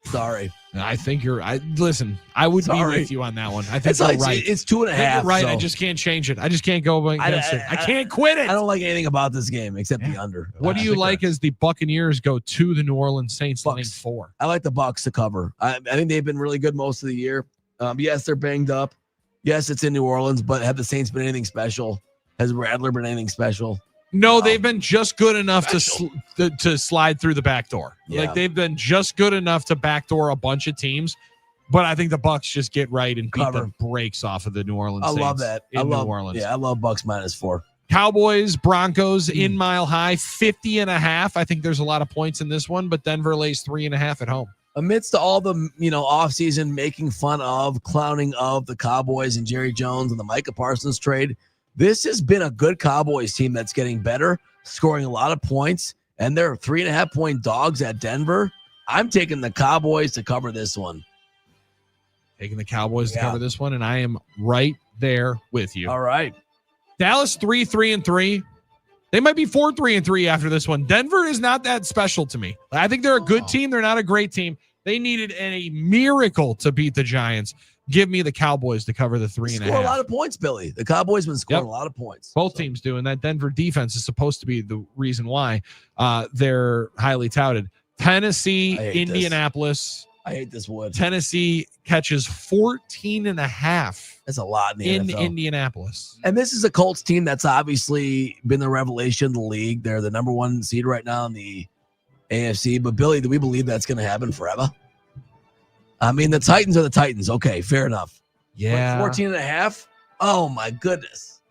Sorry. I think listen, I would Sorry. be with you on that one. I think It's you're like right. it's 2.5. I think you're right. I so just can't change it. I just can't go against it. I can't quit it. I don't like anything about this game except the under. What do you like as the Buccaneers go to the New Orleans Saints laying 4? I like the Bucs to cover. I think they've been really good most of the year. Yes, they're banged up. Yes, it's in New Orleans, but have the Saints been anything special? Has Rattler been anything special? No, they've been just good enough to slide through the back door. Yeah. Like they've been just good enough to backdoor a bunch of teams. But I think the Bucs just get right and beat Cover. the brakes off of the New Orleans I Saints love that. in New Orleans. Yeah, I love Bucs -4. Cowboys, Broncos in Mile High, 50.5. I think there's a lot of points in this one, but Denver lays 3.5 at home. Amidst all the offseason making fun of, clowning of the Cowboys and Jerry Jones and the Micah Parsons trade, this has been a good Cowboys team that's getting better, scoring a lot of points, and they're 3.5-point dogs at Denver. I'm taking the Cowboys to cover this one. Taking the Cowboys to cover this one, and I am right there with you. All right. Dallas 3-3-3. They might be 4-3-3 after this one. Denver is not that special to me. I think they're a good team. They're not a great team. They needed a miracle to beat the Giants. Give me the Cowboys to cover the 3.5. Score a lot of points, Billy. The Cowboys been scoring a lot of points. Both teams do, and that Denver defense is supposed to be the reason why they're highly touted. Tennessee, Indianapolis. I hate this wood. Tennessee catches 14.5. That's a lot in the NFL. Indianapolis. And this is a Colts team that's obviously been the revelation of the league. They're the number 1 seed right now in the AFC. But, Billy, do we believe that's going to happen forever? I mean, the Titans are the Titans. Okay, fair enough. Yeah. 14 and a half. Oh my goodness.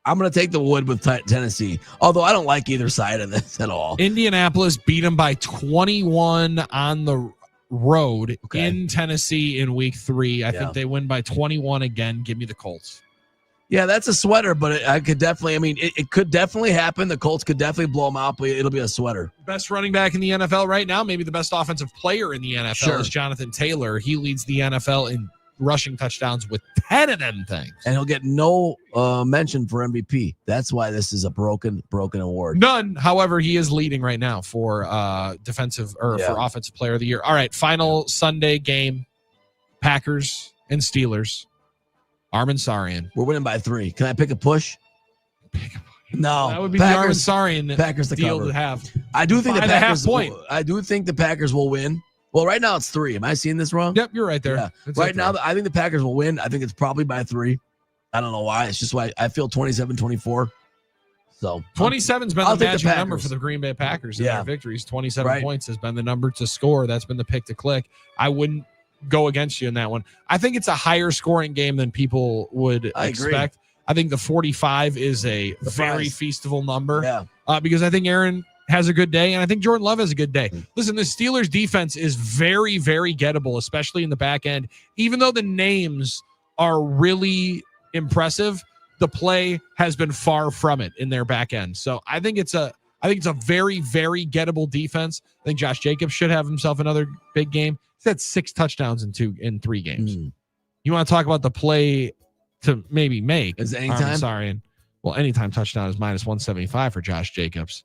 I'm going to take the wood with Tennessee, although I don't like either side of this at all. Indianapolis beat them by 21 on the road in Tennessee in week 3. I think they win by 21 again. Give me the Colts. Yeah, that's a sweater, but I could definitely, it could definitely happen. The Colts could definitely blow them out, but it'll be a sweater. Best running back in the NFL right now, maybe the best offensive player in the NFL is Jonathan Taylor. He leads the NFL in rushing touchdowns with 10 of them things. And he'll get no mention for MVP. That's why this is a broken award. None. However, he is leading right now for defensive or for offensive player of the year. All right, final Sunday game, Packers and Steelers. Armin Sarian. We're winning by 3. Can I pick a push? No. That would be Packers, the Armin Sarian Packers to deal cover. to have. I do think the By the half Packers point. I do think the Packers will win. Well, right now it's 3. Am I seeing this wrong? Yep, you're right there. Yeah. It's Right at now, 3. I think the Packers will win. I think it's probably by 3. I don't know why. It's just why I feel 27-24. So 27's been I'll the take the magic number Packers. for the Green Bay Packers in Yeah. their victories. 27 Right. points has been the number to score. That's been the pick to click. I wouldn't go against you in that one. I think it's a higher scoring game than people would I agree. expect. I think the 45 is a very prize. feastable number. Yeah. Because I think Aaron has a good day, and I think Jordan Love has a good day. Listen, the Steelers defense is very, very gettable, especially in the back end. Even though the names are really impressive, the play has been far from it in their back end. So I think it's a very, very gettable defense. I think Josh Jacobs should have himself another big game. He's had 6 touchdowns in 3 games. You want to talk about the play to maybe make? Is it anytime? Sorry. Well, anytime touchdown is minus 175 for Josh Jacobs.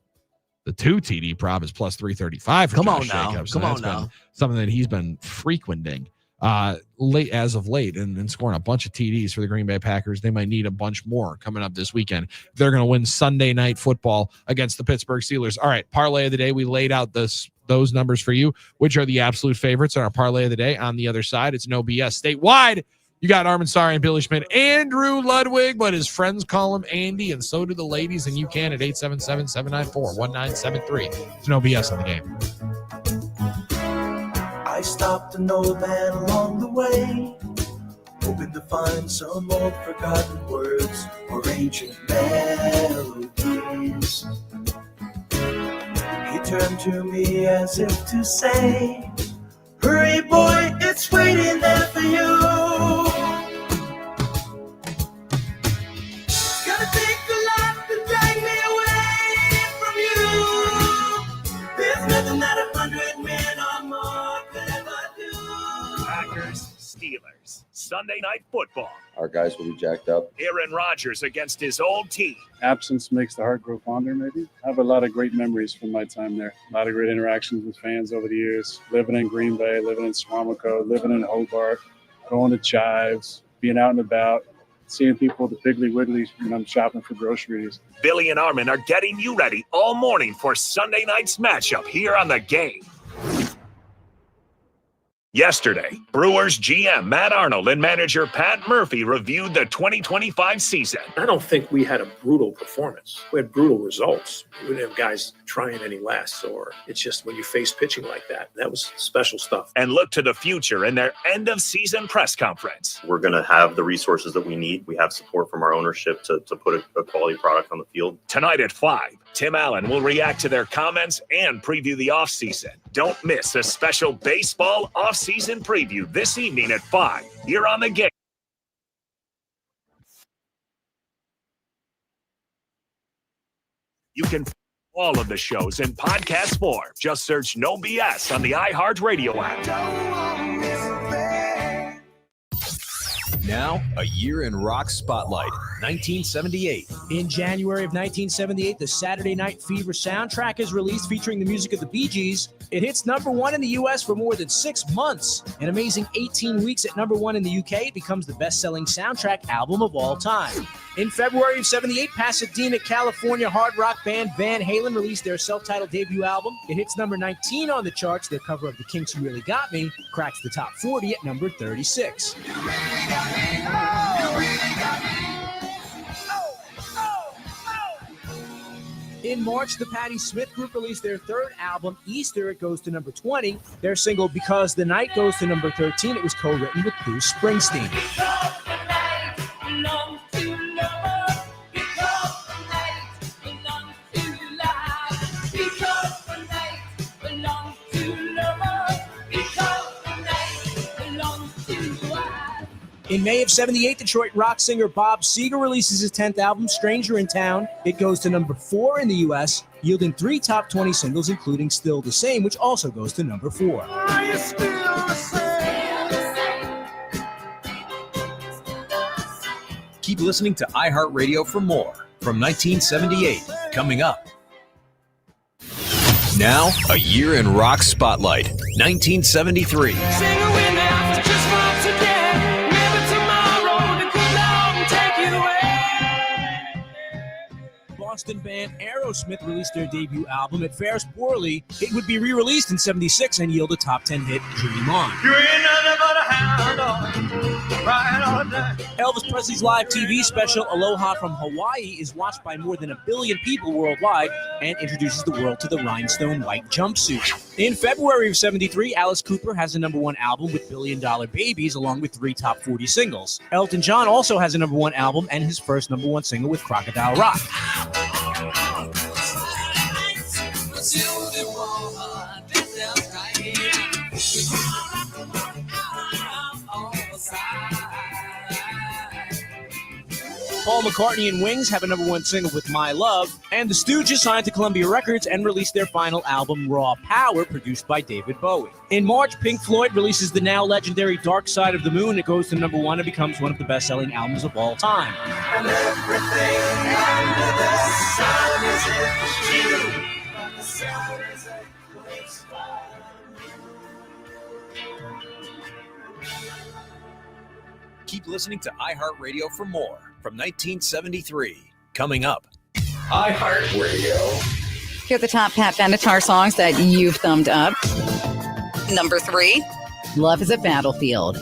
The 2 TD prop is plus 335 for Josh Jacobs. Come So on that's been now. something that he's been frequenting as of late and scoring a bunch of TDs for the Green Bay Packers. They might need a bunch more coming up this weekend. They're going to win Sunday Night Football against the Pittsburgh Steelers. All right, parlay of the day. We laid out those numbers for you, which are the absolute favorites in our parlay of the day. On the other side, it's no BS. Statewide, you got Armin Sarian, Billy Schmidt, Andrew Ludwig, but his friends call him Andy, and so do the ladies, and you can at 877-794-1973. It's no BS on the game. I stopped an old man along the way, hoping to find some old forgotten words or ancient melodies. He turned to me as if to say, hurry boy, it's waiting there for you. It's gonna take a lot to drag me away from you. There's nothing that 100 men or more could ever do. Packers, Steelers, Sunday Night Football. Our guys will be jacked up. Aaron Rodgers against his old team. Absence makes the heart grow fonder, maybe. I have a lot of great memories from my time there. A lot of great interactions with fans over the years. Living in Green Bay, living in Swamico, living in Hobart, going to Chives, being out and about, seeing people at the Piggly Wiggly when I'm shopping for groceries. Billy and Armin are getting you ready all morning for Sunday night's matchup here on The Game. Yesterday, Brewers GM Matt Arnold and manager Pat Murphy reviewed the 2025 season. I don't think we had a brutal performance. We had brutal results. We didn't have guys trying any less, or it's just when you face pitching like that, that was special stuff. And look to the future in their end-of-season press conference. We're going to have the resources that we need. We have support from our ownership to put a quality product on the field. Tonight at 5, Tim Allen will react to their comments and preview the offseason. Don't miss a special baseball offseason preview this evening at 5 here on The Game. You can find all of the shows in podcast form. Just search No BS on the iHeartRadio app. Now, a year in rock spotlight, 1978. In January of 1978, the Saturday Night Fever soundtrack is released featuring the music of the Bee Gees. It hits #1 in the U.S. for more than 6 months. An amazing 18 weeks at #1 in the UK, it becomes the best-selling soundtrack album of all time. In February of 78, Pasadena, California hard rock band Van Halen released their self-titled debut album. It hits number 19 on the charts. Their cover of The Kinks' You Really Got Me cracks the top 40 at number 36. In March, the Patti Smith Group released their third album, Easter. It goes to number 20. Their single, Because the Night, goes to number 13. It was co-written with Bruce Springsteen. In May of 78, Detroit rock singer Bob Seger releases his 10th album, Stranger in Town. It goes to number 4 in the U.S., yielding 3 top 20 singles, including Still the Same, which also goes to number 4. Are you still the same? Keep listening to iHeartRadio for more from 1978. Coming up. Now, a year in rock spotlight. 1973. Sing away now, just for today. Maybe tomorrow the good Lord will take you away. Boston band Aerosmith released their debut album. It fares poorly. It would be re-released in 76 and yield a top 10 hit, Dream On. You ain't nothing but a hound dog, crying all night. Elvis Presley's live TV special, Aloha from Hawaii, is watched by more than 1 billion people worldwide and introduces the world to the rhinestone white jumpsuit. In February of 73, Alice Cooper has a #1 album with Billion Dollar Babies, along with 3 top 40 singles. Elton John also has a #1 album and his first #1 single with Crocodile Rock. Paul McCartney and Wings have a #1 single with My Love, and the Stooges signed to Columbia Records and released their final album, Raw Power, produced by David Bowie. In March, Pink Floyd releases the now legendary Dark Side of the Moon. It goes to #1 and becomes one of the best-selling albums of all time. And everything under the sun is you. The sun is a great spot. Keep listening to iHeartRadio for more from 1973. Coming up. iHeartRadio. Here are the top Pat Benatar songs that you've thumbed up. Number 3, Love is a Battlefield.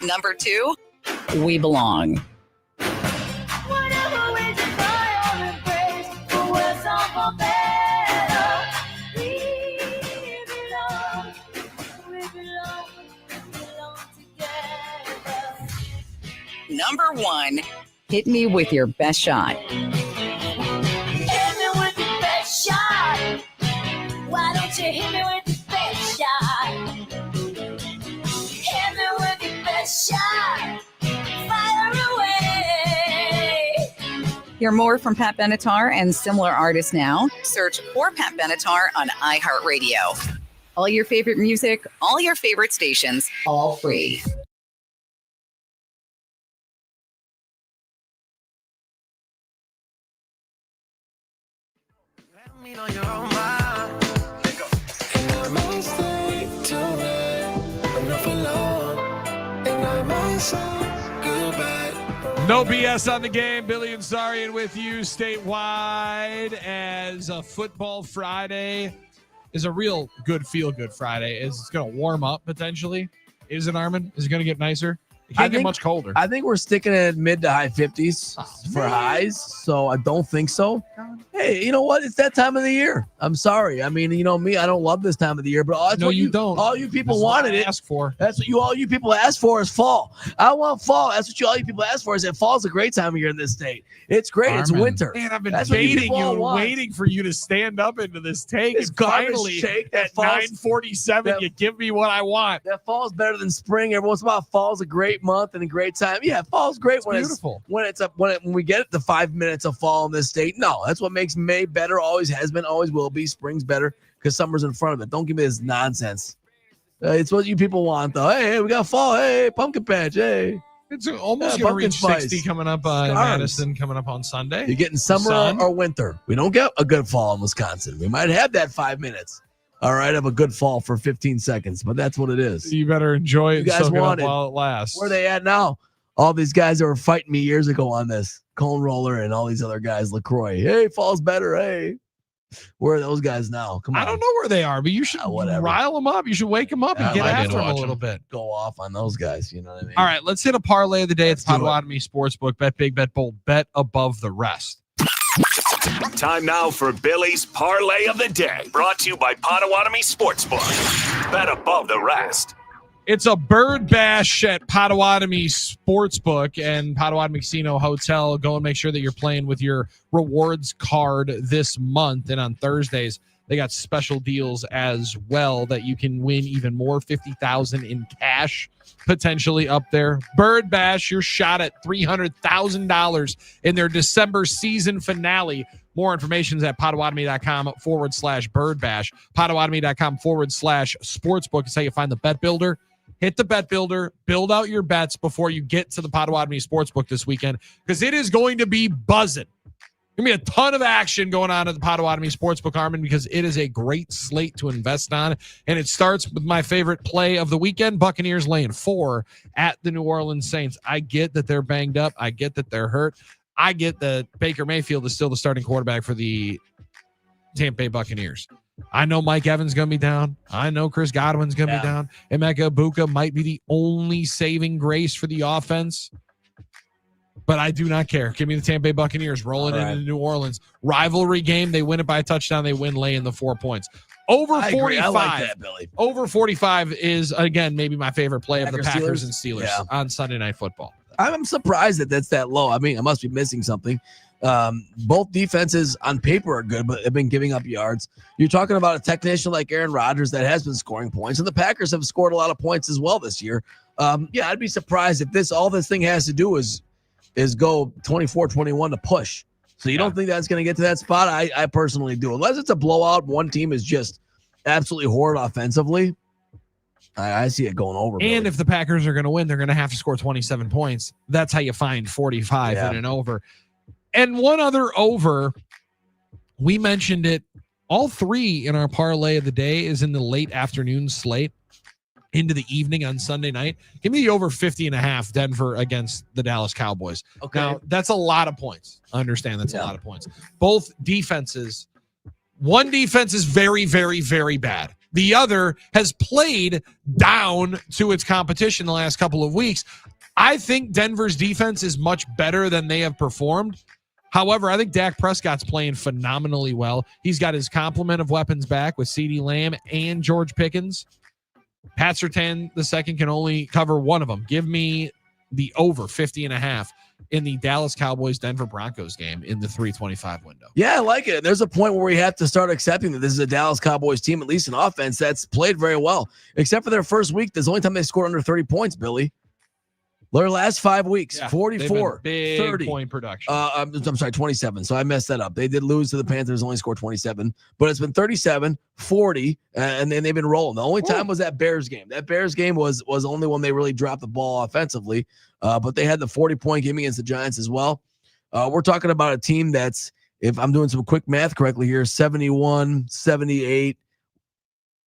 Number 2, We Belong. Number 1, Hit Me With Your Best Shot. Hit me with your best shot. Why don't you hit me with your best shot? Hit me with your best shot. Fire away. Hear more from Pat Benatar and similar artists now. Search for Pat Benatar on iHeartRadio. All your favorite music, all your favorite stations, all free. No BS on the game. Billy and Sarian with you statewide as a Football Friday is a real good feel-good Friday. It's going to warm up potentially. Is it, Armin? Is it going to get nicer? It can't get much colder. I think we're sticking at mid to high 50s for highs, so I don't think so. Hey, you know what? It's that time of the year. I'm sorry. I mean, you know me, I don't love this time of the year, but that's No, what you don't. All you people This is what wanted I it. asked for. That's what all you people asked for is fall. I want fall. That's what all you people asked for. Is that fall's a great time of year in this state. It's great. It's Armin. winter. Man, I've been That's what baiting people you all and want. waiting for you to stand up into this take. This And garbage finally, take that at falls- 9:47, you give me what I want. That fall's better than spring. Every once in a while, fall's a great month and a great time. Yeah, fall's great when beautiful. when we get the 5 minutes of fall in this state. No, that's what makes May better. Always has been, always will be. Spring's better because summer's in front of it. Don't give me this nonsense. It's what you people want, though. Hey, we got fall. Hey, pumpkin patch. Hey, It's almost Yeah, going to pumpkin reach 60 spice. coming up in Scarves. Madison coming up on Sunday. you're getting summer Sun. or winter. We don't get a good fall in Wisconsin. We might have that 5 minutes. All right, of a good fall for 15 seconds, but that's what it is. You better enjoy it You and guys soak it up want it. while it lasts. Where are they at now? All these guys that were fighting me years ago on this, Cone Roller and all these other guys, LaCroix. Hey, fall's better. Hey, Where are those guys now? Come on. I don't know where they are, but you should rile them up. You should wake them up and get after them a little bit. Go off on those guys. You know what I mean? All right, let's hit a parlay of the day. It's Potawatomi Sportsbook. Bet big, bet bold, bet above the rest. Time now for Billy's Parlay of the Day, brought to you by Potawatomi Sportsbook. Bet above the rest. It's a bird bash at Potawatomi Sportsbook and Potawatomi Casino Hotel. Go and make sure that you're playing with your rewards card this month. And on Thursdays, they got special deals as well that you can win even more, $50,000 in cash potentially up there. Bird Bash, your shot at $300,000 in their December season finale. More information is at Potawatomi.com/Bird Bash. Potawatomi.com/sportsbook is how you find the bet builder. Hit the bet builder, build out your bets before you get to the Potawatomi Sportsbook this weekend, because it is going to be buzzing. Going to be a ton of action going on at the Potawatomi Sportsbook, Armin, because it is a great slate to invest on. And it starts with my favorite play of the weekend, Buccaneers laying 4 at the New Orleans Saints. I get that they're banged up. I get that they're hurt. I get that Baker Mayfield is still the starting quarterback for the Tampa Bay Buccaneers. I know Mike Evans is going to be down. I know Chris Godwin's going to be down. Emeka Egbuka might be the only saving grace for the offense. But I do not care. Give me the Tampa Bay Buccaneers rolling into New Orleans. Rivalry game. They win it by a touchdown. They win laying the 4 points. Over 45. I like that, Billy. Over 45 is, again, maybe my favorite play of the Packers and Steelers on Sunday Night Football. I'm surprised that that's that low. I mean, I must be missing something. Both defenses on paper are good, but have been giving up yards. You're talking about a technician like Aaron Rodgers that has been scoring points, and the Packers have scored a lot of points as well this year. I'd be surprised if all this thing has to do is go 24-21 to push. So you don't think that's going to get to that spot? I personally do. Unless it's a blowout, one team is just absolutely horrid offensively. I see it going over. And Billy, if the Packers are going to win, they're going to have to score 27 points. That's how you find 45 in an over. And one other over, we mentioned it, all three in our parlay of the day is in the late afternoon slate into the evening on Sunday night. Give me the over 50.5 Denver against the Dallas Cowboys. Okay. Now, that's a lot of points. I understand that's a lot of points. Both defenses, one defense is very, very, very bad. The other has played down to its competition the last couple of weeks. I think Denver's defense is much better than they have performed. However, I think Dak Prescott's playing phenomenally well. He's got his complement of weapons back with CeeDee Lamb and George Pickens. Pat Surtain II can only cover one of them. Give me the over 50.5 in the Dallas Cowboys Denver Broncos game in the 325 window. Yeah, I like it. There's a point where we have to start accepting that this is a Dallas Cowboys team, at least in offense, that's played very well. Except for their first week, there's the only time they scored under 30 points, Billy. Their last 5 weeks, 44, big 30 point production. I'm sorry, 27. So I messed that up. They did lose to the Panthers, only scored 27, but it's been 37, 40, and then they've been rolling. The only time was that Bears game. That Bears game was only when they really dropped the ball offensively, but they had the 40-point game against the Giants as well. We're talking about a team that's, if I'm doing some quick math correctly here, 71, 78,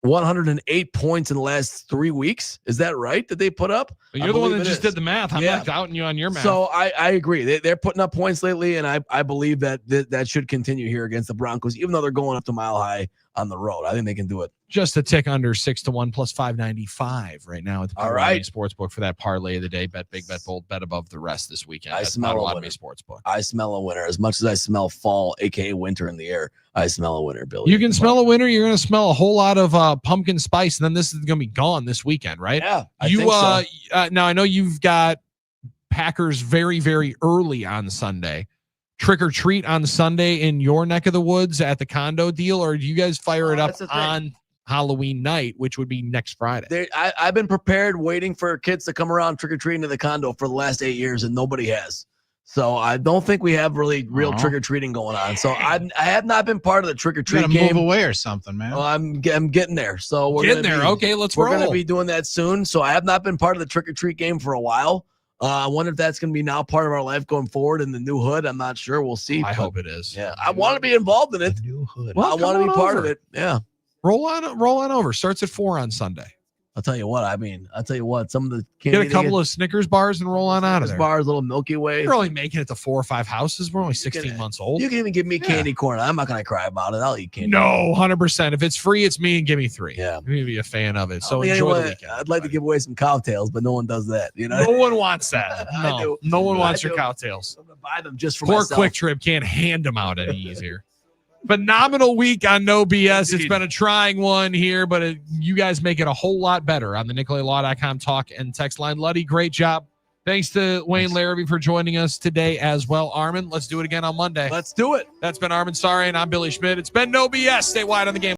108 points in the last 3 weeks. Is that right that they put up? You're the one that just did the math. I'm not doubting you on your math. So I agree. They're putting up points lately, and I believe that that should continue here against the Broncos, even though they're going up to Mile High on the road. I think they can do it. Just a tick under 6-1 plus 595 right now at the Potawatomi Sportsbook for that parlay of the day. Bet big, bet bold, bet above the rest this weekend. I smell a winner. Sportsbook. I smell a winner. As much as I smell fall, aka winter in the air, I smell a winner, Billy. You can smell a winner. You're going to smell a whole lot of pumpkin spice, and then this is going to be gone this weekend, right? Yeah, I think so. Now I know you've got Packers very, very early on Sunday. Trick or treat on Sunday in your neck of the woods at the condo deal, or do you guys fire it up on Halloween night, which would be next Friday? I've been prepared, waiting for kids to come around trick or treating to the condo for the last 8 years, and nobody has. So I don't think we have real trick or treating going on. So I have not been part of the trick or treat game. Move away or something, man. Well, I'm getting there. So we're getting there. Okay, we're going to be doing that soon. So I have not been part of the trick or treat game for a while. I wonder if that's going to be now part of our life going forward in the new hood. I'm not sure. We'll see. I hope it is. Yeah, I want to be involved in it. The new hood. Well, I want to be part of it. Yeah. Roll on over. Starts at 4 on Sunday. I'll tell you what. Some of the Get a couple of Snickers bars and roll on out of there. bars, little Milky Way. You're only making it to 4 or 5 houses. We're only 16 months old. You can even give me candy corn. I'm not gonna cry about it. I'll eat candy. No, 100%. If it's free, it's me and give me 3. Yeah. I'm gonna be a fan of it. So I mean, enjoy anyway, the weekend. I'd like to give away some cowtails, but no one does that. You know, No one wants that. I do. No one wants I your do. cowtails. I'm gonna buy them just for Poor myself. Quick Trip can't hand them out any easier. Phenomenal week on No BS. It's been a trying one here, but you guys make it a whole lot better on the NicoletLaw.com talk and text line. Luddy, great job. Thanks to Wayne Larrabee for joining us today as well. Armin, let's do it again on Monday. Let's do it. That's been Armin Sari, and I'm Billy Schmidt. It's been No BS. Stay wide on the game.